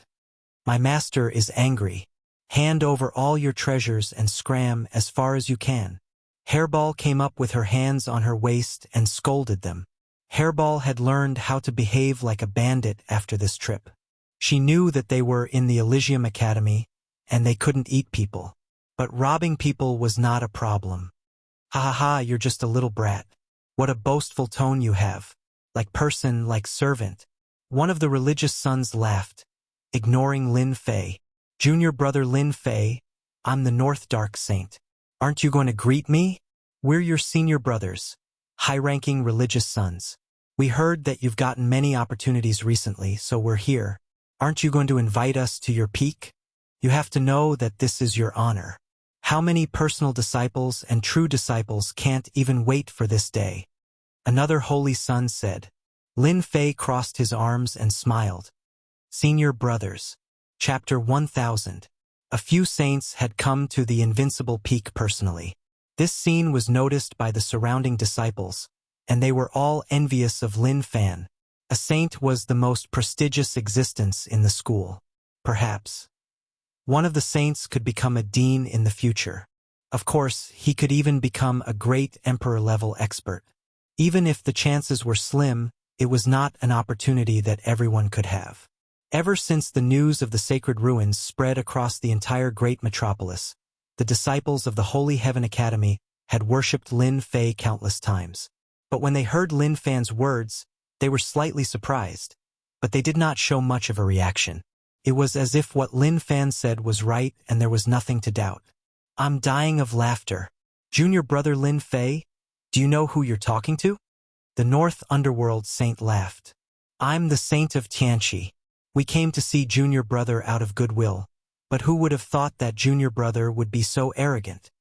My master is angry. Hand over all your treasures and scram as far as you can. Hairball came up with her hands on her waist and scolded them. Hairball had learned how to behave like a bandit after this trip. She knew that they were in the Elysium Academy, and they couldn't eat people. But robbing people was not a problem. Ha ha ha, you're just a little brat. What a boastful tone you have. Like person, like servant. One of the religious sons laughed, ignoring Lin Fei. Junior brother Lin Fei, I'm the North Dark Saint. Aren't you going to greet me? We're your senior brothers, high-ranking religious sons. We heard that you've gotten many opportunities recently, so we're here. Aren't you going to invite us to your peak? You have to know that this is your honor. How many personal disciples and true disciples can't even wait for this day? Another holy son said. Lin Fei crossed his arms and smiled. Senior Brothers. Chapter 1000. A few saints had come to the invincible peak personally. This scene was noticed by the surrounding disciples, and they were all envious of Lin Fan. A saint was the most prestigious existence in the school. Perhaps one of the saints could become a dean in the future. Of course, he could even become a great emperor-level expert. Even if the chances were slim, it was not an opportunity that everyone could have. Ever since the news of the sacred ruins spread across the entire great metropolis, the disciples of the Holy Heaven Academy had worshipped Lin Fei countless times. But when they heard Lin Fan's words, they were slightly surprised, but they did not show much of a reaction. It was as if what Lin Fan said was right and there was nothing to doubt. I'm dying of laughter. Junior brother Lin Fei, do you know who you're talking to? The North Underworld saint laughed. I'm the Saint of Tianqi. We came to see Junior brother out of goodwill, but who would have thought that Junior brother would be so arrogant?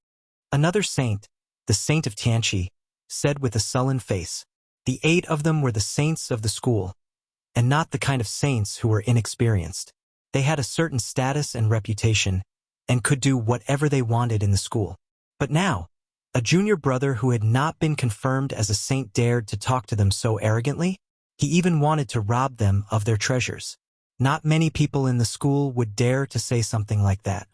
Another saint, the Saint of Tianqi, said with a sullen face. The 8 of them were the saints of the school, and not the kind of saints who were inexperienced. They had a certain status and reputation, and could do whatever they wanted in the school. But now, a junior brother who had not been confirmed as a saint dared to talk to them so arrogantly? He even wanted to rob them of their treasures. Not many people in the school would dare to say something like that.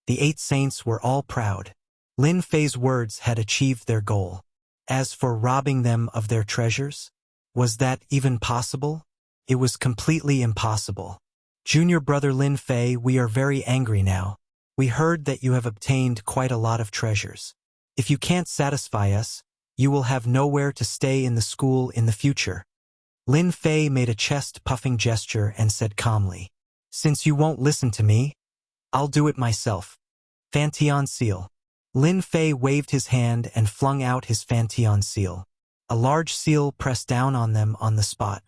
The 8 saints were all proud. Lin Fei's words had achieved their goal. As for robbing them of their treasures, was that even possible? It was completely impossible. Junior brother Lin Fei, we are very angry now. We heard that you have obtained quite a lot of treasures. If you can't satisfy us, you will have nowhere to stay in the school in the future. Lin Fei made a chest-puffing gesture and said calmly, Since you won't listen to me, I'll do it myself. Fantion seal. Lin Fei waved his hand and flung out his Fantion seal. A large seal pressed down on them on the spot.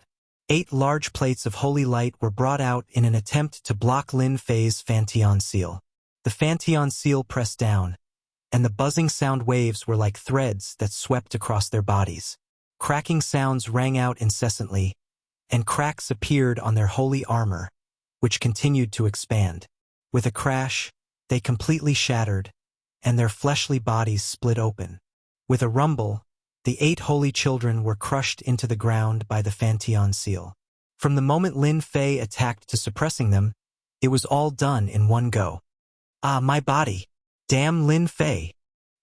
8 large plates of holy light were brought out in an attempt to block Lin Fei's Fantion seal. The Fantion seal pressed down, and the buzzing sound waves were like threads that swept across their bodies. Cracking sounds rang out incessantly, and cracks appeared on their holy armor, which continued to expand. With a crash, they completely shattered, and their fleshly bodies split open. With a rumble, the 8 holy children were crushed into the ground by the Fantion seal. From the moment Lin Fei attacked to suppressing them, it was all done in one go. Ah, my body! Damn Lin Fei!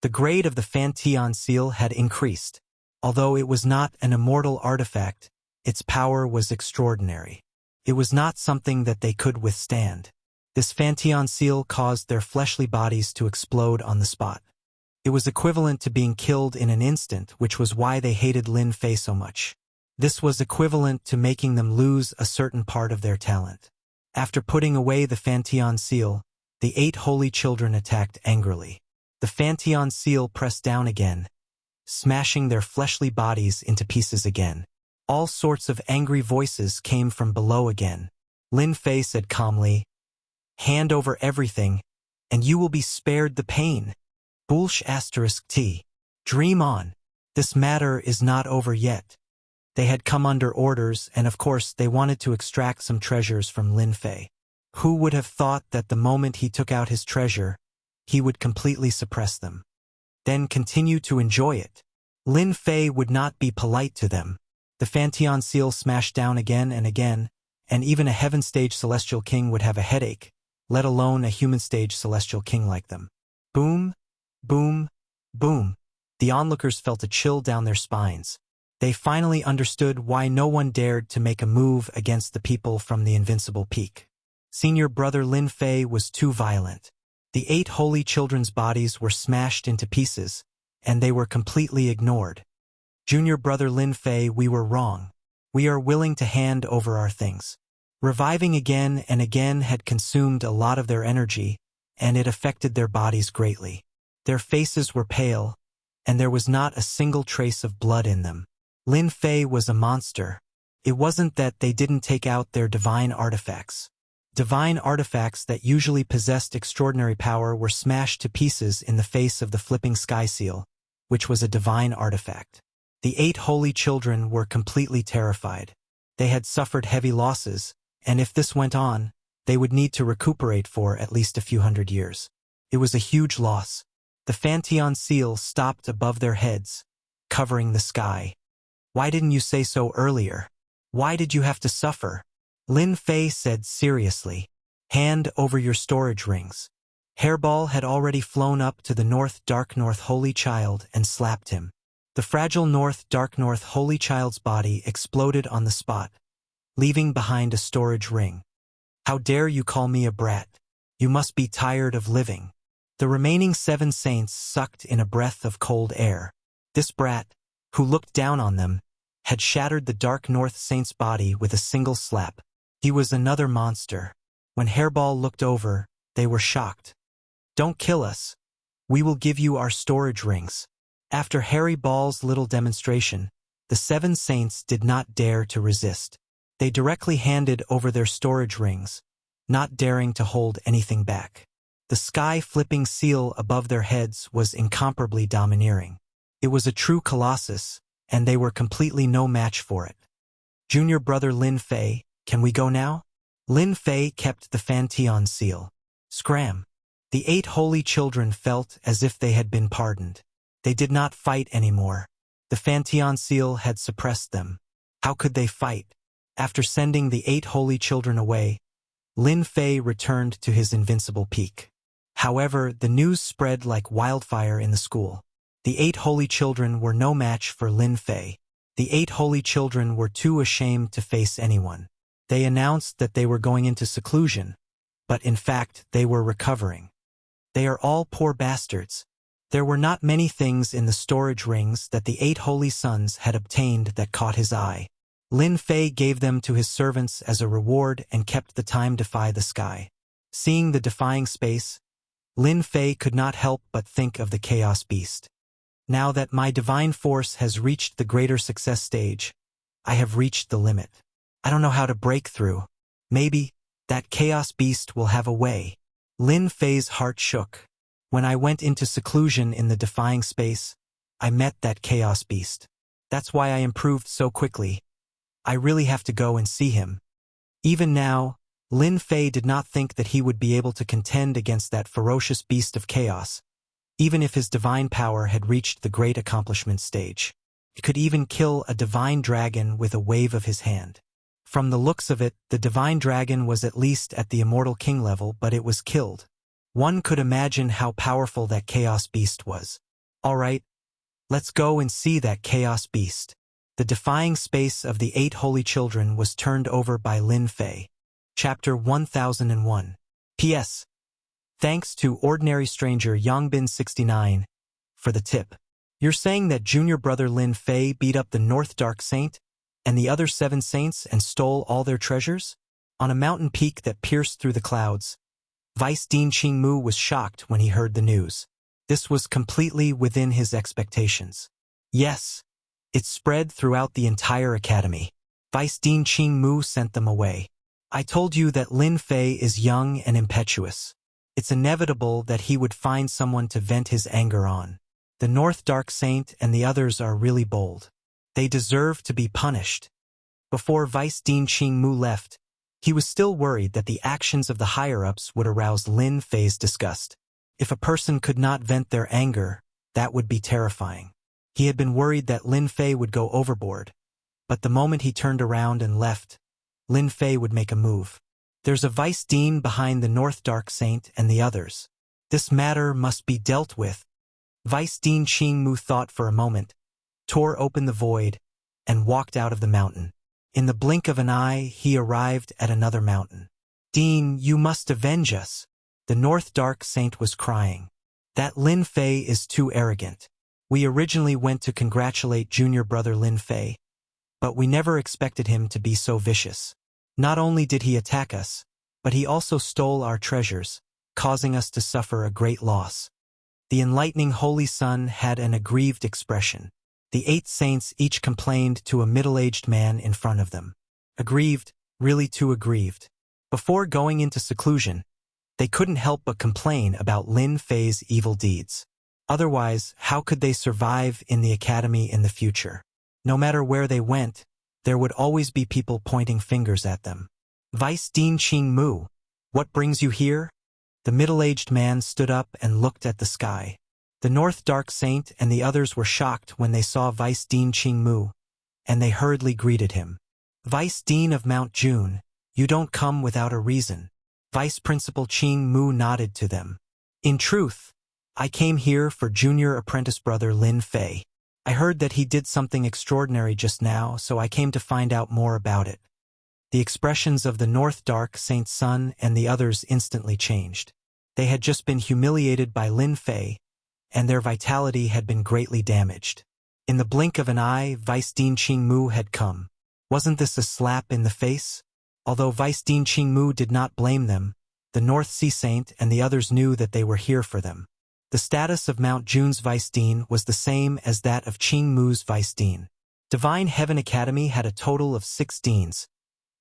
The grade of the Fantion seal had increased. Although it was not an immortal artifact, its power was extraordinary. It was not something that they could withstand. This Fantion seal caused their fleshly bodies to explode on the spot. It was equivalent to being killed in an instant, which was why they hated Lin Fei so much. This was equivalent to making them lose a certain part of their talent. After putting away the Fantion seal, the 8 holy children attacked angrily. The Fantion seal pressed down again, smashing their fleshly bodies into pieces again. All sorts of angry voices came from below again. Lin Fei said calmly, Hand over everything, and you will be spared the pain. Bullsh *T. Dream on. This matter is not over yet. They had come under orders, and of course they wanted to extract some treasures from Lin Fei. Who would have thought that the moment he took out his treasure, he would completely suppress them, then continue to enjoy it? Lin Fei would not be polite to them. The Fantion seal smashed down again, and even a heaven-stage celestial king would have a headache, let alone a human-stage celestial king like them. Boom, boom, boom. The onlookers felt a chill down their spines. They finally understood why no one dared to make a move against the people from the invincible peak. Senior brother Lin Fei was too violent. The 8 holy children's bodies were smashed into pieces, and they were completely ignored. Junior brother Lin Fei, we were wrong. We are willing to hand over our things. Reviving again and again had consumed a lot of their energy, and it affected their bodies greatly. Their faces were pale, and there was not a single trace of blood in them. Lin Fei was a monster. It wasn't that they didn't take out their divine artifacts. Divine artifacts that usually possessed extraordinary power were smashed to pieces in the face of the flipping sky seal, which was a divine artifact. The 8 holy children were completely terrified. They had suffered heavy losses, and if this went on, they would need to recuperate for at least a few hundred years. It was a huge loss. The Fanteon seal stopped above their heads, covering the sky. Why didn't you say so earlier? Why did you have to suffer? Lin Fei said seriously. Hand over your storage rings. Hairball had already flown up to the Dark North Holy Child and slapped him. The fragile Dark North Holy Child's body exploded on the spot, leaving behind a storage ring. How dare you call me a brat? You must be tired of living. The remaining 7 saints sucked in a breath of cold air. This brat, who looked down on them, had shattered the Dark North Saint's body with a single slap. He was another monster. When Hairball looked over, they were shocked. Don't kill us. We will give you our storage rings. After Harry Ball's little demonstration, the 7 saints did not dare to resist. They directly handed over their storage rings, not daring to hold anything back. The sky-flipping seal above their heads was incomparably domineering. It was a true colossus, and they were completely no match for it. Junior brother Lin Fei, can we go now? Lin Fei kept the Fanteon seal. Scram! The 8 holy children felt as if they had been pardoned. They did not fight anymore. The Fanteon seal had suppressed them. How could they fight? After sending the 8 holy children away, Lin Fei returned to his invincible peak. However, the news spread like wildfire in the school. The 8 holy children were no match for Lin Fei. The 8 holy children were too ashamed to face anyone. They announced that they were going into seclusion, but in fact they were recovering. They are all poor bastards. There were not many things in the storage rings that the 8 holy sons had obtained that caught his eye. Lin Fei gave them to his servants as a reward and kept the time defy the sky. Seeing the defying space, Lin Fei could not help but think of the Chaos Beast. Now that my divine force has reached the greater success stage, I have reached the limit. I don't know how to break through. Maybe that Chaos Beast will have a way. Lin Fei's heart shook. When I went into seclusion in the defying space, I met that Chaos Beast. That's why I improved so quickly. I really have to go and see him. Even now, Lin Fei did not think that he would be able to contend against that ferocious beast of chaos, even if his divine power had reached the great accomplishment stage. He could even kill a divine dragon with a wave of his hand. From the looks of it, the divine dragon was at least at the immortal king level, but it was killed. One could imagine how powerful that Chaos Beast was. All right, let's go and see that Chaos Beast. The defying space of the 8 holy children was turned over by Lin Fei. Chapter 1001. P.S. Thanks to ordinary stranger Yongbin69 for the tip. You're saying that junior brother Lin Fei beat up the Dark Saint and the other 7 saints and stole all their treasures? On a mountain peak that pierced through the clouds, Vice Dean Qingmu was shocked when he heard the news. This was completely within his expectations. Yes, it spread throughout the entire academy. Vice Dean Qingmu sent them away. I told you that Lin Fei is young and impetuous. It's inevitable that he would find someone to vent his anger on. The Dark Saint and the others are really bold. They deserve to be punished. Before Vice Dean Qingmu left, he was still worried that the actions of the higher-ups would arouse Lin Fei's disgust. If a person could not vent their anger, that would be terrifying. He had been worried that Lin Fei would go overboard, but the moment he turned around and left, Lin Fei would make a move. There's a Vice Dean behind the Dark Saint and the others. This matter must be dealt with. Vice Dean Qingmu thought for a moment, tore open the void, and walked out of the mountain. In the blink of an eye, he arrived at another mountain. Dean, you must avenge us. The Dark Saint was crying. That Lin Fei is too arrogant. We originally went to congratulate junior brother Lin Fei, but we never expected him to be so vicious. Not only did he attack us, but he also stole our treasures, causing us to suffer a great loss." The enlightening Holy Son had an aggrieved expression. The 8 saints each complained to a middle-aged man in front of them. Aggrieved, really too aggrieved. Before going into seclusion, they couldn't help but complain about Lin Fei's evil deeds. Otherwise, how could they survive in the academy in the future? No matter where they went, there would always be people pointing fingers at them. "Vice Dean Qing Mu, what brings you here?" The middle-aged man stood up and looked at the sky. The North Dark Saint and the others were shocked when they saw Vice Dean Qing Mu, and they hurriedly greeted him. "Vice Dean of Mount June, you don't come without a reason." Vice Principal Qing Mu nodded to them. "In truth, I came here for junior apprentice brother Lin Fei. I heard that he did something extraordinary just now, so I came to find out more about it." The expressions of the North Dark Saint's son and the others instantly changed. They had just been humiliated by Lin Fei, and their vitality had been greatly damaged. In the blink of an eye, Vice Dean Qing Mu had come. Wasn't this a slap in the face? Although Vice Dean Qing Mu did not blame them, the North Sea Saint and the others knew that they were here for them. The status of Mount June's Vice Dean was the same as that of Qing Mu's Vice Dean. Divine Heaven Academy had a total of 6 deans,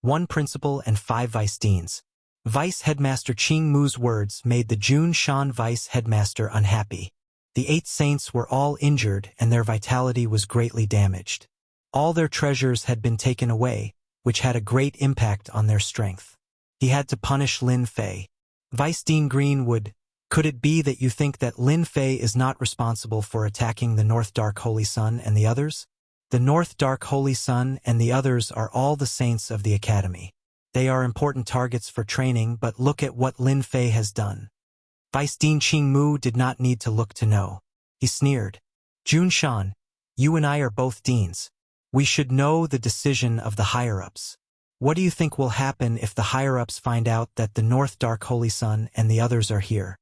1 principal and 5 vice deans. Vice Headmaster Qing Mu's words made the Jun Shan Vice Headmaster unhappy. The 8 saints were all injured and their vitality was greatly damaged. All their treasures had been taken away, which had a great impact on their strength. He had to punish Lin Fei. "Vice Dean Greenwood, could it be that you think that Lin Fei is not responsible for attacking the North Dark Holy Sun and the others?" The North Dark Holy Sun and the others are all the saints of the academy. They are important targets for training, but look at what Lin Fei has done. Vice Dean Qing Mu did not need to look to know. He sneered. "Jun Shan, you and I are both deans. We should know the decision of the higher-ups. What do you think will happen if the higher-ups find out that the North Dark Holy Sun and the others are here?"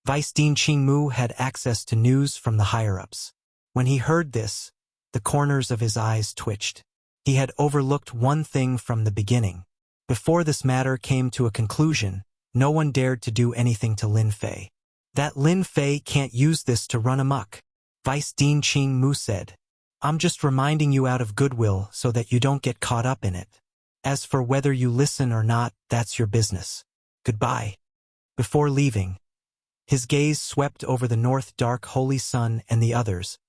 Vice Dean Qing Mu had access to news from the higher-ups. When he heard this, the corners of his eyes twitched. He had overlooked one thing from the beginning. Before this matter came to a conclusion, no one dared to do anything to Lin Fei. "That Lin Fei can't use this to run amok," Vice Dean Qing Mu said. "I'm just reminding you out of goodwill so that you don't get caught up in it. As for whether you listen or not, that's your business. Goodbye." Before leaving, his gaze swept over the North Dark Holy Sun and the others,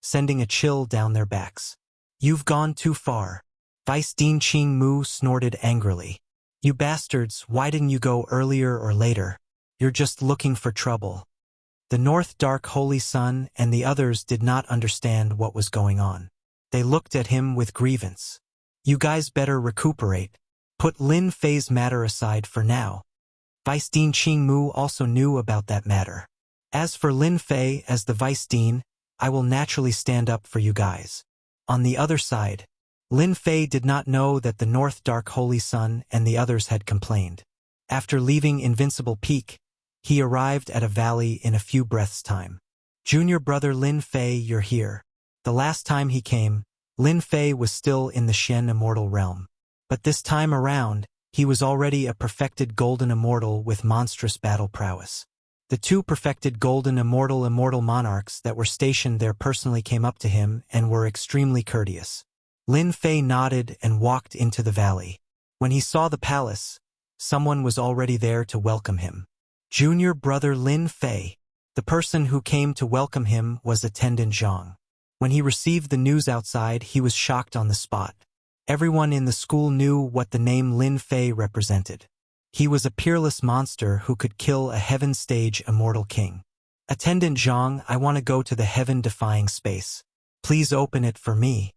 sending a chill down their backs. "You've gone too far." Vice Dean Qing Mu snorted angrily. "You bastards, why didn't you go earlier or later? You're just looking for trouble." The North Dark Holy Sun and the others did not understand what was going on. They looked at him with grievance. "You guys better recuperate. Put Lin Fei's matter aside for now." Vice Dean Qing Mu also knew about that matter. "As for Lin Fei as the Vice Dean, I will naturally stand up for you guys." On the other side, Lin Fei did not know that the North Dark Holy Sun and the others had complained. After leaving Invincible Peak, he arrived at a valley in a few breaths' time. "Junior brother Lin Fei, you're here." The last time he came, Lin Fei was still in the Shen Immortal realm. But this time around, he was already a perfected Golden Immortal with monstrous battle prowess. The 2 perfected Golden Immortal monarchs that were stationed there personally came up to him and were extremely courteous. Lin Fei nodded and walked into the valley. When he saw the palace, someone was already there to welcome him. "Junior brother Lin Fei." The person who came to welcome him was Attendant Zhang. When he received the news outside, he was shocked on the spot. Everyone in the school knew what the name Lin Fei represented. He was a peerless monster who could kill a heaven stage immortal king. "Attendant Zhang, I want to go to the heaven-defying space. Please open it for me."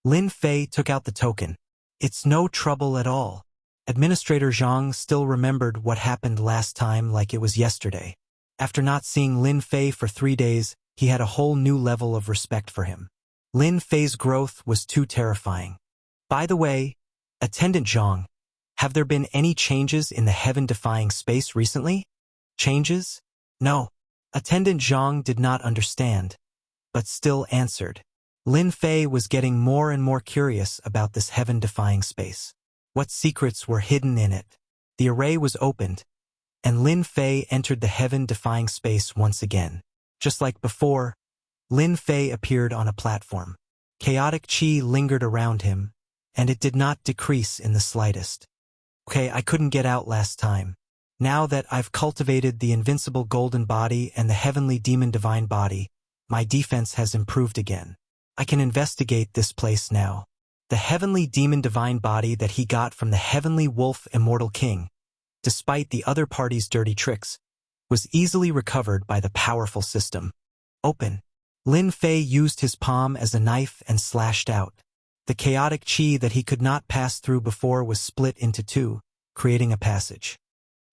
Lin Fei took out the token. "It's no trouble at all." Administrator Zhang still remembered what happened last time like it was yesterday. After not seeing Lin Fei for 3 days, he had a whole new level of respect for him. Lin Fei's growth was too terrifying. "By the way, Attendant Zhang, have there been any changes in the heaven-defying space recently?" "Changes?" "No." Attendant Zhang did not understand, but still answered. Lin Fei was getting more and more curious about this heaven-defying space. What secrets were hidden in it? The array was opened, and Lin Fei entered the heaven-defying space once again. Just like before, Lin Fei appeared on a platform. Chaotic qi lingered around him, and it did not decrease in the slightest. Okay, I couldn't get out last time. Now that I've cultivated the invincible golden body and the heavenly demon divine body, my defense has improved again. I can investigate this place now. The heavenly demon divine body that he got from the heavenly wolf immortal king, despite the other party's dirty tricks, was easily recovered by the powerful system. Open. Lin Fei used his palm as a knife and slashed out. The chaotic qi that he could not pass through before was split into two, creating a passage.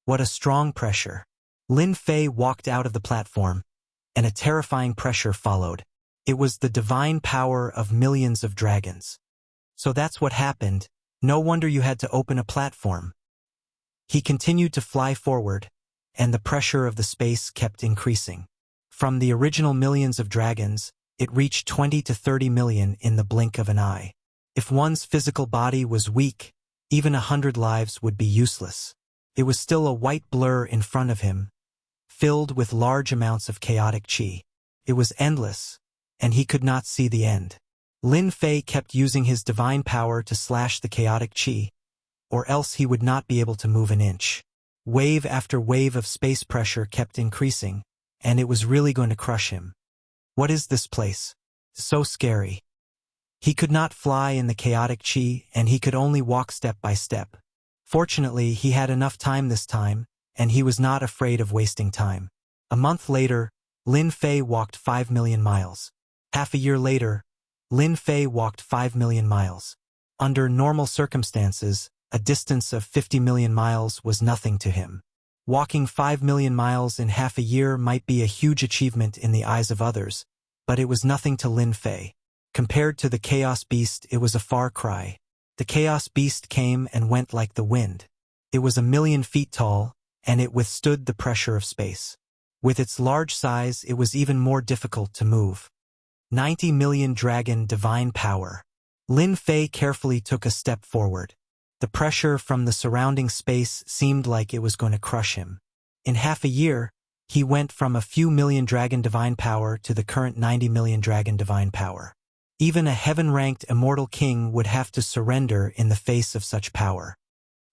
What a strong pressure. Lin Fei walked out of the platform, and a terrifying pressure followed. It was the divine power of millions of dragons. So that's what happened. No wonder you had to open a platform. He continued to fly forward, and the pressure of the space kept increasing. From the original millions of dragons, it reached 20 to 30 million in the blink of an eye. If one's physical body was weak, even 100 lives would be useless. It was still a white blur in front of him, filled with large amounts of chaotic qi. It was endless, and he could not see the end. Lin Fei kept using his divine power to slash the chaotic qi, or else he would not be able to move an inch. Wave after wave of space pressure kept increasing, and it was really going to crush him. What is this place? So scary. He could not fly in the chaotic qi, and he could only walk step by step. Fortunately, he had enough time this time, and he was not afraid of wasting time. A month later, Lin Fei walked 5 million miles. Half a year later, Lin Fei walked 5 million miles. Under normal circumstances, a distance of 50 million miles was nothing to him. Walking 5 million miles in half a year might be a huge achievement in the eyes of others, but it was nothing to Lin Fei. Compared to the Chaos Beast, it was a far cry. The Chaos Beast came and went like the wind. It was 1,000,000 feet tall, and it withstood the pressure of space. With its large size, it was even more difficult to move. 90 million dragon divine power. Lin Fei carefully took a step forward. The pressure from the surrounding space seemed like it was going to crush him. In half a year, he went from a few million dragon divine power to the current 90 million dragon divine power. Even a heaven-ranked immortal king would have to surrender in the face of such power.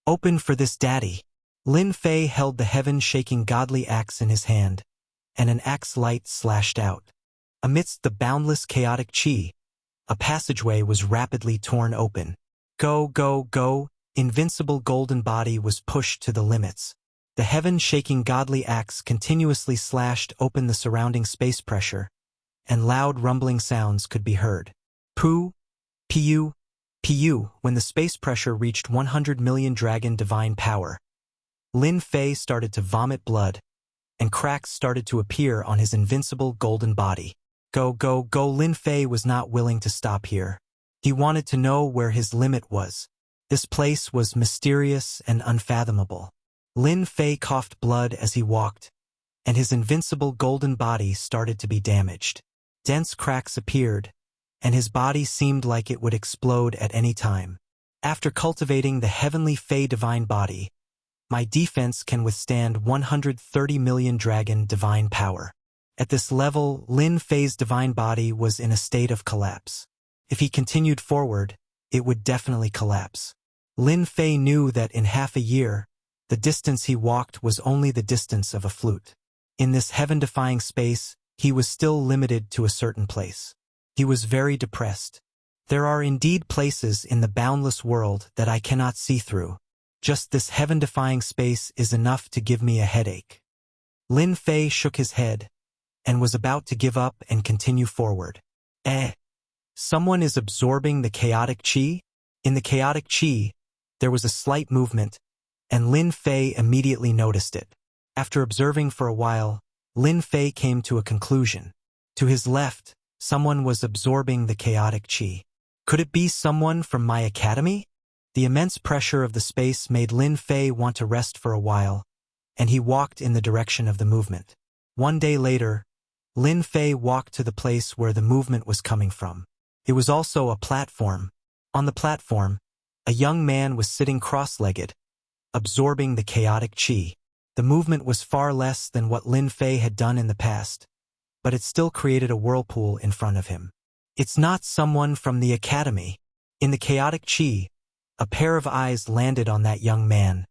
Open for this, daddy. Lin Fei held the heaven-shaking godly axe in his hand, and an axe light slashed out. Amidst the boundless chaotic qi, a passageway was rapidly torn open. Go, go, go! Invincible golden body was pushed to the limits. The heaven-shaking godly axe continuously slashed open the surrounding space pressure, and loud rumbling sounds could be heard. Poo, pu, pu. When the space pressure reached 100 million dragon divine power, Lin Fei started to vomit blood, and cracks started to appear on his invincible golden body. Go, go, go! Lin Fei was not willing to stop here. He wanted to know where his limit was. This place was mysterious and unfathomable. Lin Fei coughed blood as he walked, and his invincible golden body started to be damaged. Dense cracks appeared, and his body seemed like it would explode at any time. After cultivating the heavenly Fei divine body, my defense can withstand 130 million dragon divine power. At this level, Lin Fei's divine body was in a state of collapse. If he continued forward, it would definitely collapse. Lin Fei knew that in half a year, the distance he walked was only the distance of a flute. In this heaven-defying space, he was still limited to a certain place. He was very depressed. There are indeed places in the boundless world that I cannot see through. Just this heaven-defying space is enough to give me a headache. Lin Fei shook his head, and was about to give up and continue forward. Someone is absorbing the chaotic qi? In the chaotic qi, there was a slight movement, and Lin Fei immediately noticed it. After observing for a while, Lin Fei came to a conclusion. To his left, someone was absorbing the chaotic qi. Could it be someone from my academy? The immense pressure of the space made Lin Fei want to rest for a while, and he walked in the direction of the movement. One day later, Lin Fei walked to the place where the movement was coming from. It was also a platform. On the platform, a young man was sitting cross-legged, absorbing the chaotic qi. The movement was far less than what Lin Fei had done in the past, but it still created a whirlpool in front of him. It's not someone from the academy. In the chaotic qi, a pair of eyes landed on that young man,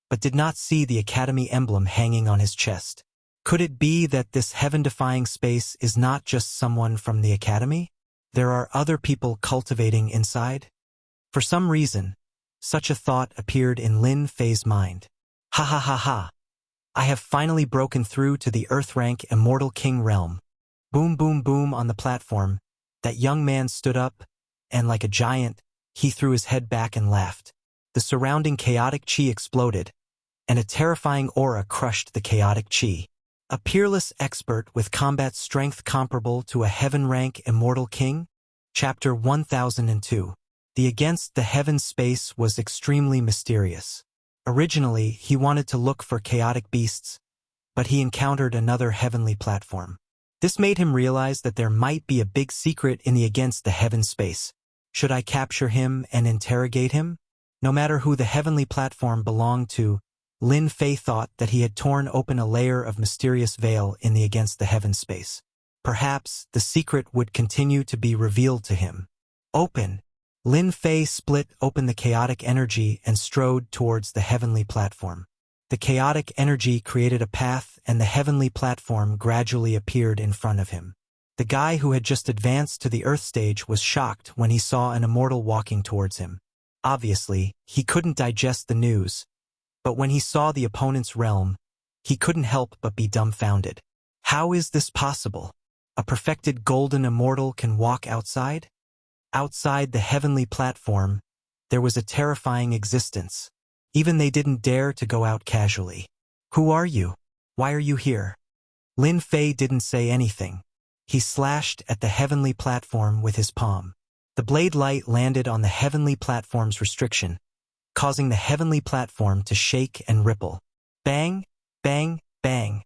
but did not see the academy emblem hanging on his chest. Could it be that this heaven-defying space is not just someone from the academy? There are other people cultivating inside? For some reason, such a thought appeared in Lin Fei's mind. Ha ha ha ha. I have finally broken through to the Earth-rank Immortal King realm. Boom boom boom on the platform. That young man stood up, and like a giant, he threw his head back and laughed. The surrounding chaotic qi exploded, and a terrifying aura crushed the chaotic qi. A peerless expert with combat strength comparable to a heaven-rank Immortal King? Chapter 1002. The Against the Heaven space was extremely mysterious. Originally, he wanted to look for chaotic beasts, but he encountered another heavenly platform. This made him realize that there might be a big secret in the Against the Heaven space. Should I capture him and interrogate him? No matter who the heavenly platform belonged to, Lin Fei thought that he had torn open a layer of mysterious veil in the Against the Heaven space. Perhaps the secret would continue to be revealed to him. Open! Lin Fei split open the chaotic energy and strode towards the heavenly platform. The chaotic energy created a path, and the heavenly platform gradually appeared in front of him. The guy who had just advanced to the Earth stage was shocked when he saw an immortal walking towards him. Obviously, he couldn't digest the news, but when he saw the opponent's realm, he couldn't help but be dumbfounded. How is this possible? A perfected golden immortal can walk outside? Outside the heavenly platform, there was a terrifying existence. Even they didn't dare to go out casually. Who are you? Why are you here? Lin Fei didn't say anything. He slashed at the heavenly platform with his palm. The blade light landed on the heavenly platform's restriction, causing the heavenly platform to shake and ripple. Bang, bang, bang.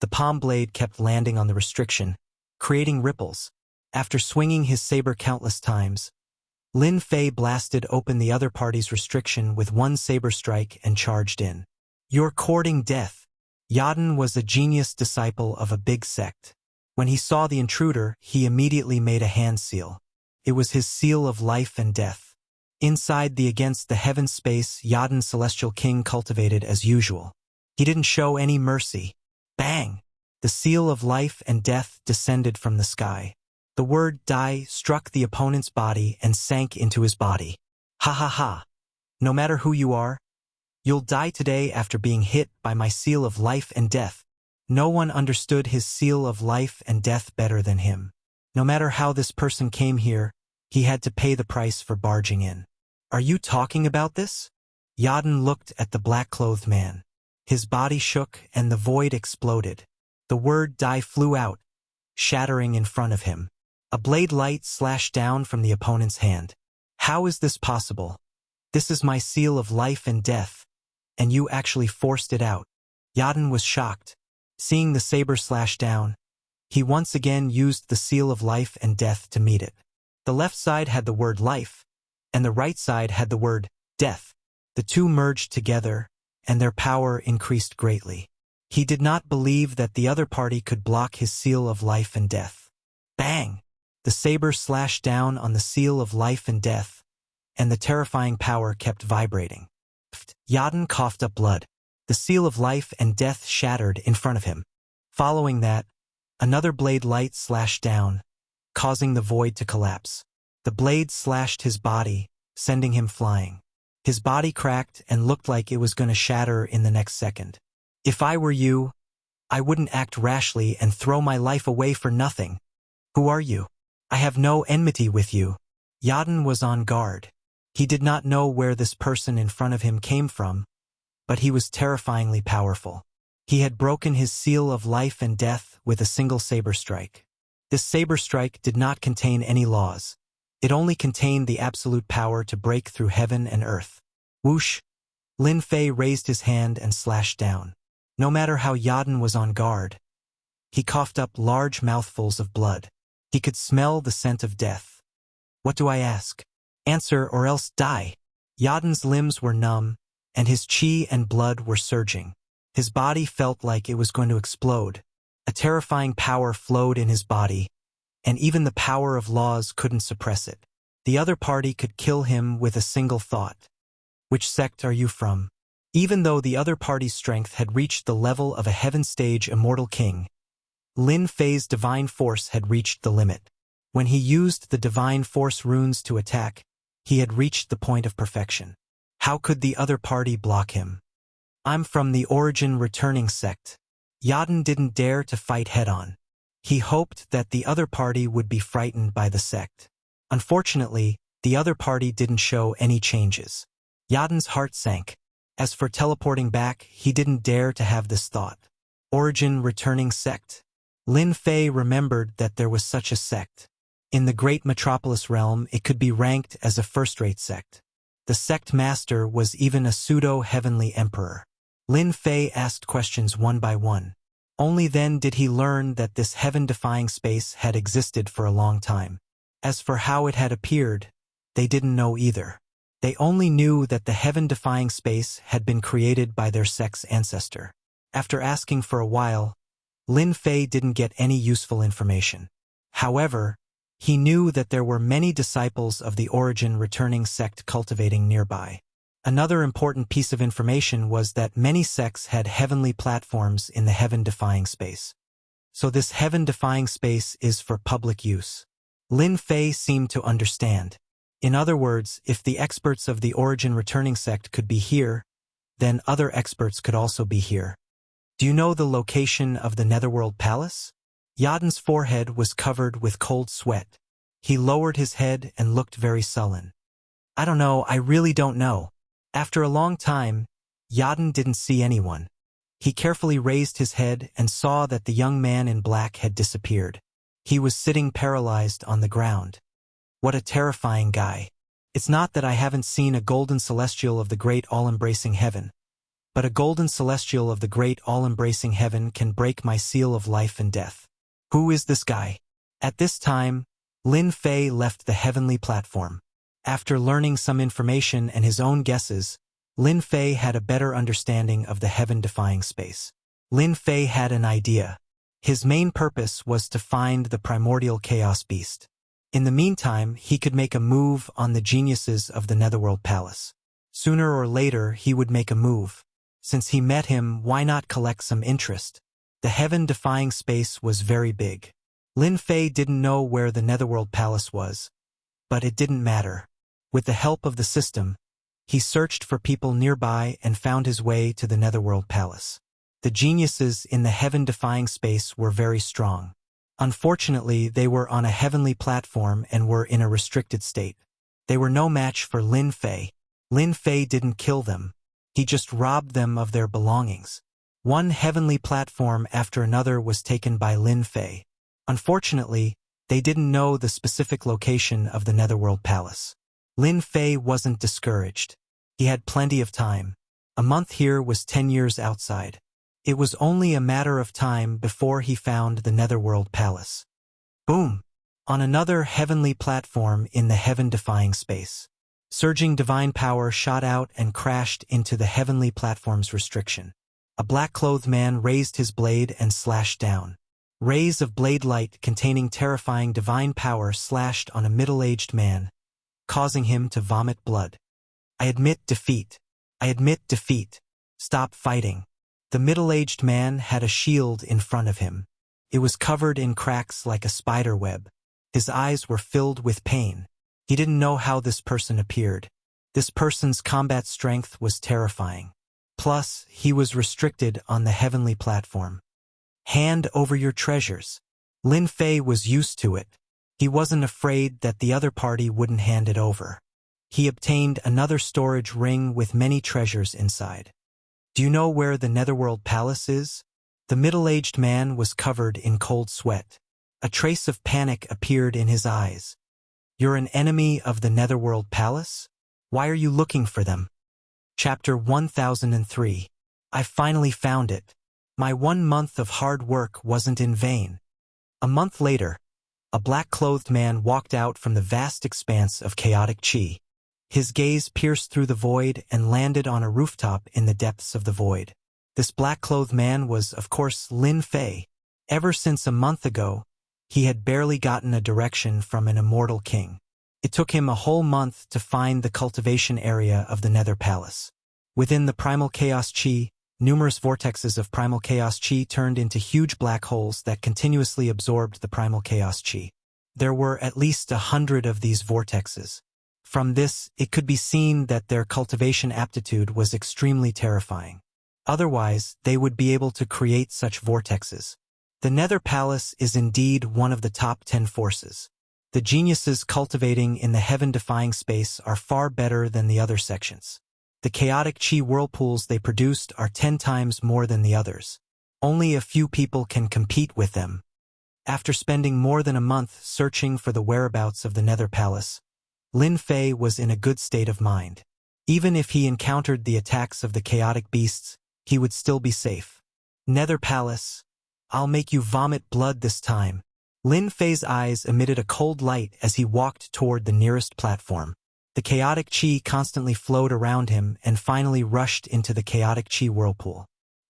The palm blade kept landing on the restriction, creating ripples. After swinging his saber countless times, Lin Fei blasted open the other party's restriction with one saber strike and charged in. You're courting death. Yaden was a genius disciple of a big sect. When he saw the intruder, he immediately made a hand seal. It was his seal of life and death. Inside the Against the Heaven space, Yaden's Celestial King cultivated as usual. He didn't show any mercy. Bang! The seal of life and death descended from the sky. The word die struck the opponent's body and sank into his body. Ha ha ha. No matter who you are, you'll die today after being hit by my seal of life and death. No one understood his seal of life and death better than him. No matter how this person came here, he had to pay the price for barging in. Are you talking about this? Yaden looked at the black-clothed man. His body shook and the void exploded. The word die flew out, shattering in front of him. A blade light slashed down from the opponent's hand. How is this possible? This is my seal of life and death, and you actually forced it out. Yaden was shocked. Seeing the saber slash down, he once again used the seal of life and death to meet it. The left side had the word life, and the right side had the word death. The two merged together, and their power increased greatly. He did not believe that the other party could block his seal of life and death. Bang! The saber slashed down on the seal of life and death, and the terrifying power kept vibrating. Yaden coughed up blood. The seal of life and death shattered in front of him. Following that, another blade light slashed down, causing the void to collapse. The blade slashed his body, sending him flying. His body cracked and looked like it was going to shatter in the next second. If I were you, I wouldn't act rashly and throw my life away for nothing. Who are you? I have no enmity with you. Yaden was on guard. He did not know where this person in front of him came from, but he was terrifyingly powerful. He had broken his seal of life and death with a single saber strike. This saber strike did not contain any laws. It only contained the absolute power to break through heaven and earth. Whoosh! Lin Fei raised his hand and slashed down. No matter how Yaden was on guard, he coughed up large mouthfuls of blood. He could smell the scent of death. What do I ask? Answer or else die. Yaden's limbs were numb, and his chi and blood were surging. His body felt like it was going to explode. A terrifying power flowed in his body, and even the power of laws couldn't suppress it. The other party could kill him with a single thought. Which sect are you from? Even though the other party's strength had reached the level of a heaven-stage immortal king, Lin Fei's divine force had reached the limit. When he used the divine force runes to attack, he had reached the point of perfection. How could the other party block him? I'm from the origin returning sect. Yaden didn't dare to fight head-on. He hoped that the other party would be frightened by the sect. Unfortunately, the other party didn't show any changes. Yaden's heart sank. As for teleporting back, he didn't dare to have this thought. Origin returning sect? Lin Fei remembered that there was such a sect. In the great metropolis realm, it could be ranked as a first-rate sect. The sect master was even a pseudo-heavenly emperor. Lin Fei asked questions one by one. Only then did he learn that this heaven-defying space had existed for a long time. As for how it had appeared, they didn't know either. They only knew that the heaven-defying space had been created by their sect's ancestor. After asking for a while, Lin Fei didn't get any useful information. However, he knew that there were many disciples of the origin returning sect cultivating nearby. Another important piece of information was that many sects had heavenly platforms in the heaven-defying space. So this heaven-defying space is for public use. Lin Fei seemed to understand. In other words, if the experts of the origin returning sect could be here, then other experts could also be here. Do you know the location of the Netherworld Palace? Yaden's forehead was covered with cold sweat. He lowered his head and looked very sullen. I don't know, I really don't know. After a long time, Yaden didn't see anyone. He carefully raised his head and saw that the young man in black had disappeared. He was sitting paralyzed on the ground. What a terrifying guy. It's not that I haven't seen a golden celestial of the great all-embracing heaven, but a golden celestial of the great all-embracing heaven can break my seal of life and death. Who is this guy? At this time, Lin Fei left the heavenly platform. After learning some information and his own guesses, Lin Fei had a better understanding of the heaven-defying space. Lin Fei had an idea. His main purpose was to find the primordial chaos beast. In the meantime, he could make a move on the geniuses of the Netherworld Palace. Sooner or later, he would make a move. Since he met him, why not collect some interest? The heaven-defying space was very big. Lin Fei didn't know where the Netherworld Palace was, but it didn't matter. With the help of the system, he searched for people nearby and found his way to the Netherworld Palace. The geniuses in the heaven-defying space were very strong. Unfortunately, they were on a heavenly platform and were in a restricted state. They were no match for Lin Fei. Lin Fei didn't kill them. He just robbed them of their belongings. One heavenly platform after another was taken by Lin Fei. Unfortunately, they didn't know the specific location of the Netherworld Palace. Lin Fei wasn't discouraged. He had plenty of time. A month here was 10 years outside. It was only a matter of time before he found the Netherworld Palace. Boom! On another heavenly platform in the heaven-defying space. Surging divine power shot out and crashed into the heavenly platform's restriction. A black-clothed man raised his blade and slashed down. Rays of blade light containing terrifying divine power slashed on a middle-aged man, causing him to vomit blood. I admit defeat. I admit defeat. Stop fighting. The middle-aged man had a shield in front of him. It was covered in cracks like a spider web. His eyes were filled with pain. He didn't know how this person appeared. This person's combat strength was terrifying. Plus, he was restricted on the heavenly platform. Hand over your treasures. Lin Fei was used to it. He wasn't afraid that the other party wouldn't hand it over. He obtained another storage ring with many treasures inside. Do you know where the Netherworld Palace is? The middle-aged man was covered in cold sweat. A trace of panic appeared in his eyes. You're an enemy of the Netherworld Palace? Why are you looking for them? Chapter 1003. I finally found it. My 1 month of hard work wasn't in vain. A month later, a black-clothed man walked out from the vast expanse of chaotic chi. His gaze pierced through the void and landed on a rooftop in the depths of the void. This black-clothed man was, of course, Lin Fei. Ever since a month ago, he had barely gotten a direction from an immortal king. It took him a whole month to find the cultivation area of the Nether Palace. Within the primal chaos chi, numerous vortexes of primal chaos chi turned into huge black holes that continuously absorbed the primal chaos chi. There were at least 100 of these vortexes. From this, it could be seen that their cultivation aptitude was extremely terrifying. Otherwise, they would be able to create such vortexes. The Nether Palace is indeed one of the top 10 forces. The geniuses cultivating in the heaven-defying space are far better than the other sections. The chaotic chi whirlpools they produced are 10 times more than the others. Only a few people can compete with them. After spending more than a month searching for the whereabouts of the Nether Palace, Lin Fei was in a good state of mind. Even if he encountered the attacks of the chaotic beasts, he would still be safe. Nether Palace, I'll make you vomit blood this time. Lin Fei's eyes emitted a cold light as he walked toward the nearest platform. The chaotic chi constantly flowed around him and finally rushed into the chaotic chi whirlpool.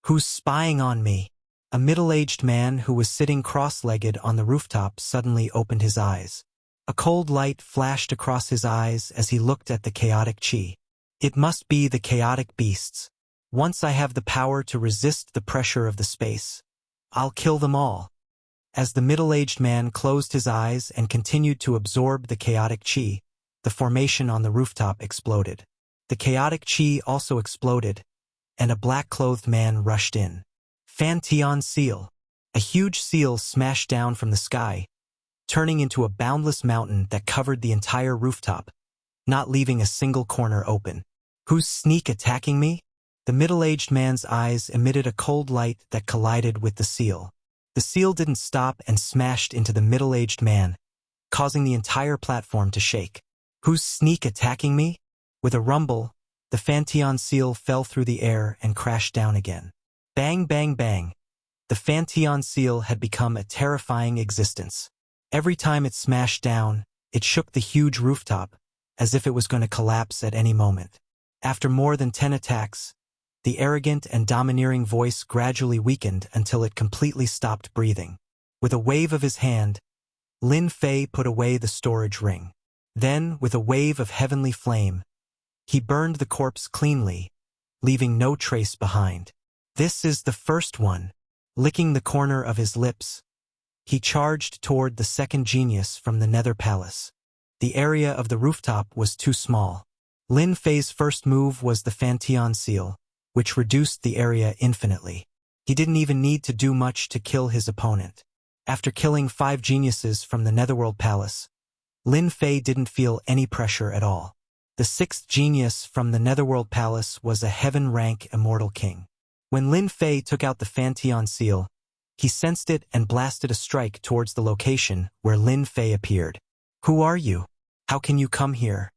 Who's spying on me? A middle-aged man who was sitting cross-legged on the rooftop suddenly opened his eyes. A cold light flashed across his eyes as he looked at the chaotic chi. It must be the chaotic beasts. Once I have the power to resist the pressure of the space, I'll kill them all. As the middle-aged man closed his eyes and continued to absorb the chaotic chi, the formation on the rooftop exploded. The chaotic chi also exploded, and a black-clothed man rushed in. Fantion seal. A huge seal smashed down from the sky, turning into a boundless mountain that covered the entire rooftop, not leaving a single corner open. Who's sneak attacking me? The middle-aged man's eyes emitted a cold light that collided with the seal. The seal didn't stop and smashed into the middle-aged man, causing the entire platform to shake. Who's sneak attacking me? With a rumble, the Fantion seal fell through the air and crashed down again. Bang, bang, bang. The Fantion seal had become a terrifying existence. Every time it smashed down, it shook the huge rooftop, as if it was going to collapse at any moment. After more than 10 attacks, the arrogant and domineering voice gradually weakened until it completely stopped breathing. With a wave of his hand, Lin Fei put away the storage ring. Then, with a wave of heavenly flame, he burned the corpse cleanly, leaving no trace behind. This is the first one. Licking the corner of his lips, he charged toward the second genius from the Nether Palace. The area of the rooftop was too small. Lin Fei's first move was the Fantion seal, which reduced the area infinitely. He didn't even need to do much to kill his opponent. After killing 5 geniuses from the Netherworld Palace, Lin Fei didn't feel any pressure at all. The 6th genius from the Netherworld Palace was a heaven-rank immortal king. When Lin Fei took out the Fantion seal, he sensed it and blasted a strike towards the location where Lin Fei appeared. Who are you? How can you come here?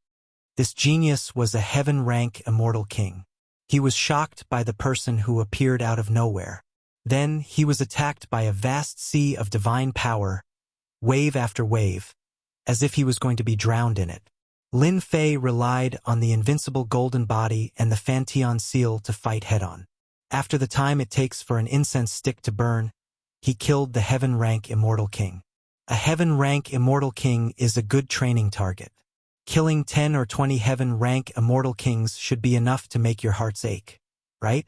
This genius was a heaven-rank immortal king. He was shocked by the person who appeared out of nowhere. Then he was attacked by a vast sea of divine power, wave after wave, as if he was going to be drowned in it. Lin Fei relied on the invincible golden body and the Fantion seal to fight head-on. After the time it takes for an incense stick to burn, he killed the heaven-rank immortal king. A heaven-rank immortal king is a good training target. Killing 10 or 20 heaven-rank immortal kings should be enough to make your hearts ache, right?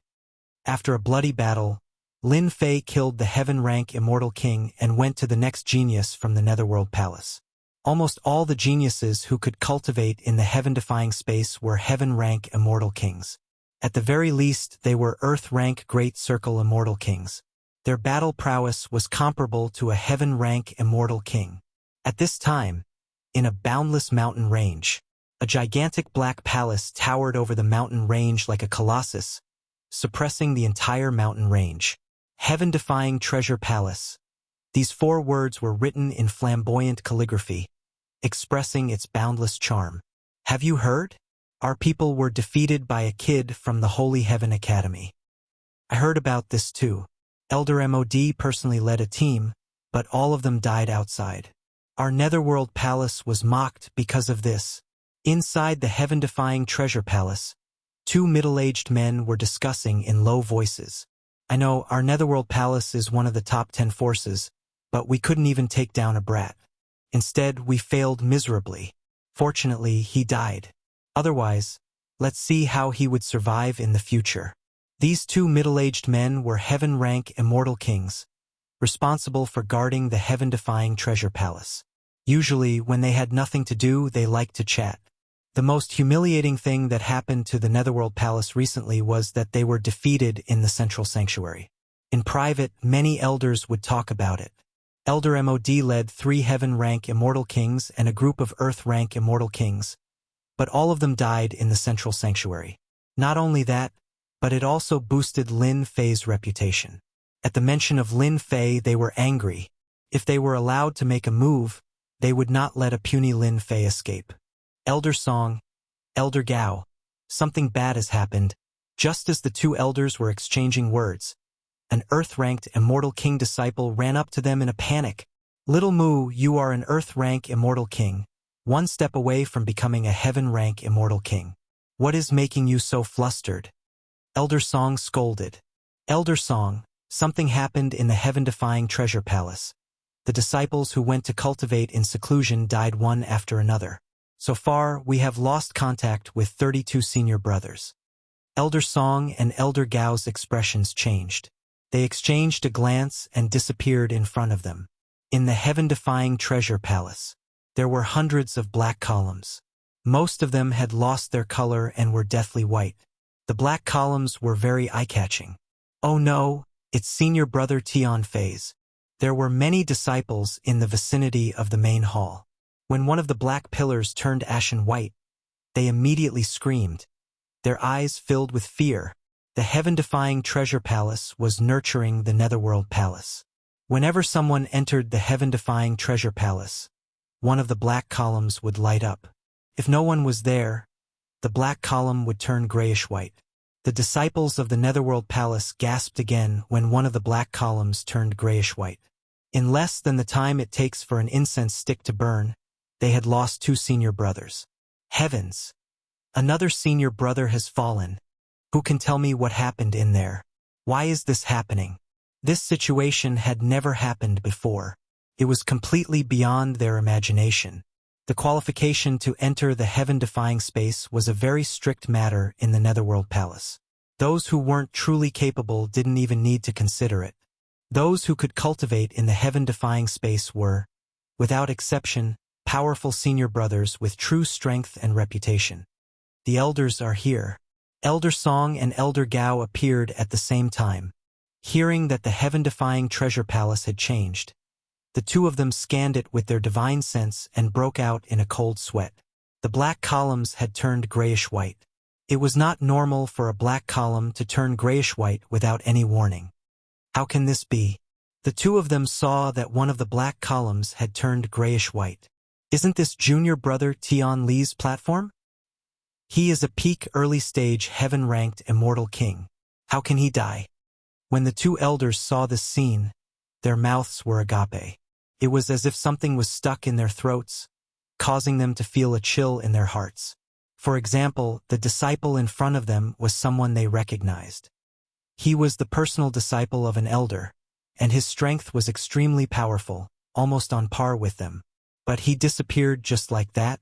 After a bloody battle, Lin Fei killed the heaven-rank immortal king and went to the next genius from the Netherworld Palace. Almost all the geniuses who could cultivate in the heaven-defying space were heaven-rank immortal kings. At the very least, they were Earth-rank Great Circle immortal kings. Their battle prowess was comparable to a heaven-rank immortal king. At this time, in a boundless mountain range, a gigantic black palace towered over the mountain range like a colossus, suppressing the entire mountain range. Heaven-defying treasure palace. These 4 words were written in flamboyant calligraphy, expressing its boundless charm. Have you heard? Our people were defeated by a kid from the Holy Heaven Academy. I heard about this too. Elder MOD personally led a team, but all of them died outside. Our netherworld palace was mocked because of this. Inside the heaven-defying treasure palace, two middle-aged men were discussing in low voices. I know our netherworld palace is one of the top 10 forces, but we couldn't even take down a brat. Instead, we failed miserably. Fortunately, he died. Otherwise, let's see how he would survive in the future. These two middle-aged men were heaven-rank immortal kings, responsible for guarding the heaven-defying treasure palace. Usually, when they had nothing to do, they liked to chat. The most humiliating thing that happened to the Netherworld Palace recently was that they were defeated in the Central Sanctuary. In private, many elders would talk about it. Elder Mod led 3 heaven-rank immortal kings and a group of earth-rank immortal kings, but all of them died in the Central Sanctuary. Not only that, but it also boosted Lin Fei's reputation. At the mention of Lin Fei, they were angry. If they were allowed to make a move, they would not let a puny Lin Fei escape. Elder Song, Elder Gao, something bad has happened. Just as the two elders were exchanging words, an earth-ranked immortal king disciple ran up to them in a panic. Little Mu, you are an earth-rank immortal king, one step away from becoming a heaven-rank immortal king. What is making you so flustered? Elder Song scolded. Elder Song, something happened in the heaven-defying treasure palace. The disciples who went to cultivate in seclusion died one after another. So far, we have lost contact with 32 senior brothers. Elder Song and Elder Gao's expressions changed. They exchanged a glance and disappeared in front of them. In the heaven-defying treasure palace, there were hundreds of black columns. Most of them had lost their color and were deathly white. The black columns were very eye-catching. Oh no, it's senior brother Tianfei's. There were many disciples in the vicinity of the main hall. When one of the black pillars turned ashen white, they immediately screamed. Their eyes filled with fear. The heaven-defying treasure palace was nurturing the netherworld palace. Whenever someone entered the heaven-defying treasure palace, one of the black columns would light up. If no one was there, the black column would turn grayish-white. The disciples of the netherworld palace gasped again when one of the black columns turned grayish-white. In less than the time it takes for an incense stick to burn, they had lost 2 senior brothers. Heavens! Another senior brother has fallen. Who can tell me what happened in there? Why is this happening? This situation had never happened before. It was completely beyond their imagination. The qualification to enter the heaven-defying space was a very strict matter in the Netherworld Palace. Those who weren't truly capable didn't even need to consider it. Those who could cultivate in the heaven-defying space were, without exception, powerful senior brothers with true strength and reputation. The elders are here. Elder Song and Elder Gao appeared at the same time. Hearing that the heaven-defying treasure palace had changed, the two of them scanned it with their divine sense and broke out in a cold sweat. The black columns had turned grayish-white. It was not normal for a black column to turn grayish-white without any warning. How can this be? The two of them saw that one of the black columns had turned grayish-white. Isn't this junior brother Tian Li's platform? He is a peak early-stage heaven-ranked immortal king. How can he die? When the two elders saw this scene, their mouths were agape. It was as if something was stuck in their throats, causing them to feel a chill in their hearts. For example, the disciple in front of them was someone they recognized. He was the personal disciple of an elder, and his strength was extremely powerful, almost on par with them. But he disappeared just like that.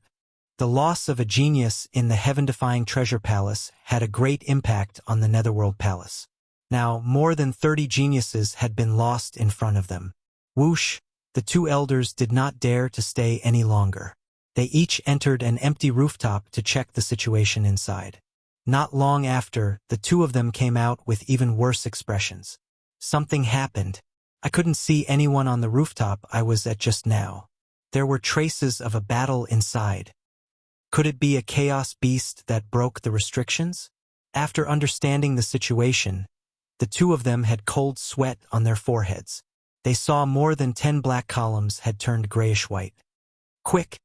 The loss of a genius in the heaven-defying treasure palace had a great impact on the Netherworld Palace. Now, more than 30 geniuses had been lost in front of them. Whoosh! The two elders did not dare to stay any longer. They each entered an empty rooftop to check the situation inside. Not long after, the two of them came out with even worse expressions. Something happened. I couldn't see anyone on the rooftop I was at just now. There were traces of a battle inside. Could it be a chaos beast that broke the restrictions? After understanding the situation, the two of them had cold sweat on their foreheads. They saw more than 10 black columns had turned grayish-white. Quick!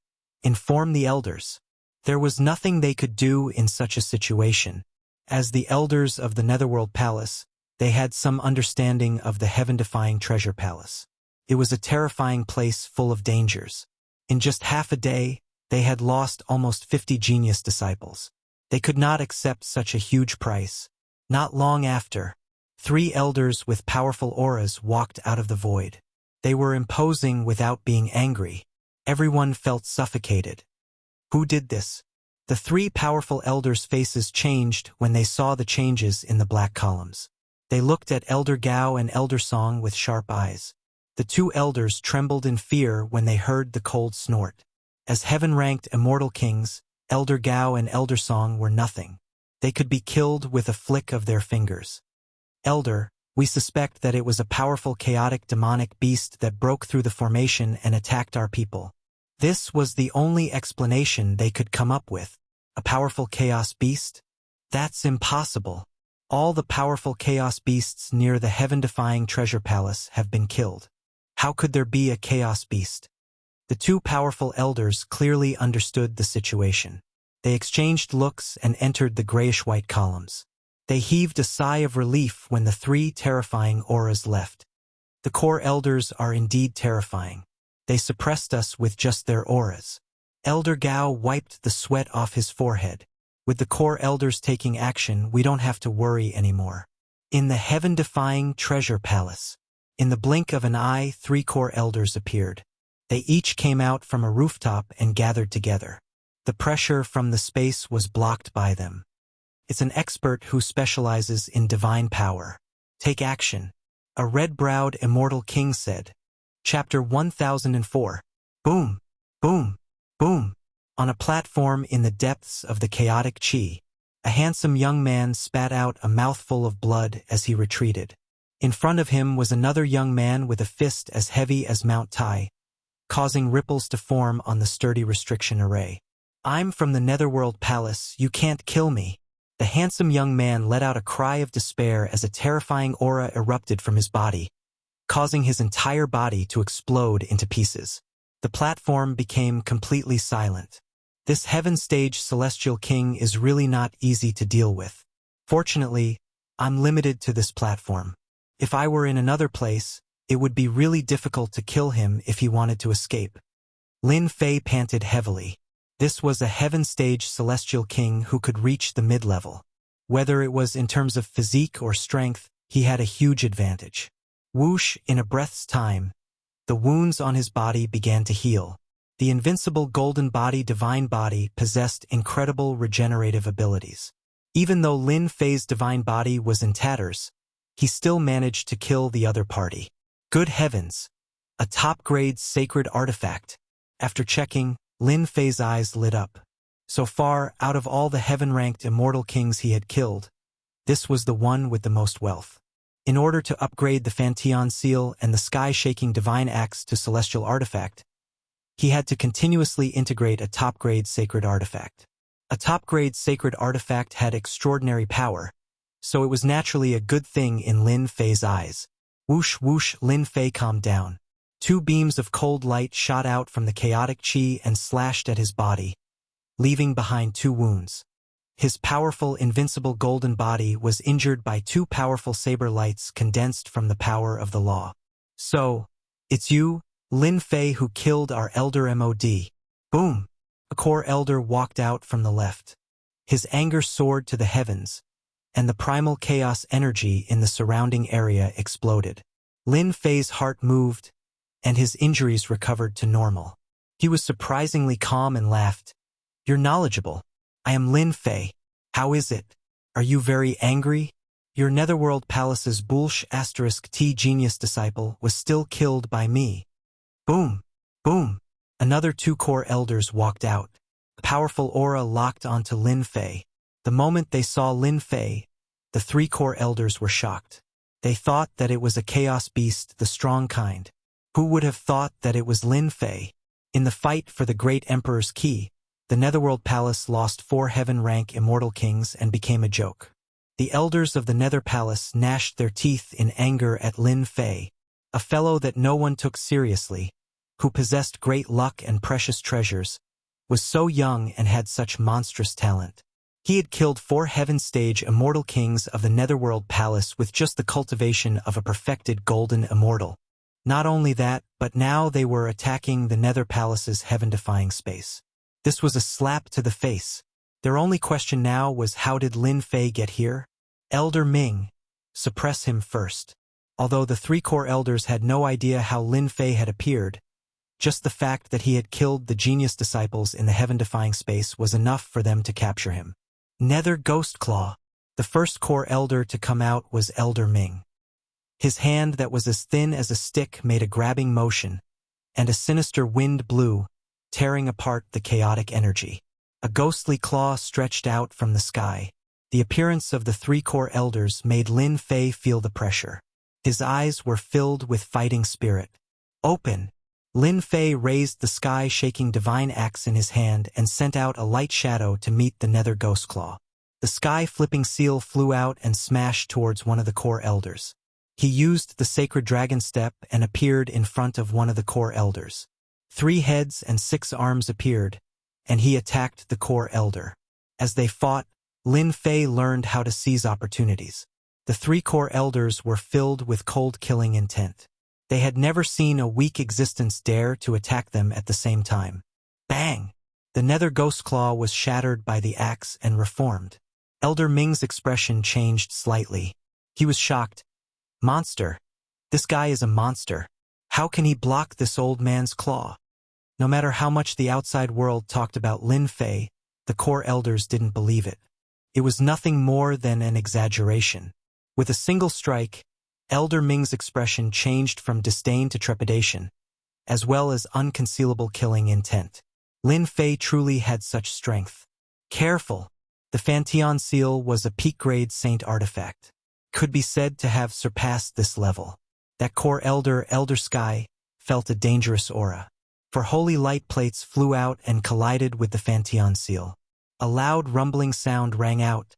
Inform the elders. There was nothing they could do in such a situation. As the elders of the Netherworld Palace, they had some understanding of the heaven-defying treasure palace. It was a terrifying place full of dangers. In just half a day, they had lost almost 50 genius disciples. They could not accept such a huge price. Not long after, 3 elders with powerful auras walked out of the void. They were imposing without being angry. Everyone felt suffocated. Who did this? The 3 powerful elders' faces changed when they saw the changes in the black columns. They looked at Elder Gao and Elder Song with sharp eyes. The 2 elders trembled in fear when they heard the cold snort. As heaven-ranked immortal kings, Elder Gao and Elder Song were nothing. They could be killed with a flick of their fingers. Elder, we suspect that it was a powerful chaotic demonic beast that broke through the formation and attacked our people. This was the only explanation they could come up with. A powerful chaos beast? That's impossible. All the powerful chaos beasts near the heaven-defying treasure palace have been killed. How could there be a chaos beast? The 2 powerful elders clearly understood the situation. They exchanged looks and entered the grayish-white columns. They heaved a sigh of relief when the 3 terrifying auras left. The core elders are indeed terrifying. They suppressed us with just their auras. Elder Gao wiped the sweat off his forehead. With the core elders taking action, we don't have to worry anymore. In the heaven-defying treasure palace, in the blink of an eye, 3 core elders appeared. They each came out from a rooftop and gathered together. The pressure from the space was blocked by them. It's an expert who specializes in divine power. Take action, a red-browed immortal king said. Chapter 1004. Boom, boom, boom. On a platform in the depths of the chaotic chi, a handsome young man spat out a mouthful of blood as he retreated. In front of him was another young man with a fist as heavy as Mount Tai, causing ripples to form on the sturdy restriction array. I'm from the Netherworld Palace, you can't kill me. The handsome young man let out a cry of despair as a terrifying aura erupted from his body, causing his entire body to explode into pieces. The platform became completely silent. This heaven-stage celestial king is really not easy to deal with. Fortunately, I'm limited to this platform. If I were in another place, it would be really difficult to kill him if he wanted to escape. Lin Fei panted heavily. This was a heaven-stage celestial king who could reach the mid-level. Whether it was in terms of physique or strength, he had a huge advantage. Whoosh, in a breath's time, the wounds on his body began to heal. The invincible golden body divine body possessed incredible regenerative abilities. Even though Lin Fei's divine body was in tatters, he still managed to kill the other party. Good heavens! A top-grade sacred artifact. After checking, Lin Fei's eyes lit up. So far, out of all the heaven-ranked immortal kings he had killed, this was the one with the most wealth. In order to upgrade the Fanteon Seal and the sky-shaking divine axe to celestial artifact, he had to continuously integrate a top-grade sacred artifact. A top-grade sacred artifact had extraordinary power, so it was naturally a good thing in Lin Fei's eyes. Whoosh whoosh, Lin Fei calmed down. 2 beams of cold light shot out from the chaotic chi and slashed at his body, leaving behind 2 wounds. His powerful, invincible golden body was injured by 2 powerful saber lights condensed from the power of the law. So, it's you, Lin Fei, who killed our elder MOD. Boom! A core elder walked out from the left. His anger soared to the heavens, and the primal chaos energy in the surrounding area exploded. Lin Fei's heart moved, and his injuries recovered to normal. He was surprisingly calm and laughed. You're knowledgeable. I am Lin Fei. How is it? Are you very angry? Your Netherworld Palace's T genius disciple was still killed by me. Boom! Boom! Another 2 core elders walked out. A powerful aura locked onto Lin Fei. The moment they saw Lin Fei, the 3 core elders were shocked. They thought that it was a chaos beast, the strong kind. Who would have thought that it was Lin Fei? In the fight for the great emperor's key, the Netherworld Palace lost 4 heaven-rank immortal kings and became a joke. The elders of the Nether Palace gnashed their teeth in anger at Lin Fei, a fellow that no one took seriously, who possessed great luck and precious treasures, was so young and had such monstrous talent. He had killed 4 heaven-stage immortal kings of the Netherworld Palace with just the cultivation of a perfected golden immortal. Not only that, but now they were attacking the Nether Palace's heaven-defying space. This was a slap to the face. Their only question now was, how did Lin Fei get here? Elder Ming. Suppress him first. Although the three core elders had no idea how Lin Fei had appeared, just the fact that he had killed the genius disciples in the heaven-defying space was enough for them to capture him. Nether Ghost Claw. The first core elder to come out was Elder Ming. His hand that was as thin as a stick made a grabbing motion, and a sinister wind blew, tearing apart the chaotic energy. A ghostly claw stretched out from the sky. The appearance of the three core elders made Lin Fei feel the pressure. His eyes were filled with fighting spirit. Open! Lin Fei raised the sky-shaking divine axe in his hand and sent out a light shadow to meet the Nether Ghost Claw. The sky-flipping seal flew out and smashed towards one of the core elders. He used the sacred dragon step and appeared in front of one of the core elders. 3 heads and 6 arms appeared, and he attacked the core elder. As they fought, Lin Fei learned how to seize opportunities. The 3 core elders were filled with cold-killing intent. They had never seen a weak existence dare to attack them at the same time. Bang! The Nether Ghost Claw was shattered by the axe and reformed. Elder Ming's expression changed slightly. He was shocked. Monster. This guy is a monster. How can he block this old man's claw? No matter how much the outside world talked about Lin Fei, the core elders didn't believe it. It was nothing more than an exaggeration. With a single strike, Elder Ming's expression changed from disdain to trepidation, as well as unconcealable killing intent. Lin Fei truly had such strength. Careful! The Fanteon seal was a peak-grade saint artifact. Could be said to have surpassed this level. That core elder, Elder Sky, felt a dangerous aura. For holy light plates flew out and collided with the Fanteon seal. A loud rumbling sound rang out,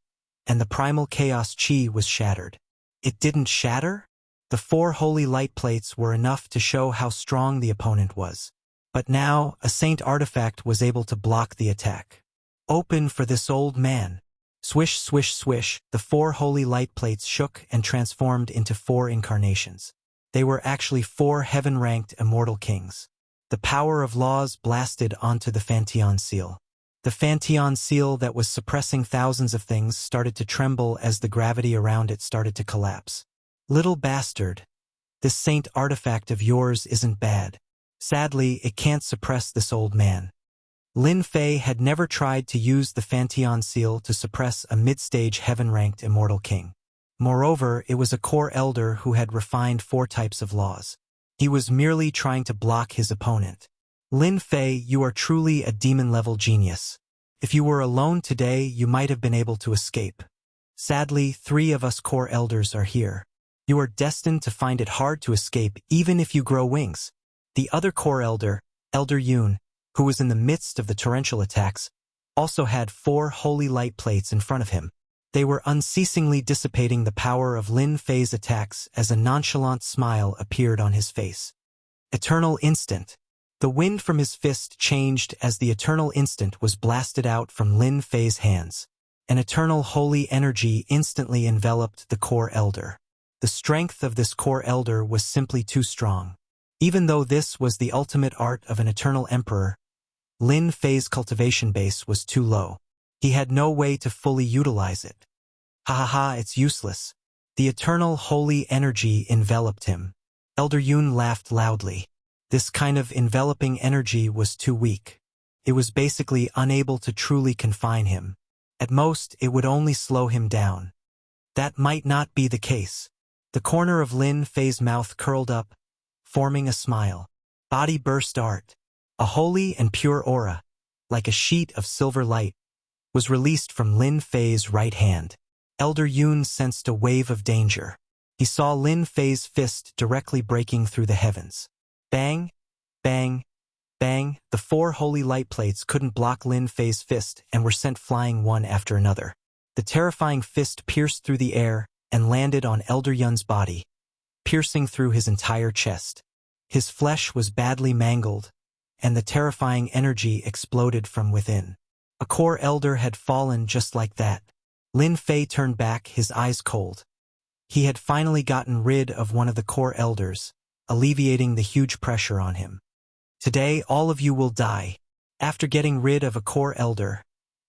and the primal chaos chi was shattered. It didn't shatter? The 4 holy light plates were enough to show how strong the opponent was. But now, a saint artifact was able to block the attack. Open for this old man. Swish, swish, swish, the 4 holy light plates shook and transformed into 4 incarnations. They were actually 4 heaven-ranked immortal kings. The power of laws blasted onto the Fanteon seal. The Fanteon seal that was suppressing thousands of things started to tremble as the gravity around it started to collapse. Little bastard. This saint artifact of yours isn't bad. Sadly, it can't suppress this old man. Lin Fei had never tried to use the Fanteon seal to suppress a mid-stage heaven-ranked immortal king. Moreover, it was a core elder who had refined 4 types of laws. He was merely trying to block his opponent. Lin Fei, you are truly a demon-level genius. If you were alone today, you might have been able to escape. Sadly, 3 of us core elders are here. You are destined to find it hard to escape even if you grow wings. The other core elder, Elder Yun, who was in the midst of the torrential attacks, also had 4 holy light plates in front of him. They were unceasingly dissipating the power of Lin Fei's attacks as a nonchalant smile appeared on his face. Eternal Instant. The wind from his fist changed as the Eternal Instant was blasted out from Lin Fei's hands. An eternal holy energy instantly enveloped the core elder. The strength of this core elder was simply too strong. Even though this was the ultimate art of an eternal emperor, Lin Fei's cultivation base was too low. He had no way to fully utilize it. Ha ha ha, it's useless. The eternal holy energy enveloped him. Elder Yun laughed loudly. This kind of enveloping energy was too weak. It was basically unable to truly confine him. At most, it would only slow him down. That might not be the case. The corner of Lin Fei's mouth curled up, forming a smile. Body burst art. A holy and pure aura, like a sheet of silver light, was released from Lin Fei's right hand. Elder Yun sensed a wave of danger. He saw Lin Fei's fist directly breaking through the heavens. Bang, bang, bang. The 4 holy light plates couldn't block Lin Fei's fist and were sent flying one after another. The terrifying fist pierced through the air and landed on Elder Yun's body, piercing through his entire chest. His flesh was badly mangled, and the terrifying energy exploded from within. A core elder had fallen just like that. Lin Fei turned back, his eyes cold. He had finally gotten rid of one of the core elders, alleviating the huge pressure on him. Today, all of you will die. After getting rid of a core elder,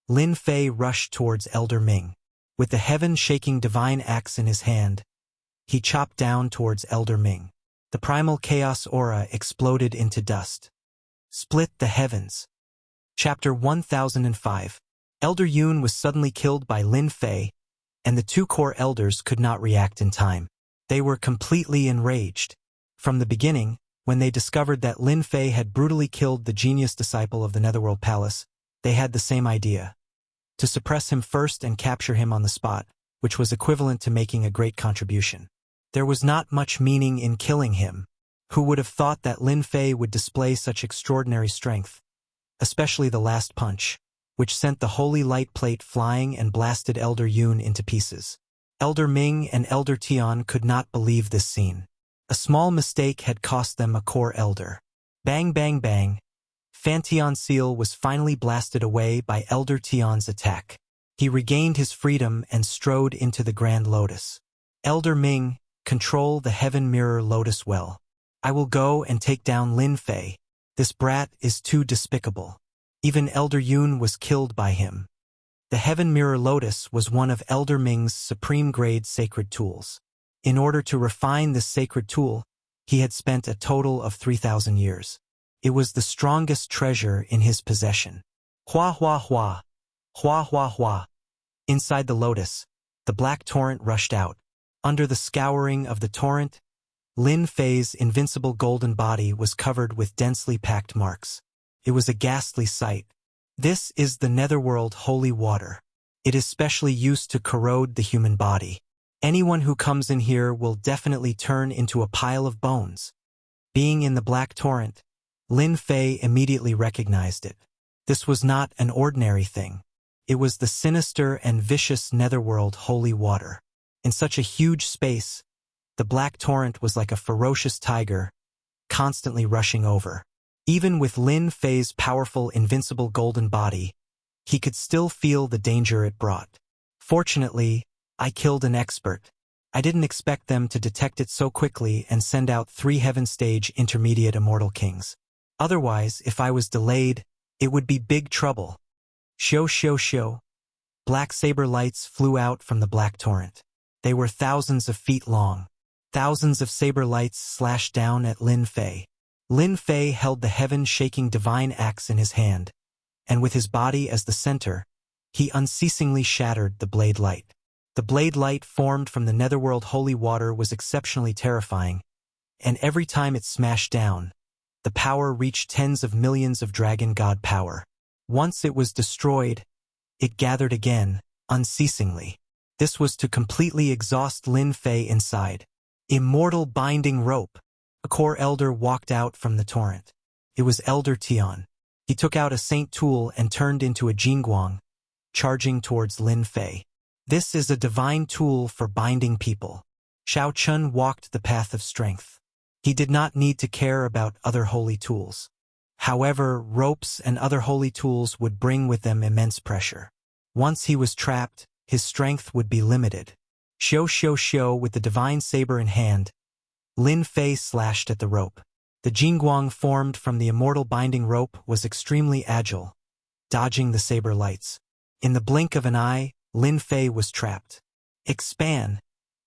Lin Fei rushed towards Elder Ming. With the heaven-shaking divine axe in his hand, he chopped down towards Elder Ming. The primal chaos aura exploded into dust. Split the heavens. Chapter 1005. Elder Yun was suddenly killed by Lin Fei, and the two core elders could not react in time. They were completely enraged. From the beginning, when they discovered that Lin Fei had brutally killed the genius disciple of the Netherworld Palace, they had the same idea: to suppress him first and capture him on the spot, which was equivalent to making a great contribution. There was not much meaning in killing him. Who would have thought that Lin Fei would display such extraordinary strength? Especially the last punch, which sent the holy light plate flying and blasted Elder Yun into pieces. Elder Ming and Elder Tian could not believe this scene. A small mistake had cost them a core elder. Bang bang bang. Fantion Seal was finally blasted away by Elder Tian's attack. He regained his freedom and strode into the Grand Lotus. Elder Ming, control the Heaven Mirror Lotus well. I will go and take down Lin Fei. This brat is too despicable. Even Elder Yun was killed by him. The Heaven Mirror Lotus was one of Elder Ming's supreme-grade sacred tools. In order to refine this sacred tool, he had spent a total of 3,000 years. It was the strongest treasure in his possession. Hua hua hua. Hua hua hua. Inside the lotus, the black torrent rushed out. Under the scouring of the torrent, Lin Fei's invincible golden body was covered with densely packed marks. It was a ghastly sight. This is the Netherworld holy water. It is specially used to corrode the human body. Anyone who comes in here will definitely turn into a pile of bones. Being in the black torrent, Lin Fei immediately recognized it. This was not an ordinary thing. It was the sinister and vicious Netherworld holy water. In such a huge space, the black torrent was like a ferocious tiger, constantly rushing over. Even with Lin Fei's powerful, invincible golden body, he could still feel the danger it brought. Fortunately, I killed an expert. I didn't expect them to detect it so quickly and send out 3 heaven-stage intermediate immortal kings. Otherwise, if I was delayed, it would be big trouble. Shio shio shio. Black saber lights flew out from the black torrent. They were thousands of feet long. Thousands of saber lights slashed down at Lin Fei. Lin Fei held the heaven-shaking divine axe in his hand, and with his body as the center, he unceasingly shattered the blade light. The blade light formed from the Netherworld holy water was exceptionally terrifying, and every time it smashed down, the power reached tens of millions of dragon god power. Once it was destroyed, it gathered again, unceasingly. This was to completely exhaust Lin Fei inside. Immortal binding rope. A core elder walked out from the torrent. It was Elder Tian. He took out a saint tool and turned into a jingguang, charging towards Lin Fei. This is a divine tool for binding people. Xiao Chun walked the path of strength. He did not need to care about other holy tools. However, ropes and other holy tools would bring with them immense pressure. Once he was trapped, his strength would be limited. Shio shio shio, with the divine saber in hand, Lin Fei slashed at the rope. The jingguang formed from the immortal binding rope was extremely agile, dodging the saber lights. In the blink of an eye, Lin Fei was trapped. Expand.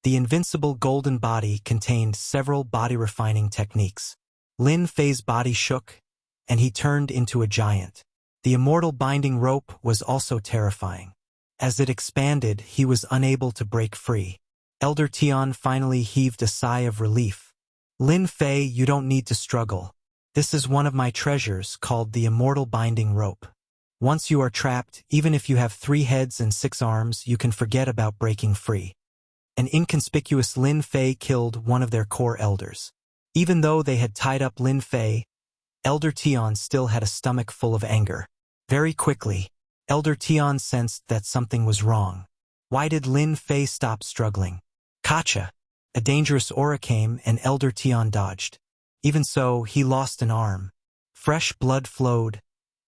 The invincible golden body contained several body-refining techniques. Lin Fei's body shook, and he turned into a giant. The immortal binding rope was also terrifying. As it expanded, he was unable to break free. Elder Tian finally heaved a sigh of relief. Lin Fei, you don't need to struggle. This is one of my treasures called the immortal binding rope. Once you are trapped, even if you have 3 heads and 6 arms, you can forget about breaking free. An inconspicuous Lin Fei killed one of their core elders. Even though they had tied up Lin Fei, Elder Tian still had a stomach full of anger. Very quickly, Elder Tian sensed that something was wrong. Why did Lin Fei stop struggling? Kacha! A dangerous aura came and Elder Tian dodged. Even so, he lost an arm. Fresh blood flowed,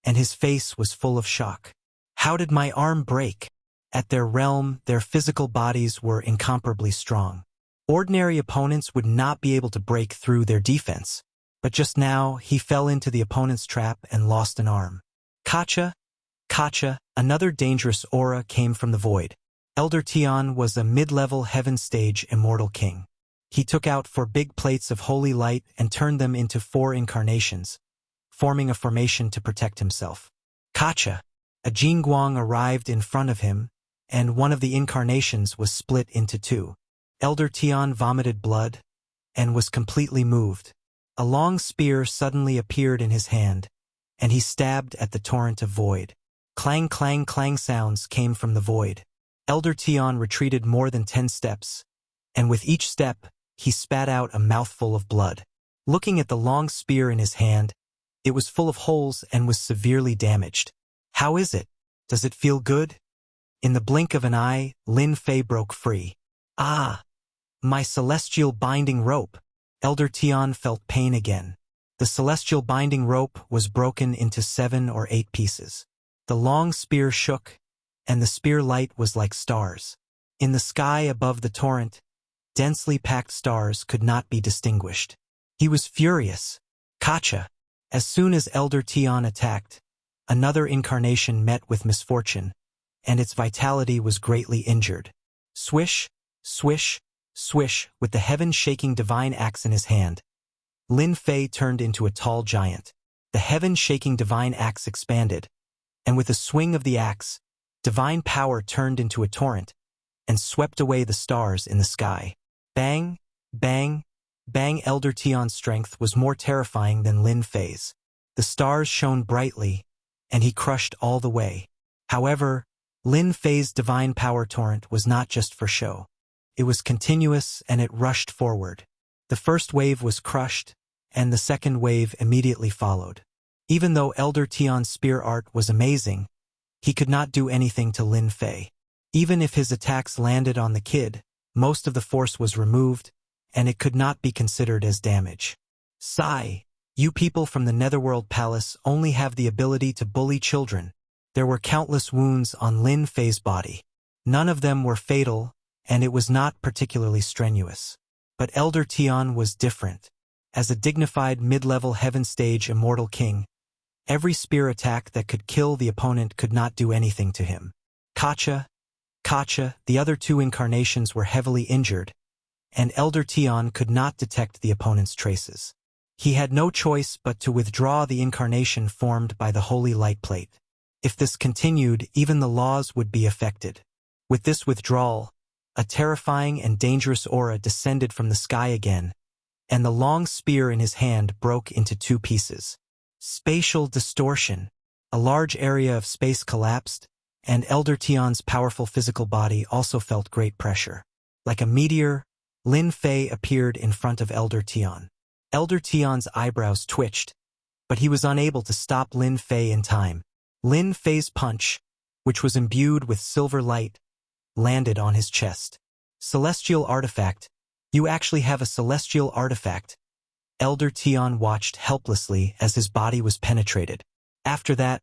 and his face was full of shock. How did my arm break? At their realm, their physical bodies were incomparably strong. Ordinary opponents would not be able to break through their defense. But just now, he fell into the opponent's trap and lost an arm. Kacha, another dangerous aura came from the void. Elder Tian was a mid-level heaven stage immortal king. He took out 4 big plates of holy light and turned them into 4 incarnations, forming a formation to protect himself. Kacha, a Jingguang arrived in front of him, and one of the incarnations was split into 2. Elder Tian vomited blood and was completely moved. A long spear suddenly appeared in his hand, and he stabbed at the torrent of void. Clang, clang, clang sounds came from the void. Elder Tian retreated more than 10 steps, and with each step, he spat out a mouthful of blood. Looking at the long spear in his hand, it was full of holes and was severely damaged. How is it? Does it feel good? In the blink of an eye, Lin Fei broke free. Ah! My celestial binding rope! Elder Tian felt pain again. The celestial binding rope was broken into 7 or 8 pieces. The long spear shook, and the spear light was like stars. In the sky above the torrent, densely packed stars could not be distinguished. He was furious. Kacha! As soon as Elder Tian attacked, another incarnation met with misfortune, and its vitality was greatly injured. Swish, swish, swish, with the heaven-shaking divine axe in his hand, Lin Fei turned into a tall giant. The heaven-shaking divine axe expanded, and with a swing of the axe, divine power turned into a torrent and swept away the stars in the sky. Bang, bang, bang. Elder Tian's strength was more terrifying than Lin Fei's. The stars shone brightly, and he crushed all the way. However, Lin Fei's divine power torrent was not just for show. It was continuous and it rushed forward. The first wave was crushed, and the second wave immediately followed. Even though Elder Tian's spear art was amazing, he could not do anything to Lin Fei. Even if his attacks landed on the kid, most of the force was removed, and it could not be considered as damage. Sigh, you people from the Netherworld Palace only have the ability to bully children. There were countless wounds on Lin Fei's body. None of them were fatal, and it was not particularly strenuous. But Elder Tian was different. As a dignified mid-level heaven stage immortal king, every spear attack that could kill the opponent could not do anything to him. Kacha, the other 2 incarnations were heavily injured, and Elder Tian could not detect the opponent's traces. He had no choice but to withdraw the incarnation formed by the holy light plate. If this continued, even the laws would be affected. With this withdrawal, a terrifying and dangerous aura descended from the sky again, and the long spear in his hand broke into 2 pieces. Spatial distortion. A large area of space collapsed, and Elder Tian's powerful physical body also felt great pressure. Like a meteor, Lin Fei appeared in front of Elder Tian. Elder Tian's eyebrows twitched, but he was unable to stop Lin Fei in time. Lin Fei's punch, which was imbued with silver light, landed on his chest. Celestial artifact. You actually have a celestial artifact. Elder Tian watched helplessly as his body was penetrated. After that,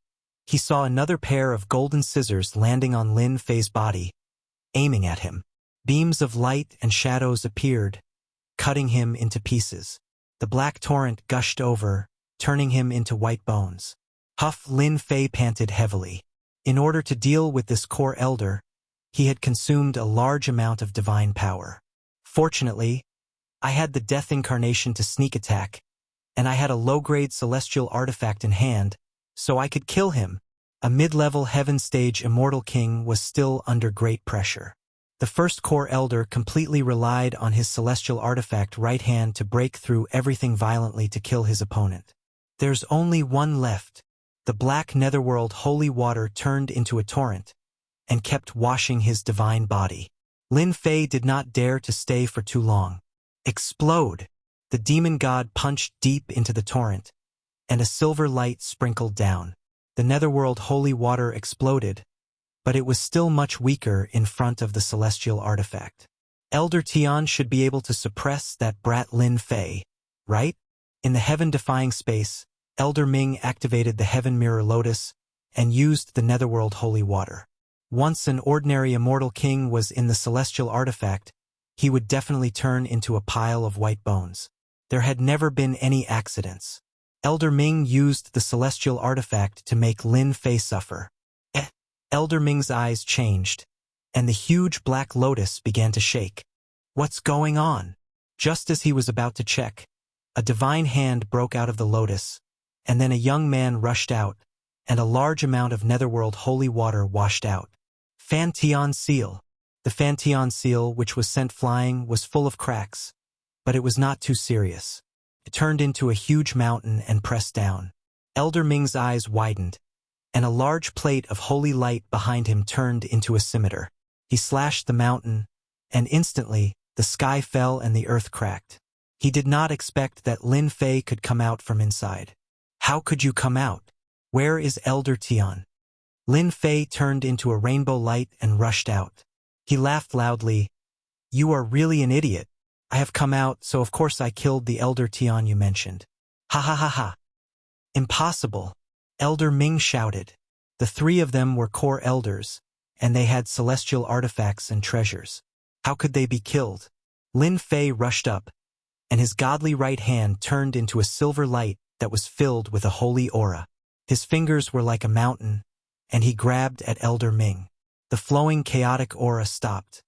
he saw another pair of golden scissors landing on Lin Fei's body, aiming at him. Beams of light and shadows appeared, cutting him into pieces. The black torrent gushed over, turning him into white bones. Huff! Lin Fei panted heavily. In order to deal with this core elder, he had consumed a large amount of divine power. Fortunately, I had the death incarnation to sneak attack, and I had a low-grade celestial artifact in hand, so I could kill him. A mid-level heaven stage immortal king was still under great pressure. The first core elder completely relied on his celestial artifact right hand to break through everything violently to kill his opponent. There's only one left. The black netherworld holy water turned into a torrent and kept washing his divine body. Lin Fei did not dare to stay for too long. Explode! The demon god punched deep into the torrent, and a silver light sprinkled down. The netherworld holy water exploded, but it was still much weaker in front of the celestial artifact. Elder Tian should be able to suppress that brat Lin Fei, right? In the heaven-defying space, Elder Ming activated the Heaven Mirror Lotus and used the netherworld holy water. Once an ordinary immortal king was in the celestial artifact, he would definitely turn into a pile of white bones. There had never been any accidents. Elder Ming used the celestial artifact to make Lin Fei suffer. Elder Ming's eyes changed, and the huge black lotus began to shake. What's going on? Just as he was about to check, a divine hand broke out of the lotus, and then a young man rushed out, and a large amount of netherworld holy water washed out. Fantian seal. The Fantian seal, which was sent flying, was full of cracks, but it was not too serious. It turned into a huge mountain and pressed down. Elder Ming's eyes widened, and a large plate of holy light behind him turned into a scimitar. He slashed the mountain, and instantly, the sky fell and the earth cracked. He did not expect that Lin Fei could come out from inside. How could you come out? Where is Elder Tian? Lin Fei turned into a rainbow light and rushed out. He laughed loudly. You are really an idiot. I have come out, so of course I killed the Elder Tian you mentioned. Ha ha ha ha. Impossible. Elder Ming shouted. The three of them were core elders, and they had celestial artifacts and treasures. How could they be killed? Lin Fei rushed up, and his godly right hand turned into a silver light that was filled with a holy aura. His fingers were like a mountain, and he grabbed at Elder Ming. The flowing chaotic aura stopped.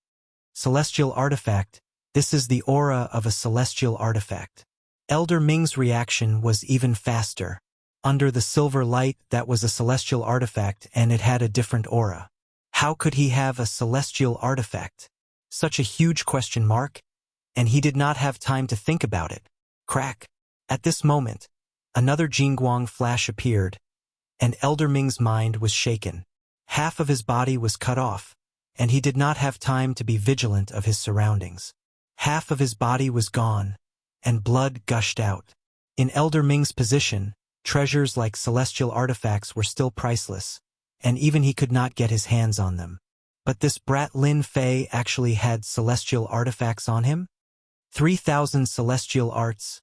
Celestial artifact. This is the aura of a celestial artifact. Elder Ming's reaction was even faster. Under the silver light, that was a celestial artifact, and it had a different aura. How could he have a celestial artifact? Such a huge question mark, and he did not have time to think about it. Crack. At this moment, another Jingguang flash appeared, and Elder Ming's mind was shaken. Half of his body was cut off, and he did not have time to be vigilant of his surroundings. Half of his body was gone, and blood gushed out. In Elder Ming's position, treasures like celestial artifacts were still priceless, and even he could not get his hands on them. But this brat Lin Fei actually had celestial artifacts on him? 3,000 celestial arts.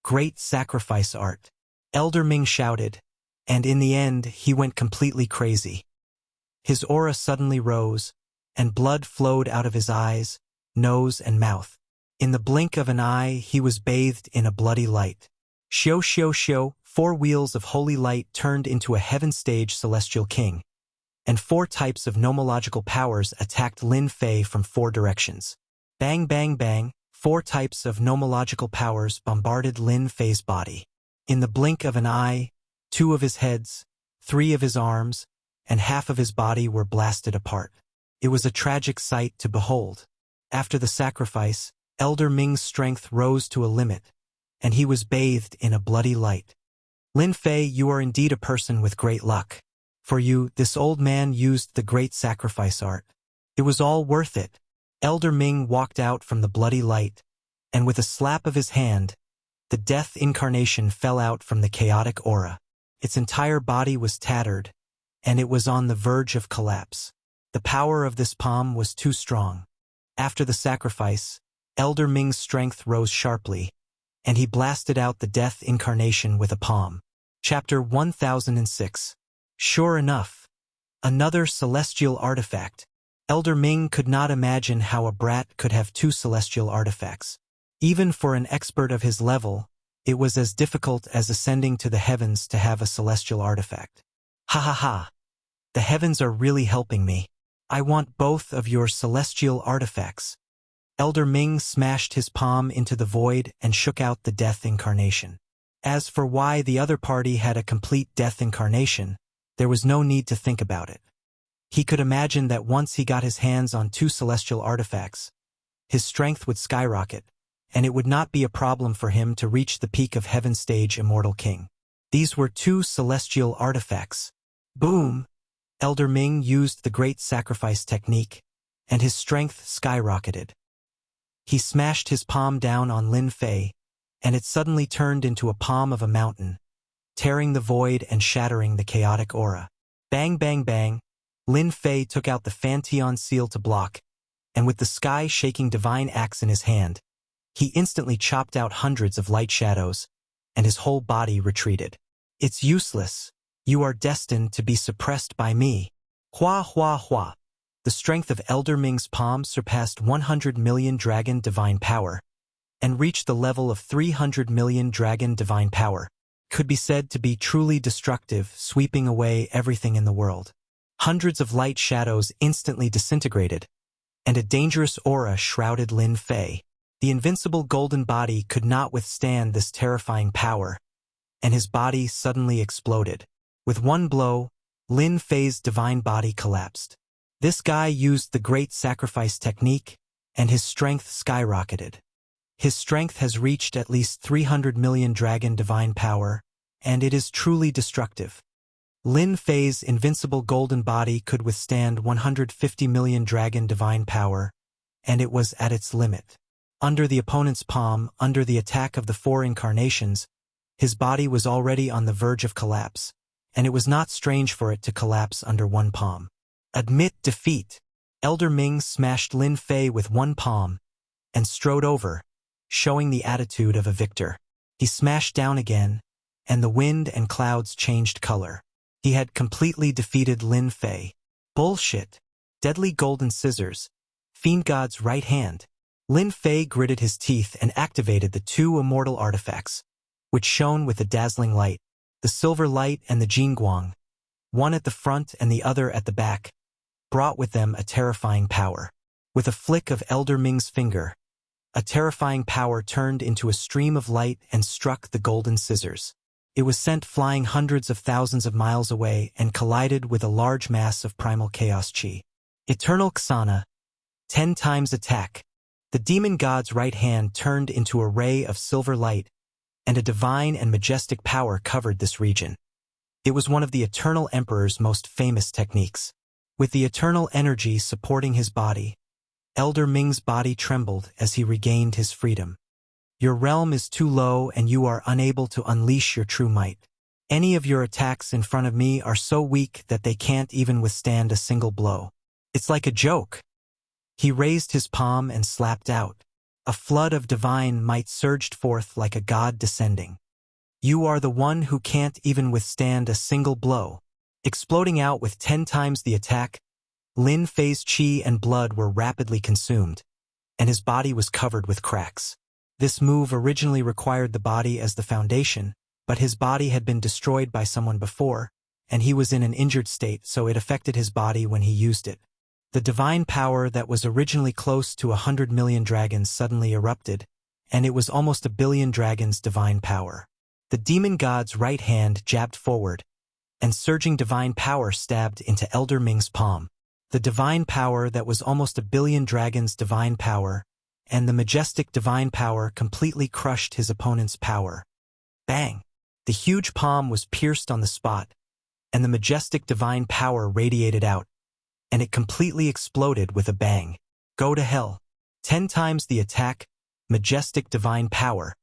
Great sacrifice art. Elder Ming shouted, and in the end he went completely crazy. His aura suddenly rose, and blood flowed out of his eyes, nose and mouth. In the blink of an eye he was bathed in a bloody light. Xiao xiao xiao, 4 wheels of holy light turned into a heaven-stage celestial king, and 4 types of nomological powers attacked Lin Fei from 4 directions. Bang bang bang, 4 types of nomological powers bombarded Lin Fei's body. In the blink of an eye, 2 of his heads, 3 of his arms, and half of his body were blasted apart. It was a tragic sight to behold. After the sacrifice, Elder Ming's strength rose to a limit, and he was bathed in a bloody light. Lin Fei, you are indeed a person with great luck. For you, this old man used the great sacrifice art. It was all worth it. Elder Ming walked out from the bloody light, and with a slap of his hand, the death incarnation fell out from the chaotic aura. Its entire body was tattered, and it was on the verge of collapse. The power of this palm was too strong. After the sacrifice, Elder Ming's strength rose sharply, and he blasted out the death incarnation with a palm. Chapter 1006. Sure enough, another celestial artifact. Elder Ming could not imagine how a brat could have 2 celestial artifacts. Even for an expert of his level, it was as difficult as ascending to the heavens to have a celestial artifact. Ha ha ha. The heavens are really helping me. I want both of your celestial artifacts. Elder Ming smashed his palm into the void and shook out the death incarnation. As for why the other party had a complete death incarnation, there was no need to think about it. He could imagine that once he got his hands on 2 celestial artifacts, his strength would skyrocket, and it would not be a problem for him to reach the peak of Heaven Stage Immortal King. These were 2 celestial artifacts. Boom! Elder Ming used the great sacrifice technique, and his strength skyrocketed. He smashed his palm down on Lin Fei, and it suddenly turned into a palm of a mountain, tearing the void and shattering the chaotic aura. Bang bang bang, Lin Fei took out the Fantian seal to block, and with the sky-shaking divine axe in his hand, he instantly chopped out hundreds of light shadows, and his whole body retreated. It's useless. You are destined to be suppressed by me. Hua hua hua. The strength of Elder Ming's palm surpassed 100 million dragon divine power and reached the level of 300 million dragon divine power. Could be said to be truly destructive, sweeping away everything in the world. Hundreds of light shadows instantly disintegrated, and a dangerous aura shrouded Lin Fei. The invincible golden body could not withstand this terrifying power, and his body suddenly exploded. With one blow, Lin Fei's divine body collapsed. This guy used the great sacrifice technique, and his strength skyrocketed. His strength has reached at least 300 million dragon divine power, and it is truly destructive. Lin Fei's invincible golden body could withstand 150 million dragon divine power, and it was at its limit. Under the opponent's palm, under the attack of the four incarnations, his body was already on the verge of collapse, and it was not strange for it to collapse under one palm. Admit defeat. Elder Ming smashed Lin Fei with one palm and strode over, showing the attitude of a victor. He smashed down again, and the wind and clouds changed color. He had completely defeated Lin Fei. Bullshit. Deadly golden scissors. Fiend God's right hand. Lin Fei gritted his teeth and activated the two immortal artifacts, which shone with a dazzling light. The silver light and the Jingguang, one at the front and the other at the back, brought with them a terrifying power. With a flick of Elder Ming's finger, a terrifying power turned into a stream of light and struck the golden scissors. It was sent flying hundreds of thousands of miles away and collided with a large mass of primal chaos chi. Eternal Ksana. 10 times attack. The demon god's right hand turned into a ray of silver light, and a divine and majestic power covered this region. It was one of the Eternal Emperor's most famous techniques. With the eternal energy supporting his body, Elder Ming's body trembled as he regained his freedom. Your realm is too low and you are unable to unleash your true might. Any of your attacks in front of me are so weak that they can't even withstand a single blow. It's like a joke. He raised his palm and slapped out. A flood of divine might surged forth like a god descending. You are the one who can't even withstand a single blow. Exploding out with 10 times the attack, Lin Fei's chi and blood were rapidly consumed, and his body was covered with cracks. This move originally required the body as the foundation, but his body had been destroyed by someone before, and he was in an injured state, so it affected his body when he used it. The divine power that was originally close to 100 million dragons suddenly erupted, and it was almost 1 billion dragons' divine power. The demon god's right hand jabbed forward, and surging divine power stabbed into Elder Ming's palm. The divine power that was almost 1 billion dragons' divine power, and the majestic divine power completely crushed his opponent's power. Bang! The huge palm was pierced on the spot, and the majestic divine power radiated out, and it completely exploded with a bang. Go to hell. 10 times the attack, majestic divine power.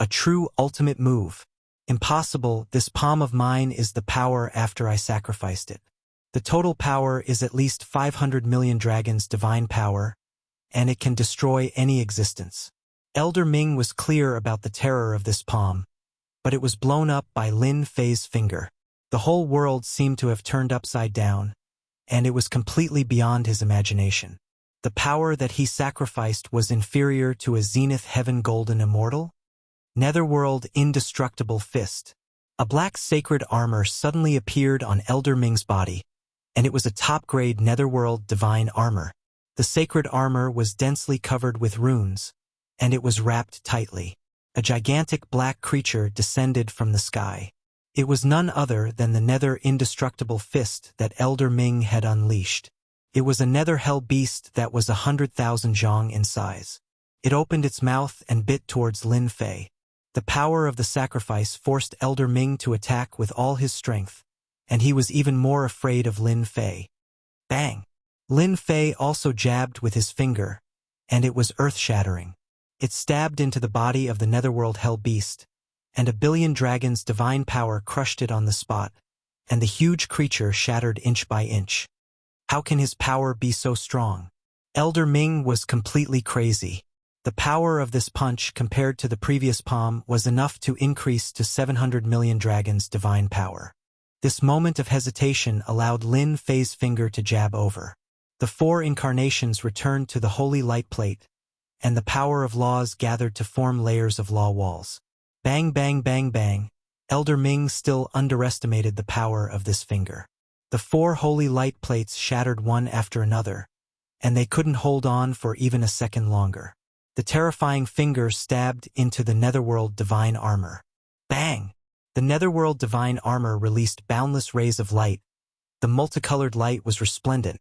A true ultimate move. Impossible, this palm of mine is the power after I sacrificed it. The total power is at least 500 million dragons' divine power, and it can destroy any existence. Elder Ming was clear about the terror of this palm, but it was blown up by Lin Fei's finger. The whole world seemed to have turned upside down, and it was completely beyond his imagination. The power that he sacrificed was inferior to a Zenith Heaven Golden Immortal? Netherworld Indestructible Fist. A black sacred armor suddenly appeared on Elder Ming's body, and it was a top-grade Netherworld Divine Armor. The sacred armor was densely covered with runes, and it was wrapped tightly. A gigantic black creature descended from the sky. It was none other than the Nether Indestructible Fist that Elder Ming had unleashed. It was a Nether Hell Beast that was 100,000 zhong in size. It opened its mouth and bit towards Lin Fei. The power of the sacrifice forced Elder Ming to attack with all his strength, and he was even more afraid of Lin Fei. Bang! Lin Fei also jabbed with his finger, and it was earth-shattering. It stabbed into the body of the Netherworld Hell Beast, and 1 billion dragons' divine power crushed it on the spot, and the huge creature shattered inch by inch. How can his power be so strong? Elder Ming was completely crazy. The power of this punch compared to the previous palm was enough to increase to 700 million dragons' divine power. This moment of hesitation allowed Lin Fei's finger to jab over. The 4 incarnations returned to the holy light plate, and the power of laws gathered to form layers of law walls. Bang, bang, bang, bang. Elder Ming still underestimated the power of this finger. The 4 holy light plates shattered one after another, and they couldn't hold on for even a second longer. The terrifying finger stabbed into the netherworld divine armor. Bang! The netherworld divine armor released boundless rays of light. The multicolored light was resplendent.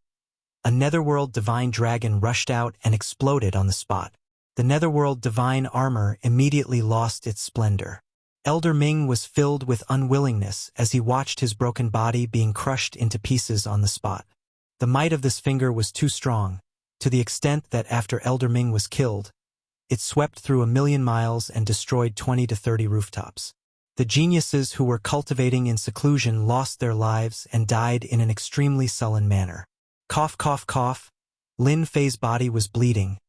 A netherworld divine dragon rushed out and exploded on the spot. The netherworld divine armor immediately lost its splendor. Elder Ming was filled with unwillingness as he watched his broken body being crushed into pieces on the spot. The might of this finger was too strong, to the extent that after Elder Ming was killed, it swept through 1,000,000 miles and destroyed 20 to 30 rooftops. The geniuses who were cultivating in seclusion lost their lives and died in an extremely sullen manner. Cough, cough, cough. Lin Fei's body was bleeding,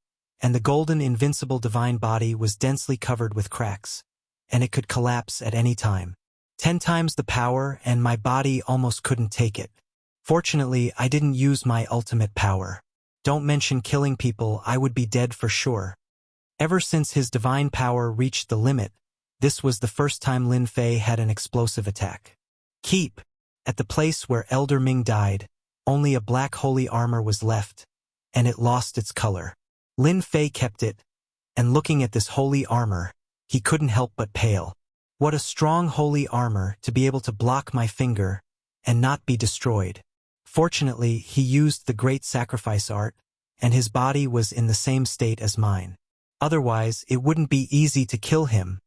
and the golden invincible divine body was densely covered with cracks, and it could collapse at any time. 10 times the power, and my body almost couldn't take it. Fortunately, I didn't use my ultimate power. Don't mention killing people, I would be dead for sure. Ever since his divine power reached the limit, this was the first time Lin Fei had an explosive attack. Keep! At the place where Elder Ming died, only a black holy armor was left, and it lost its color. Lin Fei kept it, and looking at this holy armor, he couldn't help but pale. What a strong holy armor to be able to block my finger and not be destroyed. Fortunately, he used the great sacrifice art, and his body was in the same state as mine. Otherwise, it wouldn't be easy to kill him.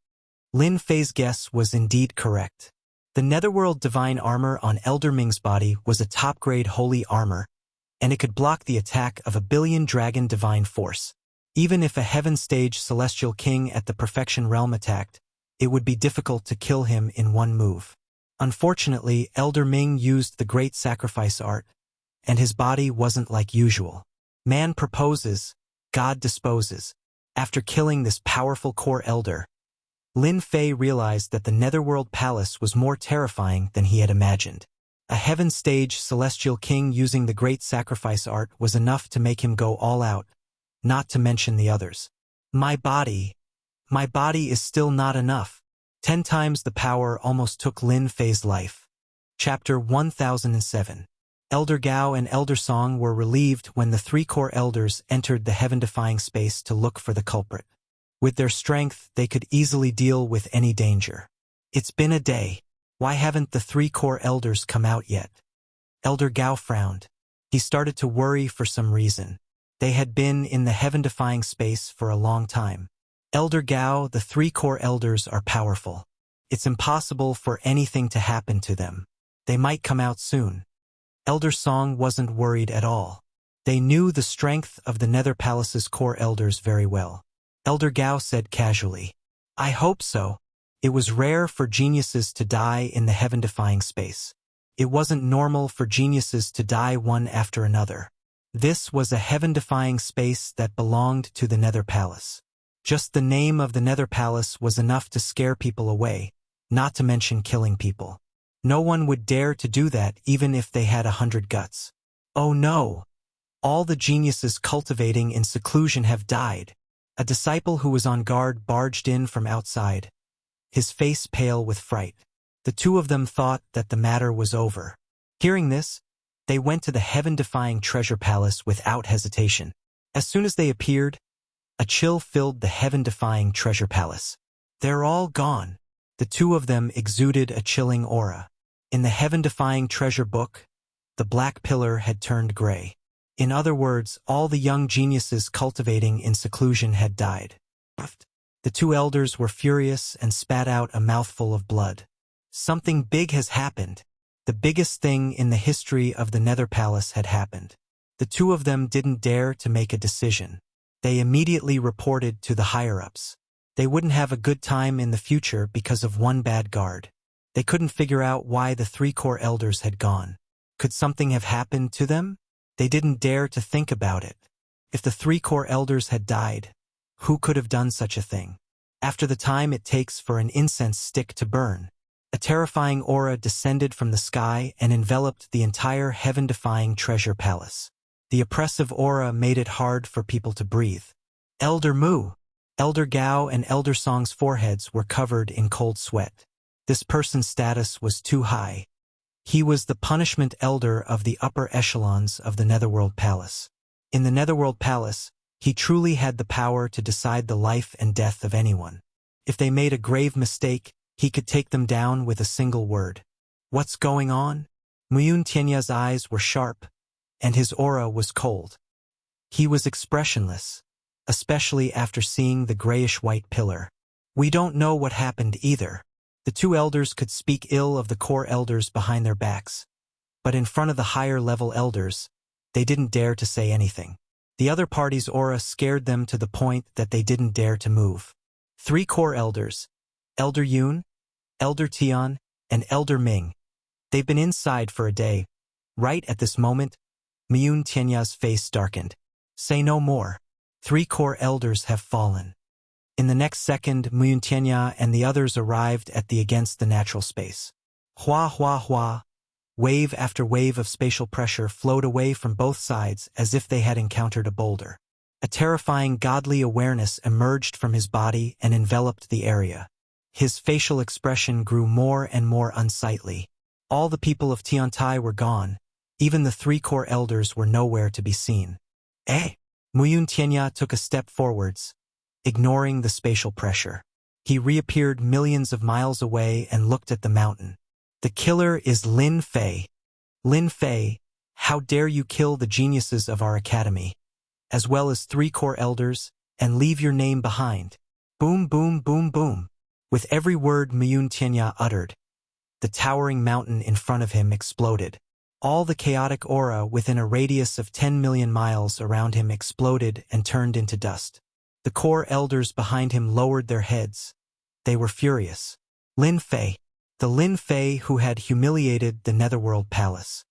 Lin Fei's guess was indeed correct. The netherworld divine armor on Elder Ming's body was a top-grade holy armor, and it could block the attack of 1,000,000,000 dragon divine force. Even if a heaven-stage celestial king at the perfection realm attacked, it would be difficult to kill him in one move. Unfortunately, Elder Ming used the great sacrifice art, and his body wasn't like usual. Man proposes, God disposes. After killing this powerful core elder, Lin Fei realized that the Netherworld Palace was more terrifying than he had imagined. A heaven-stage celestial king using the great sacrifice art was enough to make him go all out, not to mention the others. My body is still not enough. 10 times the power almost took Lin Fei's life. Chapter 1007. Elder Gao and Elder Song were relieved when the 3 core elders entered the heaven-defying space to look for the culprit. With their strength, they could easily deal with any danger. It's been a day. Why haven't the 3 core elders come out yet? Elder Gao frowned. He started to worry for some reason. They had been in the heaven-defying space for a long time. Elder Gao, the 3 core elders are powerful. It's impossible for anything to happen to them. They might come out soon. Elder Song wasn't worried at all. They knew the strength of the Nether Palace's core elders very well. Elder Gao said casually, I hope so. It was rare for geniuses to die in the heaven-defying space. It wasn't normal for geniuses to die one after another. This was a heaven-defying space that belonged to the Nether Palace. Just the name of the Nether Palace was enough to scare people away, not to mention killing people. No one would dare to do that even if they had 100 guts. Oh no! All the geniuses cultivating in seclusion have died. A disciple who was on guard barged in from outside, his face pale with fright. The 2 of them thought that the matter was over. Hearing this, they went to the heaven-defying treasure palace without hesitation. As soon as they appeared, a chill filled the heaven-defying treasure palace. They're all gone. The 2 of them exuded a chilling aura. In the heaven-defying treasure book, the black pillar had turned gray. In other words, all the young geniuses cultivating in seclusion had died. The 2 elders were furious and spat out a mouthful of blood. Something big has happened. The biggest thing in the history of the Nether Palace had happened. The 2 of them didn't dare to make a decision. They immediately reported to the higher-ups. They wouldn't have a good time in the future because of one bad guard. They couldn't figure out why the 3 core elders had gone. Could something have happened to them? They didn't dare to think about it. If the 3 core elders had died, who could have done such a thing? After the time it takes for an incense stick to burn, a terrifying aura descended from the sky and enveloped the entire heaven-defying treasure palace. The oppressive aura made it hard for people to breathe. Elder Mu, Elder Gao and Elder Song's foreheads were covered in cold sweat. This person's status was too high. He was the punishment elder of the upper echelons of the Netherworld Palace. In the Netherworld Palace, he truly had the power to decide the life and death of anyone. If they made a grave mistake, he could take them down with a single word. What's going on? Muyun Tianya's eyes were sharp, and his aura was cold. He was expressionless, especially after seeing the grayish-white pillar. We don't know what happened either. The two elders could speak ill of the core elders behind their backs, but in front of the higher-level elders, they didn't dare to say anything. The other party's aura scared them to the point that they didn't dare to move. 3 core elders, Elder Yun, Elder Tian, and Elder Ming. They've been inside for a day. Right at this moment, Muyun Tianya's face darkened. Say no more. 3 core elders have fallen. In the next second, Muyun Tianya and the others arrived at the against the natural space. Hua hua hua. Wave after wave of spatial pressure flowed away from both sides as if they had encountered a boulder. A terrifying godly awareness emerged from his body and enveloped the area. His facial expression grew more and more unsightly. All the people of Tiantai were gone. Even the 3 core elders were nowhere to be seen. Muyun Tianya took a step forwards, ignoring the spatial pressure. He reappeared millions of miles away and looked at the mountain. The killer is Lin Fei. Lin Fei, how dare you kill the geniuses of our academy, as well as 3 core elders, and leave your name behind. Boom, boom, boom, boom. With every word Muyun Tianya uttered, the towering mountain in front of him exploded. All the chaotic aura within a radius of 10 million miles around him exploded and turned into dust. The core elders behind him lowered their heads. They were furious. Lin Fei. The Lin Fei who had humiliated the Netherworld Palace.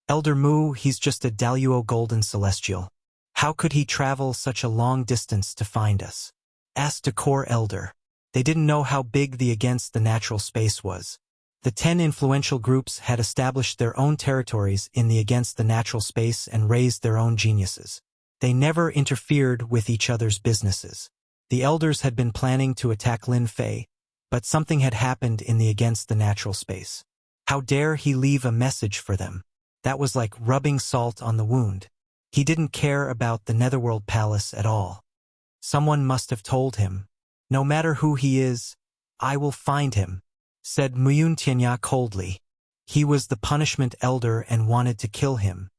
Elder Mu, he's just a Daluo Golden Celestial. How could he travel such a long distance to find us? Asked a core elder. They didn't know how big the against the natural space was. The 10 influential groups had established their own territories in the against the natural space and raised their own geniuses. They never interfered with each other's businesses. The elders had been planning to attack Lin Fei, but something had happened in the against the natural space. How dare he leave a message for them? That was like rubbing salt on the wound. He didn't care about the Netherworld Palace at all. Someone must have told him. No matter who he is, I will find him, said Muyun Tianya coldly. He was the punishment elder and wanted to kill him.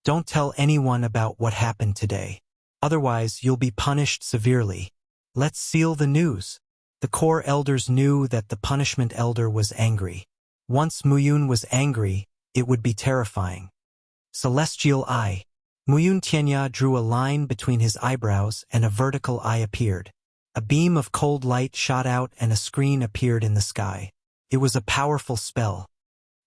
Don't tell anyone about what happened today. Otherwise, you'll be punished severely. Let's seal the news. The core elders knew that the punishment elder was angry. Once Muyun was angry, it would be terrifying. Celestial Eye. Muyun Tianya drew a line between his eyebrows and a vertical eye appeared. A beam of cold light shot out and a screen appeared in the sky. It was a powerful spell.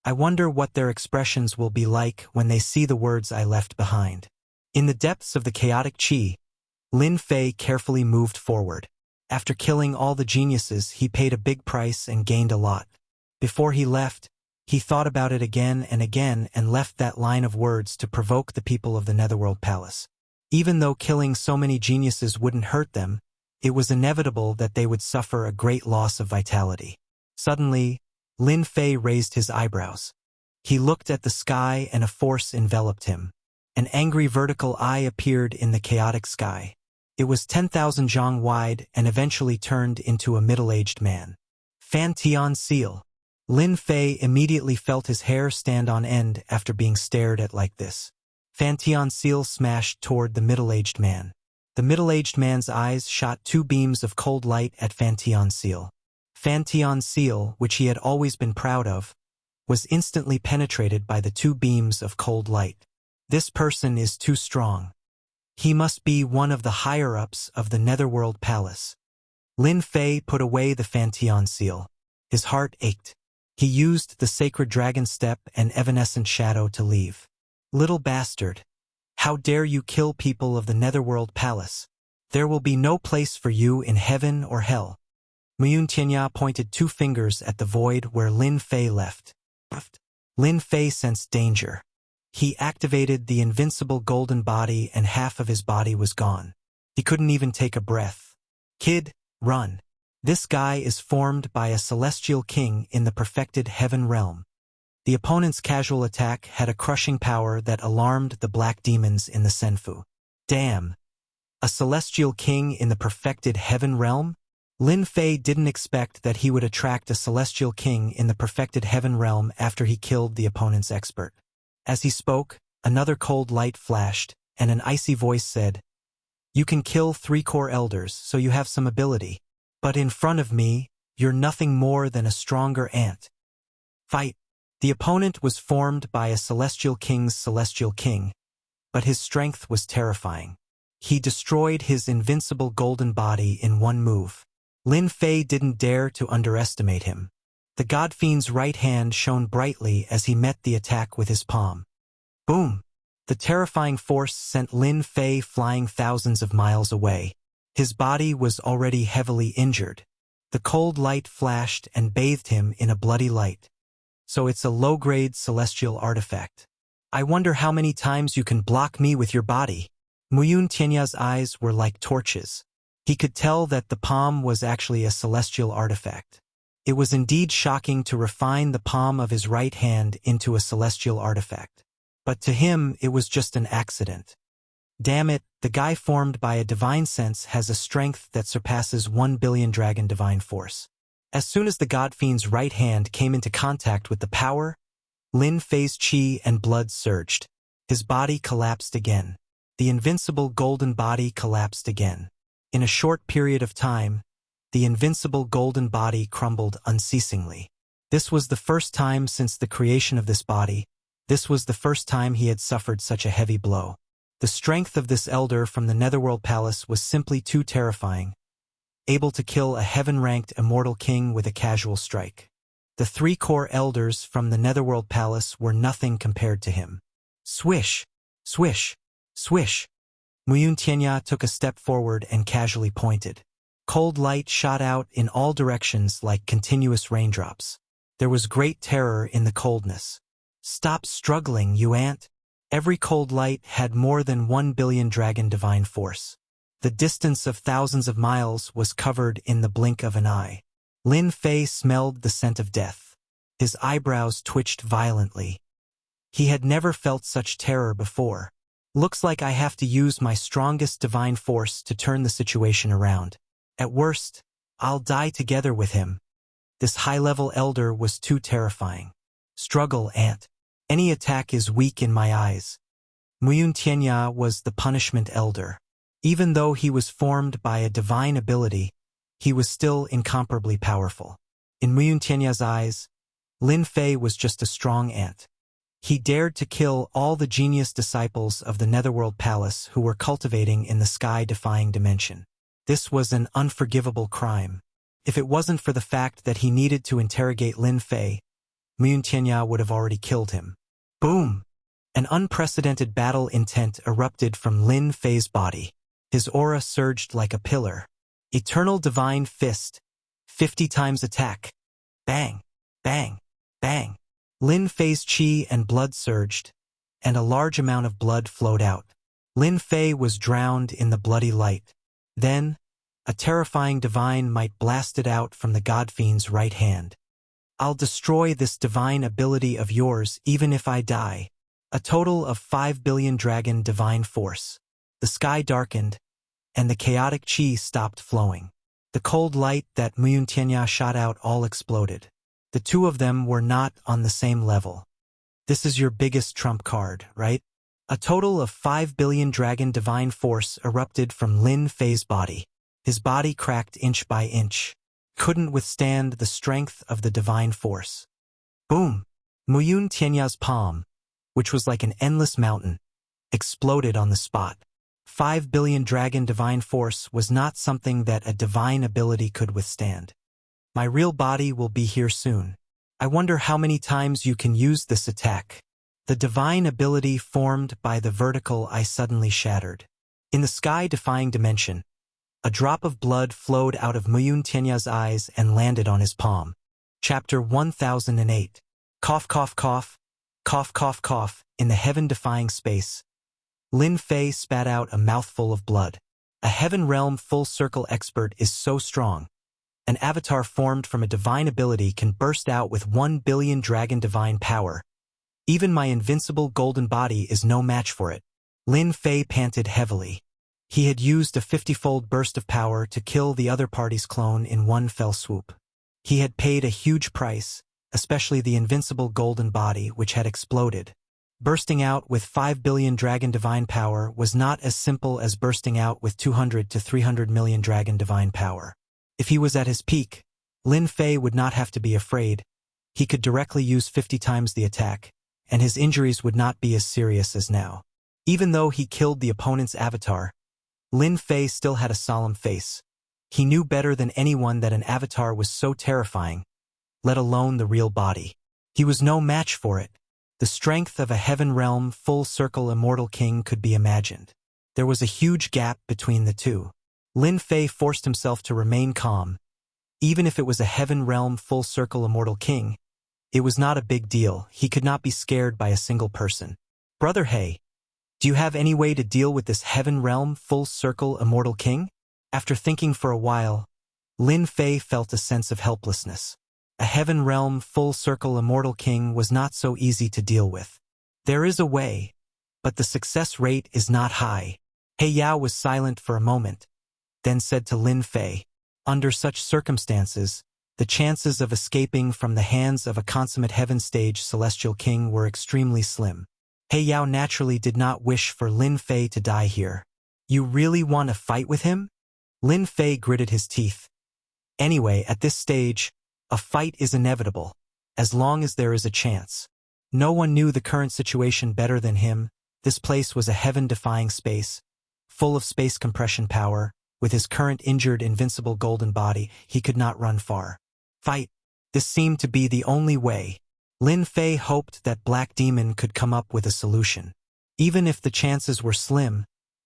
I wonder what their expressions will be like when they see the words I left behind. In the depths of the chaotic chi, Lin Fei carefully moved forward. After killing all the geniuses, he paid a big price and gained a lot. Before he left, he thought about it again and left that line of words to provoke the people of the Netherworld Palace. Even though killing so many geniuses wouldn't hurt them, it was inevitable that they would suffer a great loss of vitality. Suddenly, Lin Fei raised his eyebrows. He looked at the sky and a force enveloped him. An angry vertical eye appeared in the chaotic sky. It was 10,000 zhang wide and eventually turned into a middle-aged man. Fan Tian Seal. Lin Fei immediately felt his hair stand on end after being stared at like this. Fan Tian Seal smashed toward the middle-aged man. The middle-aged man's eyes shot 2 beams of cold light at Fan Tian Seal. Fan Tian Seal, which he had always been proud of, was instantly penetrated by the 2 beams of cold light. This person is too strong. He must be one of the higher-ups of the Netherworld Palace. Lin Fei put away the Fan Tian Seal. His heart ached. He used the sacred dragon step and evanescent shadow to leave. Little bastard. How dare you kill people of the Netherworld Palace? There will be no place for you in heaven or hell. Muyun Tianya pointed 2 fingers at the void where Lin Fei left. Lin Fei sensed danger. He activated the invincible golden body and half of his body was gone. He couldn't even take a breath. Kid, run. This guy is formed by a celestial king in the perfected heaven realm. The opponent's casual attack had a crushing power that alarmed the black demons in the Senfu. Damn. A celestial king in the perfected heaven realm? Lin Fei didn't expect that he would attract a celestial king in the perfected heaven realm after he killed the opponent's expert. As he spoke, another cold light flashed, and an icy voice said, "You can kill 3 core elders, so you have some ability. But in front of me, you're nothing more than a stronger ant. Fight." The opponent was formed by a celestial king's celestial king, but his strength was terrifying. He destroyed his invincible golden body in one move. Lin Fei didn't dare to underestimate him. The God Fiend's right hand shone brightly as he met the attack with his palm. Boom! The terrifying force sent Lin Fei flying thousands of miles away. His body was already heavily injured. The cold light flashed and bathed him in a bloody light. So it's a low-grade celestial artifact. I wonder how many times you can block me with your body. Muyun Tianya's eyes were like torches. He could tell that the palm was actually a celestial artifact. It was indeed shocking to refine the palm of his right hand into a celestial artifact. But to him, it was just an accident. Damn it, the guy formed by a divine sense has a strength that surpasses 1 billion dragon divine force. As soon as the God Fiend's right hand came into contact with the power, Lin Fei's chi and blood surged. His body collapsed again. The invincible golden body collapsed again. In a short period of time, the invincible golden body crumbled unceasingly. This was the first time since the creation of this body. This was the first time he had suffered such a heavy blow. The strength of this elder from the Netherworld Palace was simply too terrifying, able to kill a heaven-ranked immortal king with a casual strike. The 3 core elders from the Netherworld Palace were nothing compared to him. Swish! Swish! Swish! Muyun Tianya took a step forward and casually pointed. Cold light shot out in all directions like continuous raindrops. There was great terror in the coldness. Stop struggling, you ant! Every cold light had more than 1 billion dragon divine force. The distance of thousands of miles was covered in the blink of an eye. Lin Fei smelled the scent of death. His eyebrows twitched violently. He had never felt such terror before. Looks like I have to use my strongest divine force to turn the situation around. At worst, I'll die together with him. This high-level elder was too terrifying. Struggle, ant. Any attack is weak in my eyes. Muyun Tianya was the punishment elder. Even though he was formed by a divine ability, he was still incomparably powerful. In Muyun Tianya's eyes, Lin Fei was just a strong ant. He dared to kill all the genius disciples of the Netherworld Palace who were cultivating in the sky-defying dimension. This was an unforgivable crime. If it wasn't for the fact that he needed to interrogate Lin Fei, Muyun Tianya would have already killed him. Boom! An unprecedented battle intent erupted from Lin Fei's body. His aura surged like a pillar. Eternal Divine Fist. 50 times attack. Bang! Bang! Bang! Lin Fei's chi and blood surged, and a large amount of blood flowed out. Lin Fei was drowned in the bloody light. Then, a terrifying divine might blasted out from the God Fiend's right hand. I'll destroy this divine ability of yours even if I die. A total of 5 billion dragon divine force. The sky darkened, and the chaotic chi stopped flowing. The cold light that Muyun Tianya shot out all exploded. The two of them were not on the same level. This is your biggest trump card, right? A total of 5 billion dragon divine force erupted from Lin Fei's body. His body cracked inch by inch. Couldn't withstand the strength of the divine force. Boom! Muyun Tianya's palm, which was like an endless mountain, exploded on the spot. 5 billion dragon divine force was not something that a divine ability could withstand. My real body will be here soon. I wonder how many times you can use this attack. The divine ability formed by the vertical eye suddenly shattered. In the sky-defying dimension, a drop of blood flowed out of Muyun Tianya's eyes and landed on his palm. Chapter 1008. Cough, cough, cough. Cough, cough, cough, in the heaven-defying space. Lin Fei spat out a mouthful of blood. A heaven realm full circle expert is so strong. An avatar formed from a divine ability can burst out with 1 billion dragon divine power. Even my invincible golden body is no match for it. Lin Fei panted heavily. He had used a 50-fold burst of power to kill the other party's clone in one fell swoop. He had paid a huge price, especially the invincible golden body which had exploded. Bursting out with 5 billion dragon divine power was not as simple as bursting out with 200 to 300 million dragon divine power. If he was at his peak, Lin Fei would not have to be afraid. He could directly use 50 times the attack, and his injuries would not be as serious as now. Even though he killed the opponent's avatar, Lin Fei still had a solemn face. He knew better than anyone that an avatar was so terrifying, let alone the real body. He was no match for it. The strength of a heaven realm full circle immortal king could be imagined. There was a huge gap between the two. Lin Fei forced himself to remain calm. Even if it was a heaven realm full circle immortal king, it was not a big deal. He could not be scared by a single person. Brother He, do you have any way to deal with this heaven realm full circle immortal king? After thinking for a while, Lin Fei felt a sense of helplessness. A heaven realm full circle immortal king was not so easy to deal with. There is a way, but the success rate is not high. He Yao was silent for a moment, then said to Lin Fei, under such circumstances, the chances of escaping from the hands of a consummate heaven stage celestial king were extremely slim. He Yao naturally did not wish for Lin Fei to die here. You really want to fight with him? Lin Fei gritted his teeth. Anyway, at this stage, a fight is inevitable, as long as there is a chance. No one knew the current situation better than him. This place was a heaven-defying space, full of space compression power. With his current injured invincible golden body, he could not run far. Fight. This seemed to be the only way. Lin Fei hoped that Black Demon could come up with a solution. Even if the chances were slim,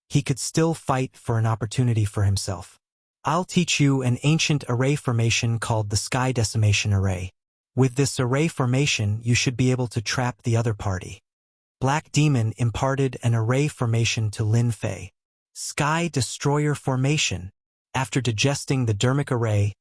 he could still fight for an opportunity for himself. I'll teach you an ancient array formation called the Sky Decimation Array. With this array formation, you should be able to trap the other party. Black Demon imparted an array formation to Lin Fei. Sky Destroyer Formation. After digesting the dermic array,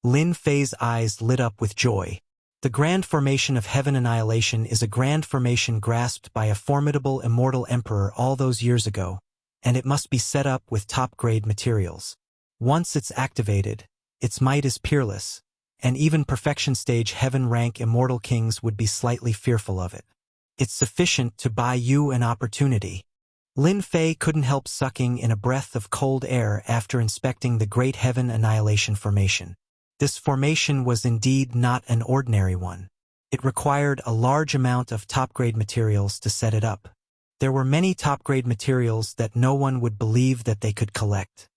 Lin Fei's eyes lit up with joy. The Grand Formation of Heaven Annihilation is a grand formation grasped by a formidable immortal emperor all those years ago, and it must be set up with top-grade materials. Once it's activated, its might is peerless, and even perfection stage heaven rank immortal kings would be slightly fearful of it. It's sufficient to buy you an opportunity. Lin Fei couldn't help sucking in a breath of cold air after inspecting the Great Heaven Annihilation Formation. This formation was indeed not an ordinary one. It required a large amount of top-grade materials to set it up. There were many top-grade materials that no one would believe that they could collect.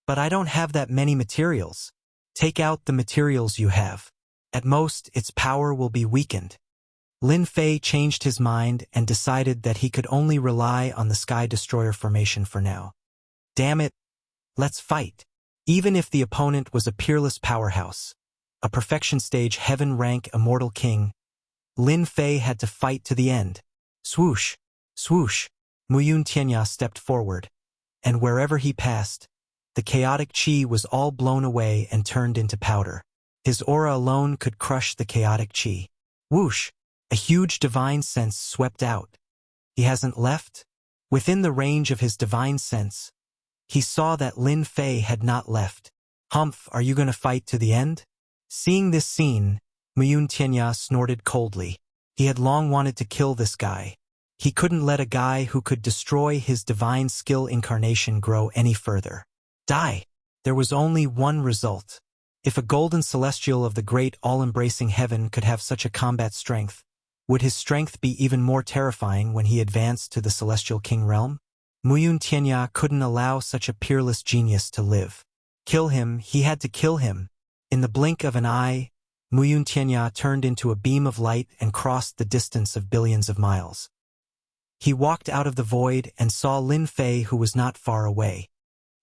But I don't have that many materials. Take out the materials you have. At most, its power will be weakened. Lin Fei changed his mind and decided that he could only rely on the Sky Destroyer Formation for now. Damn it, let's fight. Even if the opponent was a peerless powerhouse, a perfection stage heaven rank immortal king, Lin Fei had to fight to the end. Swoosh, swoosh, Muyun Tianya stepped forward, and wherever he passed, the chaotic chi was all blown away and turned into powder. His aura alone could crush the chaotic chi. Whoosh! A huge divine sense swept out. He hasn't left? Within the range of his divine sense, he saw that Lin Fei had not left. Humph, are you going to fight to the end? Seeing this scene, Muyun Tianya snorted coldly. He had long wanted to kill this guy. He couldn't let a guy who could destroy his divine skill incarnation grow any further. Die! There was only one result. If a golden celestial of the great all-embracing heaven could have such a combat strength, would his strength be even more terrifying when he advanced to the celestial king realm? Muyun Tianya couldn't allow such a peerless genius to live. Kill him, he had to kill him. In the blink of an eye, Muyun Tianya turned into a beam of light and crossed the distance of billions of miles. He walked out of the void and saw Lin Fei, who was not far away.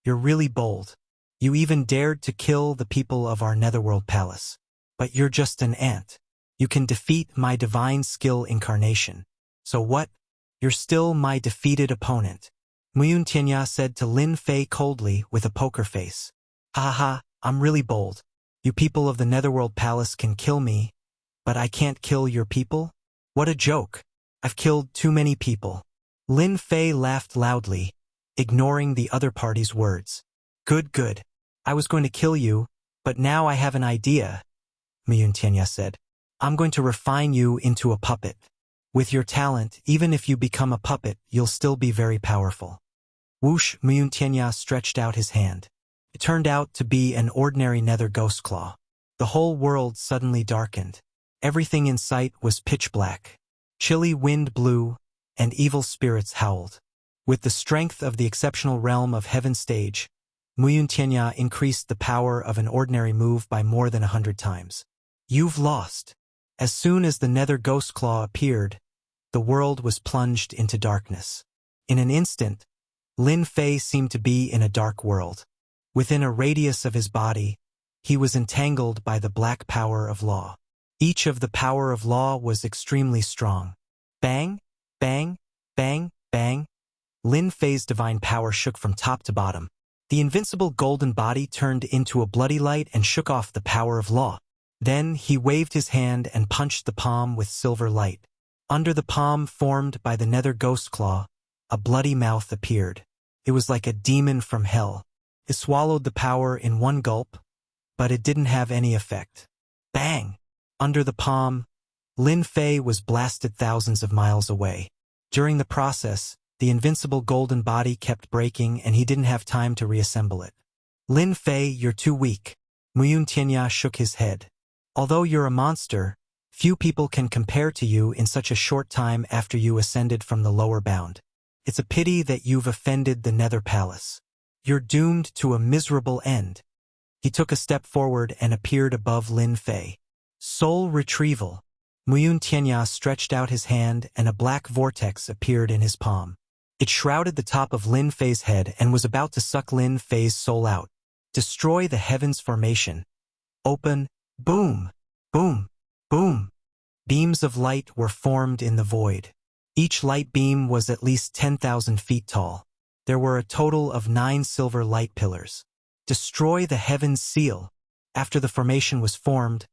You're really bold. You even dared to kill the people of our netherworld palace. But you're just an ant. You can defeat my divine skill incarnation. So what? You're still my defeated opponent. Muyun Tianya said to Lin Fei coldly with a poker face. Ha ha, I'm really bold. You people of the Netherworld Palace can kill me, but I can't kill your people? What a joke. I've killed too many people. Lin Fei laughed loudly, ignoring the other party's words. Good, good. I was going to kill you, but now I have an idea, Muyun Tianya said. I'm going to refine you into a puppet. With your talent, even if you become a puppet, you'll still be very powerful. Whoosh, Muyun Tianya stretched out his hand. It turned out to be an ordinary nether ghost claw. The whole world suddenly darkened. Everything in sight was pitch black. Chilly wind blew, and evil spirits howled. With the strength of the exceptional realm of Heaven Stage, Muyun Tianya increased the power of an ordinary move by more than 100 times. You've lost. As soon as the nether ghost claw appeared, the world was plunged into darkness. In an instant, Lin Fei seemed to be in a dark world. Within a radius of his body, he was entangled by the black power of law. Each of the power of law was extremely strong. Bang, bang, bang, bang. Lin Fei's divine power shook from top to bottom. The invincible golden body turned into a bloody light and shook off the power of law. Then he waved his hand and punched the palm with silver light. Under the palm formed by the nether ghost claw, a bloody mouth appeared. It was like a demon from hell. It swallowed the power in one gulp, but it didn't have any effect. Bang! Under the palm, Lin Fei was blasted thousands of miles away. During the process, the invincible golden body kept breaking and he didn't have time to reassemble it. Lin Fei, you're too weak. Muyun Tianya shook his head. Although you're a monster, few people can compare to you in such a short time after you ascended from the lower bound. It's a pity that you've offended the Nether Palace. You're doomed to a miserable end. He took a step forward and appeared above Lin Fei. Soul retrieval. Muyun Tianya stretched out his hand and a black vortex appeared in his palm. It shrouded the top of Lin Fei's head and was about to suck Lin Fei's soul out. Destroy the heavens formation. Open. Boom. Boom. Boom. Beams of light were formed in the void. Each light beam was at least 10,000 feet tall. There were a total of 9 silver light pillars. Destroy the heavens seal. After the formation was formed,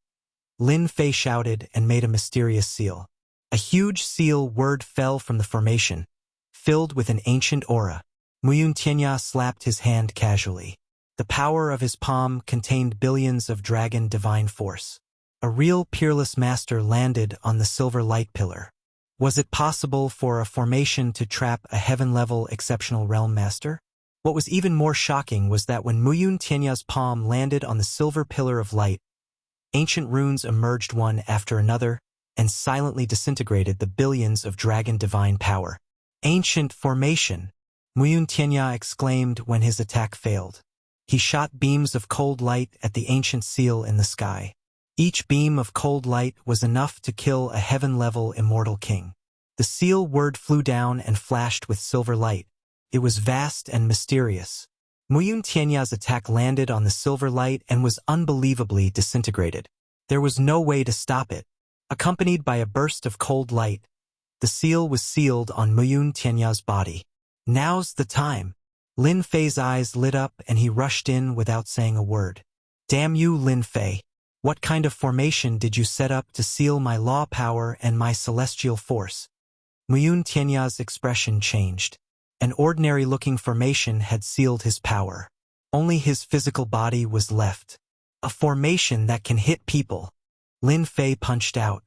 Lin Fei shouted and made a mysterious seal. A huge seal word fell from the formation, filled with an ancient aura. Muyun Tianya slapped his hand casually. The power of his palm contained billions of dragon divine force. A real peerless master landed on the silver light pillar. Was it possible for a formation to trap a heaven-level exceptional realm master? What was even more shocking was that when Muyun Tianya's palm landed on the silver pillar of light, ancient runes emerged one after another and silently disintegrated the billions of dragon divine power. Ancient formation! Muyun Tianya exclaimed when his attack failed. He shot beams of cold light at the ancient seal in the sky. Each beam of cold light was enough to kill a heaven-level immortal king. The seal word flew down and flashed with silver light. It was vast and mysterious. Muyun Tianya's attack landed on the silver light and was unbelievably disintegrated. There was no way to stop it. Accompanied by a burst of cold light, the seal was sealed on Muyun Tianya's body. Now's the time. Lin Fei's eyes lit up and he rushed in without saying a word. Damn you, Lin Fei. What kind of formation did you set up to seal my law power and my celestial force? Muyun Tianya's expression changed. An ordinary-looking formation had sealed his power. Only his physical body was left. A formation that can hit people. Lin Fei punched out.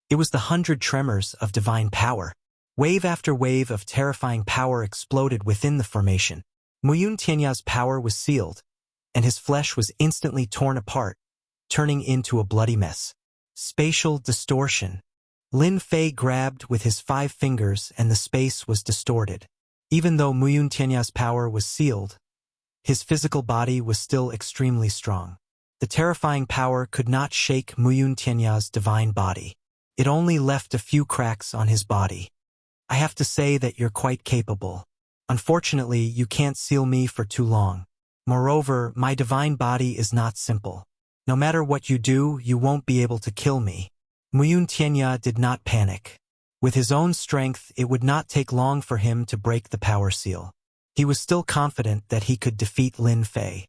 It was the 100 tremors of divine power. Wave after wave of terrifying power exploded within the formation. Muyun Tianya's power was sealed, and his flesh was instantly torn apart, turning into a bloody mess. Spatial distortion. Lin Fei grabbed with his 5 fingers and the space was distorted. Even though Muyun Tianya's power was sealed, his physical body was still extremely strong. The terrifying power could not shake Muyun Tianya's divine body. It only left a few cracks on his body. I have to say that you're quite capable. Unfortunately, you can't seal me for too long. Moreover, my divine body is not simple. No matter what you do, you won't be able to kill me. Muyun Tianya did not panic. With his own strength, it would not take long for him to break the power seal. He was still confident that he could defeat Lin Fei.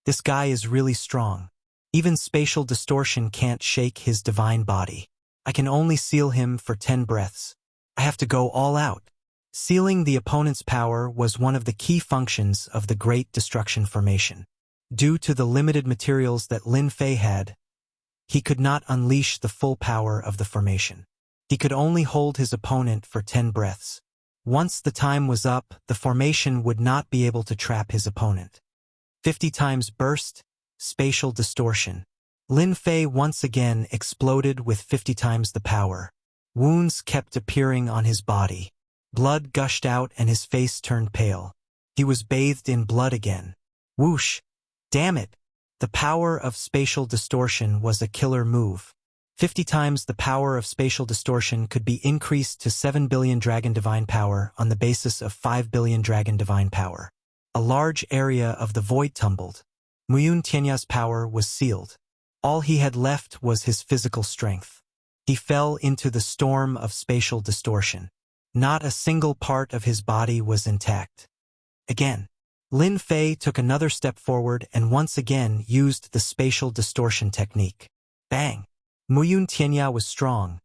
This guy is really strong. Even spatial distortion can't shake his divine body. I can only seal him for 10 breaths. I have to go all out. Sealing the opponent's power was one of the key functions of the Great Destruction Formation. Due to the limited materials that Lin Fei had, he could not unleash the full power of the formation. He could only hold his opponent for 10 breaths. Once the time was up, the formation would not be able to trap his opponent. 50 times burst, spatial distortion. Lin Fei once again exploded with 50 times the power. Wounds kept appearing on his body. Blood gushed out and his face turned pale. He was bathed in blood again. Whoosh! Damn it! The power of spatial distortion was a killer move. 50 times the power of spatial distortion could be increased to 7 billion dragon divine power on the basis of 5 billion dragon divine power. A large area of the void tumbled. Muyun Tianya's power was sealed. All he had left was his physical strength. He fell into the storm of spatial distortion. Not a single part of his body was intact. Again, Lin Fei took another step forward and once again used the spatial distortion technique. Bang! Muyun Tianya was strong,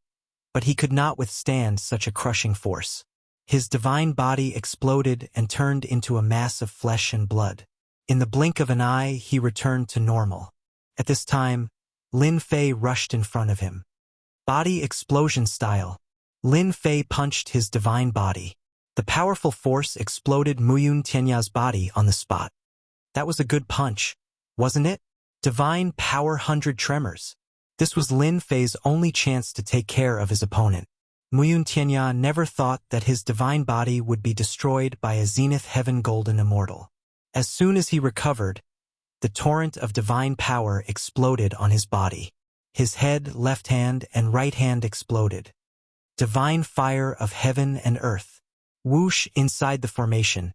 but he could not withstand such a crushing force. His divine body exploded and turned into a mass of flesh and blood. In the blink of an eye, he returned to normal. At this time, Lin Fei rushed in front of him. Body explosion style. Lin Fei punched his divine body. The powerful force exploded Muyun Tianya's body on the spot. That was a good punch, wasn't it? Divine power 100 tremors. This was Lin Fei's only chance to take care of his opponent. Muyun Tianya never thought that his divine body would be destroyed by a Zenith Heaven Golden Immortal. As soon as he recovered, the torrent of divine power exploded on his body. His head, left hand, and right hand exploded. Divine fire of heaven and earth. Whoosh inside the formation.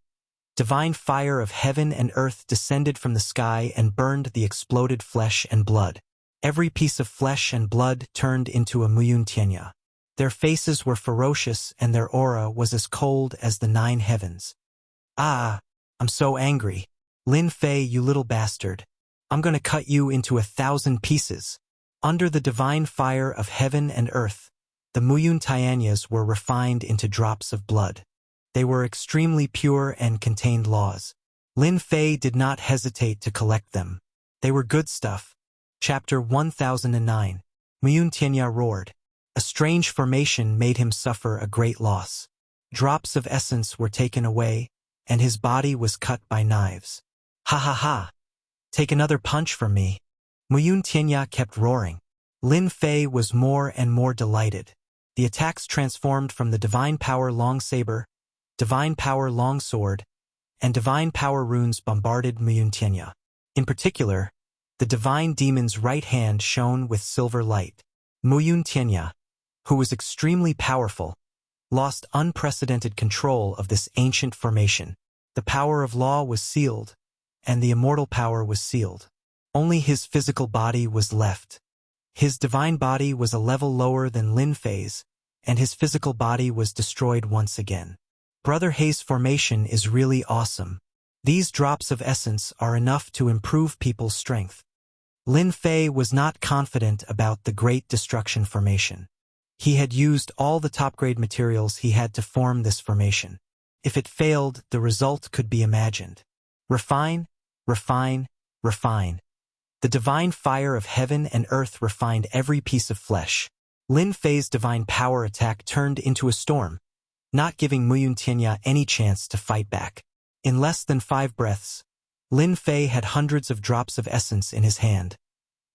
Divine fire of heaven and earth descended from the sky and burned the exploded flesh and blood. Every piece of flesh and blood turned into a Muyun Tianya. Their faces were ferocious and their aura was as cold as the 9 heavens. Ah, I'm so angry. Lin Fei, you little bastard. I'm gonna cut you into 1,000 pieces. Under the divine fire of heaven and earth, the Muyun Tianyas were refined into drops of blood. They were extremely pure and contained laws. Lin Fei did not hesitate to collect them. They were good stuff. Chapter 1009. Muyun Tianya roared. A strange formation made him suffer a great loss. Drops of essence were taken away, and his body was cut by knives. Ha ha ha! Take another punch from me. Muyun Tianya kept roaring. Lin Fei was more and more delighted. The attacks transformed from the Divine Power Long Saber, Divine Power Long Sword, and Divine Power runes bombarded Muyun Tianya. In particular, the Divine Demon's right hand shone with silver light. Muyun Tianya, who was extremely powerful, lost unprecedented control of this ancient formation. The power of law was sealed, and the immortal power was sealed. Only his physical body was left. His divine body was a level lower than Lin Fei's, and his physical body was destroyed once again. Brother Hei's formation is really awesome. These drops of essence are enough to improve people's strength. Lin Fei was not confident about the Great Destruction Formation. He had used all the top-grade materials he had to form this formation. If it failed, the result could be imagined. Refine, refine, refine. The divine fire of heaven and earth refined every piece of flesh. Lin Fei's divine power attack turned into a storm, not giving Muyun Tianya any chance to fight back. In less than 5 breaths, Lin Fei had hundreds of drops of essence in his hand,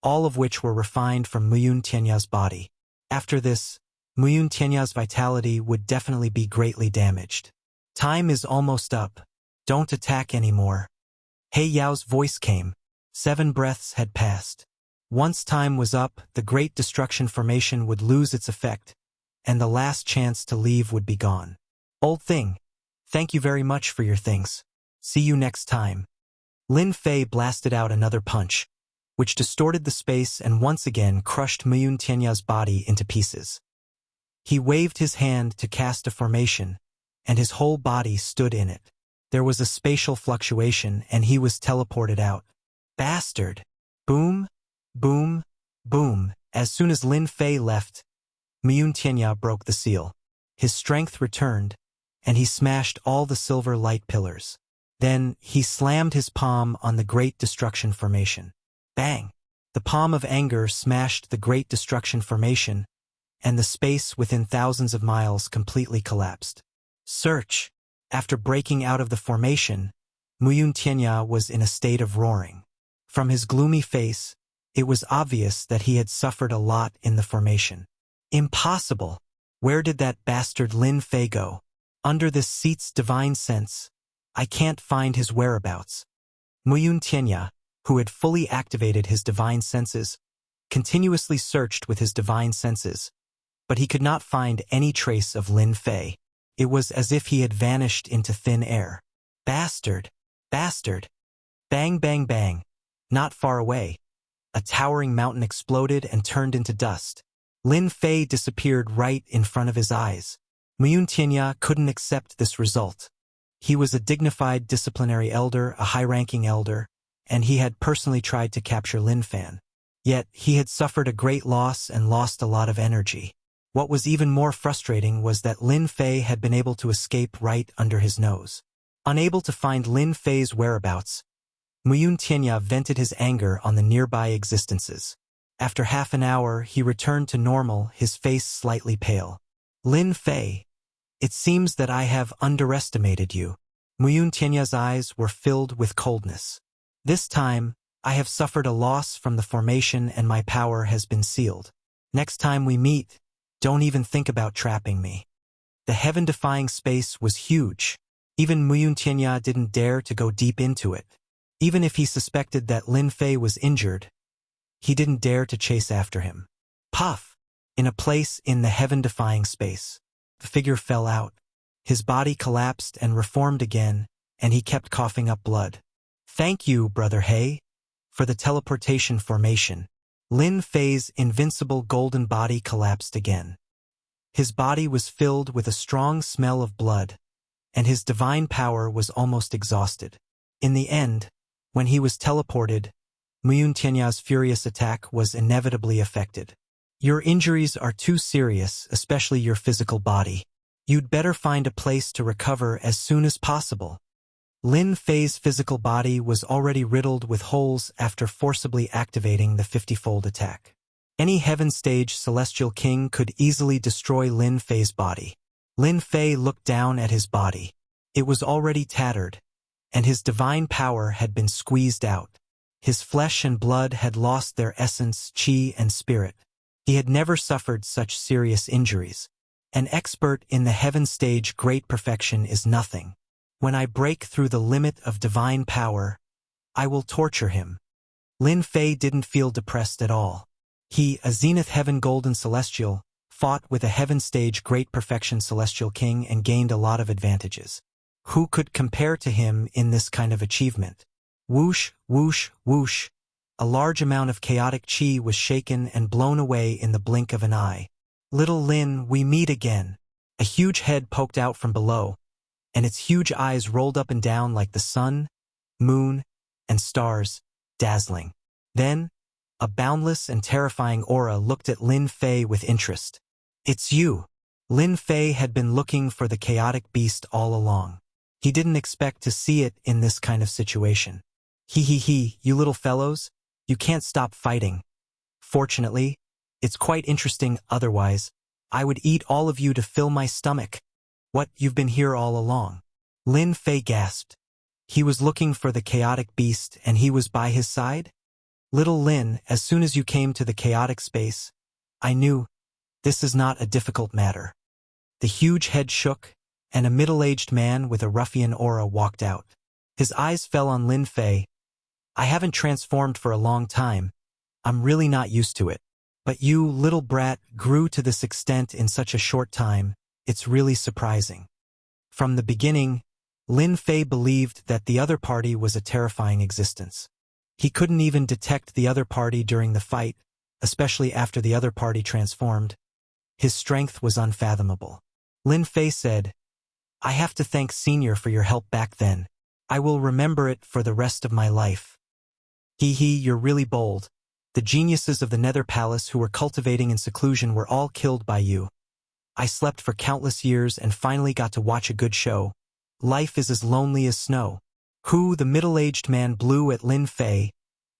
all of which were refined from Muyun Tianya's body. After this, Muyun Tianya's vitality would definitely be greatly damaged. Time is almost up. Don't attack anymore. He Yao's voice came. 7 breaths had passed. Once time was up, the Great Destruction Formation would lose its effect, and the last chance to leave would be gone. Old thing, thank you very much for your things. See you next time. Lin Fei blasted out another punch, which distorted the space and once again crushed Muyun Tianya's body into pieces. He waved his hand to cast a formation, and his whole body stood in it. There was a spatial fluctuation, and he was teleported out. Bastard! Boom, boom, boom. As soon as Lin Fei left, Muyun Tianya broke the seal. His strength returned, and he smashed all the silver light pillars. Then he slammed his palm on the Great Destruction Formation. Bang! The palm of anger smashed the Great Destruction Formation, and the space within thousands of miles completely collapsed. Search! After breaking out of the formation, Muyun Tianya was in a state of roaring. From his gloomy face, it was obvious that he had suffered a lot in the formation. Impossible! Where did that bastard Lin Fei go? Under this seat's divine sense, I can't find his whereabouts. Muyun Tianya, who had fully activated his divine senses, continuously searched with his divine senses, but he could not find any trace of Lin Fei. It was as if he had vanished into thin air. Bastard! Bastard! Bang, bang, bang. Not far away, a towering mountain exploded and turned into dust. Lin Fei disappeared right in front of his eyes. Muyun Tianya couldn't accept this result. He was a dignified disciplinary elder, a high-ranking elder, and he had personally tried to capture Lin Fan. Yet he had suffered a great loss and lost a lot of energy. What was even more frustrating was that Lin Fei had been able to escape right under his nose. Unable to find Lin Fei's whereabouts, Muyun Tianya vented his anger on the nearby existences. After half an hour, he returned to normal, his face slightly pale. Lin Fei, it seems that I have underestimated you. Muyun Tianya's eyes were filled with coldness. This time, I have suffered a loss from the formation and my power has been sealed. Next time we meet, don't even think about trapping me. The heaven-defying space was huge. Even Muyun Tianya didn't dare to go deep into it. Even if he suspected that Lin Fei was injured, he didn't dare to chase after him. Puff! In a place in the heaven-defying space, the figure fell out. His body collapsed and reformed again, and he kept coughing up blood. Thank you, Brother He, for the teleportation formation. Lin Fei's invincible golden body collapsed again. His body was filled with a strong smell of blood, and his divine power was almost exhausted. In the end, when he was teleported, Muyun Tianya's furious attack was inevitably affected. Your injuries are too serious, especially your physical body. You'd better find a place to recover as soon as possible. Lin Fei's physical body was already riddled with holes after forcibly activating the 50-fold attack. Any heaven stage celestial king could easily destroy Lin Fei's body. Lin Fei looked down at his body. It was already tattered, and his divine power had been squeezed out. His flesh and blood had lost their essence, qi, and spirit. He had never suffered such serious injuries. An expert in the heaven stage great perfection is nothing. When I break through the limit of divine power, I will torture him. Lin Fei didn't feel depressed at all. He, a zenith heaven golden celestial, fought with a heaven stage great perfection celestial king and gained a lot of advantages. Who could compare to him in this kind of achievement? Whoosh, whoosh, whoosh. A large amount of chaotic chi was shaken and blown away in the blink of an eye. Little Lin, we meet again. A huge head poked out from below, and its huge eyes rolled up and down like the sun, moon, and stars, dazzling. Then, a boundless and terrifying aura looked at Lin Fei with interest. It's you. Lin Fei had been looking for the chaotic beast all along. He didn't expect to see it in this kind of situation. He, you little fellows, you can't stop fighting. Fortunately, it's quite interesting otherwise. I would eat all of you to fill my stomach. What, you've been here all along? Lin Fei gasped. He was looking for the chaotic beast and he was by his side? Little Lin, as soon as you came to the chaotic space, I knew this is not a difficult matter. The huge head shook, and a middle-aged man with a ruffian aura walked out. His eyes fell on Lin Fei. I haven't transformed for a long time. I'm really not used to it. But you, little brat, grew to this extent in such a short time. It's really surprising. From the beginning, Lin Fei believed that the other party was a terrifying existence. He couldn't even detect the other party during the fight, especially after the other party transformed. His strength was unfathomable. Lin Fei said, "I have to thank Senior for your help back then. I will remember it for the rest of my life." You're really bold. The geniuses of the Nether Palace who were cultivating in seclusion were all killed by you. I slept for countless years and finally got to watch a good show. Life is as lonely as snow. The middle-aged man blew at Lin Fei,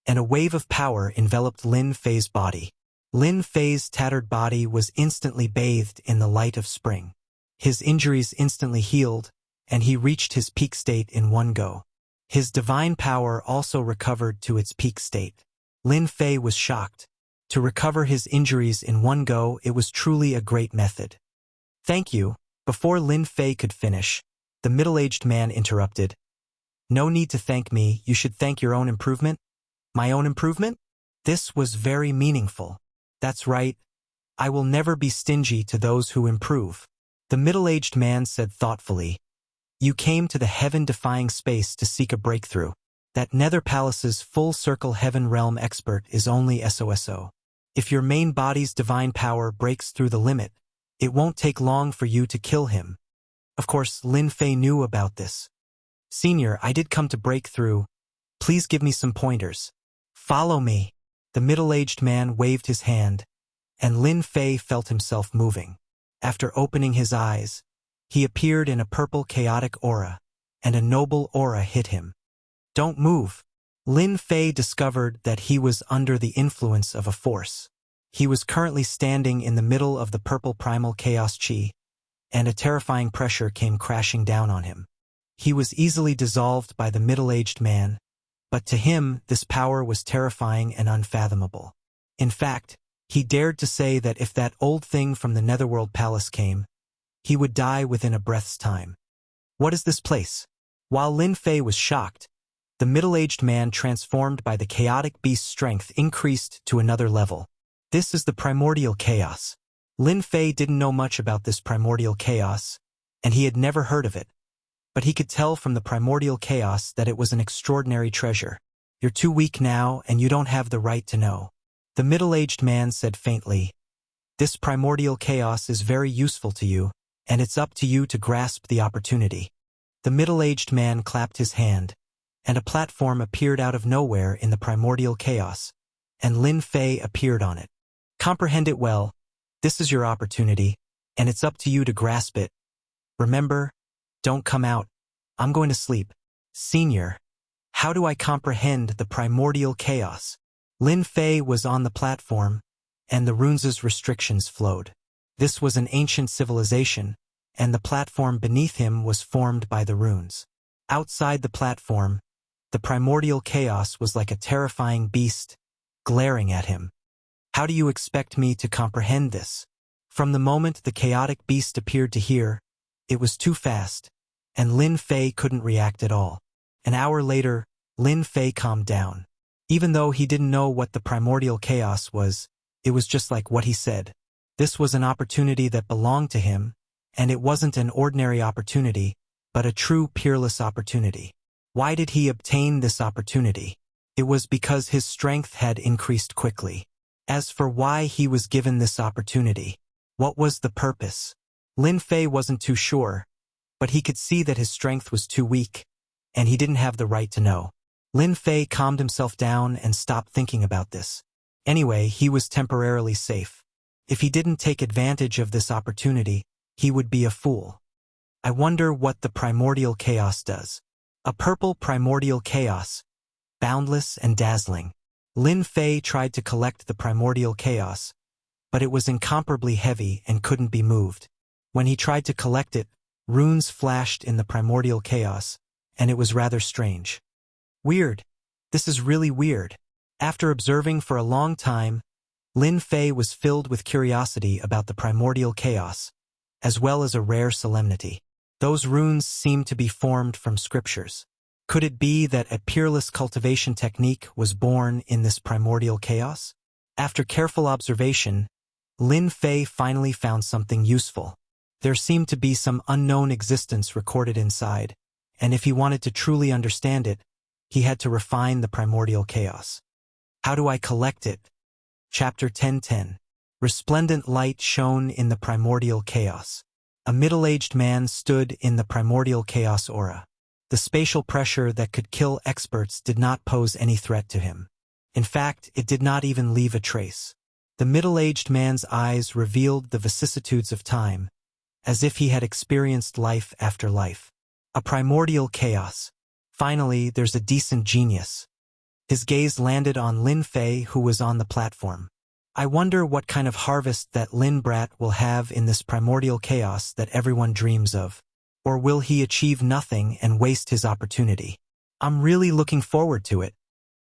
and a wave of power enveloped Lin Fei's body. Lin Fei's tattered body was instantly bathed in the light of spring. His injuries instantly healed, and he reached his peak state in one go. His divine power also recovered to its peak state. Lin Fei was shocked. To recover his injuries in one go, it was truly a great method. "Thank you." Before Lin Fei could finish, the middle-aged man interrupted. "No need to thank me, you should thank your own improvement." "My own improvement?" This was very meaningful. "That's right. I will never be stingy to those who improve." The middle-aged man said thoughtfully, "You came to the heaven-defying space to seek a breakthrough. That Nether Palace's full-circle heaven realm expert is only SOSO. If your main body's divine power breaks through the limit, it won't take long for you to kill him." Of course, Lin Fei knew about this. "Senior, I did come to break through. Please give me some pointers." "Follow me." The middle-aged man waved his hand, and Lin Fei felt himself moving. After opening his eyes, he appeared in a purple chaotic aura, and a noble aura hit him. "Don't move." Lin Fei discovered that he was under the influence of a force. He was currently standing in the middle of the purple primal chaos chi, and a terrifying pressure came crashing down on him. He was easily dissolved by the middle-aged man, but to him this power was terrifying and unfathomable. In fact, he dared to say that if that old thing from the Netherworld Palace came, he would die within a breath's time. "What is this place?" While Lin Fei was shocked, the middle-aged man transformed by the chaotic beast's strength increased to another level. "This is the primordial chaos." Lin Fei didn't know much about this primordial chaos, and he had never heard of it. But he could tell from the primordial chaos that it was an extraordinary treasure. "You're too weak now, and you don't have the right to know." The middle-aged man said faintly, "This primordial chaos is very useful to you, and it's up to you to grasp the opportunity." The middle-aged man clapped his hand, and a platform appeared out of nowhere in the primordial chaos, and Lin Fei appeared on it. "Comprehend it well. This is your opportunity, and it's up to you to grasp it. Remember, don't come out. I'm going to sleep." "Senior, how do I comprehend the primordial chaos?" Lin Fei was on the platform, and the runes' restrictions flowed. This was an ancient civilization, and the platform beneath him was formed by the runes. Outside the platform, the primordial chaos was like a terrifying beast, glaring at him. "How do you expect me to comprehend this?" From the moment the chaotic beast appeared to hear, it was too fast, and Lin Fei couldn't react at all. An hour later, Lin Fei calmed down. Even though he didn't know what the primordial chaos was, it was just like what he said. This was an opportunity that belonged to him, and it wasn't an ordinary opportunity, but a true peerless opportunity. Why did he obtain this opportunity? It was because his strength had increased quickly. As for why he was given this opportunity, what was the purpose? Lin Fei wasn't too sure, but he could see that his strength was too weak, and he didn't have the right to know. Lin Fei calmed himself down and stopped thinking about this. Anyway, he was temporarily safe. If he didn't take advantage of this opportunity, he would be a fool. I wonder what the primordial chaos does. A purple primordial chaos, boundless and dazzling. Lin Fei tried to collect the primordial chaos, but it was incomparably heavy and couldn't be moved. When he tried to collect it, runes flashed in the primordial chaos, and it was rather strange. Weird. This is really weird. After observing for a long time, Lin Fei was filled with curiosity about the primordial chaos, as well as a rare solemnity. Those runes seemed to be formed from scriptures. Could it be that a peerless cultivation technique was born in this primordial chaos? After careful observation, Lin Fei finally found something useful. There seemed to be some unknown existence recorded inside, and if he wanted to truly understand it, he had to refine the primordial chaos. How do I collect it? Chapter 10:10. Resplendent light shone in the primordial chaos. A middle-aged man stood in the primordial chaos aura. The spatial pressure that could kill experts did not pose any threat to him. In fact, it did not even leave a trace. The middle-aged man's eyes revealed the vicissitudes of time, as if he had experienced life after life. A primordial chaos. Finally, there's a decent genius. His gaze landed on Lin Fei, who was on the platform. I wonder what kind of harvest that Lin brat will have in this primordial chaos that everyone dreams of. Or will he achieve nothing and waste his opportunity? I'm really looking forward to it.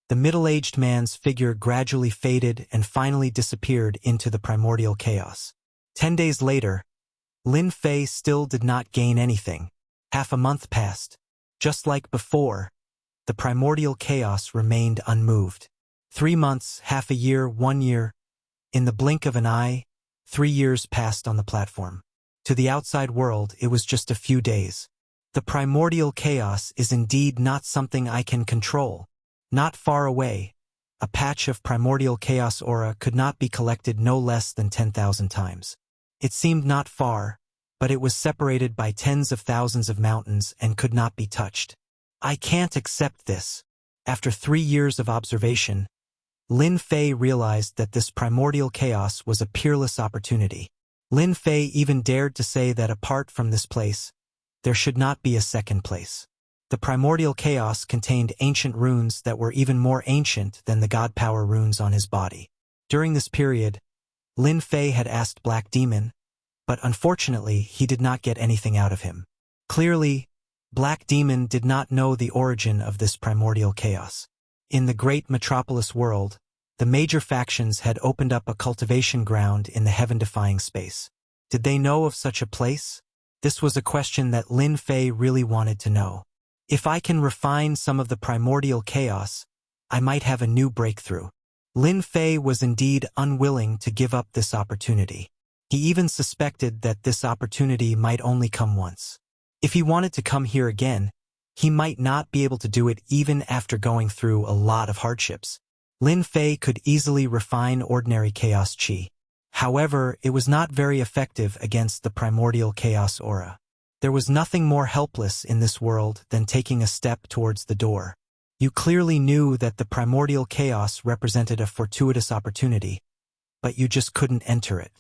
The middle-aged man's figure gradually faded and finally disappeared into the primordial chaos. 10 days later, Lin Fei still did not gain anything. Half a month passed. Just like before, the primordial chaos remained unmoved. 3 months, half a year, 1 year. In the blink of an eye, 3 years passed on the platform. To the outside world, it was just a few days. The primordial chaos is indeed not something I can control. Not far away, a patch of primordial chaos aura could not be collected no less than 10,000 times. It seemed not far, but it was separated by tens of thousands of mountains and could not be touched. I can't accept this. After 3 years of observation, Lin Fei realized that this primordial chaos was a peerless opportunity. Lin Fei even dared to say that apart from this place, there should not be a second place. The primordial chaos contained ancient runes that were even more ancient than the god power runes on his body. During this period, Lin Fei had asked Black Demon, but unfortunately he did not get anything out of him. Clearly, Black Demon did not know the origin of this primordial chaos. In the great metropolis world, the major factions had opened up a cultivation ground in the heaven-defying space. Did they know of such a place? This was a question that Lin Fei really wanted to know. If I can refine some of the primordial chaos, I might have a new breakthrough. Lin Fei was indeed unwilling to give up this opportunity. He even suspected that this opportunity might only come once. If he wanted to come here again, he might not be able to do it even after going through a lot of hardships. Lin Fei could easily refine ordinary chaos chi. However, it was not very effective against the primordial chaos aura. There was nothing more helpless in this world than taking a step towards the door. You clearly knew that the primordial chaos represented a fortuitous opportunity, but you just couldn't enter it.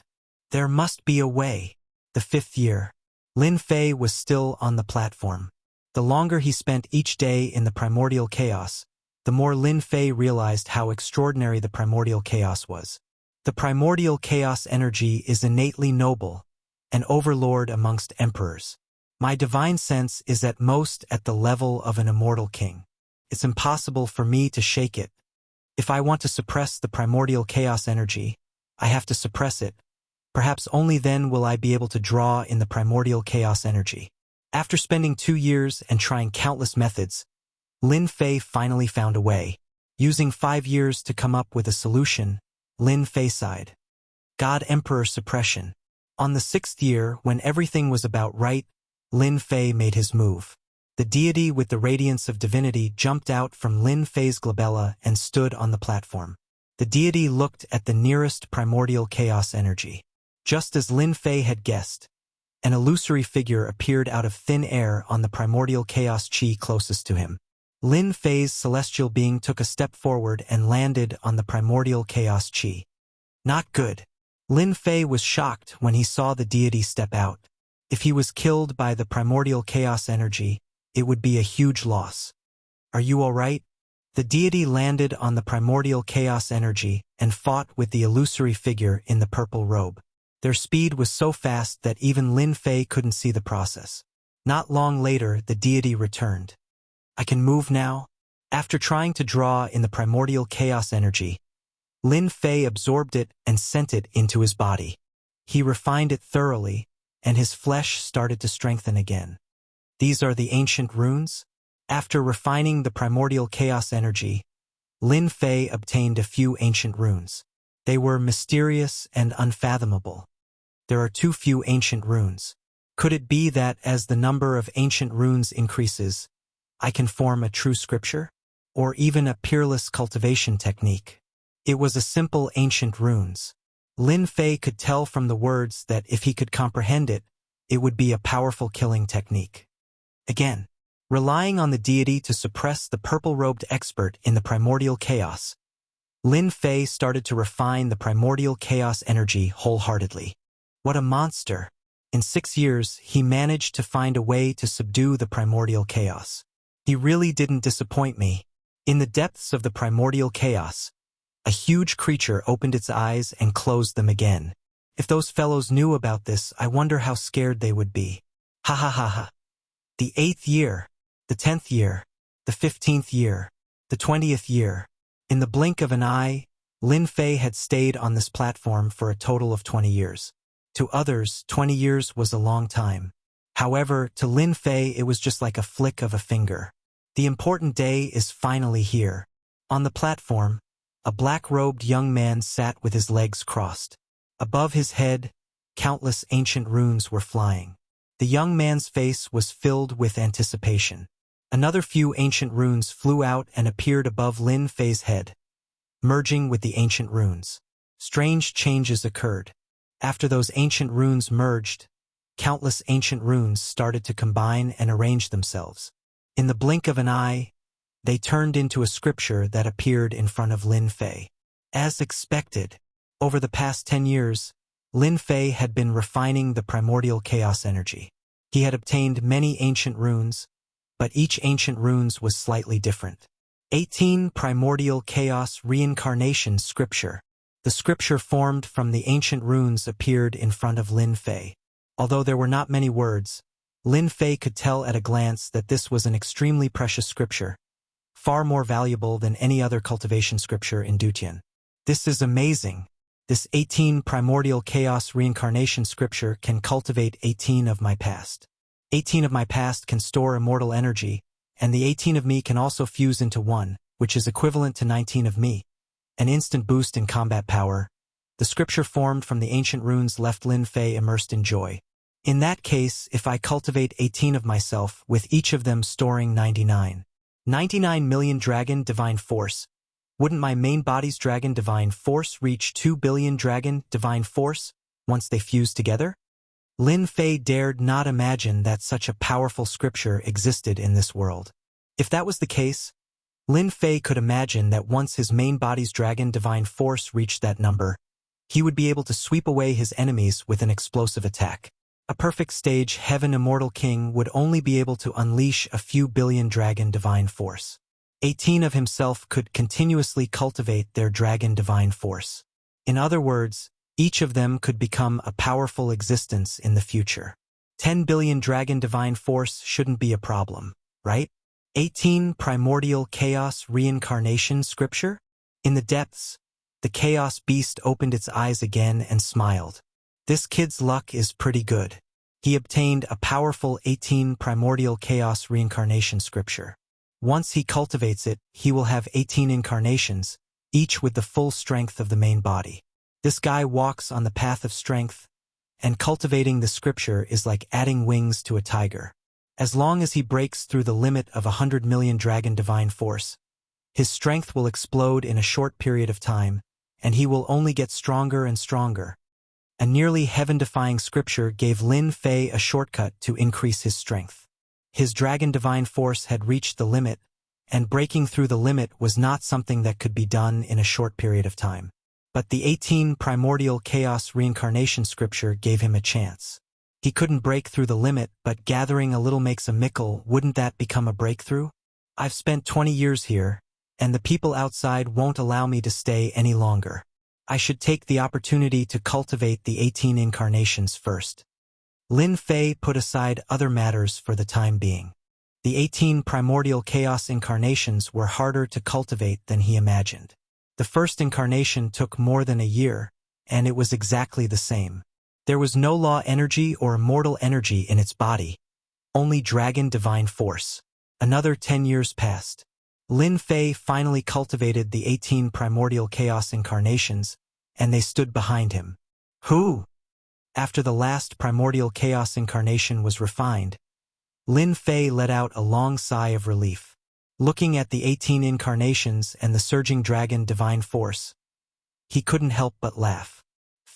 There must be a way. The 5th year. Lin Fei was still on the platform. The longer he spent each day in the primordial chaos, the more Lin Fei realized how extraordinary the primordial chaos was. The primordial chaos energy is innately noble, an overlord amongst emperors. My divine sense is at most at the level of an immortal king. It's impossible for me to shake it. If I want to suppress the primordial chaos energy, I have to suppress it. Perhaps only then will I be able to draw in the primordial chaos energy. After spending 2 years and trying countless methods, Lin Fei finally found a way. Using 5 years to come up with a solution, Lin Fei sighed. God Emperor suppression. On the 6th year, when everything was about right, Lin Fei made his move. The deity with the radiance of divinity jumped out from Lin Fei's glabella and stood on the platform. The deity looked at the nearest primordial chaos energy. Just as Lin Fei had guessed, an illusory figure appeared out of thin air on the primordial chaos chi closest to him. Lin Fei's celestial being took a step forward and landed on the primordial chaos chi. Not good. Lin Fei was shocked when he saw the deity step out. If he was killed by the primordial chaos energy, it would be a huge loss. Are you all right? The deity landed on the primordial chaos energy and fought with the illusory figure in the purple robe. Their speed was so fast that even Lin Fei couldn't see the process. Not long later, the deity returned. I can move now? After trying to draw in the primordial chaos energy, Lin Fei absorbed it and sent it into his body. He refined it thoroughly, and his flesh started to strengthen again. These are the ancient runes? After refining the primordial chaos energy, Lin Fei obtained a few ancient runes. They were mysterious and unfathomable. There are too few ancient runes. Could it be that as the number of ancient runes increases, I can form a true scripture? Or even a peerless cultivation technique? It was a simple ancient runes. Lin Fei could tell from the words that if he could comprehend it, it would be a powerful killing technique. Again, relying on the deity to suppress the purple-robed expert in the primordial chaos, Lin Fei started to refine the primordial chaos energy wholeheartedly. What a monster! In 6 years, he managed to find a way to subdue the primordial chaos. He really didn't disappoint me. In the depths of the primordial chaos, a huge creature opened its eyes and closed them again. If those fellows knew about this, I wonder how scared they would be. Ha ha ha ha. The 8th year, the 10th year, the 15th year, the 20th year. In the blink of an eye, Lin Fei had stayed on this platform for a total of 20 years. To others, 20 years was a long time. However, to Lin Fei it was just like a flick of a finger. The important day is finally here. On the platform, a black-robed young man sat with his legs crossed. Above his head, countless ancient runes were flying. The young man's face was filled with anticipation. Another few ancient runes flew out and appeared above Lin Fei's head, merging with the ancient runes. Strange changes occurred. After those ancient runes merged, countless ancient runes started to combine and arrange themselves. In the blink of an eye, they turned into a scripture that appeared in front of Lin Fei. As expected, over the past 10 years, Lin Fei had been refining the primordial chaos energy. He had obtained many ancient runes, but each ancient runes was slightly different. 18 Primordial Chaos Reincarnation Scripture. The scripture formed from the ancient runes appeared in front of Lin Fei. Although there were not many words, Lin Fei could tell at a glance that this was an extremely precious scripture, far more valuable than any other cultivation scripture in Dutian. This is amazing. This 18 Primordial Chaos Reincarnation Scripture can cultivate 18 of my past. 18 of my past can store immortal energy, and the 18 of me can also fuse into 1, which is equivalent to 19 of me. An instant boost in combat power. The scripture formed from the ancient runes left Lin Fei immersed in joy. In that case, if I cultivate 18 of myself, with each of them storing 99 million dragon divine force, wouldn't my main body's dragon divine force reach 2 billion dragon divine force once they fuse together? Lin Fei dared not imagine that such a powerful scripture existed in this world. If that was the case, Lin Fei could imagine that once his main body's dragon divine force reached that number, he would be able to sweep away his enemies with an explosive attack. A perfect stage Heaven Immortal King would only be able to unleash a few billion dragon divine force. 18 of himself could continuously cultivate their dragon divine force. In other words, each of them could become a powerful existence in the future. 10 billion dragon divine force shouldn't be a problem, right? 18 Primordial Chaos Reincarnation Scripture? In the depths, the Chaos Beast opened its eyes again and smiled. This kid's luck is pretty good. He obtained a powerful 18 Primordial Chaos Reincarnation Scripture. Once he cultivates it, he will have 18 incarnations, each with the full strength of the main body. This guy walks on the path of strength, and cultivating the scripture is like adding wings to a tiger. As long as he breaks through the limit of 100 million dragon divine force, his strength will explode in a short period of time, and he will only get stronger and stronger. A nearly heaven-defying scripture gave Lin Fei a shortcut to increase his strength. His dragon divine force had reached the limit, and breaking through the limit was not something that could be done in a short period of time. But the 18 Primordial Chaos Reincarnation Scripture gave him a chance. He couldn't break through the limit, but gathering a little makes a mickle. Wouldn't that become a breakthrough? I've spent 20 years here, and the people outside won't allow me to stay any longer. I should take the opportunity to cultivate the 18 incarnations first. Lin Fei put aside other matters for the time being. The 18 Primordial Chaos incarnations were harder to cultivate than he imagined. The first incarnation took more than a year, and it was exactly the same. There was no law energy or immortal energy in its body, only dragon divine force. Another 10 years passed. Lin Fei finally cultivated the 18 Primordial Chaos incarnations, and they stood behind him. Who? After the last Primordial Chaos incarnation was refined, Lin Fei let out a long sigh of relief. Looking at the 18 incarnations and the surging dragon divine force, he couldn't help but laugh.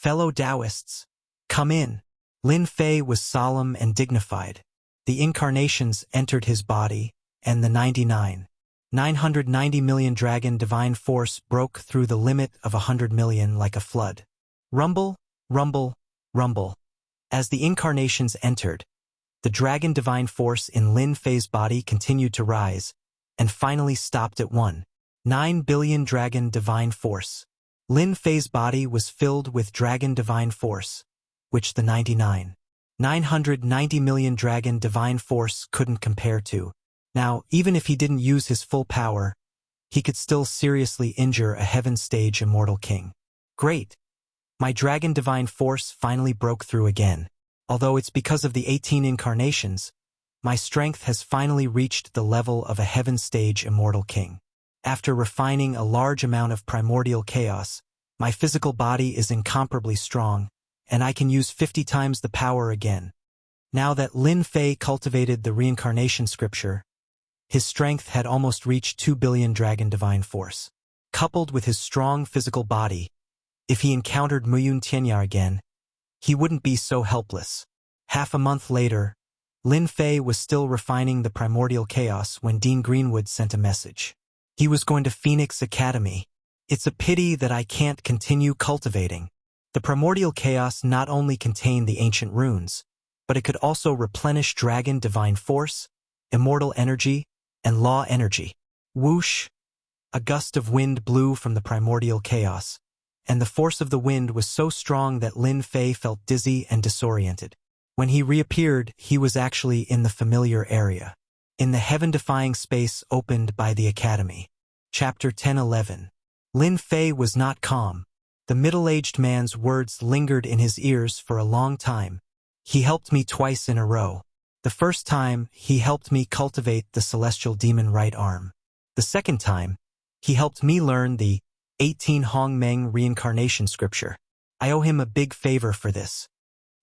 Fellow Taoists, come in. Lin Fei was solemn and dignified. The incarnations entered his body, and the 990 million dragon divine force broke through the limit of 100 million like a flood. Rumble, rumble, rumble. As the incarnations entered, the dragon divine force in Lin Fei's body continued to rise, and finally stopped at 1.9 billion dragon divine force. Lin Fei's body was filled with dragon divine force, which the 990 million dragon divine force couldn't compare to. Now, even if he didn't use his full power, he could still seriously injure a heaven stage immortal king. Great! My dragon divine force finally broke through again. Although it's because of the 18 incarnations, my strength has finally reached the level of a heaven stage immortal king. After refining a large amount of primordial chaos, my physical body is incomparably strong, and I can use 50 times the power again. Now that Lin Fei cultivated the reincarnation scripture, his strength had almost reached 2 billion dragon divine force. Coupled with his strong physical body, if he encountered Muyun Tianyar again, he wouldn't be so helpless. Half a month later, Lin Fei was still refining the primordial chaos when Dean Greenwood sent a message. He was going to Phoenix Academy. It's a pity that I can't continue cultivating. The primordial chaos not only contained the ancient runes, but it could also replenish dragon divine force, immortal energy, and law energy. Whoosh! A gust of wind blew from the primordial chaos, and the force of the wind was so strong that Lin Fei felt dizzy and disoriented. When he reappeared, he was actually in the familiar area, in the heaven-defying space opened by the Academy. Chapter 10:11. Lin Fei was not calm. The middle-aged man's words lingered in his ears for a long time. He helped me twice in a row. The first time, he helped me cultivate the celestial demon right arm. The second time, he helped me learn the 18 Hongmeng reincarnation scripture. I owe him a big favor for this.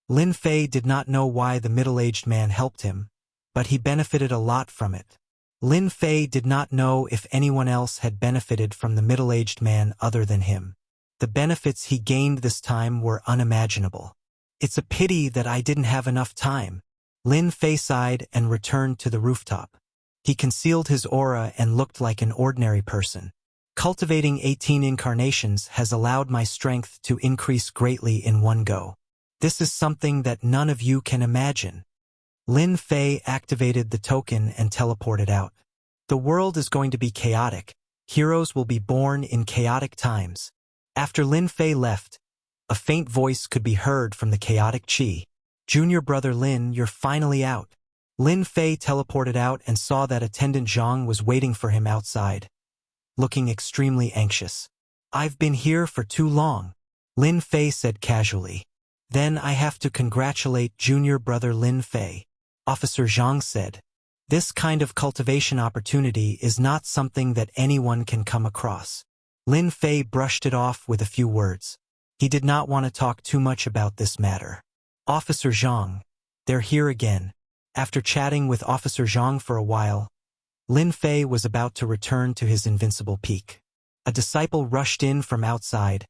Lin Fei did not know why the middle-aged man helped him, but he benefited a lot from it. Lin Fei did not know if anyone else had benefited from the middle-aged man other than him. The benefits he gained this time were unimaginable. It's a pity that I didn't have enough time. Lin Fei sighed and returned to the rooftop. He concealed his aura and looked like an ordinary person. Cultivating 18 incarnations has allowed my strength to increase greatly in one go. This is something that none of you can imagine. Lin Fei activated the token and teleported out. The world is going to be chaotic. Heroes will be born in chaotic times. After Lin Fei left, a faint voice could be heard from the chaotic chi. Junior brother Lin, you're finally out. Lin Fei teleported out and saw that attendant Zhang was waiting for him outside, looking extremely anxious. I've been here for too long, Lin Fei said casually. Then I have to congratulate junior brother Lin Fei, Officer Zhang said. This kind of cultivation opportunity is not something that anyone can come across. Lin Fei brushed it off with a few words. He did not want to talk too much about this matter. Officer Zhang, they're here again. After chatting with Officer Zhang for a while, Lin Fei was about to return to his invincible peak. A disciple rushed in from outside,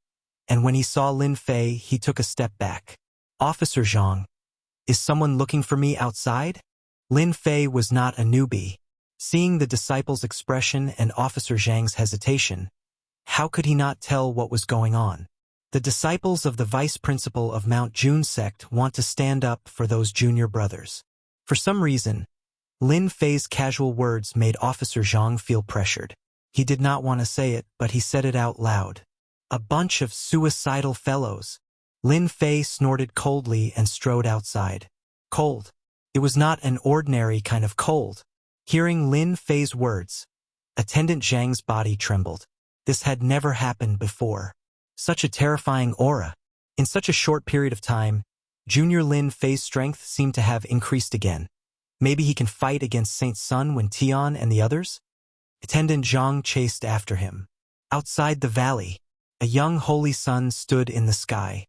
and when he saw Lin Fei, he took a step back. Officer Zhang, is someone looking for me outside? Lin Fei was not a newbie. Seeing the disciple's expression and Officer Zhang's hesitation, how could he not tell what was going on? The disciples of the vice principal of Mount June sect want to stand up for those junior brothers. For some reason, Lin Fei's casual words made Officer Zhang feel pressured. He did not want to say it, but he said it out loud. A bunch of suicidal fellows. Lin Fei snorted coldly and strode outside. Cold. It was not an ordinary kind of cold. Hearing Lin Fei's words, Attendant Zhang's body trembled. This had never happened before. Such a terrifying aura. In such a short period of time, Junior Lin Fei's strength seemed to have increased again. Maybe he can fight against Saint Sun Wen Tian and the others? Attendant Zhang chased after him. Outside the valley, a young holy sun stood in the sky.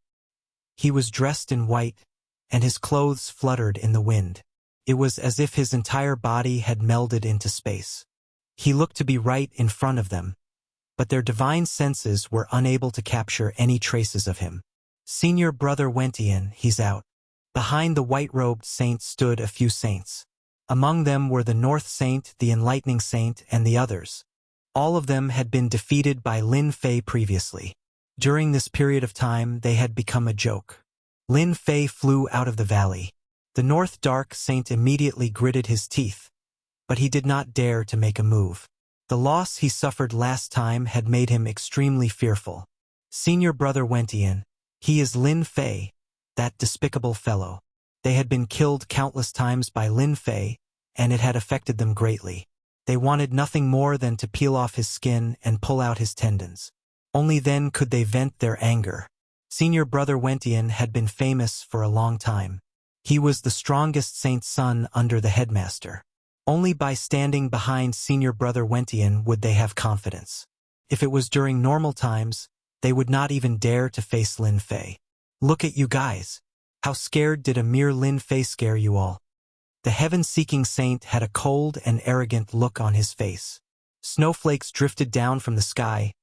He was dressed in white, and his clothes fluttered in the wind. It was as if his entire body had melded into space. He looked to be right in front of them, but their divine senses were unable to capture any traces of him. Senior brother Wentian, he's out. Behind the white-robed saint stood a few saints. Among them were the North Saint, the Enlightening Saint, and the others. All of them had been defeated by Lin Fei previously. During this period of time, they had become a joke. Lin Fei flew out of the valley. The North Dark Saint immediately gritted his teeth, but he did not dare to make a move. The loss he suffered last time had made him extremely fearful. Senior brother Wentian, he is Lin Fei, that despicable fellow. They had been killed countless times by Lin Fei, and it had affected them greatly. They wanted nothing more than to peel off his skin and pull out his tendons. Only then could they vent their anger. Senior brother Wentian had been famous for a long time. He was the strongest saint's son under the headmaster. Only by standing behind senior brother Wentian would they have confidence. If it was during normal times, they would not even dare to face Lin Fei. Look at you guys. How scared did a mere Lin Fei scare you all? The heaven-seeking saint had a cold and arrogant look on his face. Snowflakes drifted down from the sky,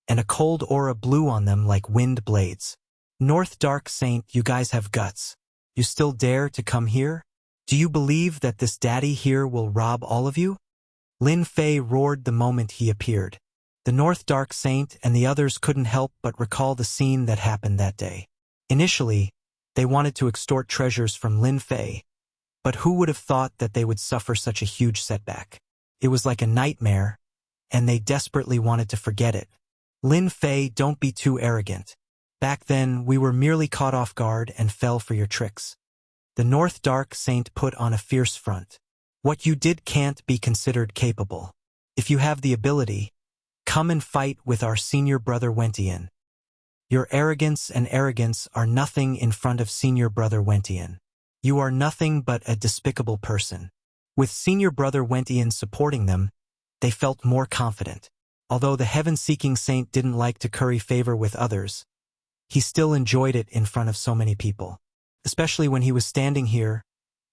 and a cold aura blew on them like wind blades. North Dark Saint, you guys have guts. You still dare to come here? Do you believe that this daddy here will rob all of you? Lin Fei roared the moment he appeared. The North Dark Saint and the others couldn't help but recall the scene that happened that day. Initially, they wanted to extort treasures from Lin Fei, but who would have thought that they would suffer such a huge setback? It was like a nightmare, and they desperately wanted to forget it. Lin Fei, don't be too arrogant. Back then, we were merely caught off guard and fell for your tricks. The North Dark Saint put on a fierce front. What you did can't be considered capable. If you have the ability, come and fight with our senior brother Wentian. Your arrogance are nothing in front of senior brother Wentian. You are nothing but a despicable person. With senior brother Wentian supporting them, they felt more confident. Although the heaven-seeking saint didn't like to curry favor with others, he still enjoyed it in front of so many people. Especially when he was standing here,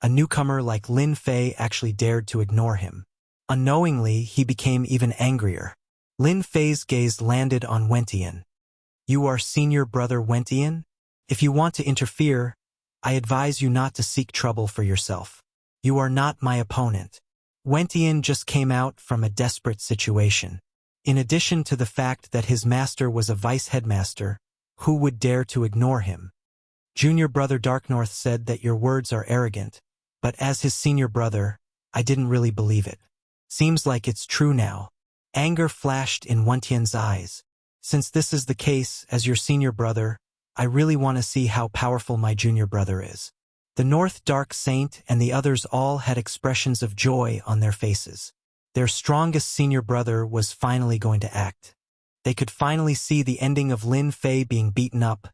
a newcomer like Lin Fei actually dared to ignore him. Unknowingly, he became even angrier. Lin Fei's gaze landed on Wentian. You are senior brother Wentian? If you want to interfere, I advise you not to seek trouble for yourself. You are not my opponent. Wentian just came out from a desperate situation. In addition to the fact that his master was a vice headmaster, who would dare to ignore him? Junior brother Darknorth said that your words are arrogant, but as his senior brother, I didn't really believe it. Seems like it's true now. Anger flashed in Wentian's eyes. Since this is the case, as your senior brother, I really want to see how powerful my junior brother is. The North Dark Saint and the others all had expressions of joy on their faces. Their strongest senior brother was finally going to act. They could finally see the ending of Lin Fei being beaten up,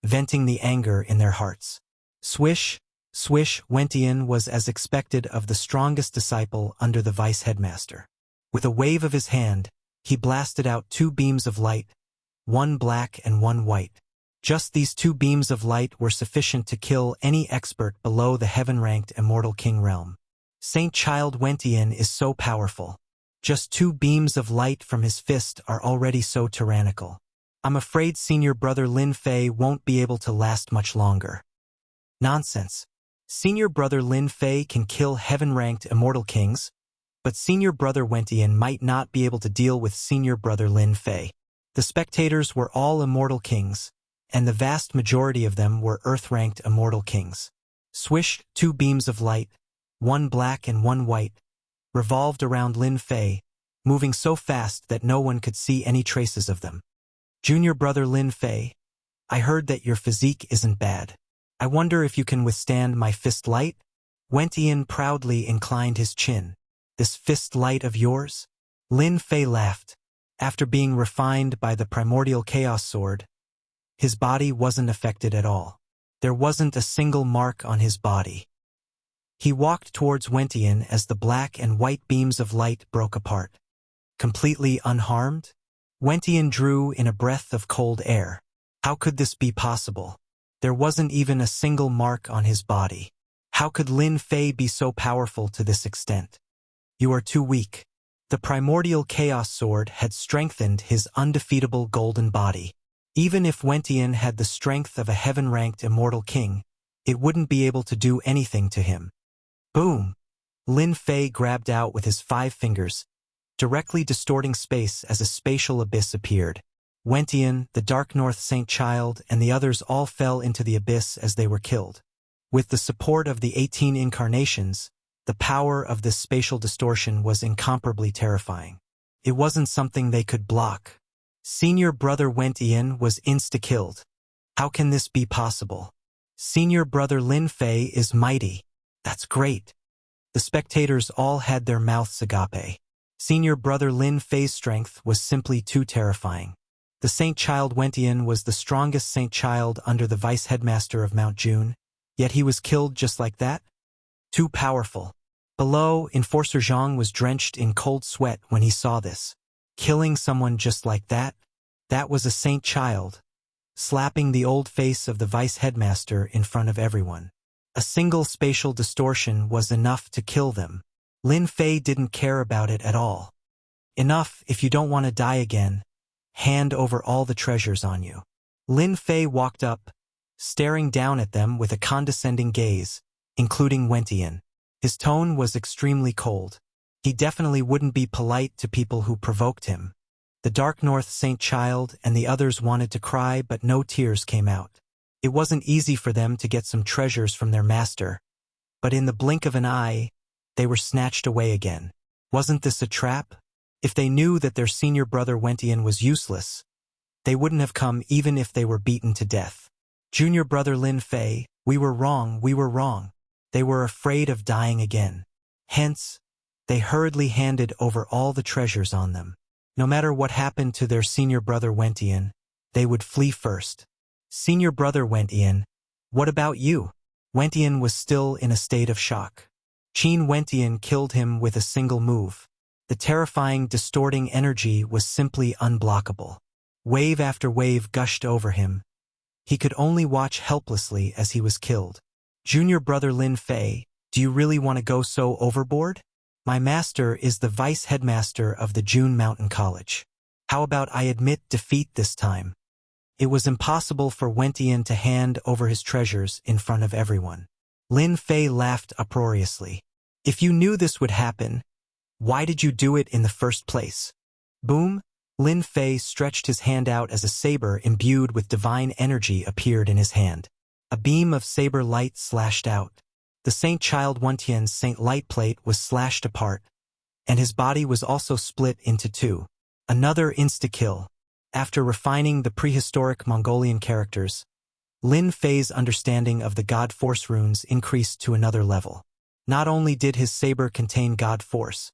venting the anger in their hearts. Swish, swish, Wentian was as expected of the strongest disciple under the vice headmaster. With a wave of his hand, he blasted out 2 beams of light, one black and one white. Just these 2 beams of light were sufficient to kill any expert below the heaven-ranked Immortal King realm. Saint Child Wentian is so powerful. Just 2 beams of light from his fist are already so tyrannical. I'm afraid senior brother Lin Fei won't be able to last much longer. Nonsense. Senior brother Lin Fei can kill heaven-ranked Immortal Kings, but senior brother Wentian might not be able to deal with senior brother Lin Fei. The spectators were all Immortal Kings, and the vast majority of them were Earth-ranked Immortal Kings. Swish, 2 beams of light, one black and one white, revolved around Lin Fei, moving so fast that no one could see any traces of them. Junior brother Lin Fei, I heard that your physique isn't bad. I wonder if you can withstand my fist light? Wentian proudly inclined his chin. This fist light of yours? Lin Fei laughed. After being refined by the primordial chaos sword, his body wasn't affected at all. There wasn't a single mark on his body. He walked towards Wentian as the black and white beams of light broke apart. Completely unharmed? Wentian drew in a breath of cold air. How could this be possible? There wasn't even a single mark on his body. How could Lin Fei be so powerful to this extent? You are too weak. The primordial chaos sword had strengthened his undefeatable golden body. Even if Wentian had the strength of a heaven-ranked immortal king, it wouldn't be able to do anything to him. Boom! Lin Fei grabbed out with his 5 fingers, directly distorting space as a spatial abyss appeared. Wentian, the Dark North Saint Child, and the others all fell into the abyss as they were killed. With the support of the 18 incarnations, the power of this spatial distortion was incomparably terrifying. It wasn't something they could block. Senior brother Wentian was insta-killed. How can this be possible? Senior brother Lin Fei is mighty. That's great. The spectators all had their mouths agape. Senior brother Lin Fei's strength was simply too terrifying. The Saint Child Wentian was the strongest Saint Child under the vice headmaster of Mount June, yet he was killed just like that? Too powerful. Below, Enforcer Zhang was drenched in cold sweat when he saw this. Killing someone just like that? That was a Saint Child. Slapping the old face of the vice headmaster in front of everyone. A single spatial distortion was enough to kill them. Lin Fei didn't care about it at all. Enough, if you don't want to die again. Hand over all the treasures on you. Lin Fei walked up, staring down at them with a condescending gaze, including Wentian. His tone was extremely cold. He definitely wouldn't be polite to people who provoked him. The Dark North Saint Child and the others wanted to cry, but no tears came out. It wasn't easy for them to get some treasures from their master, but in the blink of an eye, they were snatched away again. Wasn't this a trap? If they knew that their senior brother Wentian was useless, they wouldn't have come even if they were beaten to death. Junior brother Lin Fei, we were wrong, we were wrong. They were afraid of dying again. Hence, they hurriedly handed over all the treasures on them. No matter what happened to their senior brother Wentian, they would flee first. Senior brother Wentian, what about you? Wentian was still in a state of shock. Qin Wentian killed him with a single move. The terrifying, distorting energy was simply unblockable. Wave after wave gushed over him. He could only watch helplessly as he was killed. Junior brother Lin Fei, do you really want to go so overboard? My master is the vice headmaster of the June Mountain College. How about I admit defeat this time? It was impossible for Wentian to hand over his treasures in front of everyone. Lin Fei laughed uproariously. If you knew this would happen, why did you do it in the first place? Boom! Lin Fei stretched his hand out as a saber imbued with divine energy appeared in his hand. A beam of saber light slashed out. The Saint Child Wentian's Saint Light Plate was slashed apart, and his body was also split into 2. Another insta-kill. After refining the prehistoric Mongolian characters, Lin Fei's understanding of the God Force runes increased to another level. Not only did his saber contain God Force,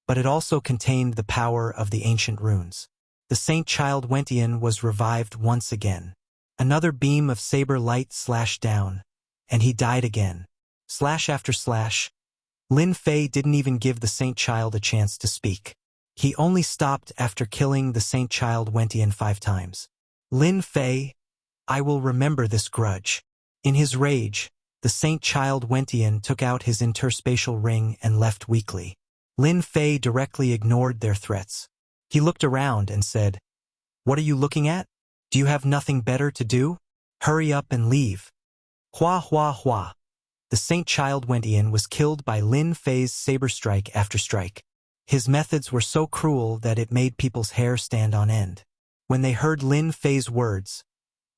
but it also contained the power of the ancient runes. The Saint Child Wentian was revived once again. Another beam of saber light slashed down, and he died again. Slash after slash. Lin Fei didn't even give the Saint Child a chance to speak. He only stopped after killing the Saint Child Wentian 5 times. Lin Fei, I will remember this grudge. In his rage, the Saint Child Wentian took out his interspatial ring and left weakly. Lin Fei directly ignored their threats. He looked around and said, "What are you looking at? Do you have nothing better to do? Hurry up and leave." Hua hua hua. The Saint Child Wentian was killed by Lin Fei's saber strike after strike. His methods were so cruel that it made people's hair stand on end. When they heard Lin Fei's words,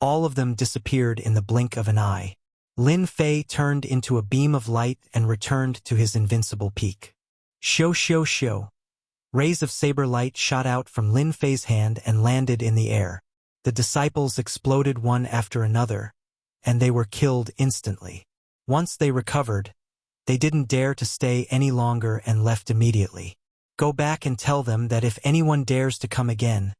all of them disappeared in the blink of an eye. Lin Fei turned into a beam of light and returned to his invincible peak. Shio shio shio. Rays of saber light shot out from Lin Fei's hand and landed in the air. The disciples exploded one after another, and they were killed instantly. Once they recovered, they didn't dare to stay any longer and left immediately. Go back and tell them that if anyone dares to come again,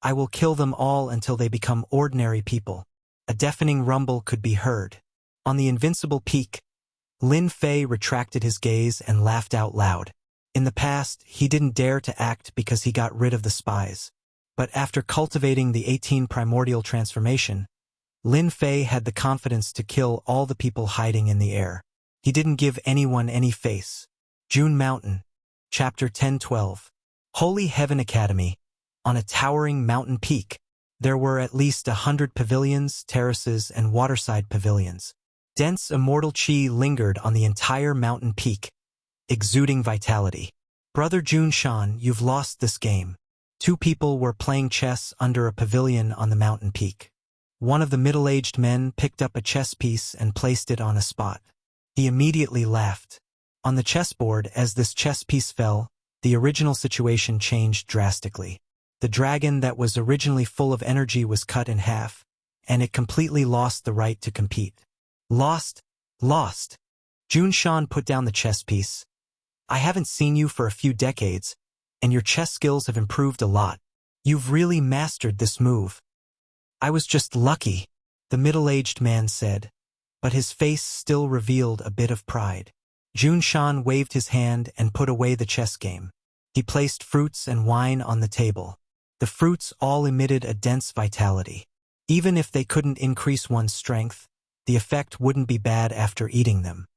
I will kill them all until they become ordinary people. A deafening rumble could be heard. On the invincible peak, Lin Fei retracted his gaze and laughed out loud. In the past, he didn't dare to act because he got rid of the spies. But after cultivating the 18 primordial transformation, Lin Fei had the confidence to kill all the people hiding in the air. He didn't give anyone any face. June Mountain, Chapter 10-12. Holy Heaven Academy. On a towering mountain peak, There were at least 100 pavilions, terraces, and waterside pavilions. Dense immortal chi lingered on the entire mountain peak, exuding vitality. Brother Junshan, you've lost this game. Two people were playing chess under a pavilion on the mountain peak. One of the middle-aged men picked up a chess piece and placed it on a spot. He immediately laughed. On the chessboard, as this chess piece fell, the original situation changed drastically. The dragon that was originally full of energy was cut in half, and it completely lost the right to compete. Lost? Lost. Junshan put down the chess piece. I haven't seen you for a few decades, and your chess skills have improved a lot. You've really mastered this move. I was just lucky, the middle-aged man said, but his face still revealed a bit of pride. Junshan waved his hand and put away the chess game. He placed fruits and wine on the table. The fruits all emitted a dense vitality. Even if they couldn't increase one's strength, the effect wouldn't be bad after eating them.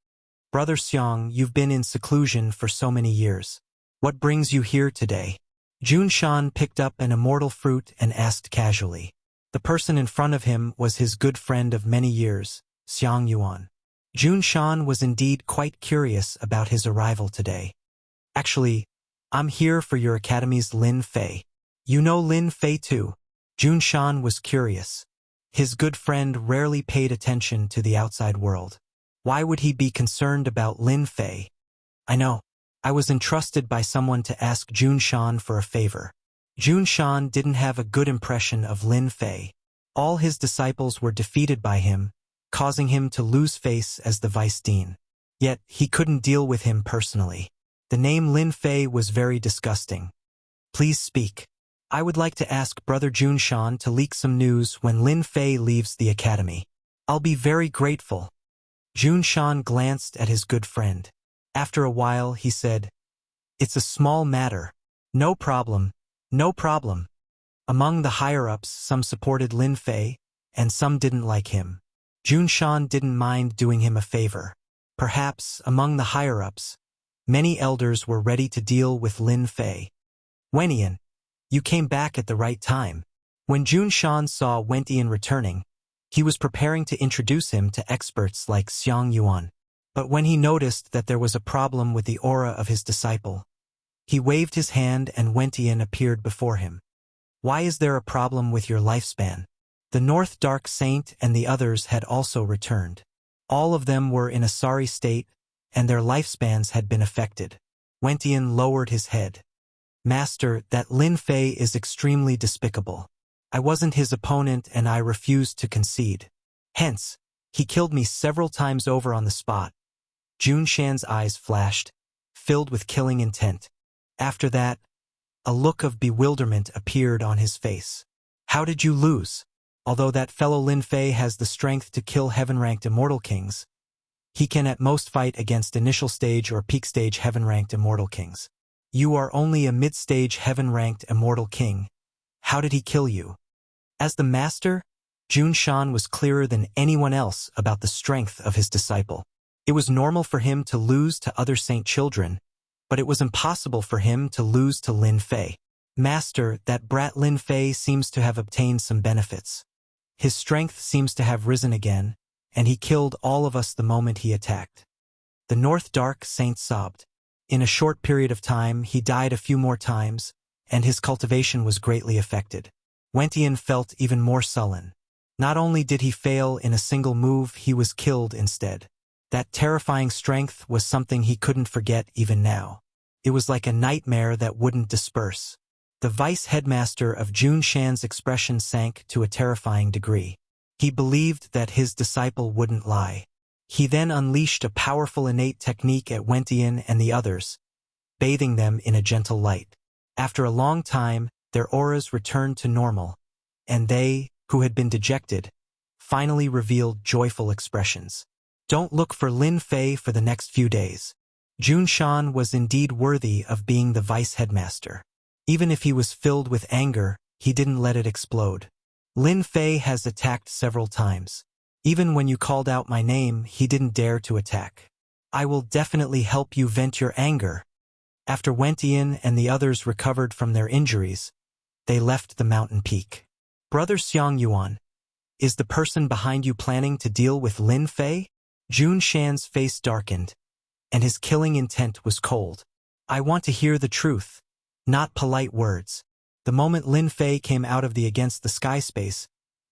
Brother Xiang, you've been in seclusion for so many years. What brings you here today? Junshan picked up an immortal fruit and asked casually. The person in front of him was his good friend of many years, Xiang Yuan. Junshan was indeed quite curious about his arrival today. Actually, I'm here for your academy's Lin Fei. You know Lin Fei too? Junshan was curious. His good friend rarely paid attention to the outside world. Why would he be concerned about Lin Fei? I know. I was entrusted by someone to ask Junshan for a favor. Junshan didn't have a good impression of Lin Fei. All his disciples were defeated by him, causing him to lose face as the vice dean. Yet, he couldn't deal with him personally. The name Lin Fei was very disgusting. Please speak. I would like to ask Brother Junshan to leak some news when Lin Fei leaves the academy. I'll be very grateful. Junshan glanced at his good friend. After a while, he said, It's a small matter. No problem, no problem. Among the higher-ups, some supported Lin Fei, and some didn't like him. Junshan didn't mind doing him a favor. Perhaps, among the higher-ups, many elders were ready to deal with Lin Fei. Wentian, you came back at the right time. When Junshan saw Wentian returning, he was preparing to introduce him to experts like Xiang Yuan. But when he noticed that there was a problem with the aura of his disciple, he waved his hand and Wentian appeared before him. Why is there a problem with your lifespan? The North Dark Saint and the others had also returned. All of them were in a sorry state, and their lifespans had been affected. Wentian lowered his head. Master, that Lin Fei is extremely despicable. I wasn't his opponent and I refused to concede. Hence, he killed me several times over on the spot. Junshan's eyes flashed, filled with killing intent. After that, a look of bewilderment appeared on his face. How did you lose? Although that fellow Lin Fei has the strength to kill heaven-ranked immortal kings, he can at most fight against initial stage or peak stage heaven-ranked immortal kings. You are only a mid-stage heaven-ranked immortal king. How did he kill you? As the master, Junshan was clearer than anyone else about the strength of his disciple. It was normal for him to lose to other saint children, but it was impossible for him to lose to Lin Fei. Master, that brat Lin Fei seems to have obtained some benefits. His strength seems to have risen again, and he killed all of us the moment he attacked. The North Dark Saint sobbed. In a short period of time, he died a few more times, and his cultivation was greatly affected. Wentian felt even more sullen. Not only did he fail in a single move, he was killed instead. That terrifying strength was something he couldn't forget even now. It was like a nightmare that wouldn't disperse. The vice-headmaster of Junshan's expression sank to a terrifying degree. He believed that his disciple wouldn't lie. He then unleashed a powerful innate technique at Wentian and the others, bathing them in a gentle light. After a long time, their auras returned to normal, and they, who had been dejected, finally revealed joyful expressions. Don't look for Lin Fei for the next few days. Junshan was indeed worthy of being the vice-headmaster. Even if he was filled with anger, he didn't let it explode. Lin Fei has attacked several times. Even when you called out my name, he didn't dare to attack. I will definitely help you vent your anger. After Wentian and the others recovered from their injuries, they left the mountain peak. Brother Xiang Yuan, is the person behind you planning to deal with Lin Fei? Jun Shan's face darkened, and his killing intent was cold. I want to hear the truth, not polite words. The moment Lin Fei came out of the Against the Sky space,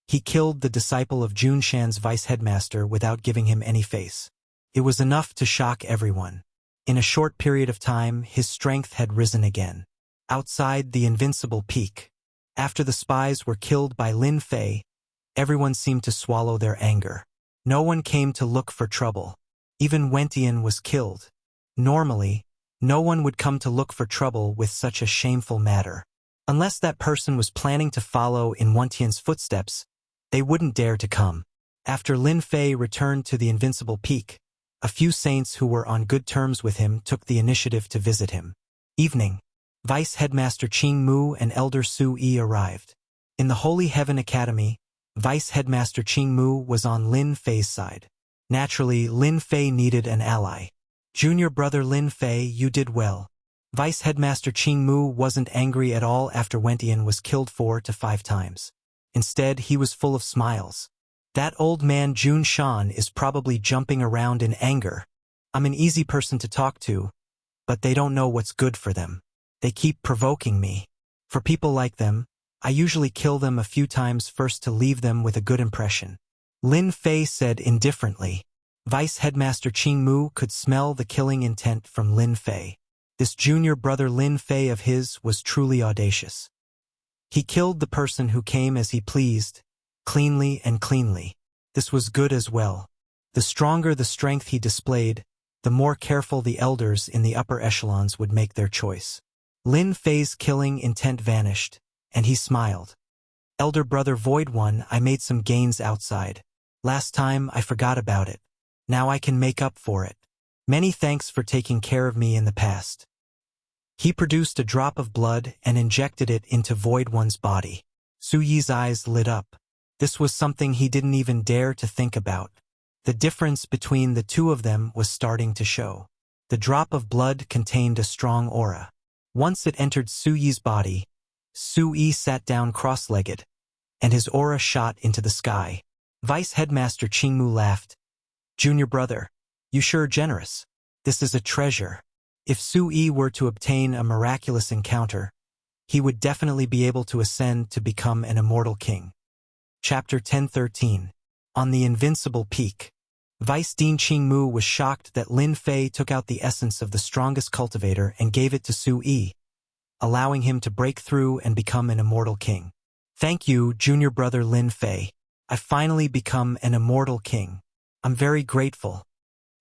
he killed the disciple of Jun Shan's vice-headmaster without giving him any face. It was enough to shock everyone. In a short period of time, his strength had risen again. Outside the invincible peak, after the spies were killed by Lin Fei, everyone seemed to swallow their anger. No one came to look for trouble. Even Wentian was killed. Normally, no one would come to look for trouble with such a shameful matter. Unless that person was planning to follow in Wentian's footsteps, they wouldn't dare to come. After Lin Fei returned to the invincible peak, a few saints who were on good terms with him took the initiative to visit him. Evening. Vice Headmaster Qing Mu and Elder Su Yi arrived. In the Holy Heaven Academy, Vice Headmaster Qing Mu was on Lin Fei's side. Naturally, Lin Fei needed an ally. Junior brother Lin Fei, you did well. Vice Headmaster Qing Mu wasn't angry at all after Wentian was killed 4 to 5 times. Instead, he was full of smiles. That old man Jun Shan is probably jumping around in anger. I'm an easy person to talk to, but they don't know what's good for them. They keep provoking me. For people like them, I usually kill them a few times first to leave them with a good impression. Lin Fei said indifferently. Vice Headmaster Qing Mu could smell the killing intent from Lin Fei. This junior brother Lin Fei of his was truly audacious. He killed the person who came as he pleased, cleanly and cleanly. This was good as well. The stronger the strength he displayed, the more careful the elders in the upper echelons would make their choice. Lin Fei's killing intent vanished, and he smiled. Elder brother Void One, I made some gains outside. Last time I forgot about it. Now I can make up for it. Many thanks for taking care of me in the past. He produced a drop of blood and injected it into Void One's body. Su Yi's eyes lit up. This was something he didn't even dare to think about. The difference between the two of them was starting to show. The drop of blood contained a strong aura. Once it entered Su Yi's body, Su Yi sat down cross-legged, and his aura shot into the sky. Vice Headmaster Qing Mu laughed. Junior brother, you sure generous. This is a treasure. If Su Yi were to obtain a miraculous encounter, he would definitely be able to ascend to become an immortal king. Chapter 1013. On the Invincible Peak. Vice Dean Qing Mu was shocked that Lin Fei took out the essence of the strongest cultivator and gave it to Su Yi, allowing him to break through and become an immortal king. Thank you, junior brother Lin Fei. I finally become an immortal king. I'm very grateful.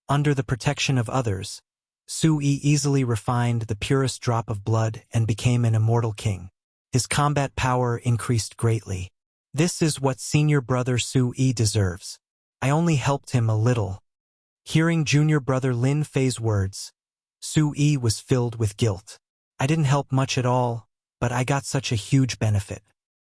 Under the protection of others, Su Yi easily refined the purest drop of blood and became an immortal king. His combat power increased greatly. This is what senior brother Su Yi deserves. I only helped him a little. Hearing junior brother Lin Fei's words, Su Yi was filled with guilt. I didn't help much at all, but I got such a huge benefit.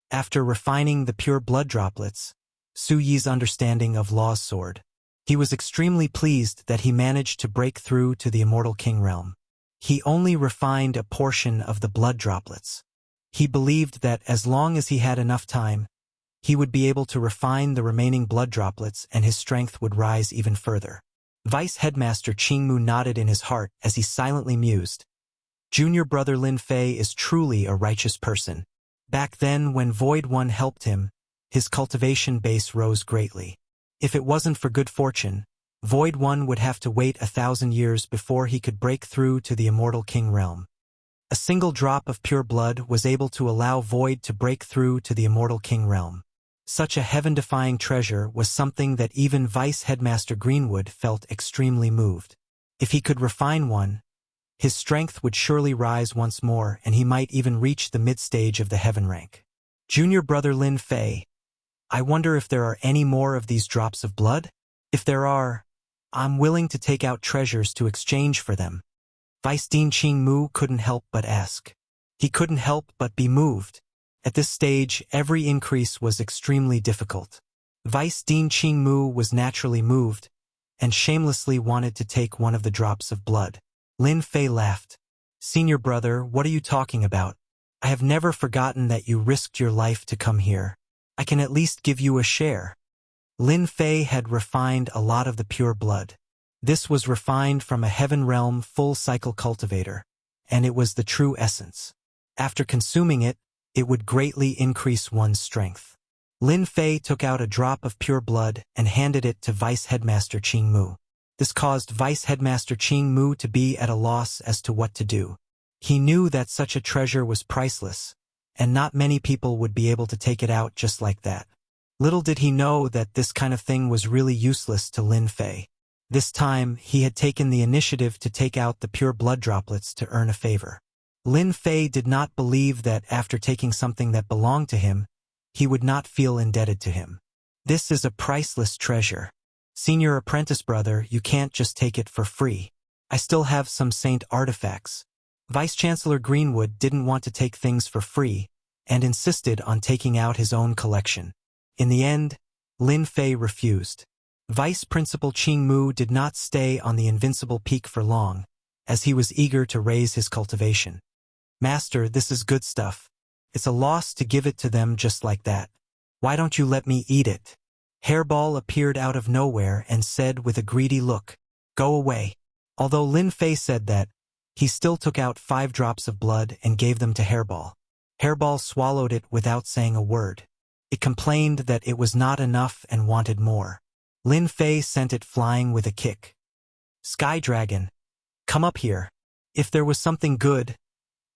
After refining the pure blood droplets, Su Yi's understanding of Law's sword, he was extremely pleased that he managed to break through to the immortal king realm. He only refined a portion of the blood droplets. He believed that as long as he had enough time, he would be able to refine the remaining blood droplets and his strength would rise even further. Vice Headmaster Qing Mu nodded in his heart as he silently mused. Junior brother Lin Fei is truly a righteous person. Back then, when Void One helped him, his cultivation base rose greatly. If it wasn't for good fortune, Void One would have to wait 1,000 years before he could break through to the immortal king realm. A single drop of pure blood was able to allow Void to break through to the immortal king realm. Such a heaven-defying treasure was something that even Vice Headmaster Greenwood felt extremely moved. If he could refine one, his strength would surely rise once more and he might even reach the mid-stage of the heaven rank. Junior brother Lin Fei, I wonder if there are any more of these drops of blood? If there are, I'm willing to take out treasures to exchange for them. Vice Dean Qing Mu couldn't help but ask. He couldn't help but be moved. At this stage, every increase was extremely difficult. Vice Dean Qing Mu was naturally moved, and shamelessly wanted to take one of the drops of blood. Lin Fei laughed. Senior brother, what are you talking about? I have never forgotten that you risked your life to come here. I can at least give you a share. Lin Fei had refined a lot of the pure blood. This was refined from a heaven realm full-cycle cultivator, and it was the true essence. After consuming it, it would greatly increase one's strength. Lin Fei took out a drop of pure blood and handed it to Vice Headmaster Qing Mu. This caused Vice Headmaster Qing Mu to be at a loss as to what to do. He knew that such a treasure was priceless, and not many people would be able to take it out just like that. Little did he know that this kind of thing was really useless to Lin Fei. This time, he had taken the initiative to take out the pure blood droplets to earn a favor. Lin Fei did not believe that after taking something that belonged to him, he would not feel indebted to him. This is a priceless treasure. Senior apprentice brother, you can't just take it for free. I still have some saint artifacts. Vice-Chancellor Greenwood didn't want to take things for free, and insisted on taking out his own collection. In the end, Lin Fei refused. Vice Principal Qing Mu did not stay on the invincible peak for long, as he was eager to raise his cultivation. Master, this is good stuff. It's a loss to give it to them just like that. Why don't you let me eat it? Hairball appeared out of nowhere and said with a greedy look, "Go away." Although Lin Fei said that, he still took out 5 drops of blood and gave them to Hairball. Hairball swallowed it without saying a word. It complained that it was not enough and wanted more. Lin Fei sent it flying with a kick. Sky Dragon, come up here. If there was something good,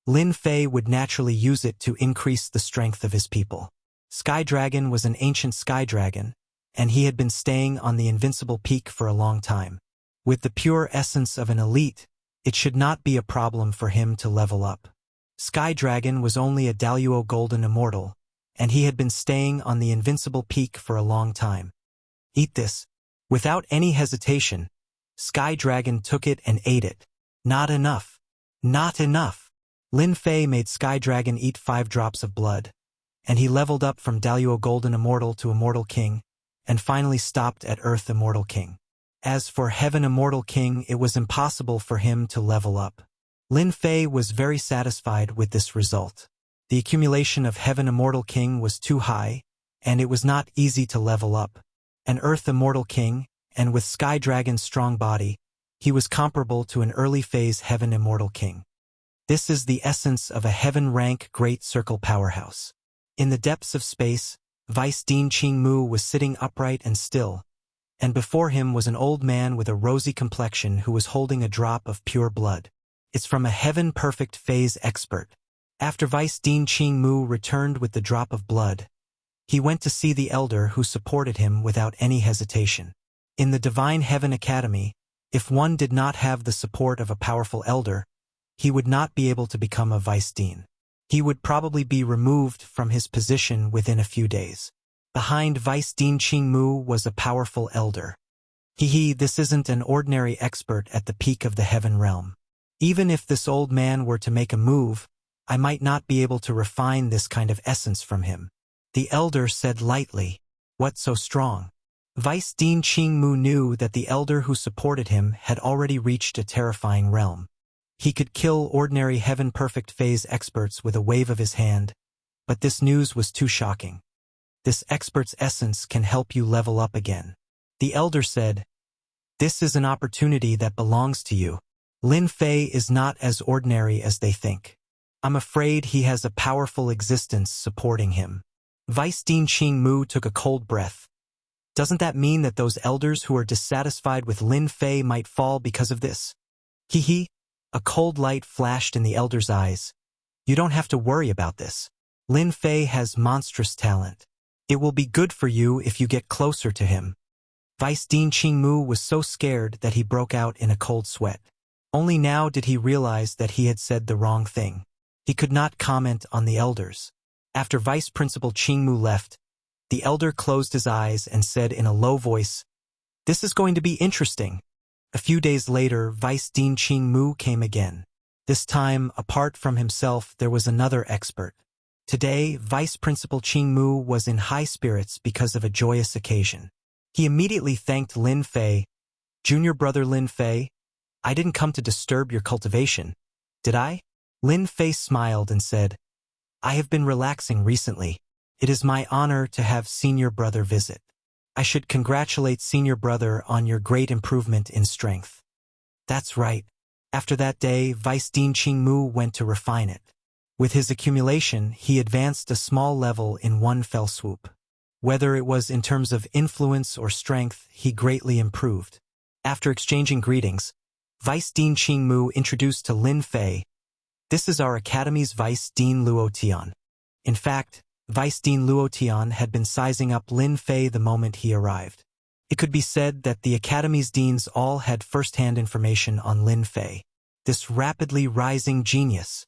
Lin Fei would naturally use it to increase the strength of his people. Sky Dragon was an ancient sky dragon, and he had been staying on the invincible peak for a long time. With the pure essence of an elite, it should not be a problem for him to level up. Sky Dragon was only a Daluo Golden Immortal, and he had been staying on the invincible peak for a long time. Eat this. Without any hesitation, Sky Dragon took it and ate it. Not enough. Not enough. Lin Fei made Sky Dragon eat 5 drops of blood, and he leveled up from Daluo Golden Immortal to Immortal King, and finally stopped at Earth Immortal King. As for Heaven Immortal King, it was impossible for him to level up. Lin Fei was very satisfied with this result. The accumulation of Heaven Immortal King was too high, and it was not easy to level up. An Earth Immortal King, and with Sky Dragon's strong body, he was comparable to an early phase Heaven Immortal King. This is the essence of a heaven-rank Great Circle powerhouse. In the depths of space, Vice Dean Qing Mu was sitting upright and still, and before him was an old man with a rosy complexion who was holding a drop of pure blood. It's from a heaven-perfect phase expert. After Vice Dean Qing Mu returned with the drop of blood, he went to see the elder who supported him without any hesitation. In the Divine Heaven Academy, if one did not have the support of a powerful elder, he would not be able to become a vice dean. He would probably be removed from his position within a few days. Behind Vice Dean Qing Mu was a powerful elder. This isn't an ordinary expert at the peak of the heaven realm. Even if this old man were to make a move, I might not be able to refine this kind of essence from him. The elder said lightly, "What's so strong?" Vice Dean Qing Mu knew that the elder who supported him had already reached a terrifying realm. He could kill ordinary heaven-perfect phase experts with a wave of his hand, but this news was too shocking. This expert's essence can help you level up again. The elder said, "This is an opportunity that belongs to you. Lin Fei is not as ordinary as they think. I'm afraid he has a powerful existence supporting him." Vice Dean Qing Mu took a cold breath. Doesn't that mean that those elders who are dissatisfied with Lin Fei might fall because of this? A cold light flashed in the elder's eyes. You don't have to worry about this. Lin Fei has monstrous talent. It will be good for you if you get closer to him. Vice Dean Qing Mu was so scared that he broke out in a cold sweat. Only now did he realize that he had said the wrong thing. He could not comment on the elders. After Vice Principal Qing Mu left, the elder closed his eyes and said in a low voice, "This is going to be interesting." A few days later, Vice Dean Qing Mu came again. This time, apart from himself, there was another expert. Today, Vice Principal Qing Mu was in high spirits because of a joyous occasion. He immediately thanked Lin Fei. "Junior brother Lin Fei, I didn't come to disturb your cultivation, did I?" Lin Fei smiled and said, "I have been relaxing recently. It is my honor to have Senior Brother visit. I should congratulate Senior Brother on your great improvement in strength. That's right. After that day, Vice Dean Qingmu went to refine it. With his accumulation, he advanced a small level in one fell swoop. Whether it was in terms of influence or strength, he greatly improved. After exchanging greetings, Vice Dean Qingmu introduced to Lin Fei, "This is our Academy's Vice Dean Luo Tian." In fact, Vice Dean Luo Tian had been sizing up Lin Fei the moment he arrived. It could be said that the Academy's deans all had first-hand information on Lin Fei, this rapidly rising genius.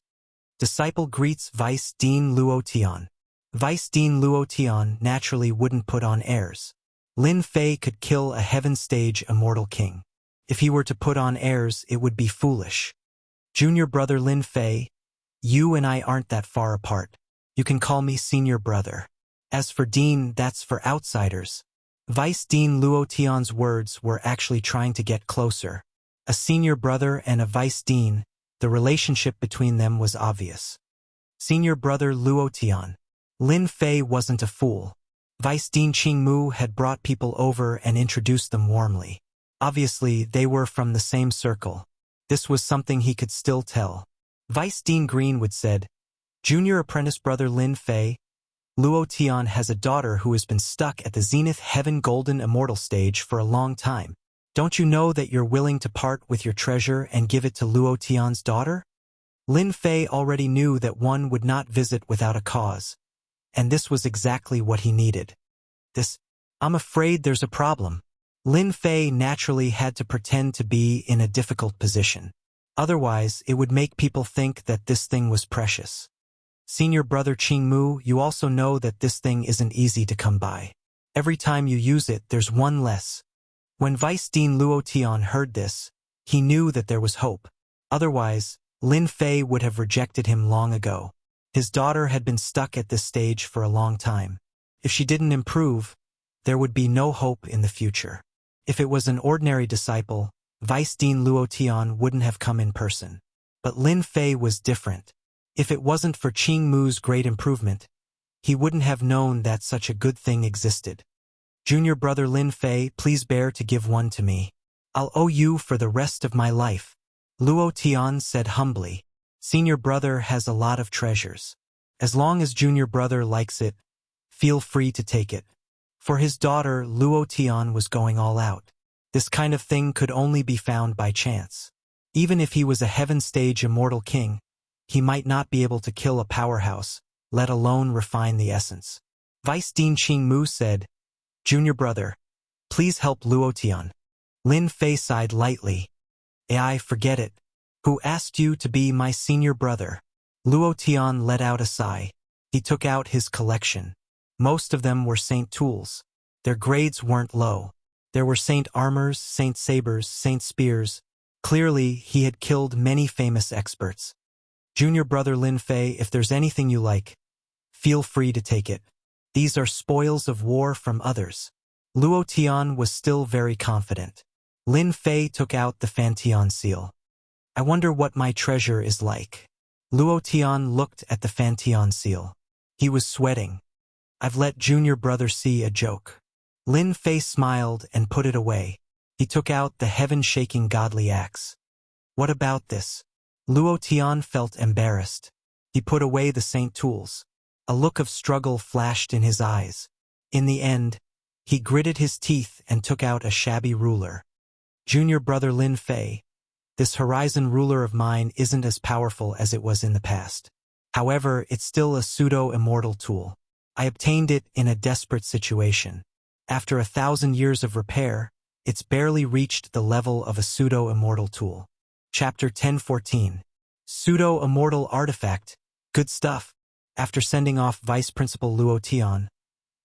Disciple greets Vice Dean Luo Tian. Vice Dean Luo Tian naturally wouldn't put on airs. Lin Fei could kill a heaven-stage immortal king. If he were to put on airs, it would be foolish. Junior Brother Lin Fei, you and I aren't that far apart. You can call me Senior Brother. As for Dean, that's for outsiders. Vice Dean Luo Tian's words were actually trying to get closer. A Senior Brother and a Vice Dean, the relationship between them was obvious. Senior Brother Luo Tian. Lin Fei wasn't a fool. Vice Dean Qingmu had brought people over and introduced them warmly. Obviously, they were from the same circle. This was something he could still tell. Vice Dean Greenwood said, "Junior Apprentice Brother Lin Fei, Luo Tian has a daughter who has been stuck at the Zenith Heaven Golden Immortal stage for a long time. Don't you know that you're willing to part with your treasure and give it to Luo Tian's daughter?" Lin Fei already knew that one would not visit without a cause. And this was exactly what he needed. I'm afraid there's a problem. Lin Fei naturally had to pretend to be in a difficult position. Otherwise, it would make people think that this thing was precious. Senior Brother Qingmu, you also know that this thing isn't easy to come by. Every time you use it, there's one less. When Vice Dean Luo Tian heard this, he knew that there was hope. Otherwise, Lin Fei would have rejected him long ago. His daughter had been stuck at this stage for a long time. If she didn't improve, there would be no hope in the future. If it was an ordinary disciple, Vice Dean Luo Tian wouldn't have come in person. But Lin Fei was different. If it wasn't for Qingmu's great improvement, he wouldn't have known that such a good thing existed. Junior Brother Lin Fei, please bear to give one to me. I'll owe you for the rest of my life. Luo Tian said humbly. Senior Brother has a lot of treasures. As long as Junior Brother likes it, feel free to take it. For his daughter, Luo Tian was going all out. This kind of thing could only be found by chance. Even if he was a heaven-stage immortal king, he might not be able to kill a powerhouse, let alone refine the essence. Vice Dean Qingmu said, Junior Brother, please help Luo Tian. Lin Fei sighed lightly. I forget it. Who asked you to be my senior brother? Luo Tian let out a sigh. He took out his collection. Most of them were Saint tools. Their grades weren't low. There were Saint armors, Saint sabers, Saint spears. Clearly, he had killed many famous experts. Junior Brother Lin Fei, if there's anything you like, feel free to take it. These are spoils of war from others. Luo Tian was still very confident. Lin Fei took out the Fantian seal. I wonder what my treasure is like. Luo Tian looked at the Fantian seal. He was sweating. I've let Junior Brother see a joke. Lin Fei smiled and put it away. He took out the heaven-shaking godly axe. What about this? Luo Tian felt embarrassed. He put away the saint tools. A look of struggle flashed in his eyes. In the end, he gritted his teeth and took out a shabby ruler. Junior Brother Lin Fei, this horizon ruler of mine isn't as powerful as it was in the past. However, it's still a pseudo-immortal tool. I obtained it in a desperate situation. After 1,000 years of repair, it's barely reached the level of a pseudo-immortal tool. Chapter 1014. Pseudo-immortal artifact. Good stuff. After sending off Vice Principal Luo Tian,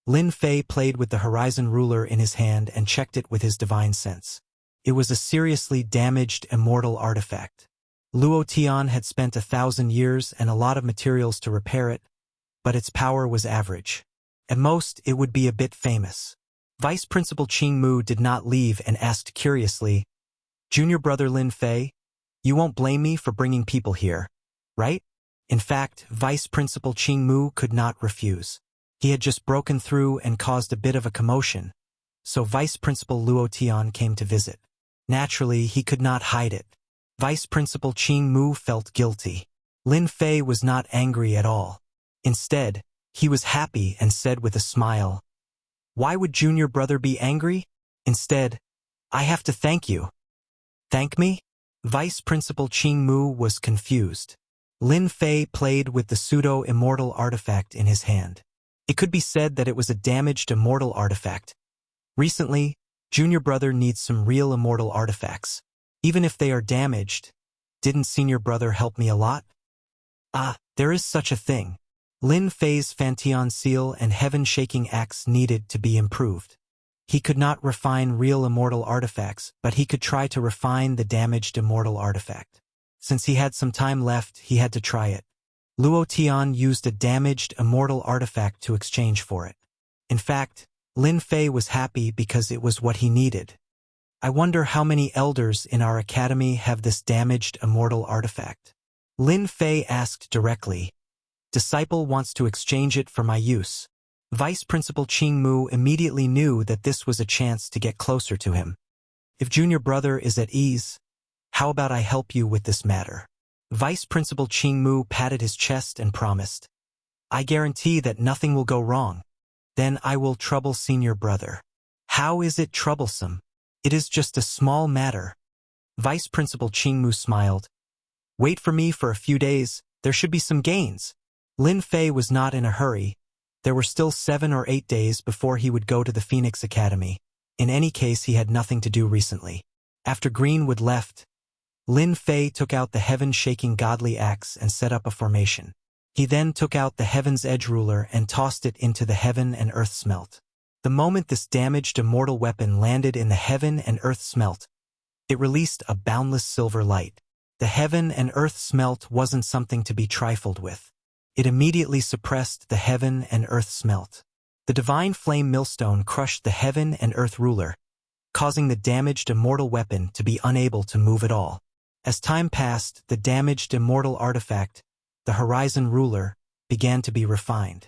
Lin Fei played with the horizon ruler in his hand and checked it with his divine sense. It was a seriously damaged immortal artifact. Luo Tian had spent 1,000 years and a lot of materials to repair it, but its power was average. At most, it would be a bit famous. Vice Principal Qingmu did not leave and asked curiously, Junior Brother Lin Fei, you won't blame me for bringing people here, right? In fact, Vice Principal Qingmu could not refuse. He had just broken through and caused a bit of a commotion, so Vice Principal Luo Tian came to visit. Naturally, he could not hide it. Vice Principal Qing Mu felt guilty. Lin Fei was not angry at all. Instead, he was happy and said with a smile, "Why would junior brother be angry? Instead, I have to thank you." "Thank me?" Vice Principal Qing Mu was confused. Lin Fei played with the pseudo-immortal artifact in his hand. It could be said that it was a damaged immortal artifact. Recently, junior brother needs some real immortal artifacts. Even if they are damaged, didn't senior brother help me a lot? Ah, there is such a thing. Lin Fei's Fantian seal and heaven-shaking axe needed to be improved. He could not refine real immortal artifacts, but he could try to refine the damaged immortal artifact. Since he had some time left, he had to try it. Luo Tian used a damaged immortal artifact to exchange for it. In fact, Lin Fei was happy because it was what he needed. I wonder how many elders in our academy have this damaged immortal artifact. Lin Fei asked directly. Disciple wants to exchange it for my use. Vice Principal Qing Mu immediately knew that this was a chance to get closer to him. If junior brother is at ease, how about I help you with this matter? Vice Principal Qing Mu patted his chest and promised. I guarantee that nothing will go wrong. Then I will trouble senior brother. How is it troublesome? It is just a small matter. Vice Principal Qing Mu smiled. Wait for me for a few days, there should be some gains. Lin Fei was not in a hurry. There were still 7 or 8 days before he would go to the Phoenix Academy. In any case, he had nothing to do recently. After Greenwood left, Lin Fei took out the heaven-shaking godly axe and set up a formation. He then took out the Heaven's Edge ruler and tossed it into the heaven and earth smelt. The moment this damaged immortal weapon landed in the heaven and earth smelt, it released a boundless silver light. The heaven and earth smelt wasn't something to be trifled with. It immediately suppressed the heaven and earth smelt. The divine flame millstone crushed the heaven and earth ruler, causing the damaged immortal weapon to be unable to move at all. As time passed, the damaged immortal artifact, the Horizon Ruler, began to be refined.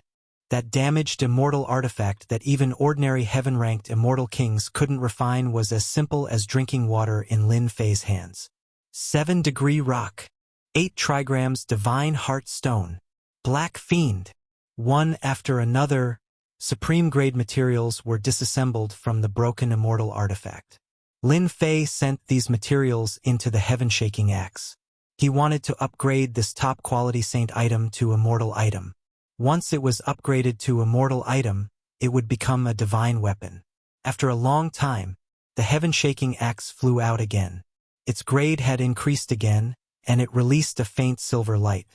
That damaged immortal artifact that even ordinary heaven-ranked immortal kings couldn't refine was as simple as drinking water in Lin Fei's hands. 7-degree rock, 8 trigrams divine heart stone, black fiend. One after another, supreme-grade materials were disassembled from the broken immortal artifact. Lin Fei sent these materials into the heaven-shaking axe. He wanted to upgrade this top-quality saint item to immortal item. Once it was upgraded to immortal item, it would become a divine weapon. After a long time, the heaven-shaking axe flew out again. Its grade had increased again, and it released a faint silver light.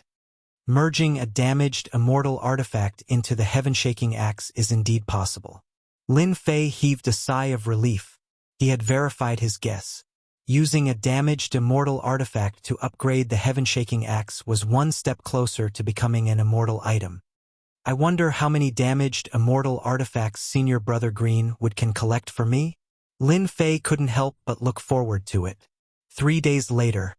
Merging a damaged immortal artifact into the heaven-shaking axe is indeed possible. Lin Fei heaved a sigh of relief. He had verified his guess. Using a damaged immortal artifact to upgrade the heaven-shaking axe was one step closer to becoming an immortal item. I wonder how many damaged immortal artifacts Senior Brother Greenwood can collect for me? Lin Fei couldn't help but look forward to it. 3 days later.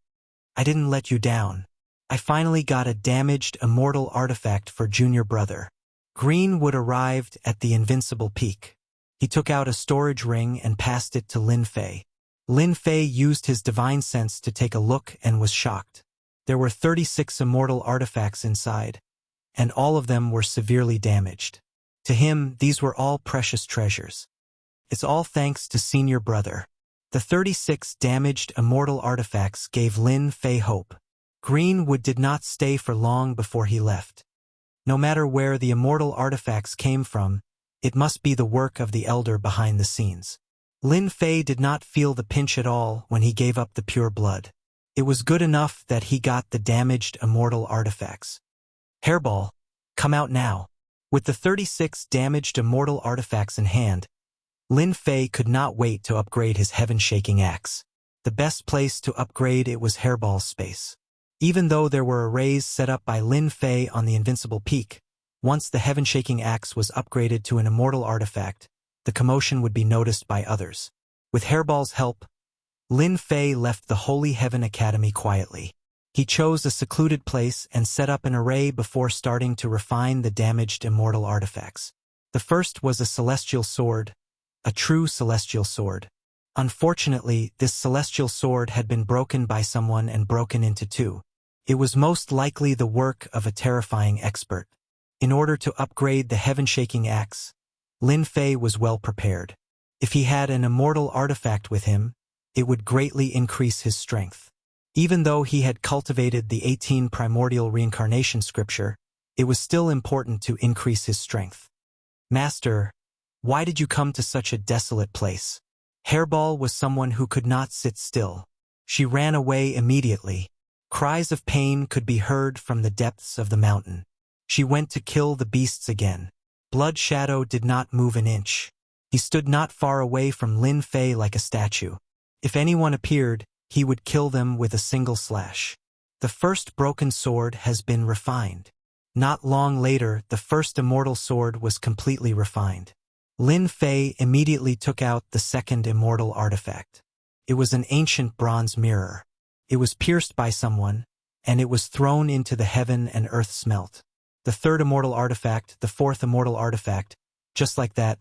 I didn't let you down. I finally got a damaged immortal artifact for Junior Brother. Greenwood arrived at the Invincible Peak. He took out a storage ring and passed it to Lin Fei. Lin Fei used his divine sense to take a look and was shocked. There were 36 immortal artifacts inside, and all of them were severely damaged. To him, these were all precious treasures. It's all thanks to Senior Brother. The 36 damaged immortal artifacts gave Lin Fei hope. Greenwood did not stay for long before he left. No matter where the immortal artifacts came from, it must be the work of the elder behind the scenes. Lin Fei did not feel the pinch at all when he gave up the pure blood. It was good enough that he got the damaged immortal artifacts. Hairball, come out now. With the 36 damaged immortal artifacts in hand, Lin Fei could not wait to upgrade his heaven-shaking axe. The best place to upgrade it was Hairball's space. Even though there were arrays set up by Lin Fei on the Invincible Peak, once the heaven-shaking axe was upgraded to an immortal artifact, the commotion would be noticed by others. With Hairball's help, Lin Fei left the Holy Heaven Academy quietly. He chose a secluded place and set up an array before starting to refine the damaged immortal artifacts. The first was a celestial sword, a true celestial sword. Unfortunately, this celestial sword had been broken by someone and broken into two. It was most likely the work of a terrifying expert. In order to upgrade the heaven-shaking axe, Lin Fei was well prepared. If he had an immortal artifact with him, it would greatly increase his strength. Even though he had cultivated the 18 primordial reincarnation scripture, it was still important to increase his strength. Master, why did you come to such a desolate place? Hairball was someone who could not sit still. She ran away immediately. Cries of pain could be heard from the depths of the mountain. She went to kill the beasts again. Blood Shadow did not move an inch. He stood not far away from Lin Fei like a statue. If anyone appeared, he would kill them with a single slash. The first broken sword has been refined. Not long later, the first immortal sword was completely refined. Lin Fei immediately took out the second immortal artifact. It was an ancient bronze mirror. It was pierced by someone, and it was thrown into the heaven and earth smelt. The third immortal artifact, the fourth immortal artifact, just like that,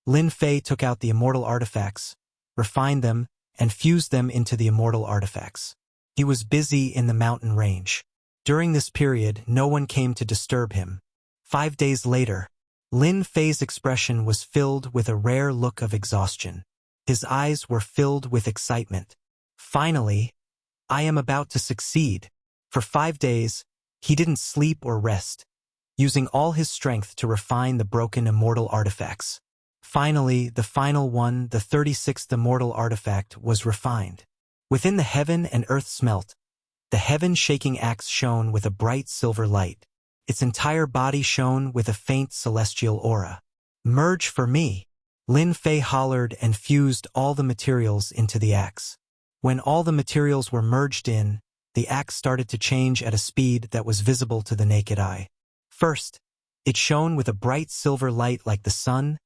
Lin Fei took out the immortal artifacts, refined them, and fused them into the immortal artifacts. He was busy in the mountain range. During this period, no one came to disturb him. 5 days later, Lin Fei's expression was filled with a rare look of exhaustion. His eyes were filled with excitement. Finally, I am about to succeed. For 5 days, he didn't sleep or rest, using all his strength to refine the broken immortal artifacts. Finally, the final one, the 36th immortal artifact, was refined. Within the heaven and earth smelt, the heaven-shaking axe shone with a bright silver light. Its entire body shone with a faint celestial aura. Merge for me! Lin Fei hollered and fused all the materials into the axe. When all the materials were merged in, the axe started to change at a speed that was visible to the naked eye. First, it shone with a bright silver light like the sun,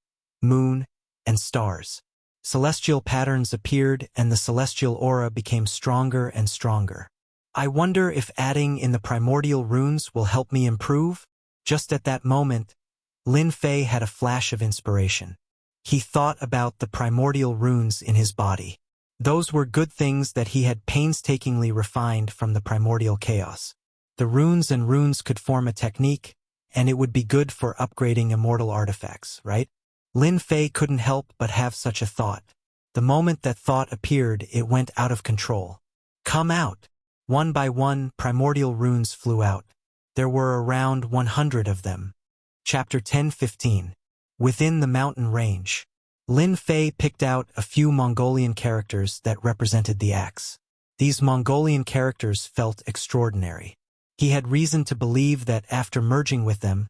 moon, and stars. Celestial patterns appeared and the celestial aura became stronger and stronger. I wonder if adding in the primordial runes will help me improve? Just at that moment, Lin Fei had a flash of inspiration. He thought about the primordial runes in his body. Those were good things that he had painstakingly refined from the primordial chaos. The runes and runes could form a technique, and it would be good for upgrading immortal artifacts, right? Lin Fei couldn't help but have such a thought. The moment that thought appeared, it went out of control. Come out! One by one, primordial runes flew out. There were around 100 of them. Chapter 10:15. Within the mountain range. Lin Fei picked out a few Mongolian characters that represented the axe. These Mongolian characters felt extraordinary. He had reason to believe that after merging with them,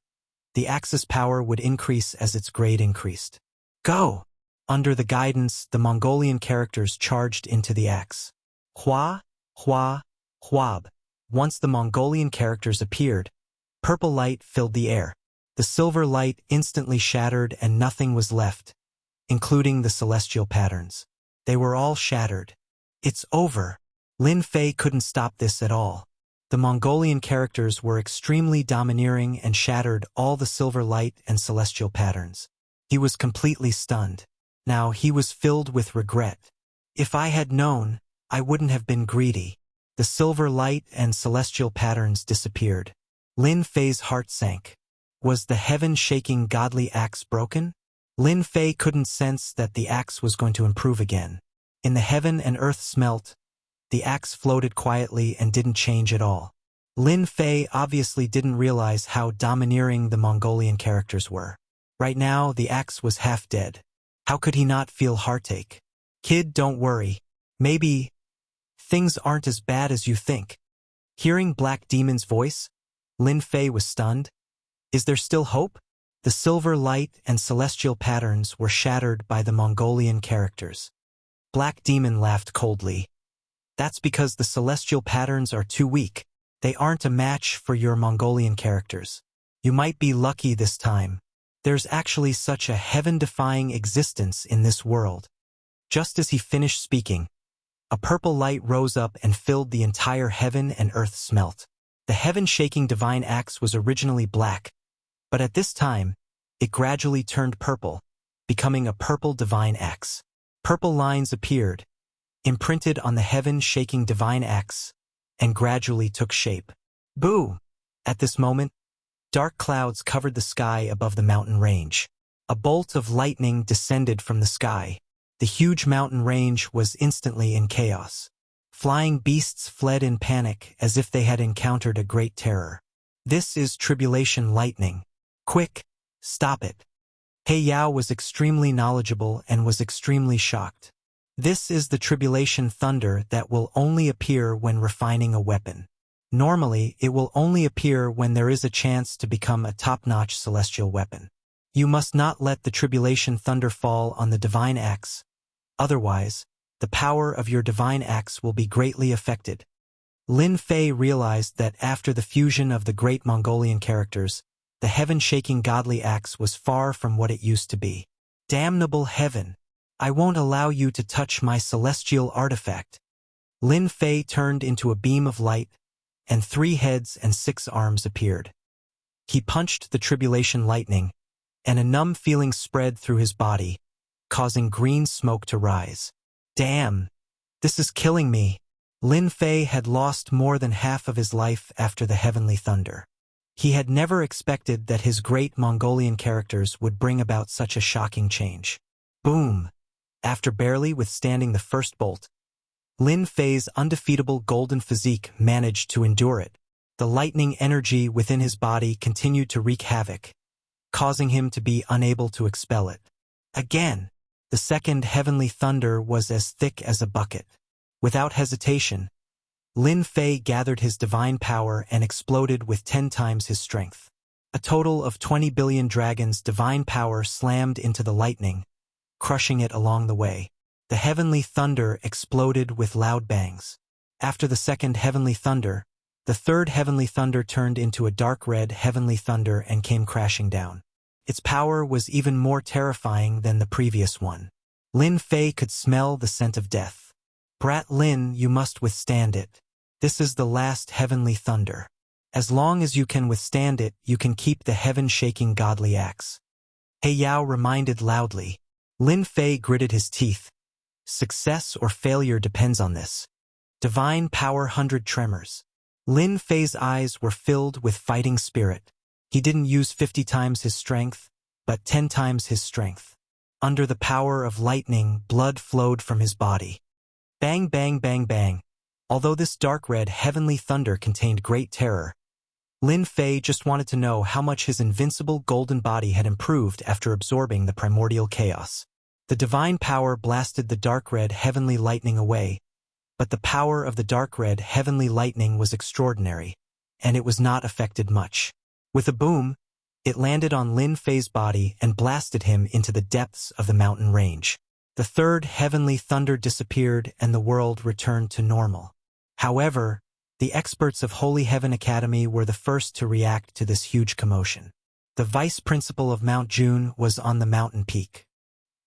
the axe's power would increase as its grade increased. Go! Under the guidance, the Mongolian characters charged into the axe. Hua, Hua, Huab. Once the Mongolian characters appeared, purple light filled the air. The silver light instantly shattered and nothing was left, including the celestial patterns. They were all shattered. It's over. Lin Fei couldn't stop this at all. The Mongolian characters were extremely domineering and shattered all the silver light and celestial patterns. He was completely stunned. Now he was filled with regret. If I had known, I wouldn't have been greedy. The silver light and celestial patterns disappeared. Lin Fei's heart sank. Was the heaven-shaking godly axe broken? Lin Fei couldn't sense that the axe was going to improve again. In the heaven and earth smelt, the axe floated quietly and didn't change at all. Lin Fei obviously didn't realize how domineering the Mongolian characters were. Right now, the axe was half dead. How could he not feel heartache? Kid, don't worry. Maybe things aren't as bad as you think. Hearing Black Demon's voice, Lin Fei was stunned. Is there still hope? The silver light and celestial patterns were shattered by the Mongolian characters. Black Demon laughed coldly. That's because the celestial patterns are too weak. They aren't a match for your Mongolian characters. You might be lucky this time. There's actually such a heaven-defying existence in this world. Just as he finished speaking, A purple light rose up and filled the entire heaven, and earth smelt. The heaven-shaking divine axe was originally black, but at this time, it gradually turned purple, becoming a purple divine axe. Purple lines appeared, imprinted on the heaven-shaking divine axe, and gradually took shape. Boo! At this moment, dark clouds covered the sky above the mountain range. A bolt of lightning descended from the sky. The huge mountain range was instantly in chaos. Flying beasts fled in panic as if they had encountered a great terror. This is tribulation lightning. Quick, stop it. He Yao was extremely knowledgeable and was extremely shocked. This is the tribulation thunder that will only appear when refining a weapon. Normally, it will only appear when there is a chance to become a top-notch celestial weapon. You must not let the tribulation thunder fall on the divine axe. Otherwise, the power of your divine axe will be greatly affected. Lin Fei realized that after the fusion of the great Mongolian characters, the heaven-shaking godly axe was far from what it used to be. Damnable heaven! I won't allow you to touch my celestial artifact. Lin Fei turned into a beam of light, and 3 heads and 6 arms appeared. He punched the tribulation lightning, and a numb feeling spread through his body, causing green smoke to rise. Damn! This is killing me. Lin Fei had lost more than half of his life after the heavenly thunder. He had never expected that his great Mongolian characters would bring about such a shocking change. Boom! After barely withstanding the first bolt, Lin Fei's undefeatable golden physique managed to endure it. The lightning energy within his body continued to wreak havoc, causing him to be unable to expel it. Again, the second heavenly thunder was as thick as a bucket. Without hesitation, Lin Fei gathered his divine power and exploded with 10 times his strength. A total of 20 billion dragons' divine power slammed into the lightning, crushing it along the way. The heavenly thunder exploded with loud bangs. After the second heavenly thunder, the third heavenly thunder turned into a dark red heavenly thunder and came crashing down. Its power was even more terrifying than the previous one. Lin Fei could smell the scent of death. Brat Lin, you must withstand it. This is the last heavenly thunder. As long as you can withstand it, you can keep the heaven-shaking godly axe. He Yao reminded loudly. Lin Fei gritted his teeth. Success or failure depends on this. Divine power 100 tremors. Lin Fei's eyes were filled with fighting spirit. He didn't use 50 times his strength, but 10 times his strength. Under the power of lightning, blood flowed from his body. Bang, bang, bang, bang. Although this dark red heavenly thunder contained great terror, Lin Fei just wanted to know how much his invincible golden body had improved after absorbing the primordial chaos. The divine power blasted the dark red heavenly lightning away, but the power of the dark red heavenly lightning was extraordinary, and it was not affected much. With a boom, it landed on Lin Fei's body and blasted him into the depths of the mountain range. The third heavenly thunder disappeared and the world returned to normal. However, the experts of Holy Heaven Academy were the first to react to this huge commotion. The vice principal of Mount June was on the mountain peak.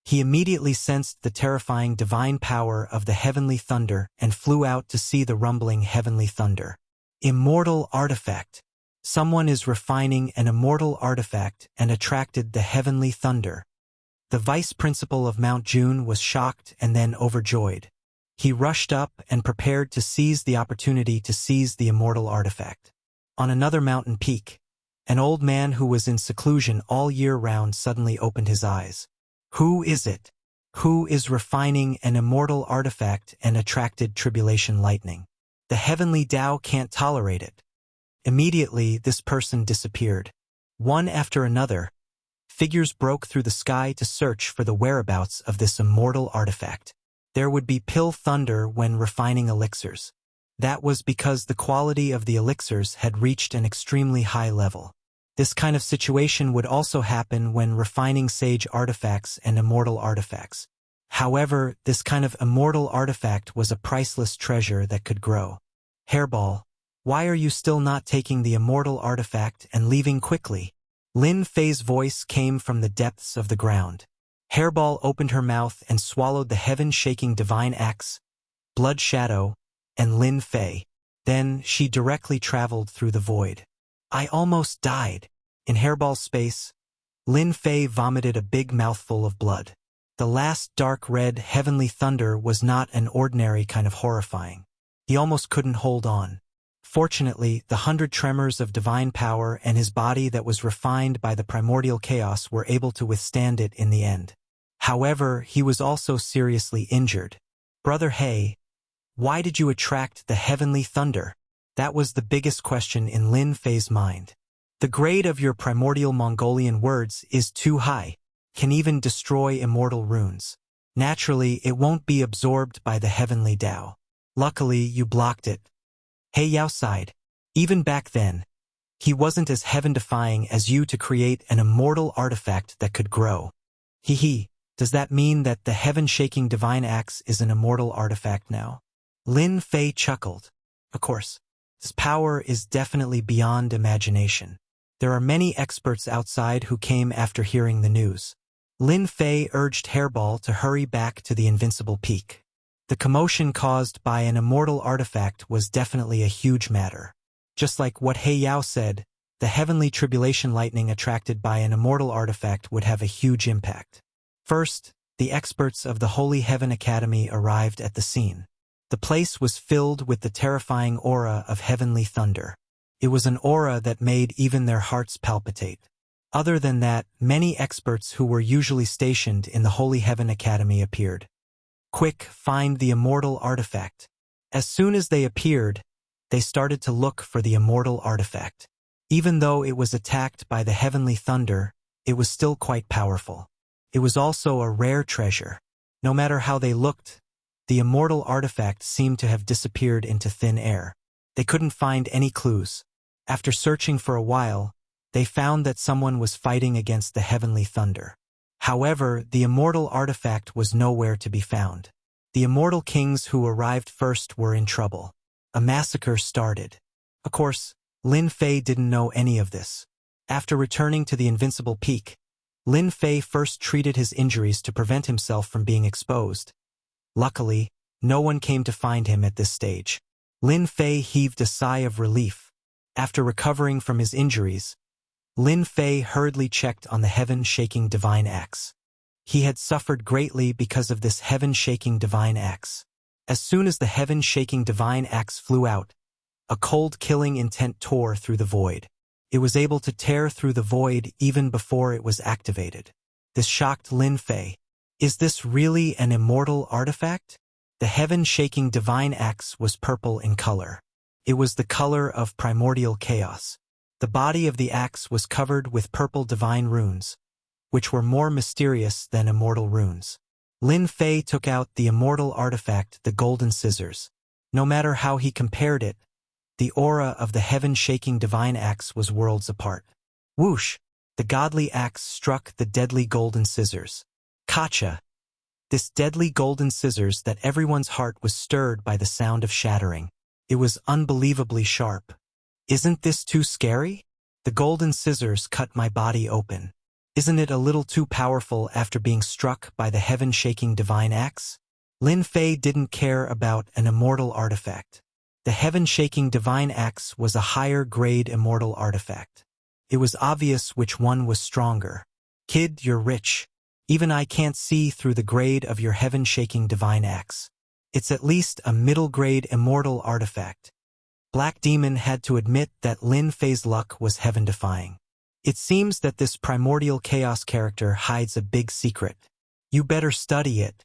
He immediately sensed the terrifying divine power of the heavenly thunder and flew out to see the rumbling heavenly thunder. Immortal artifact. Someone is refining an immortal artifact and attracted the heavenly thunder. The vice principal of Mount June was shocked and then overjoyed. He rushed up and prepared to seize the opportunity to seize the immortal artifact. On another mountain peak, an old man who was in seclusion all year round suddenly opened his eyes. Who is it? Who is refining an immortal artifact and attracted tribulation lightning? The heavenly Tao can't tolerate it. Immediately, this person disappeared. One after another, figures broke through the sky to search for the whereabouts of this immortal artifact. There would be pill thunder when refining elixirs. That was because the quality of the elixirs had reached an extremely high level. This kind of situation would also happen when refining sage artifacts and immortal artifacts. However, this kind of immortal artifact was a priceless treasure that could grow. Hairball, why are you still not taking the immortal artifact and leaving quickly? Lin Fei's voice came from the depths of the ground. Hairball opened her mouth and swallowed the heaven-shaking divine axe, Blood Shadow, and Lin Fei. Then she directly traveled through the void. I almost died. In Hairball's space, Lin Fei vomited a big mouthful of blood. The last dark red heavenly thunder was not an ordinary kind of horrifying. He almost couldn't hold on. Fortunately, the 100 tremors of divine power and his body that was refined by the primordial chaos were able to withstand it in the end. However, he was also seriously injured. Brother He, why did you attract the heavenly thunder? That was the biggest question in Lin Fei's mind. The grade of your primordial Mongolian words is too high, can even destroy immortal runes. Naturally, it won't be absorbed by the heavenly Tao. Luckily, you blocked it. He Yao sighed. Even back then, he wasn't as heaven-defying as you to create an immortal artifact that could grow. He, does that mean that the heaven-shaking divine axe is an immortal artifact now? Lin Fei chuckled. Of course, this power is definitely beyond imagination. There are many experts outside who came after hearing the news. Lin Fei urged Hairball to hurry back to the Invincible Peak. The commotion caused by an immortal artifact was definitely a huge matter. Just like what He Yao said, the heavenly tribulation lightning attracted by an immortal artifact would have a huge impact. First, the experts of the Holy Heaven Academy arrived at the scene. The place was filled with the terrifying aura of heavenly thunder. It was an aura that made even their hearts palpitate. Other than that, many experts who were usually stationed in the Holy Heaven Academy appeared. Quick, find the immortal artifact. As soon as they appeared, they started to look for the immortal artifact. Even though it was attacked by the heavenly thunder, it was still quite powerful. It was also a rare treasure. No matter how they looked, the immortal artifact seemed to have disappeared into thin air. They couldn't find any clues. After searching for a while, they found that someone was fighting against the heavenly thunder. However, the immortal artifact was nowhere to be found. The immortal kings who arrived first were in trouble. A massacre started. Of course, Lin Fei didn't know any of this. After returning to the Invincible Peak, Lin Fei first treated his injuries to prevent himself from being exposed. Luckily, no one came to find him at this stage. Lin Fei heaved a sigh of relief. After recovering from his injuries, Lin Fei hurriedly checked on the heaven-shaking divine axe. He had suffered greatly because of this heaven-shaking divine axe. As soon as the heaven-shaking divine axe flew out, a cold killing intent tore through the void. It was able to tear through the void even before it was activated. This shocked Lin Fei. Is this really an immortal artifact? The heaven-shaking divine axe was purple in color. It was the color of primordial chaos. The body of the axe was covered with purple divine runes, which were more mysterious than immortal runes. Lin Fei took out the immortal artifact, the golden scissors. No matter how he compared it, the aura of the heaven-shaking divine axe was worlds apart. Whoosh! The godly axe struck the deadly golden scissors. Kacha! This deadly golden scissors that everyone's heart was stirred by the sound of shattering. It was unbelievably sharp. Isn't this too scary? The golden scissors cut my body open. Isn't it a little too powerful after being struck by the heaven-shaking divine axe? Lin Fei didn't care about an immortal artifact. The heaven-shaking divine axe was a higher-grade immortal artifact. It was obvious which one was stronger. Kid, you're rich. Even I can't see through the grade of your heaven-shaking divine axe. It's at least a middle-grade immortal artifact. Black Demon had to admit that Lin Fei's luck was heaven-defying. It seems that this primordial chaos character hides a big secret. You better study it.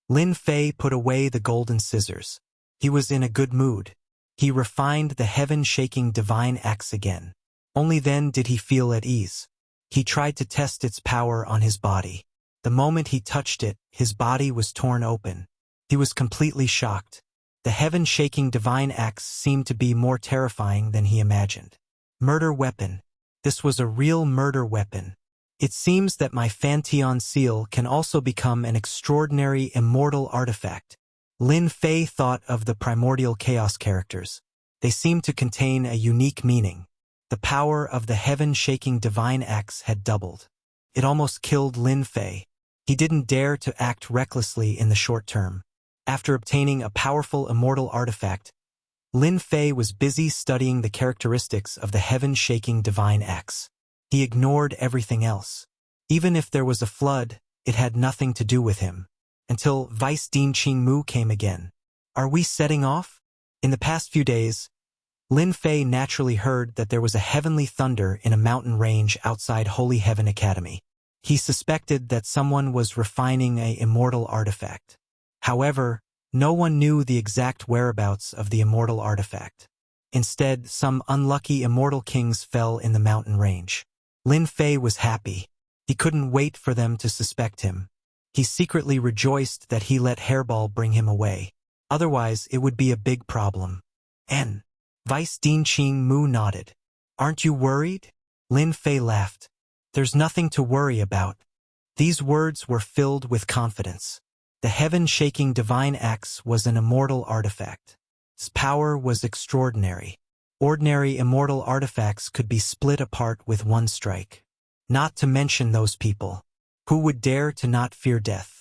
Lin Fei put away the golden scissors. He was in a good mood. He refined the heaven-shaking divine axe again. Only then did he feel at ease. He tried to test its power on his body. The moment he touched it, his body was torn open. He was completely shocked. The heaven-shaking divine axe seemed to be more terrifying than he imagined. Murder weapon. This was a real murder weapon. It seems that my Fanteon seal can also become an extraordinary immortal artifact. Lin Fei thought of the primordial chaos characters. They seemed to contain a unique meaning. The power of the heaven-shaking divine axe had doubled. It almost killed Lin Fei. He didn't dare to act recklessly in the short term. After obtaining a powerful immortal artifact, Lin Fei was busy studying the characteristics of the heaven-shaking divine axe. He ignored everything else. Even if there was a flood, it had nothing to do with him. Until Vice Dean Qing Mu came again. Are we setting off? In the past few days, Lin Fei naturally heard that there was a heavenly thunder in a mountain range outside Holy Heaven Academy. He suspected that someone was refining an immortal artifact. However, no one knew the exact whereabouts of the immortal artifact. Instead, some unlucky immortal kings fell in the mountain range. Lin Fei was happy. He couldn't wait for them to suspect him. He secretly rejoiced that he let Hairball bring him away. Otherwise, it would be a big problem. N. Vice Dean Qing Mu nodded. Aren't you worried? Lin Fei laughed. There's nothing to worry about. These words were filled with confidence. The heaven-shaking divine axe was an immortal artifact. Its power was extraordinary. Ordinary immortal artifacts could be split apart with one strike. Not to mention those people who would dare to not fear death.